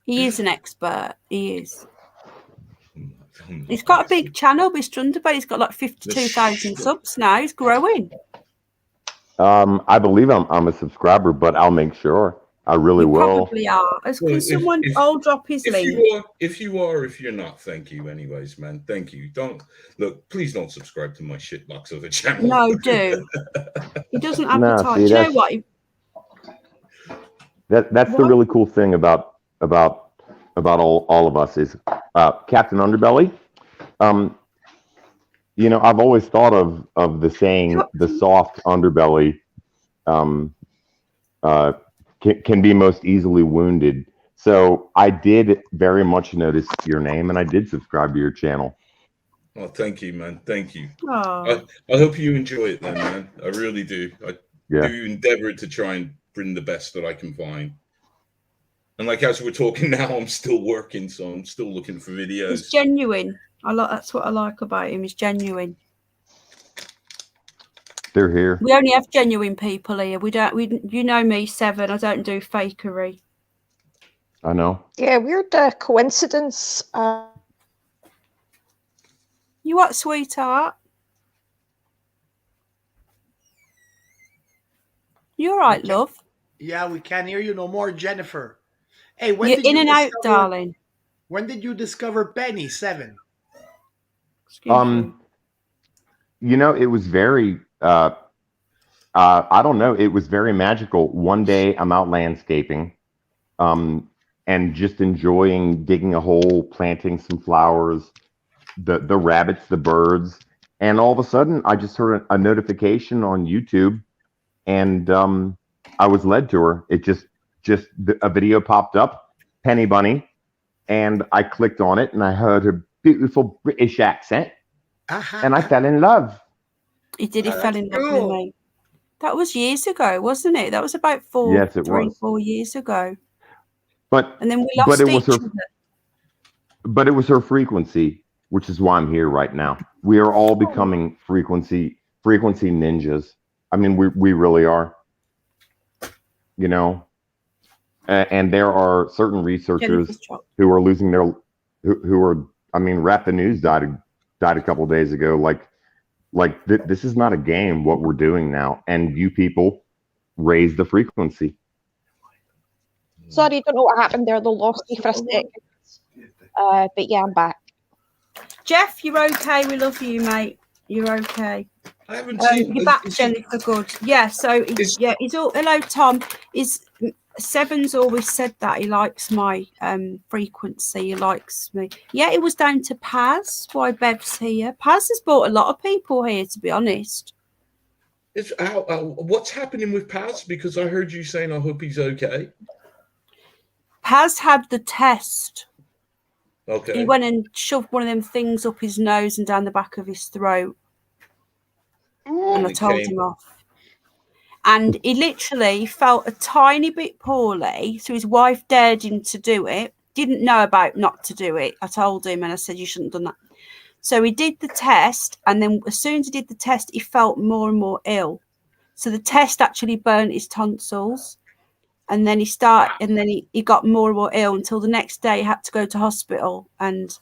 He is an expert. He is. He's got a big channel, Mr. Underbelly. He's got like 52,000 subs now. He's growing. I believe I'm a subscriber, but I'll make sure. I really will. Probably are. I'll drop his link. If you're not, thank you anyways, man. Thank you. Please don't subscribe to my shitbox of a channel. No, do. He doesn't No, advertise. see, Do you know what? That's the really cool thing about all of us is Captain Underbelly. You know, I've always thought of the saying the soft underbelly can be most easily wounded. So I did very much notice your name, and I did subscribe to your channel. Oh, thank you, man. Thank you. Oh. I hope you enjoy it then, man. I really do. I Yeah. do endeavor to try and bring the best that I can find. And like as we're talking now, I'm still working, so I'm still looking for videos. He's genuine. That's what I like about him. He's genuine. They're here. We only have genuine people here. You know me, Seven. I don't do fakery. I know. Yeah, weird coincidence. You what, sweetheart? You all right, love? Yeah, we can't hear you no more, Jennifer. Hey, You're in and out, darling. When did you discover Penny, Seven? You know, it was very I don't know, it was very magical. One day I'm out landscaping and just enjoying digging a hole, planting some flowers, the rabbits, the birds, and all of a sudden I just heard a notification on YouTube, and I was led to her. It just a video popped up, Penny Bunny, and I clicked on it and I heard her beautiful British accent, and I fell in love. He did. He fell in love with me. That was years ago, wasn't it? That was about 4 years ago. And then we lost each other. But it was her frequency, which is why I'm here right now. We are all becoming frequency ninjas. I mean, we really are. You know, and there are certain researchers who are losing their, who are. I mean, Rap the News died a couple of days ago. This is not a game. What we're doing now, and you people raise the frequency. Sorry, don't know what happened there. They lost me for a second. But yeah, I'm back. Jeff, you're okay. We love you, mate. You're okay. I haven't seen. You're back, Jennifer. Good. Yeah. So yeah, he's all. Hello, Tom. Seven's always said that he likes my frequency. He likes me. Yeah, it was down to Paz. Why Bev's here? Paz has brought a lot of people here, to be honest. It's what's happening with Paz? Because I heard you saying I hope he's okay. Paz had the test. Okay. He went and shoved one of them things up his nose and down the back of his throat. And I told him off. And he literally felt a tiny bit poorly. So his wife dared him to do it. Didn't know about not to do it. I told him and I said, you shouldn't have done that. So he did the test. And then as soon as he did the test, he felt more and more ill. So the test actually burnt his tonsils. And then he got more and more ill until the next day he had to go to hospital. And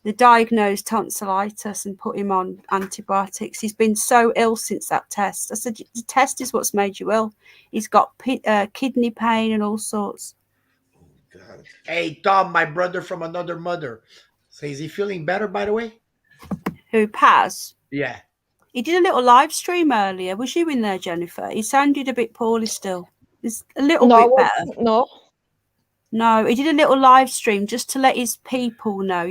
they diagnosed tonsillitis and put him on antibiotics. He's been so ill since that test. I said, the test is what's made you ill. He's got kidney pain and all sorts. God. Hey, Tom, my brother from another mother. So is he feeling better, by the way? Who, Paz? Yeah. He did a little live stream earlier. Was you in there, Jennifer? He sounded a bit poorly still. It's a little bit better. No, he did a little live stream just to let his people know,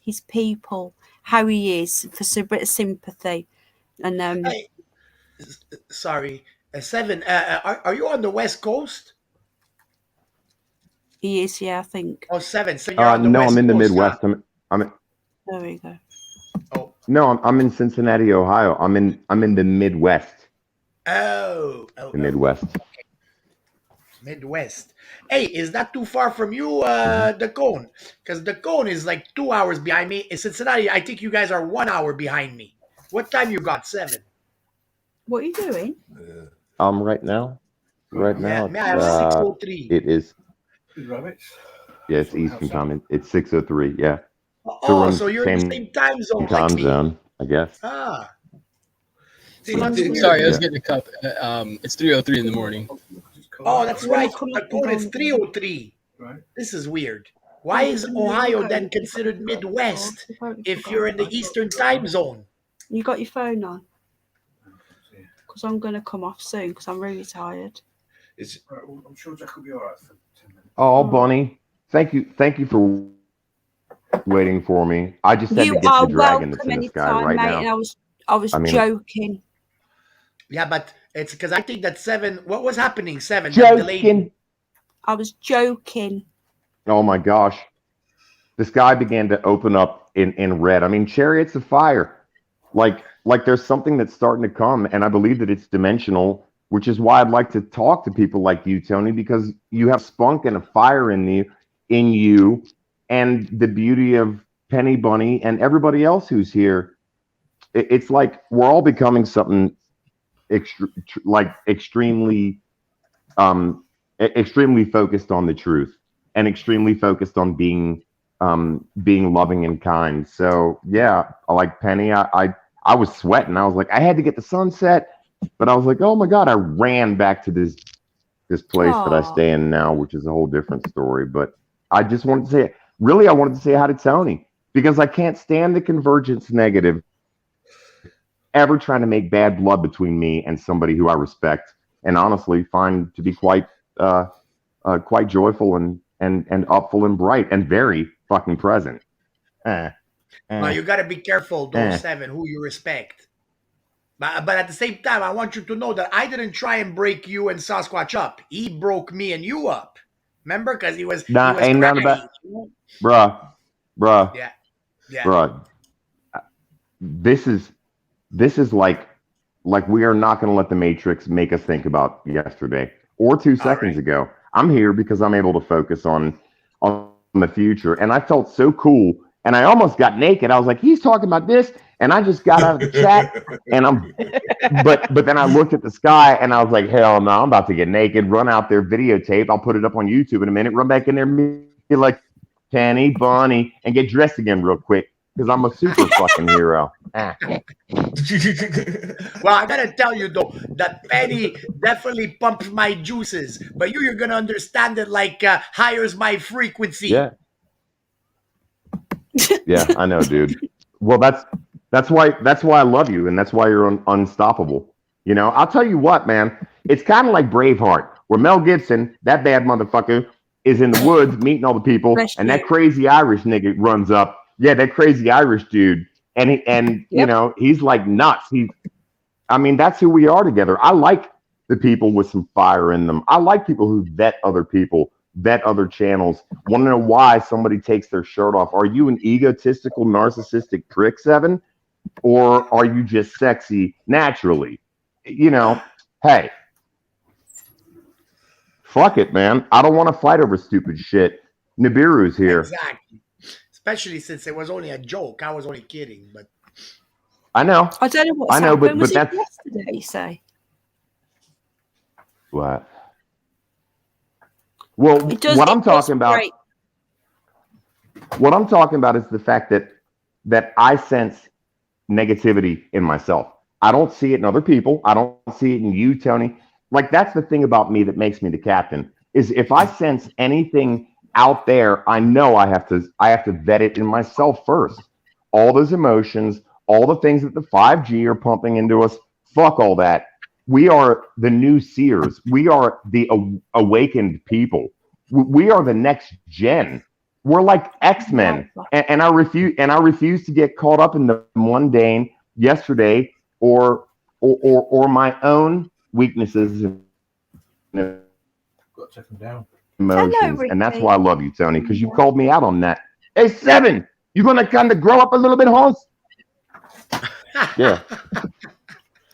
his people, how he is, for a bit of sympathy. And Hey, sorry, Seven. Are you on the West Coast? He is, yeah, I think. Oh, Seven. So you're on the no, West I'm in the Coast, Midwest. huh? There we go. Oh. No, I'm in Cincinnati, Ohio. I'm in the Midwest. The Midwest. Okay. Midwest. Hey, is that too far from you, the Cone? Because the Cone is like 2 hours behind me. In Cincinnati, I think you guys are 1 hour behind me. What time you got, Seven? What are you doing? Right now. Yeah, may I have 6:03? It is. Rabbits. Yeah, it's Eastern time. It's 6:03. Yeah. Oh, so you're in the same time zone like me. Zone, I guess. Ah. Sorry, I was getting a cup. It's 3:03 in the morning. Oh, that's right. The code is 3:03. Right. This is weird. Why is Ohio then considered Midwest if you're in the Eastern time zone? You got your phone on? Because I'm going to come off soon because I'm really tired. Right, well, I'm sure Jack will be all right for 10 minutes. Oh, Bunny, thank you for waiting for me. I just had to get the dragon that's in the sky right now. And I was joking. Yeah, but it's because I think that Seven. What was happening, Seven? Joking. I was joking. Oh my gosh, the sky began to open up in red. I mean, chariots of fire. Like there's something that's starting to come, and I believe that it's dimensional, which is why I'd like to talk to people like you, Tony, because you have spunk and a fire in you, and the beauty of Penny, Bunny, and everybody else who's here. It's like we're all becoming something extremely focused on the truth and extremely focused on being loving and kind. So yeah, like Penny, I was sweating. I was like, I had to get the sunset, but I was like, oh my God, I ran back to this place that I stay in now, which is a whole different story. But I just wanted to say, really, I wanted to say hi to Tony because I can't stand the convergence negative ever trying to make bad blood between me and somebody who I respect and honestly find to be quite joyful and upful and bright and very fucking present. Now you gotta be careful, though, Seven, who you respect. But at the same time, I want you to know that I didn't try and break you and Sasquatch up. He broke me and you up. Remember? Because he was ain't none about, bruh. Yeah. Bruh. This is like we are not going to let the Matrix make us think about yesterday or 2 seconds ago. I'm here because I'm able to focus on the future, and I felt so cool. And I almost got naked. I was like, he's talking about this, and I just got out of the chat, and but then I looked at the sky, and I was like, hell no, I'm about to get naked, run out there, videotape. I'll put it up on YouTube in a minute, run back in there, be like Penny, Bunny, and get dressed again real quick because I'm a super fucking hero. Well, I gotta tell you though that Penny definitely pumps my juices, but you're gonna understand it like higher's my frequency. Yeah. Yeah, I know, dude. Well, that's why I love you, and that's why you're unstoppable. You know, I'll tell you what, man. It's kind of like Braveheart. where Mel Gibson, that bad motherfucker, is in the woods meeting all the people, and that crazy Irish nigga runs up. Yeah, that crazy Irish dude, and you know, he's like nuts. I mean, that's who we are together. I like the people with some fire in them. I like people who vet other people, vet other channels. Want to know why somebody takes their shirt off? Are you an egotistical, narcissistic prick, Seven? Or are you just sexy naturally? You know, hey, fuck it, man. I don't want to fight over stupid shit. Nibiru's here. Exactly. Especially since it was only a joke. I was only kidding, but I know. I don't know what's I know, happened. Was but it that's yesterday, you say? what. Well, what I'm talking about. What I'm talking about is the fact that I sense negativity in myself. I don't see it in other people. I don't see it in you, Tony. Like, that's the thing about me that makes me the captain, is if I sense anything out there, I know I have to vet it in myself first. All those emotions, all the things that the 5G are pumping into us, fuck all that. We are the new seers. We are the awakened people. We are the next gen. We're like X-Men, and I refuse to get caught up in the mundane yesterday or my own weaknesses and Got to check them down. emotions. And that's why I love you, Tony, because you called me out on that. Hey, Seven, you gonna kind of grow up a little bit, Hans? Yeah.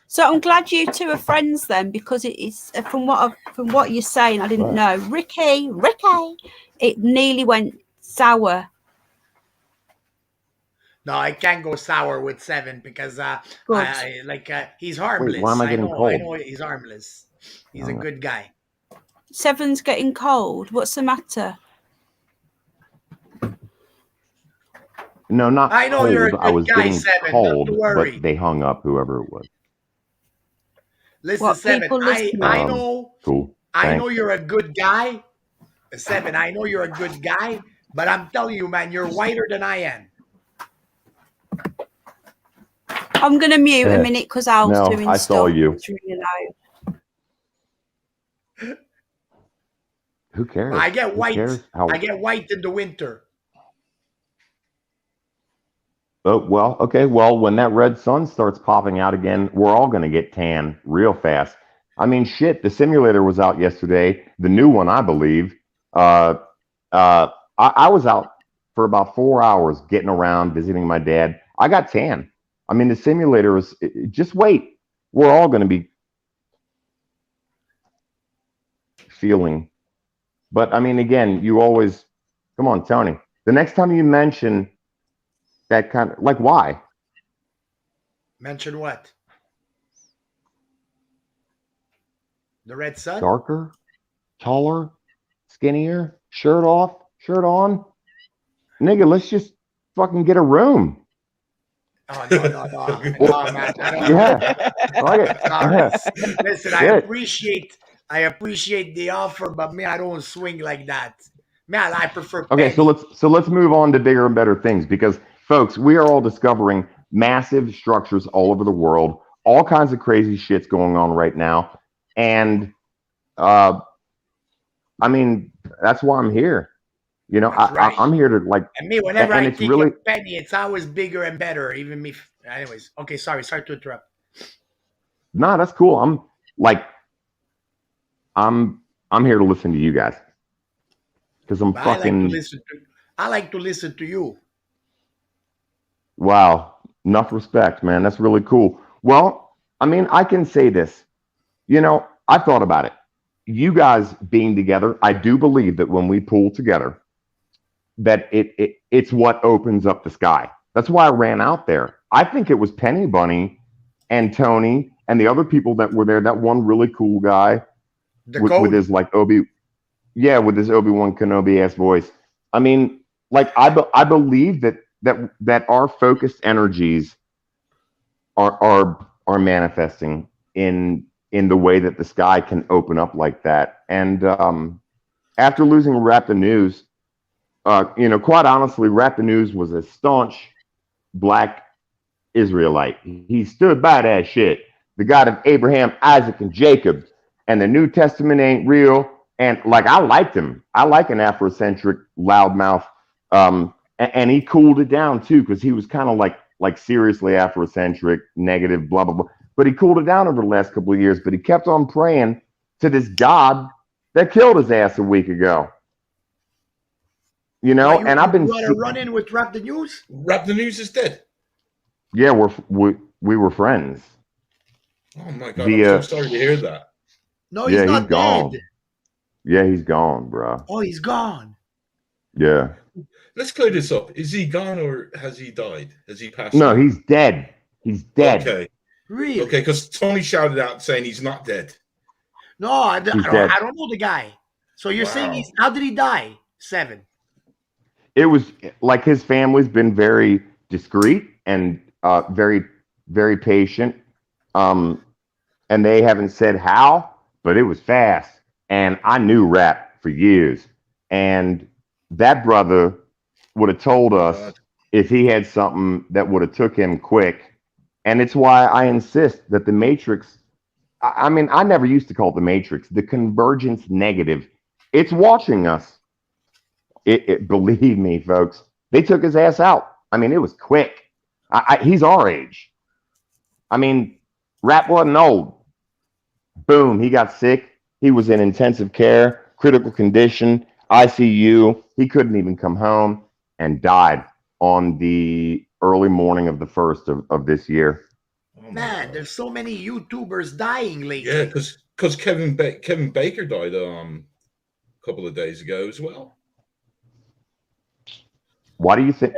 So I'm glad you two are friends then, because it is from what you're saying. I didn't know, Ricky. It nearly went sour. no, I can't go sour with Seven because he's harmless. Wait, why am I getting cold? I know he's harmless. He's a good guy. Seven's getting cold. What's the matter? No, not I know cold. you're a good I was guy, getting Seven. cold, Not to worry. but they hung up, whoever it was. Listen, Seven, I know. Cool. I know you're a good guy. Seven, I know you're a good guy, but I'm telling you, man, you're whiter than I am. I'm going to mute a minute because Al's No, doing I stuff. saw you. It's really loud. Who cares? I get white. How... I get white in the winter. Oh, well, okay. Well, when that red sun starts popping out again, we're all going to get tan real fast. I mean, shit, the simulator was out yesterday, the new one, I believe. I was out for about 4 hours getting around, visiting my dad. I got tan. I mean, the simulator is, just wait. We're all going to be feeling. But, I mean, again, you always, come on, Tony. The next time you mention that kind of, like, why? Mention what? The red sun? Darker, taller, skinnier, shirt off, shirt on. Nigga, let's just fucking get a room. Oh, no, man. I don't Yeah. Like it. Listen, I appreciate the offer, but me, I don't swing like that. Man, I prefer Okay, penny. so let's move on to bigger and better things, because folks, we are all discovering massive structures all over the world, all kinds of crazy shit's going on right now. And I mean, that's why I'm here. You know, I'm here to, like, and me, whenever I it's take really a penny, it's always bigger and better. Even me. Anyways, okay, sorry to interrupt. Nah, that's cool. I'm here to listen to you guys. Because I'm fucking. I like to listen to you. Wow, enough respect, man. That's really cool. Well, I mean, I can say this. You know, I thought about it. You guys being together, I do believe that when we pull together, that it's what opens up the sky. That's why I ran out there. I think it was Penny Bunny and Tony and the other people that were there. That one really cool guy with his like with his Obi-Wan Kenobi ass voice. I mean, like I believe that our focused energies are manifesting in the way that the sky can open up like that. And after losing Rap the News, you know, quite honestly, Rap the News was a staunch black Israelite. He stood by that shit. The God of Abraham, Isaac, and Jacob. and the New Testament ain't real. And like, I liked him. I like an Afrocentric loudmouth. And he cooled it down too, because he was kind of like seriously Afrocentric, negative, blah, blah, blah. But he cooled it down over the last couple of years, but he kept on praying to this God that killed his ass a week ago. You know, and I've been. You want to run in with Rap the News? Rap the News is dead. Yeah, we were friends. Oh my God, I'm so sorry to hear that. No, he's not gone. dead. Yeah, he's gone, bro. Oh, he's gone. Yeah. Let's clear this up. Is he gone or has he died? Has he passed? No, on? he's dead. He's dead. Okay. Really? Okay, because Tony shouted out saying he's not dead. No, I don't know the guy. So you're saying how did he die? 7. It was like his family's been very discreet and very, very patient. And they haven't said how, but it was fast. And I knew Rap for years. And that brother would have told us if he had something that would have took him quick. And it's why I insist that the Matrix, I mean, I never used to call it the Matrix, the convergence negative. It's watching us. Believe me, folks, they took his ass out. I mean, it was quick. He's our age. I mean, Rap wasn't old. Boom, he got sick. He was in intensive care, critical condition, ICU. He couldn't even come home and died on the early morning of the 1st of this year. Oh, man, there's so many YouTubers dying lately. Yeah, because Kevin Baker died a couple of days ago as well. Why do you think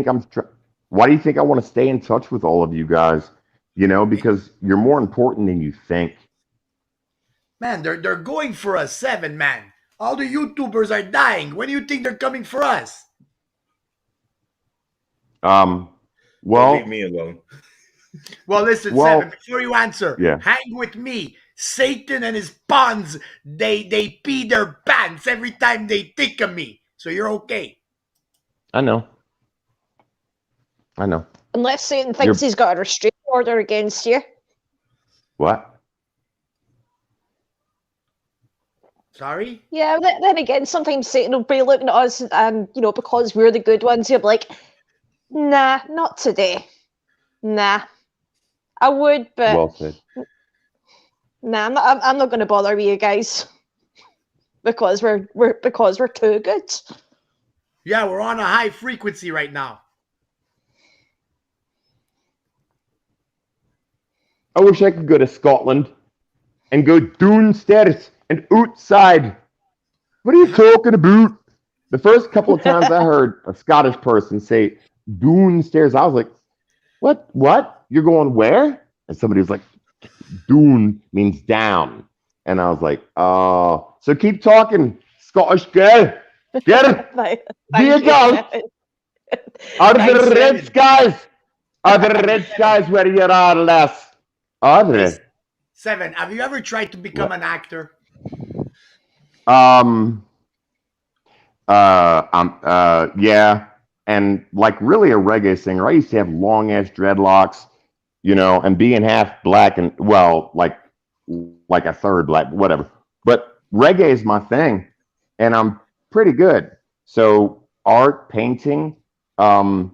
I want to stay in touch with all of you guys? You know, because you're more important than you think. Man, they're going for us, 7, man. All the YouTubers are dying. When do you think they're coming for us? Well, leave me alone. Well, listen, 7, before you answer, yeah. hang with me. Satan and his pawns, they pee their pants every time they think of me. So you're okay. I know. Unless Satan thinks he's got a restraining order against you. What? Sorry? Yeah, then again, sometimes Satan will be looking at us and, you know, because we're the good ones, he'll be like, nah, not today. Nah. I would, but well said. Nah, I'm not going to bother with you guys because we're too good. Yeah, we're on a high frequency right now. I wish I could go to Scotland and go downstairs and outside. What are you talking about? The first couple of times I heard a Scottish person say downstairs, I was like, what? You're going where? And somebody was like, doon means down. And I was like, oh. So keep talking, Scottish girl. Get it? Here you go. Are the red skies? Are the red skies where you are, lass? Are they? 7, have you ever tried to become an actor? Yeah. And like really a reggae singer. I used to have long ass dreadlocks, you know, and being half black and well, like a third black, whatever. But reggae is my thing, and I'm pretty good. So art, painting, I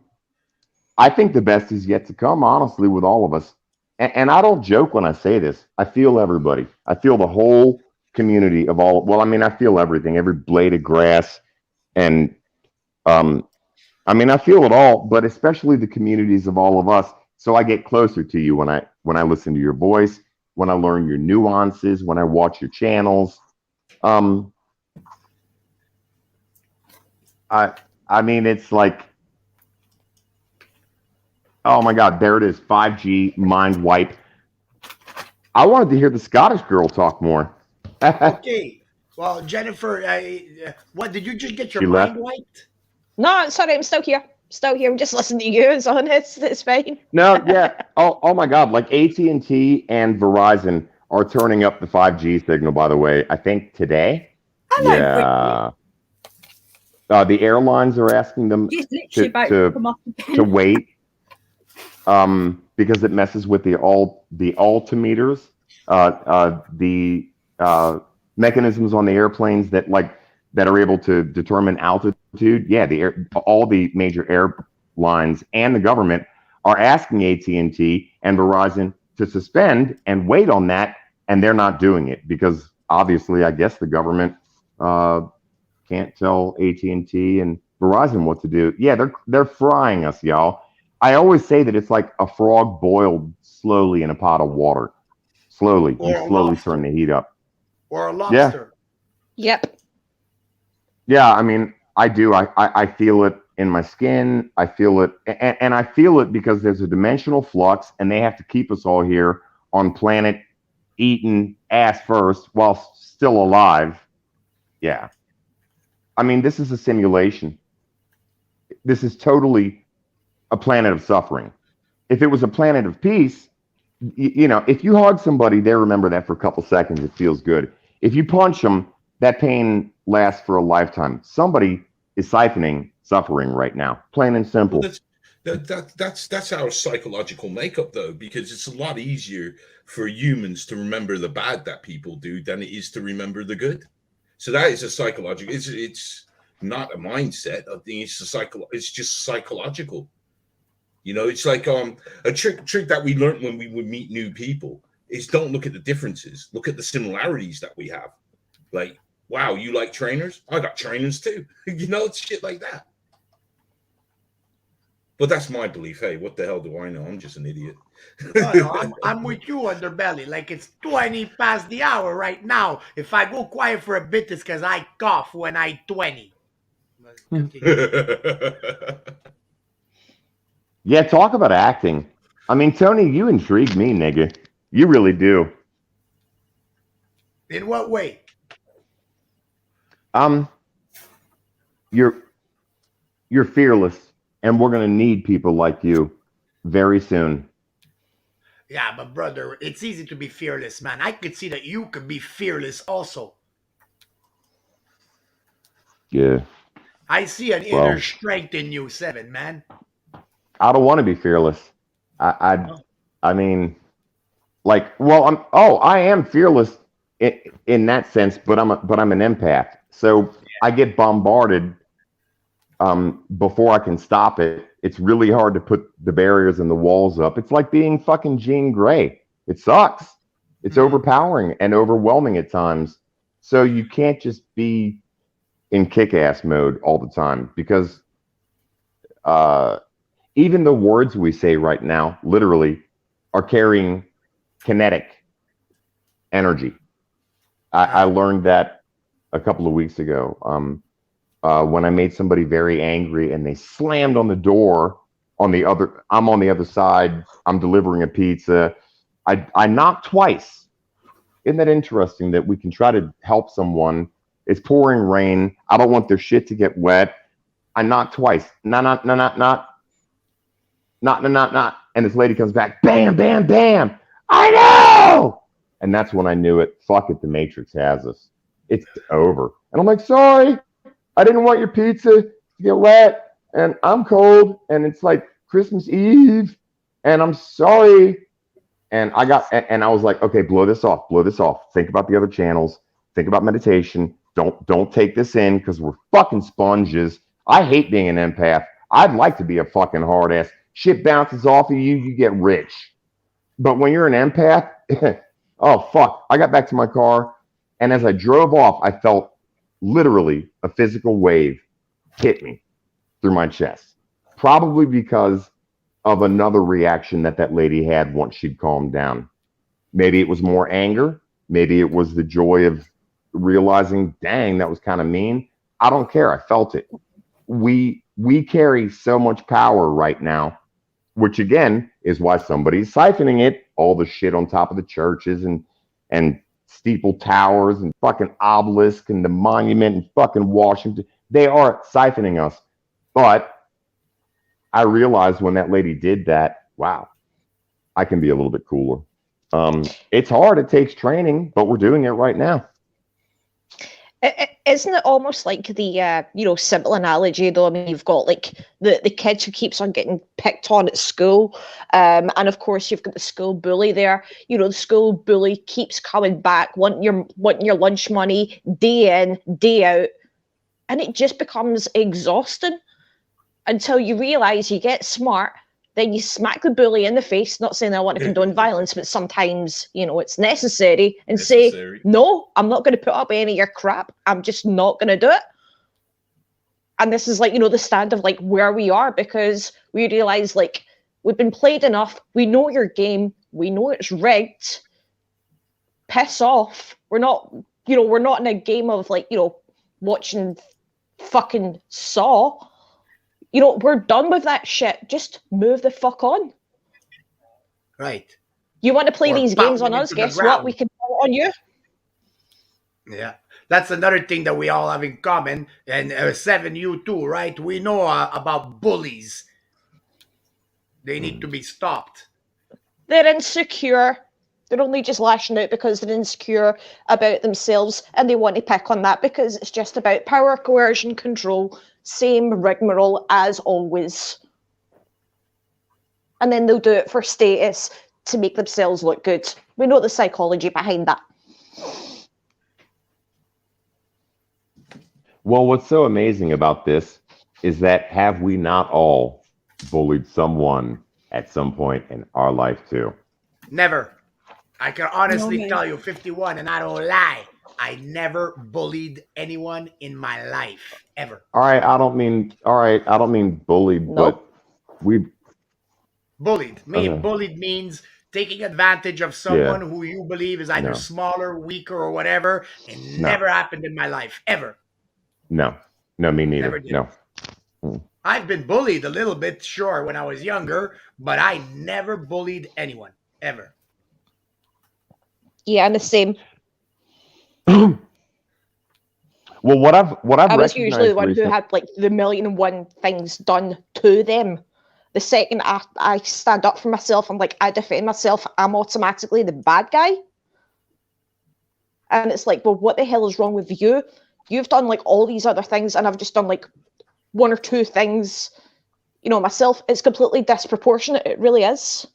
think the best is yet to come, honestly, with all of us. And I don't joke when I say this. I feel everybody. I feel the whole community of all. Well, I mean, I feel everything, every blade of grass, and I mean, I feel it all, but especially the communities of all of us. So I get closer to you when I listen to your voice, when I learn your nuances, when I watch your channels. I mean, it's like, oh my God, there it is, 5G mind wipe. I wanted to hear the Scottish girl talk more. Okay, well, Jennifer, what did you just get your mind wiped? No, sorry, I'm still here. I'm just listening to you. It's honest. It's fine. No, yeah. Oh my God, like AT&T and Verizon are turning up the 5G signal. By the way, I think today. Yeah. The airlines are asking them to wait because it messes with the altimeters. mechanisms on the airplanes that are able to determine altitude. Yeah, all the major airlines and the government are asking AT&T and Verizon to suspend and wait on that, and they're not doing it because obviously, I guess the government can't tell AT&T and Verizon what to do. Yeah, they're frying us, y'all. I always say that it's like a frog boiled slowly in a pot of water. Slowly, Or you a slowly lobster. turn the heat up. Or a lobster. Yep. Yeah, I mean, I do. I feel it in my skin. I feel it, and I feel it because there's a dimensional flux, and they have to keep us all here on planet eating ass first while still alive. Yeah. I mean, this is a simulation. This is totally a planet of suffering. If it was a planet of peace, if you hug somebody, they remember that for a couple seconds. It feels good. If you punch them, that pain lasts for a lifetime. Somebody is siphoning suffering right now, plain and simple. Well, that's our psychological makeup, though, because it's a lot easier for humans to remember the bad that people do than it is to remember the good. So that is a psychological. It's not a mindset. I think it's just psychological. It's like a trick that we learned when we would meet new people is don't look at the differences. Look at the similarities that we have. Like, wow, you like trainers? I got trainers too. It's shit like that. But that's my belief. Hey, what the hell do I know? I'm just an idiot. No, I'm with you, Underbelly. Like it's 20 past the hour right now. If I go quiet for a bit, it's because I cough when I 20. Yeah, talk about acting. I mean, Tony, you intrigue me, nigga. You really do. In what way? You're fearless, and we're gonna need people like you very soon. Yeah, but brother, it's easy to be fearless, man. I could see that you could be fearless also. Yeah. I see an inner strength in you, Seven, man. I don't want to be fearless. I mean, I am fearless in that sense, but I'm an empath. So I get bombarded before I can stop it. It's really hard to put the barriers and the walls up. It's like being fucking Jean Grey. It sucks. It's overpowering and overwhelming at times. So you can't just be in kick-ass mode all the time because even the words we say right now, literally, are carrying kinetic energy. I learned that a couple of weeks ago when I made somebody very angry and they slammed on the door I'm on the other side. I'm delivering a pizza. I knocked twice. Isn't that interesting that we can try to help someone? It's pouring rain. I don't want their shit to get wet. I knocked twice. Not. And this lady comes back, bam, bam, bam. I know. And that's when I knew it. Fuck it, the Matrix has us. It's over. And I'm like, sorry, I didn't want your pizza to get wet. And I'm cold. And it's like Christmas Eve. And I'm sorry. And I was like, okay, blow this off. Think about the other channels. Think about meditation. Don't take this in because we're fucking sponges. I hate being an empath. I'd like to be a fucking hard ass. Shit bounces off of you, you get rich. But when you're an empath, oh fuck. I got back to my car, and as I drove off, I felt literally a physical wave hit me through my chest. Probably because of another reaction that lady had once she'd calmed down. Maybe it was more anger. Maybe it was the joy of realizing, dang, that was kind of mean. I don't care. I felt it. We carry so much power right now, which again is why somebody's siphoning it. All the shit on top of the churches and steeple towers and fucking obelisk and the monument and fucking Washington. They are siphoning us. But I realized when that lady did that, wow, I can be a little bit cooler. It's hard. It takes training, but we're doing it right now. Isn't it almost like the simple analogy though? I mean, you've got like the kid who keeps on getting picked on at school, and of course you've got the school bully there. The school bully keeps coming back, wanting your lunch money day in, day out, and it just becomes exhausting until you realise you get smart. Then you smack the bully in the face, not saying I want to condone violence, but sometimes, it's necessary, and say, no, I'm not going to put up any of your crap. I'm just not going to do it. And this is like, the stand of like where we are, because we realise like we've been played enough. We know your game. We know it's rigged. Piss off. We're not in a game of like, watching fucking Saw. We're done with that shit. Just move the fuck on. Right. You want to play Or these games on pounding us? into the Guess what? ground. We can play it on you. Yeah. That's another thing that we all have in common. And Seven, you too, right? We know about bullies. They need to be stopped. They're insecure. They're only just lashing out because they're insecure about themselves, and they want to pick on that because it's just about power, coercion, control. Same rigmarole as always. And then they'll do it for status to make themselves look good. We know the psychology behind that. Well, what's so amazing about this is that have we not all bullied someone at some point in our life too? Never. I can honestly No, tell you, 51, and I don't lie. I never bullied anyone in my life, ever. All right, I don't mean bullied, but we Bullied. Bullied means taking advantage of someone who you believe is either smaller, weaker, or whatever. It never happened in my life, ever. No, me neither. Never did. No. I've been bullied a little bit, sure, when I was younger, but I never bullied anyone, ever. Yeah, and the same. Well, what I've I was usually the one recently, who had like the 1,000,001 things done to them. The second I stand up for myself, I'm like, I defend myself, I'm automatically the bad guy. And it's like, well, what the hell is wrong with you? You've done like all these other things, and I've just done like one or two things, myself. It's completely disproportionate. It really is.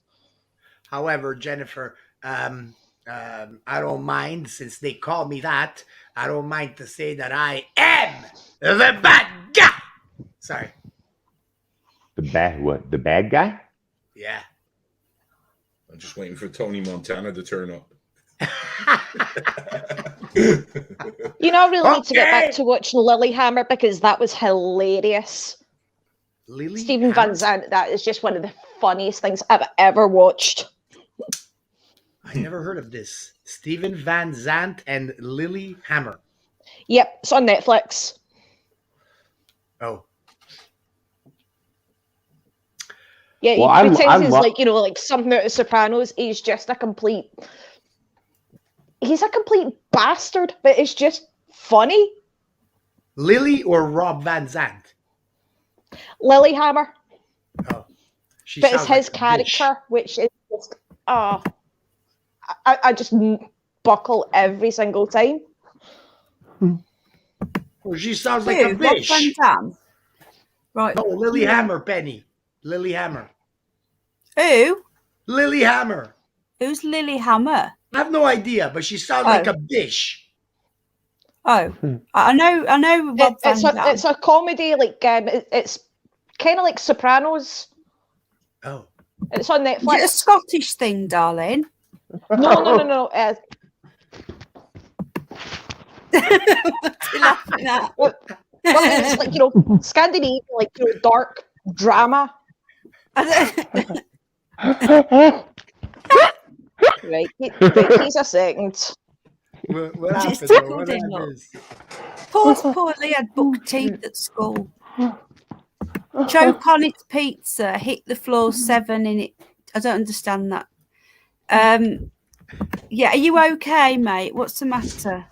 However, Jennifer, I don't mind, since they call me that, I don't mind to say that I am the bad guy. Sorry. the bad guy? Yeah. I'm just waiting for Tony Montana to turn up. I really need to get back to watching Lilyhammer because that was hilarious. Stephen Van Zandt, that is just one of the funniest things I've ever watched. I never heard of this. Stephen Van Zandt and Lilyhammer. Yep, it's on Netflix. Oh. Yeah, Well, he pretends he's like something out of Sopranos. He's just a complete bastard, but it's just funny. Lily or Rob Van Zandt? Lilyhammer. Oh. But it's his character, which is just, I just buckle every single time. Well, she sounds like a bitch. Rob Van Dam? Right. No, Lilyhammer, Penny. Lilyhammer. Who? Lilyhammer. Who's Lilyhammer? I have no idea, but she sounds like a bitch. Oh, I know. Rob Van Dam. It's a comedy, like it's kind of like Sopranos. Oh, it's on Netflix. Is it a Scottish thing, darling? No. What's he laughing at? Well, it's like Scandinavian, like dark drama. Right, he's a second. What Just happened? tickled him up. Poor Lee had book teeth at school. Choke on its pizza, hit the floor 7 in it. I don't understand that. Yeah, are you okay, mate? What's the matter?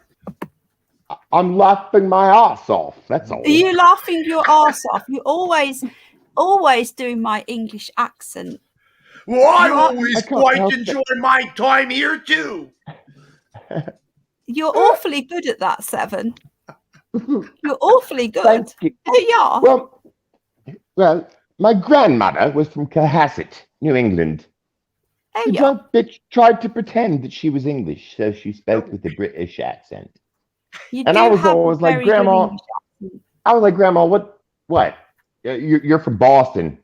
I'm laughing my ass off. That's all. Are you laughing your arse off? You always doing my English accent. Well, I always quite enjoy my time here too. You're awfully good at that, 7. You're awfully good. Thank you. Yeah. Well, my grandmother was from Cohasset, New England. The drunk bitch tried to pretend that she was English, so she spoke with a British accent. You And do I was have always a like, very good Grandma. English accent. I was like, Grandma, what? You're from Boston,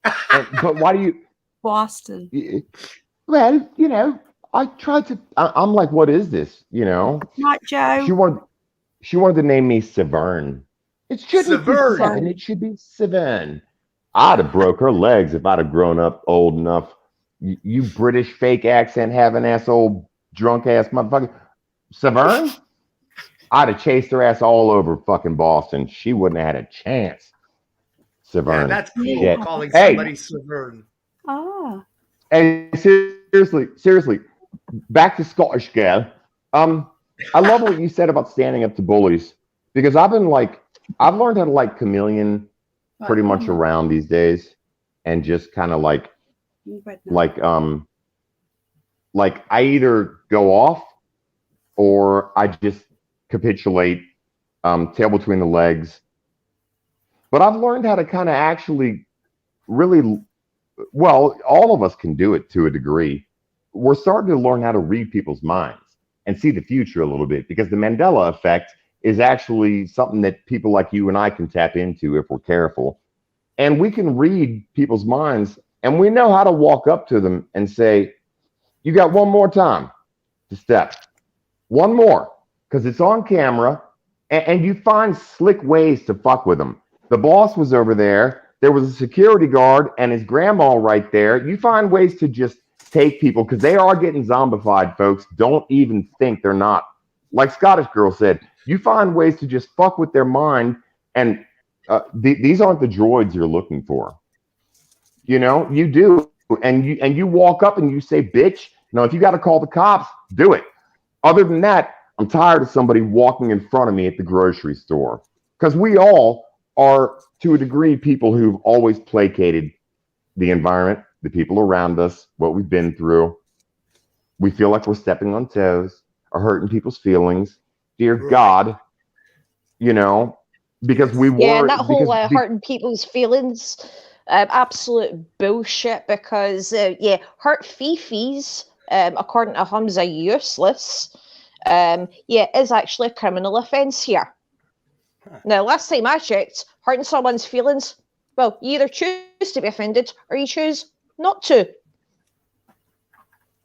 but why do you? Boston. Well, I tried to. I'm like, what is this? Not Joe. She wanted to name me Severn. It shouldn't be Severn. Seven. It should be Severn. I'd have broke her legs if I'd have grown up old enough. You British fake accent having ass old drunk ass motherfucker. Severn? I'd have chased her ass all over fucking Boston. She wouldn't have had a chance. Severn. Yeah, that's cool. Shit. Calling Hey. somebody Severn. Ah. Hey, seriously, back to Scottish girl. I love what you said about standing up to bullies because I've learned how to like chameleon pretty much around these days, and just kind of like I either go off or I just capitulate, tail between the legs. But I've learned how to kind of actually really. Well, all of us can do it to a degree. We're starting to learn how to read people's minds and see the future a little bit, because the Mandela effect is actually something that people like you and I can tap into if we're careful. And we can read people's minds, and we know how to walk up to them and say, you got one more time to step. One more, because it's on camera, and you find slick ways to fuck with them. The boss was over there. There was a security guard and his grandma right there. You find ways to just take people, because they are getting zombified, folks. Don't even think they're not. Like Scottish Girl said, you find ways to just fuck with their mind, and these aren't the droids you're looking for. You do. And you walk up and you say, bitch. Now, if you got to call the cops, do it. Other than that, I'm tired of somebody walking in front of me at the grocery store, because we all are, to a degree, people who've always placated the environment, the people around us, what we've been through. We feel like we're stepping on toes or hurting people's feelings. Dear God, because we were. Yeah, and that whole hurting people's feelings, absolute bullshit, because, hurt fifis, according to Hamza Useless, is actually a criminal offence here. Now, last time I checked, hurting someone's feelings, well, you either choose to be offended or you choose not to.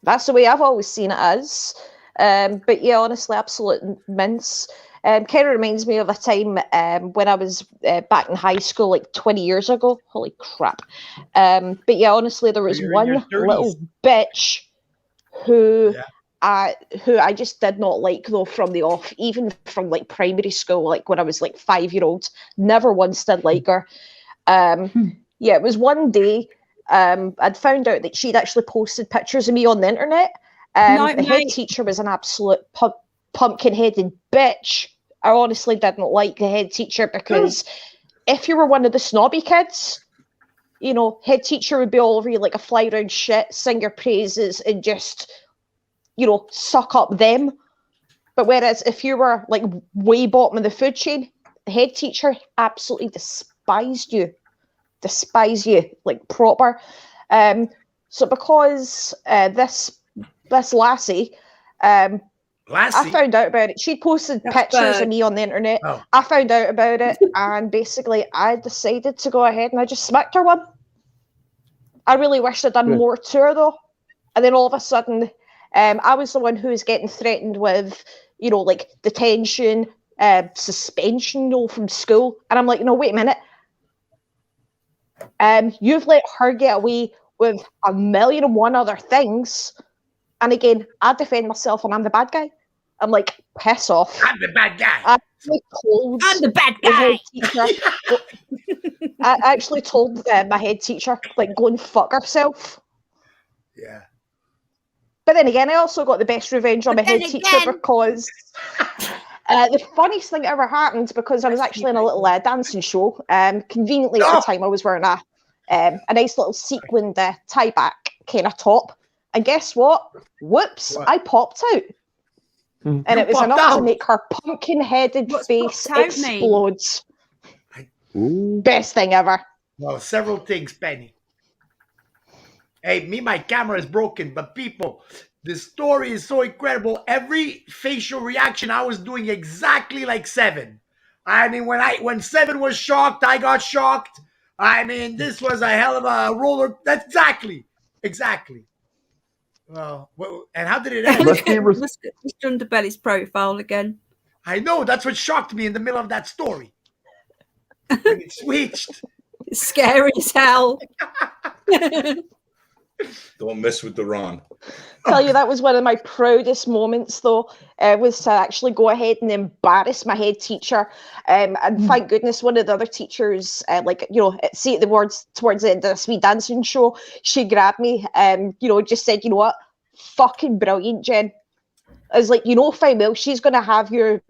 That's the way I've always seen it as. But yeah, honestly, absolute mince. Kind of reminds me of a time when I was back in high school, like 20 years ago. Holy crap. But yeah, honestly, there was one little bitch who I just did not like, though, from the off, even from like primary school, like when I was like 5-year-old, never once did like her. It was one day I'd found out that she'd actually posted pictures of me on the internet. The head teacher was an absolute pumpkin-headed bitch. I honestly didn't like the head teacher, because if you were one of the snobby kids, head teacher would be all over you like a fly round shit, sing your praises, and just suck up them. But whereas if you were like way bottom of the food chain, the head teacher absolutely despised you like proper. So because this lassie, I found out about it. She'd posted pictures of me on the internet. I found out about it, and basically I decided to go ahead and I just smacked her one. I really wish I'd done more to her, though. And then all of a sudden, I was the one who was getting threatened with, like detention, suspension, from school. And I'm like, no, wait a minute. You've let her get away with 1,000,001 other things. And again, I defend myself and I'm the bad guy. I'm like, piss off. I'm the bad guy. I'm the bad guy. I actually told my head teacher, like, go and fuck herself. Yeah. But then again, I also got the best revenge on my head teacher, because the funniest thing that ever happened, because I was actually in a little dancing show. Conveniently at the time, I was wearing a nice little sequined tie-back kind of top. And guess what? Whoops, I popped out. And You it was popped enough to out. make her pumpkin-headed face popped out explode. Ooh. Best thing ever. Well, several things, Penny. Hey, my camera is broken, but people, the story is so incredible. Every facial reaction I was doing exactly like Seven. I mean, when Seven was shocked, I got shocked. I mean, this was a hell of a roller. That's exactly. Well, and how did it end? Let's be Mr. Underbelly's profile again. I know, that's what shocked me in the middle of that story. When it switched. It's scary as hell. Don't mess with the Ron. Tell you, that was one of my proudest moments, though, was to actually go ahead and embarrass my head teacher. And thank goodness one of the other teachers, see towards the end of this wee dancing show, she grabbed me, just said, you know what, fucking brilliant, Jen. I was like, fine well, she's going to have your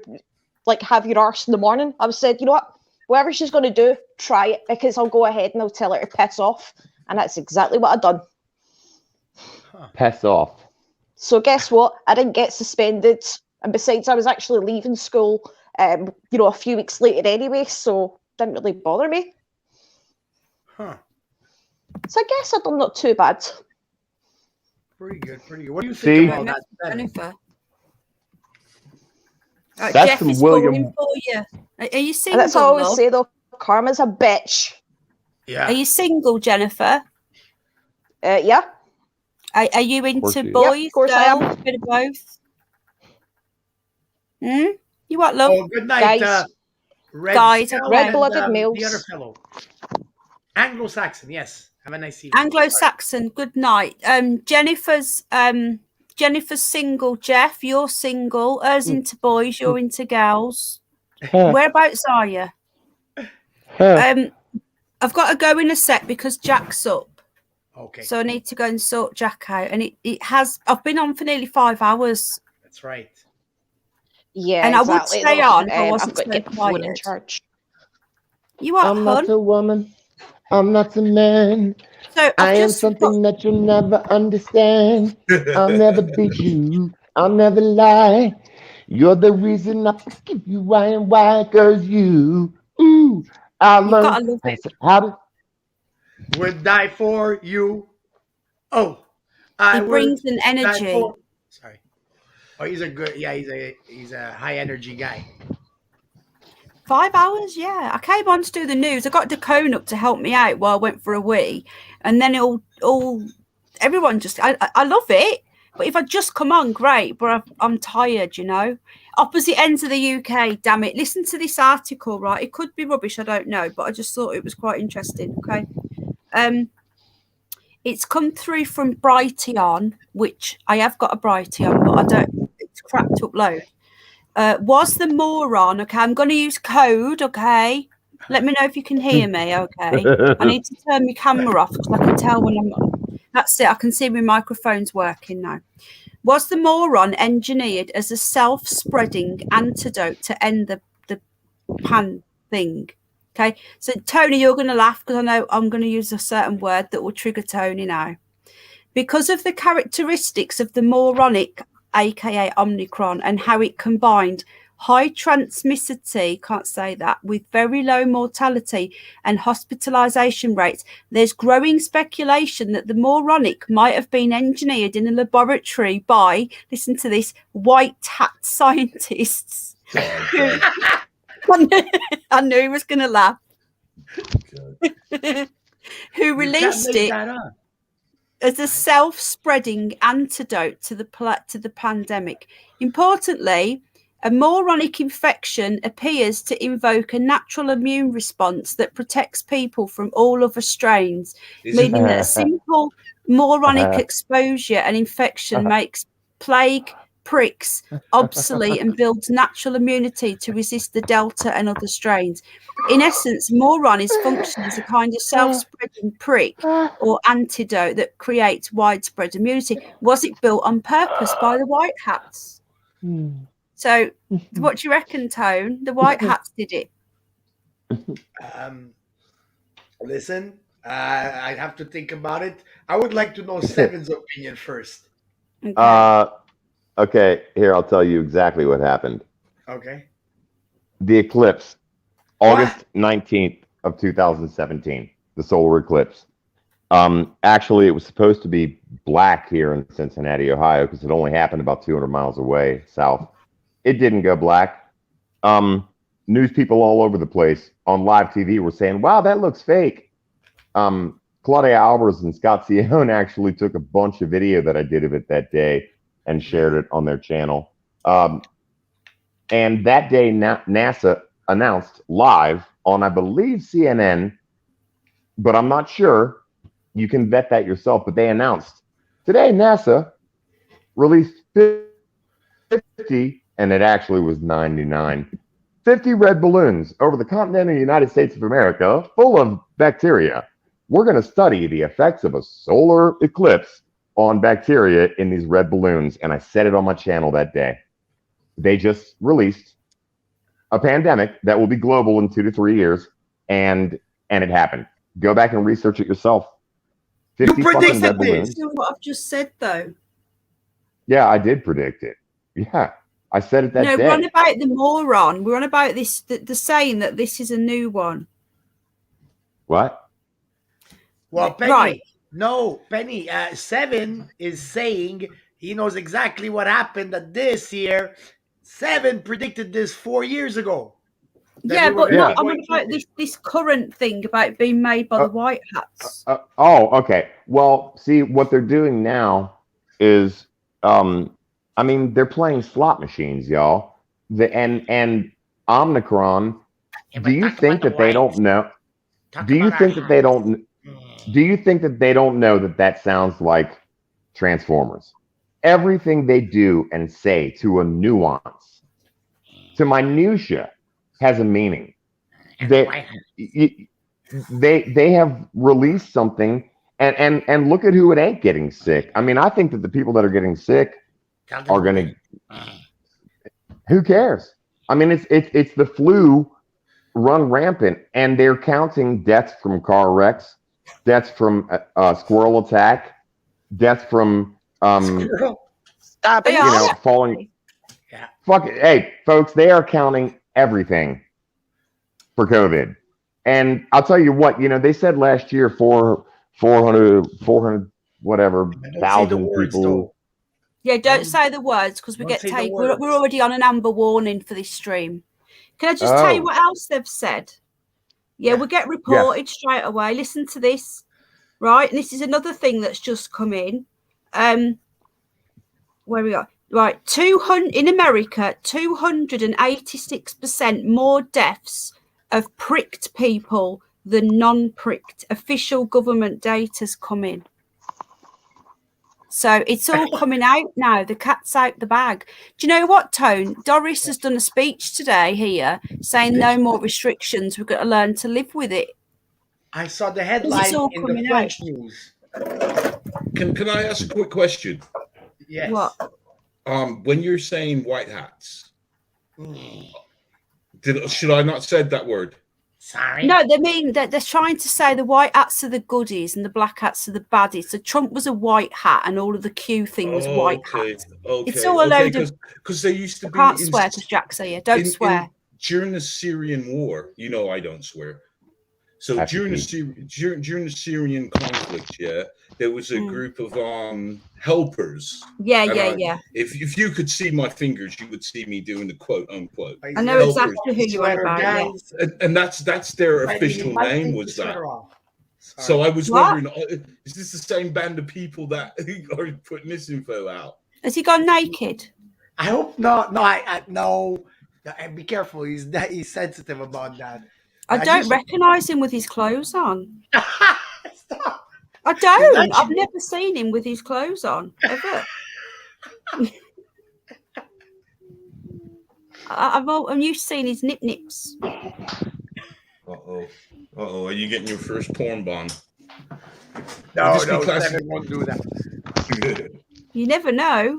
arse in the morning. I said, you know what, whatever she's going to do, try it, because I'll go ahead and I'll tell her to piss off. And that's exactly what I've done. Piss off. So guess what? I didn't get suspended. And besides, I was actually leaving school, a few weeks later anyway, so it didn't really bother me. Huh. So I guess I've done not too bad. Pretty good. What do you think about that, Jennifer? That's Jeff some is William. calling for you. Are you And single? that's what I always love? say, though. Karma's a bitch. Yeah. Are you single, Jennifer? Yeah. Are you into you- boys, Yep, of course I am. girls, bit of both? You what, love? Oh, good night, Guys. Guys, Scale red-blooded and, males. the other fellow. Anglo-Saxon, yes. Have a nice evening. Anglo-Saxon, good night. Jennifer's single, Jeff, you're single. Hers into boys, you're into girls. Whereabouts are you? I've got to go in a sec because Jack's up. Okay. So I need to go and sort Jack out. And I've been on for nearly 5 hours. That's right. Yeah, And exactly, I would stay though. on if I I've wasn't got to so get the phone in quiet. charge. You are, I'm hun? not a woman. I'm not a man. So I I've am just something that you'll never understand. I'll never beat you. I'll never lie. You're the reason I forgive you. Why and why? 'Cause you. I You've got to learned love it. how to. Would die for you. Oh, I He would brings an die energy. for. Sorry. Oh, he's a good. Yeah, he's a high energy guy. 5 hours, yeah. I came on to do the news. I got Dacone up to help me out while I went for a wee, and then everyone just. I love it, but if I just come on, great. But I'm tired, Opposite ends of the UK. Damn it! Listen to this article, right? It could be rubbish. I don't know, but I just thought it was quite interesting. Okay, it's come through from Brighteon, which I have got a Brighteon, but I don't. It's crapped up load. Was the moron, okay, I'm going to use code, okay? Let me know if you can hear me, okay? I need to turn my camera off because I can tell when I'm on. That's it, I can see my microphone's working now. Was the moron engineered as a self-spreading antidote to end the pan thing? Okay, so Tony, you're going to laugh because I know I'm going to use a certain word that will trigger Tony now. Because of the characteristics of the moronic, aka Omicron, and how it combined high transmissivity, can't say that, with very low mortality and hospitalization rates, there's growing speculation that the moronic might have been engineered in a laboratory by, listen to this, white hat scientists. I knew he was going to laugh. Who released it as a self-spreading antidote to the pandemic. Importantly, a moronic infection appears to invoke a natural immune response that protects people from all other strains, meaning that a simple moronic exposure and infection makes plague pricks obsolete and builds natural immunity to resist the Delta and other strains. In essence, moron is functioning as a kind of self-spreading prick or antidote that creates widespread immunity. Was it built on purpose by the white hats? So what do you reckon, Tone? The white hats did it. Listen, I have to think about it. I would like to know Seven's opinion first. Okay. Okay, here I'll tell you exactly what happened. Okay. The eclipse, August 19th of 2017, the solar eclipse. Actually, it was supposed to be black here in Cincinnati, Ohio, because it only happened about 200 miles away south. It didn't go black. News people all over the place on live TV were saying, "Wow, that looks fake." Claudia Albers and Scott Cione actually took a bunch of video that I did of it that day and shared it on their channel. And that day, NASA announced live on, I believe, CNN, but I'm not sure. You can vet that yourself. But they announced today NASA released 50, and it actually was 99, 50 red balloons over the continental United States of America full of bacteria. We're going to study the effects of a solar eclipse on bacteria in these red balloons. And I said it on my channel that day. They just released a pandemic that will be global in 2 to 3 years, and it happened. Go back and research it yourself. 50 fucking red balloons. You know what I've just said though? Yeah, I did predict it. Yeah, I said it that day. No, we're on about the moron. We're on about this. The saying that this is a new one. What? Well, Penny, Right. no, Penny, Seven is saying he knows exactly what happened at this year. Seven predicted this 4 years ago. Yeah, but not, I'm on about this current thing about being made by the white hats. Oh, okay. Well, see, what they're doing now is, I mean, they're playing slot machines, y'all. And Omicron. Do you think that they don't know? Do you think that they don't? Do you think that they don't know that that sounds like Transformers? Everything they do and say to a nuance, to minutia, has a meaning. They have released something, and look at who it ain't getting sick. I mean, I think that the people that are getting sick are gonna. Who cares? I mean, it's the flu run rampant, and they're counting deaths from car wrecks, deaths from squirrel attack, deaths from falling. Yeah. Fuck it. Hey, folks, they are counting everything for COVID. And I'll tell you what, they said last year 400 whatever thousand people. Yeah, don't say the words because we get taken. We're already on an amber warning for this stream. Can I just tell you what else they've said? Yeah, we'll get reported straight away. Listen to this, right? And this is another thing that's just come in. Where we are, right? 200 in America, 286% more deaths of pricked people than non-pricked. Official government data's come in. So it's all coming out now. The cat's out the bag. Do you know what, Tone? Doris has done a speech today here saying no more restrictions. We've got to learn to live with it. I saw the headline in the French news. Can I ask a quick question? Yes. What? When you're saying white hats, should I not said that word? Sorry. No, they mean that they're trying to say the white hats are the goodies and the black hats are the baddies. So Trump was a white hat and all of the Q thing was white hat. Okay. It's all a load of. Because they used to be. Can't swear because Jack's here. Don't swear. During the Syrian war, I don't swear. So during the Syrian conflict, there was a group of helpers. Yeah. If you could see my fingers, you would see me doing the quote unquote. I know exactly who you are about. Yeah. And that's their official name was that. So I was wondering, is this the same band of people that are putting this info out? Has he gone naked? I hope not. No, no. Be careful. He's sensitive about that. I don't recognise him with his clothes on. Stop. I don't. I've never seen him with his clothes on, ever. I'm used to seeing his nip-nips. Uh-oh. Are you getting your first porn bond? No, Seven won't do that. You never know.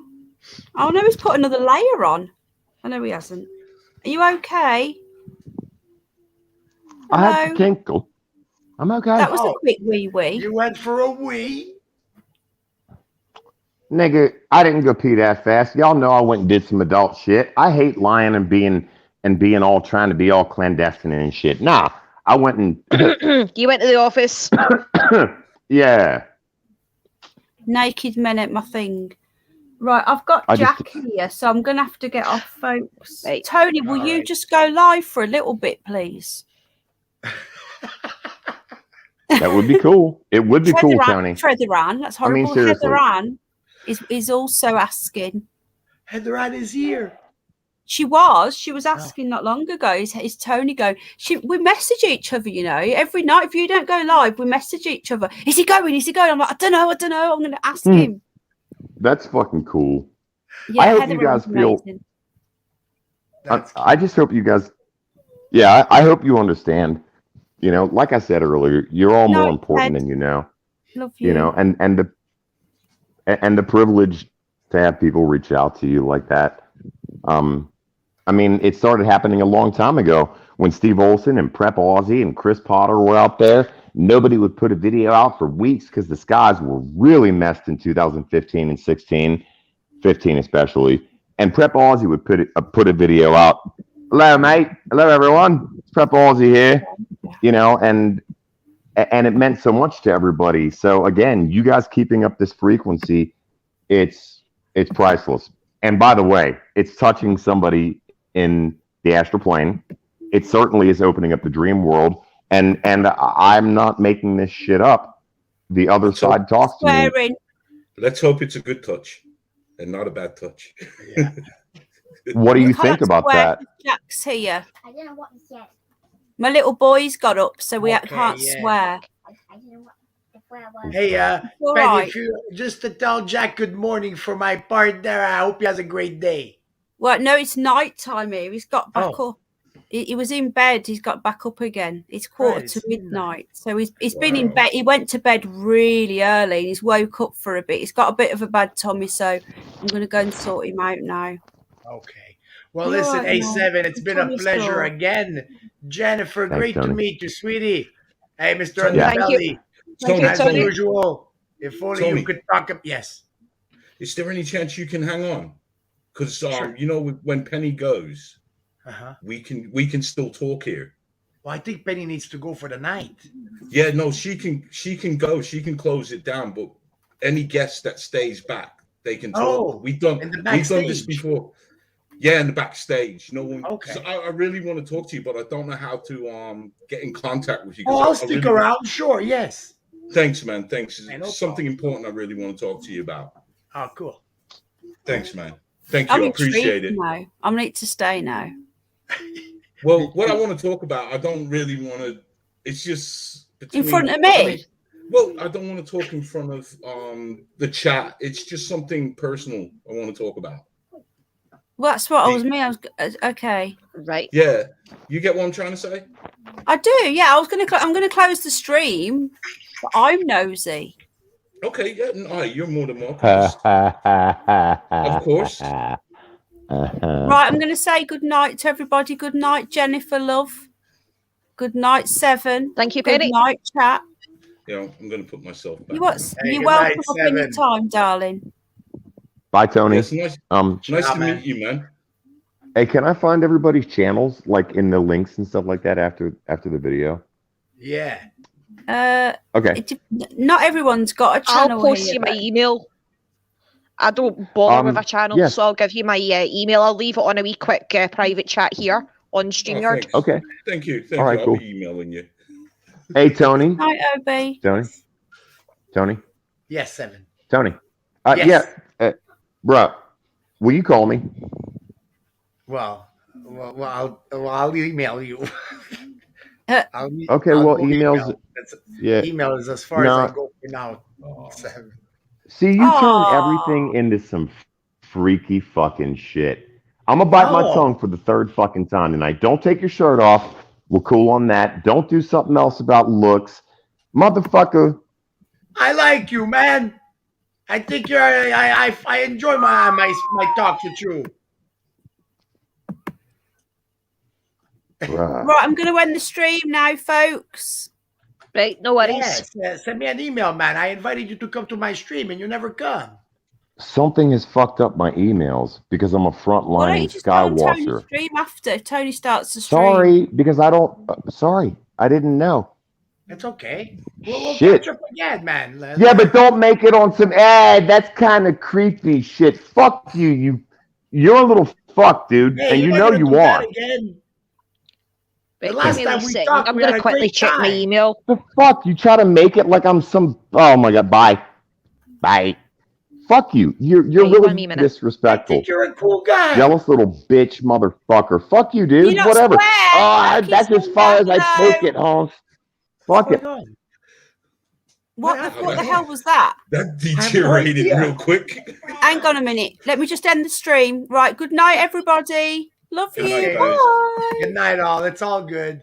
Oh, no, he's put another layer on. I know he hasn't. Are you okay? I had to tinkle. I'm okay. That was a quick wee. You went for a wee? Nigga, I didn't go pee that fast. Y'all know I went and did some adult shit. I hate lying and being all trying to be all clandestine and shit. Nah, I went and You went to the office. yeah. Naked men at my thing. Right, I've got Jack here, so I'm gonna have to get off, folks. Right. Tony, will you just go live for a little bit, please? That would be cool. It would be cool, Tony. Heather Ann, that's horrible. I mean, seriously. Heather Ann is also asking. Heather Ann is here. She was asking not long ago, is Tony going? We message each other, you know, every night. If you don't go live, we message each other. Is he going? Is he going? I'm like, I don't know. I'm going to ask him. That's fucking cool. Yeah, I hope Heather you guys Ann's feel. amazing. I just hope you guys. Yeah, I hope you understand. You know, like I said earlier, you're all more important than you know. Love you. You know, and the privilege to have people reach out to you like that. I mean, it started happening a long time ago when Steve Olson and Prep Aussie and Chris Potter were out there. Nobody would put a video out for weeks because the skies were really messed in 2015 and 16, 15 especially. And Prep Aussie would put a video out. Hello, mate. Hello, everyone. It's Prep Aussie here. You know, and it meant so much to everybody. So again, you guys keeping up this frequency, it's priceless. And by the way, it's touching somebody in the astral plane. It certainly is opening up the dream world. And I'm not making this shit up. The other side talks to me. Let's hope it's a good touch and not a bad touch. Yeah. What do you think about that? Jack's here. I don't know what this yet. My little boy's got up, so we can't swear. I don't know what the swear was. Hey, Penny, right. if you just to tell Jack good morning for my part there. I hope he has a great day. Well, no, it's night time here. He's got back up. He was in bed. He's got back up again. It's midnight. So he's been in bed. He went to bed really early and he's woke up for a bit. He's got a bit of a bad tummy, so I'm going to go and sort him out now. Okay. Well, listen, A7, it's been a pleasure again. Jennifer, Thanks, great Tony. to meet you, sweetie. Hey, Mr. Yeah. Underbelly. Tony, As Tony. usual, if only Tony. you could talk up. Yes. Is there any chance you can hang on? Because you know, when Penny goes, we can still talk here. Well, I think Penny needs to go for the night. Yeah, no, she can go. She can close it down. But any guest that stays back, they can talk. We've done this before. Yeah, in the backstage. Okay. So I really want to talk to you, but I don't know how to get in contact with you. Oh, I'll stick around. Sure, yes. Thanks, man. Thanks. Hey, no something important I really want to talk to you about. Oh, cool. Thanks, man. Thank you. I appreciate it. Now. I need to stay now. Well, what I want to talk about, I don't really want to. It's just in front of me. I don't want to talk in front of the chat. It's just something personal I want to talk about. Well, that's what I was okay. Right. Yeah, you get what I'm trying to say. I do. Yeah, I'm going to close the stream. But I'm nosy. Okay. Yeah. No, you're more than welcome. Of course. Right. I'm going to say good night to everybody. Good night, Jennifer. Love. Good night, Seven. Thank you, Penny. Good night, chat. Yeah, I'm going to put myself back. You're welcome up any time, darling. Bye, Tony. Yes, nice to meet you, man. Hey, can I find everybody's channels, like in the links and stuff like that after the video? Yeah. Okay. Not everyone's got a channel. I'll post you my email. I don't bother with a channel, so I'll give you my email. I'll leave it on a wee quick private chat here on StreamYard. Okay. Thank you. All right, I'll cool. be emailing you. Hey, Tony. Hi, Obi. Tony. Yes, Seven. Tony. Yes. Yeah. Bro, will you call me? Well, I'll email you. Emails. Email is as far as I go for now. See, you turn everything into some freaky fucking shit. I'm gonna bite my tongue for the third fucking time tonight. Don't take your shirt off. We're cool on that. Don't do something else about looks, motherfucker. I like you, man. I think you're. I enjoy my talks with you. Right, I'm going to end the stream now, folks. Right, no worries. Yes, send me an email, man. I invited you to come to my stream and you never come. something has fucked up my emails because I'm a Why don't frontlining you just go on Tony's skywasher. stream after if Tony starts the stream? Sorry, because I don't. Sorry, I didn't know. It's okay. We'll Shit. catch up again, man. Yeah, but don't make it on some. That's kind of creepy shit. Fuck you. You're a little fuck, dude, Hey, and you you're know not gonna you do that are. again. Right, The last give me a time we second. talked, I'm we going had to a quickly great check my time. email. The fuck? You try to make it like I'm some. Oh my god. Bye. Fuck you. You're Right, really one me minute. I disrespectful. think you're a cool guy. Jealous little bitch, motherfucker. Fuck you, dude. You're not Whatever. square. Oh, Kiss that's as them far down as I below. take it, Holmes. What's Fuck going it. on? What the hell was that? That deteriorated real quick. Hang on a minute. Let me just end the stream. Right. Good night, everybody. Love Okay. you. Bye. Good night, all. It's all good.